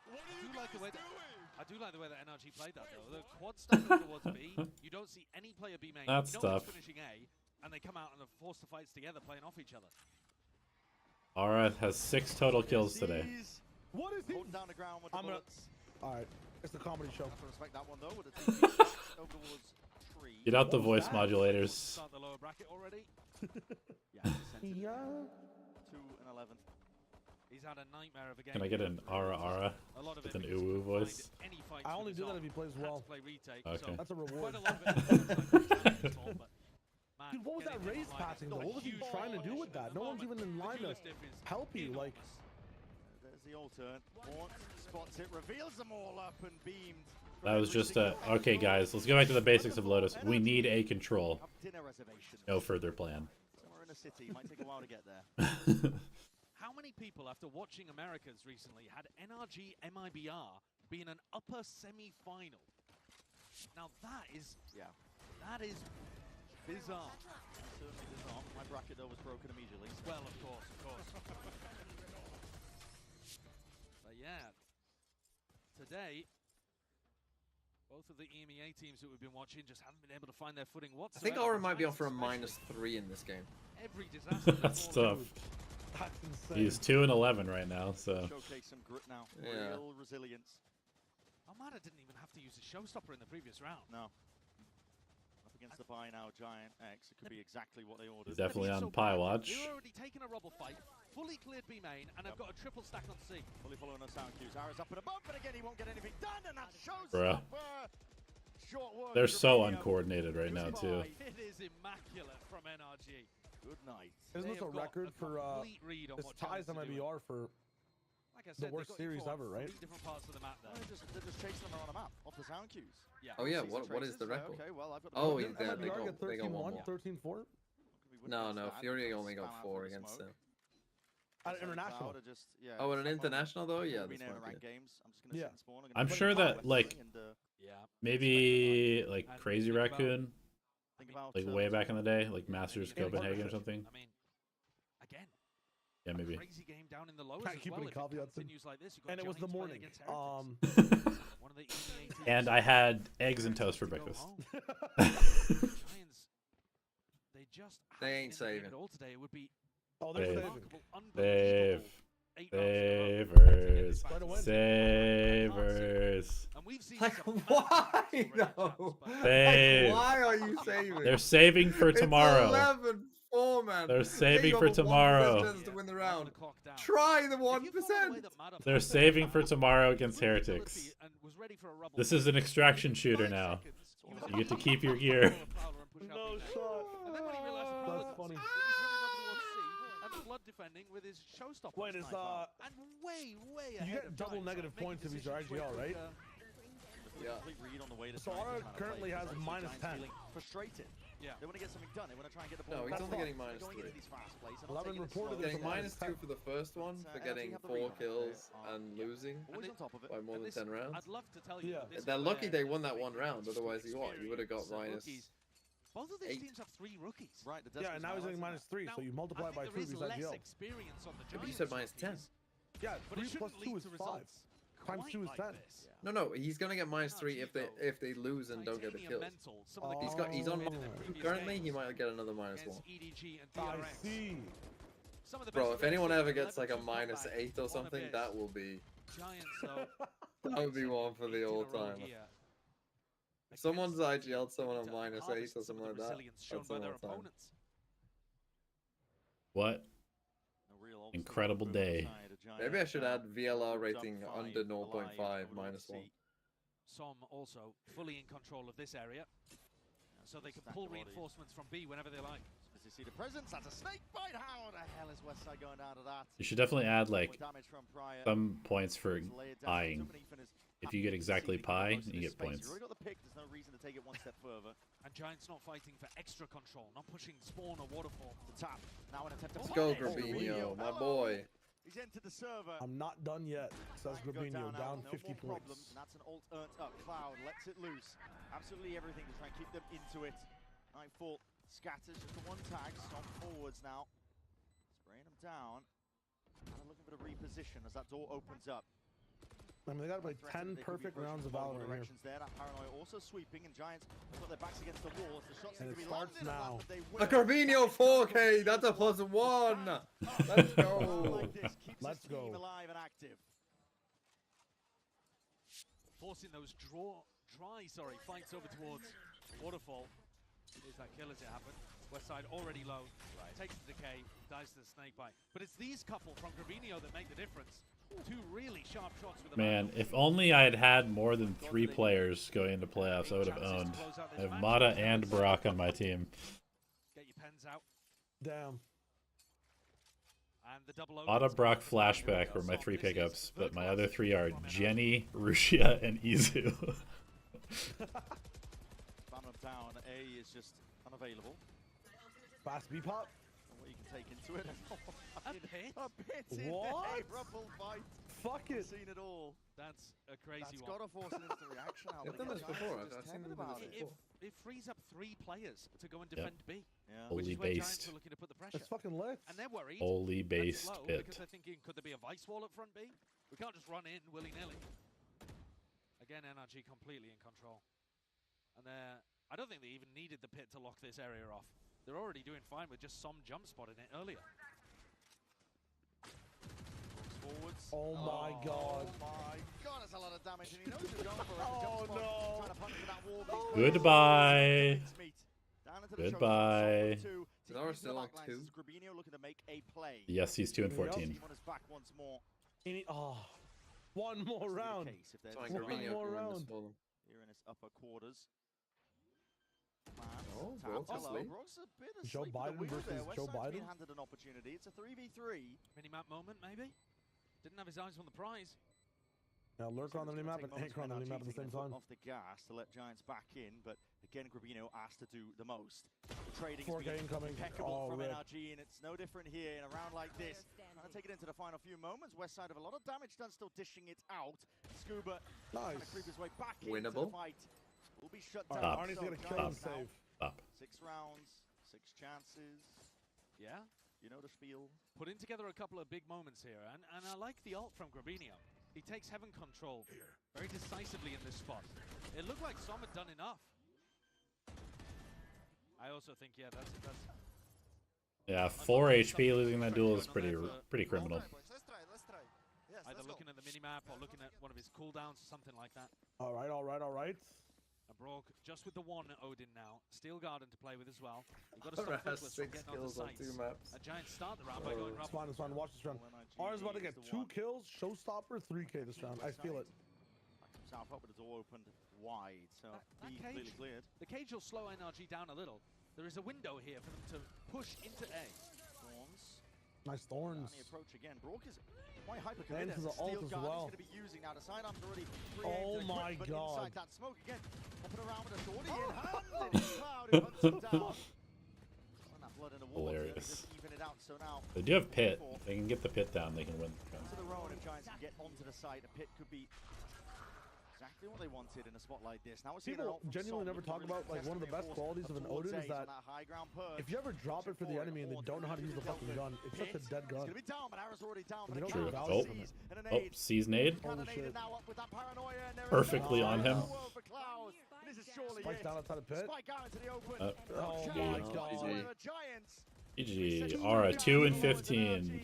What are you guys doing? I do like the way that NRG played that though. The quad stuff towards B, you don't see any player B main. That's no tough. one's finishing A, and they come out and are forced to fights together, playing off each other. Aura has 6 total kills today. What is he? Holding down the ground with the bullets. All right, it's the comedy show. I have to respect that one though. With the over towards tree. Get out the voice modulators. Start the lower bracket already. Yeah. 2 and 11. He's had a nightmare of a game. Can I get an Aura with an uwu voice? I only do that if he plays well. Okay. So that's a reward. Dude, what was that Raze passing though? What was he trying to do with that? No one's even in line to help you. Like, there's the all turn. Mort spots it, reveals them all up and beamed. That was just a... Okay, guys, let's go back to the basics of Lotus. We need a control. Dinner reservation. No further plan. Somewhere in a city. Might take a while to get there. How many people, after watching Americas recently, had NRG MIBR be in an upper semi-final? Now that is bizarre. Certainly bizarre. My bracket though was broken immediately. Well, of course. But yeah, today, both of the EMEA teams that we've been watching just haven't been able to find their footing whatsoever. I think Aura might be on for a -3 in this game. Every disaster. That's tough. That's insane. He's 2 and 11 right now, so... Showcase some grit now. Yeah. Real resilience. Armada didn't even have to use a showstopper in the previous round. No. Up against the buy now, GIANTX. It could be exactly what they ordered. He's definitely on Pie Watch. They've already taken a rubble fight, fully cleared B main, and they've got a triple stack on C. Fully following the sound cues. Ara's up and above, but again, he won't get anything done, and that shows Bruh. Short work. They're so uncoordinated right now, too. It is immaculate from NRG. Good night. Isn't this a record for this ties MIBR for the worst series ever, right? Different parts of the map there. They're just chasing them around the map off the sound cues. Yeah. Oh yeah, what is the record? Okay, well, I've got Oh, the yeah, they go 13-1, one more. 13-4? No, Fury only got 4 against them. At international. Oh, at an international though? Yeah, that's one good. Yeah. I'm sure that, like, maybe, like, Crazy Raccoon, like, way back in the day, like, Masters Copenhagen or something. I mean, again. Yeah, maybe. Crazy game down in the lowers Can't as keep well. any caveats in. Like this, And it was the morning. One of the EMEA teams And I had eggs and toast for breakfast. Giants, they just They ain't saving. all today. It would be Oh, they're saving. Save. Savers. Savers. And we've seen Like, some why massive though? Save. Like, why are you saving? They're saving for tomorrow. It's 11-4, man. They're saving They got for a 1% tomorrow. chance to win the round. Try the 1%. They're saving for tomorrow against Heretics. This is an extraction shooter now. You get to keep your gear. No shot. That's funny. defending with his showstopper. Wait, is and way you ahead get of double Giants, negative making points if he's your decisions IGL, with, right? Yeah. Read on the way to So try and Aura kind of currently play has this. minus Giants 10. feeling frustrated. Yeah. They want to get something done. They want to try and get the No, ball. he's only getting They're minus going 3. into these fast plays. Well, I've been reported Getting -2 for the first one for NRG getting have the 4 read on it. kills They are, and losing always on top of it. by more than 10 rounds. I'd love to tell you. Yeah. that this They're is lucky where they won that one round. Otherwise, you would have got minus. rookies. Both of these 8. teams have 3 rookies. Right, the Yeah, and now he's getting -3, so you multiply I by think 2 there is he's less IGL. experience on the Yeah, but you Giants said -10. rookies, Yeah, but it 3 plus shouldn't 2 lead is to 5. results Times quite 2 is like 10. this. No, he's gonna get -3 if they lose and don't get the Titanium kills. mental, some of the He's on in their previous currently. He games might get another -1. against EDG and I DRX. see. Some of the Bro, best if anyone players ever in gets like a level 2 -8 comeback or on something, Abyss. that will be Giants, though, that would be one for the all time. If someone's IGL'd someone on -8 or something like that, that's an all time. What? Incredible day. Maybe I should add VLR rating under 0.5 -1. Som also fully in control of this area, so they can pull reinforcements from B whenever they like. As you see the presence, that's a snake bite. How the hell is Westside going down to that? You should definitely add like Damage from Pryor. some points for Lay it down. eyeing. Somebody finished If you get exactly pi, you get space. points. You already got the pick. There's no reason to take it one step further. And Giants not fighting for extra control, not pushing spawn or waterfall. The tap. Now an attempt to Let's go, play. Grabinho, my Hello. boy. He's entered the server. I'm not done yet, says Go Grabinho, now, down no 50 more points. problems. And that's an ult earned up. Cloud lets it loose. Absolutely everything to try and keep them into it. Nightfall scatters just the one tag. Stomp forwards now. Spraying them down. And looking for the reposition as that door opens up. I mean, they gotta play 10 perfect rounds of Valorant here. There. That Paranoia also sweeping, and Giants have got their backs against the wall. The shots And seem to it be starts landing on now. that, but they A will. Garbino 4K, that's a +1. Let's go. Like this keeps Let's this team go. alive and active. Forcing those fights over towards Waterfall. Here's that kill as it happened. Westside already low. Takes the decay, dies to the snake bite. But it's these couple from Grabinho that make the difference. 2 really sharp shots with the Man, if only I had had more than 3 players going into playoffs, I would have owned. I have Mata and Barak on my team. Get your pens out. Damn. And the double Mata, Barak, Flashback were my 3 pickups, but my other 3 are Jenny, Rushia, and Izu. Spam them down. A is just unavailable. Fast B-pop? What you can take into it. A pit? A pit in What? a Rumble fight. Fuck it. I've seen it all. That's a crazy That's one. got to force an instant reaction. I've done this before. I've seen them do about this it. before. It frees up 3 players to go and defend B. Yeah. Which Holy is where Giants based. are looking to put the pressure. It's fucking lit. And they're worried. Holy That's based slow pit. because they're thinking, could there be a vice wall up front B? We can't just run in willy-nilly. Again, NRG completely in control. And I don't think they even needed the pit to lock this area off. They're already doing fine with just some jump spotting it earlier. Forwards. Oh my god. Oh my god, that's a lot of damage, and he knows he's going for it. Oh no. Trying to punch for that wall. Goodbye. Down into the Goodbye. Is Nora still on 2? Grabinho looking to make a play. Yes, he's 2 and 14. Team on his back once more. One more round. It's fine, One Garbino more can win round. this for them. Here in his upper quarters. Oh, Brock's asleep. Brock's a bit Joe asleep with the Biden wheel versus there. Joe Westside's Biden? been handed an opportunity. It's a 3v3. Mini-map moment, maybe? Didn't have his eyes on the prize. Now lurk on the mini-map and anchor on the mini-map at the same time. Off the gas to let Giants back in, but again, Grabinho asked to do the most. The trading 4K incoming. impeccable from Rip. NRG, and it's no different here in a round like this. Trying to take it into the final few moments. Westside have a lot of damage done, still dishing it out. Scuba trying to creep his way back into Winnable. the fight. Will be shut All down. right, Arnie's So gonna kill and Giants now, save. Stop. 6 rounds, 6 chances. Yeah. You know the spiel. Putting together a couple of big moments here, and I like the ult from Grabinho. He takes heaven control very decisively in this spot. It looked like Som had done enough. I also think, yeah, that's Yeah, 4 HP losing that duel is pretty criminal. Let's try. Yes, either let's go. looking at the minimap or looking at one of his cooldowns or something like that. All right. And Brock just with the 1 Odin now. Steel Garden to play with as well. You've got to Aura stop has Flickless from 6 getting onto kills on sites. 2 maps. A Giant start the round by going It's Rumble. fine, it's fine. Watch this round. Aura's about to get 2 kills. Showstopper, 3K this round. I feel it. South up with the door opened wide, so That he completely cage, cleared. the cage will slow NRG down a little. There is a window here for them to push into A. Thorns. Nice thorns. Approach again. Brook is quite hyper committed. And to the ult as well. He's going to be using now. The sidearm's already Oh my but god. inside that smoke again. Hopping around with a shorty in hand. And it's Cloud who hunts him down. And that blood in the wall. Hilarious. Even it out. So now They do have Pit. If they can get the Pit down, they can win. to the row, and if Giants can get onto the site, a Pit could be exactly what they wanted in a spot like this. Now we're seeing People genuinely never talk about like one of the best qualities of an Odin is that if you ever drop it for the enemy and they don't know how to use the fucking gun, it's such a dead gun. It's gonna be down, but Arrow's already down. They don't True. get Oh, value from it. oh, sees nade. Holy shit. Perfectly on him. Spike's down outside of Pit. Oh, my god. GG. Aura 2 and 15.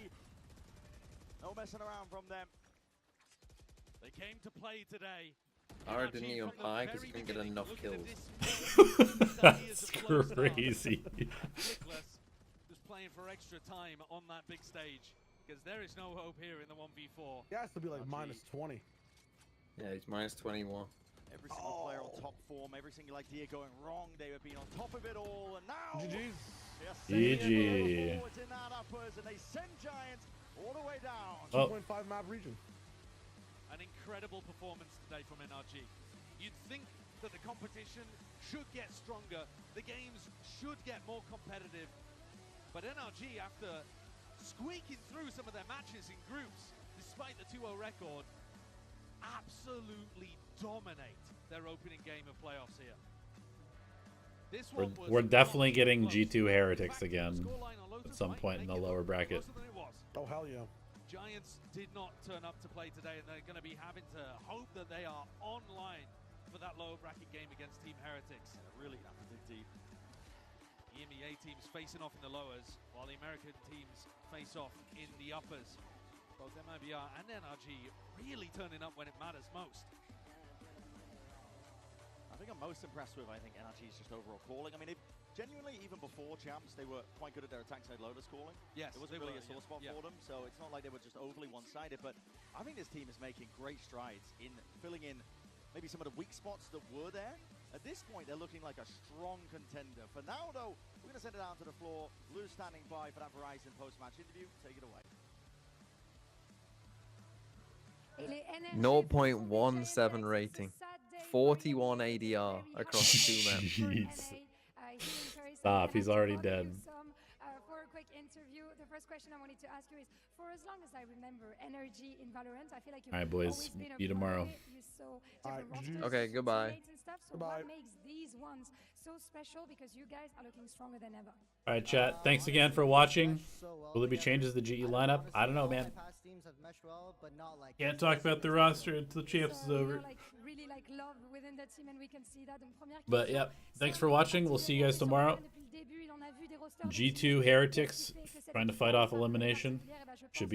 No messing around from them. They came to play today. Ara didn't even buy because he couldn't get enough kills. That's crazy. Just playing for extra time on that big stage because there is no hope here in the 1v4. He has to be like minus 20. Yeah, he's minus 21. Every single player on top form, every single idea going wrong. They have been on top of it all, and now GG. in that uppers, and they send Giants all the way down. 2.5 map region. An incredible performance today from NRG. You'd think that the competition should get stronger, the games should get more competitive, but NRG, after squeaking through some of their matches in groups, despite the 2-0 record, absolutely dominate their opening game of playoffs here. This one was We're definitely getting G2 Heretics again at some point in the lower bracket. Oh, hell yeah. Giants did not turn up to play today, and they're going to be having to hope that they are online for that lower bracket game against Team Heretics. Really have to dig deep. EMEA teams facing off in the lowers, while the American teams face off in the uppers. Both MIBR and NRG really turning up when it matters most. I think I'm most impressed with, NRG's just overall calling. I mean, genuinely, even before champs, they were quite good at their attack side loaders calling. Yes, it wasn't really a sore spot for them, so it's not like they were just overly one-sided. But I think this team is making great strides in filling in maybe some of the weak spots that were there. At this point, they're looking like a strong contender. For now, though, we're going to send it down to the floor. Lou's standing by for that Verizon post-match interview. Take it away. 0.17 rating. 41 ADR across the two maps. Jeez. Stop, he's already dead. For a quick interview, the first question I wanted to ask you is, for as long as I remember NRG in Valorant, I feel like you've Alright, boys. always been a See you tomorrow. You saw different rosters, Okay, goodbye. teammates and stuff, so what makes these ones so special? Because you guys are looking stronger than ever. Alright, chat. Thanks again for watching. Will there be changes to the GE lineup? I don't know, man. Can't talk about the roster until the champs is over. Really love within the team, and we can see that. But yep, thanks for watching. We'll see you guys tomorrow. G2 Heretics trying to fight off elimination. Should be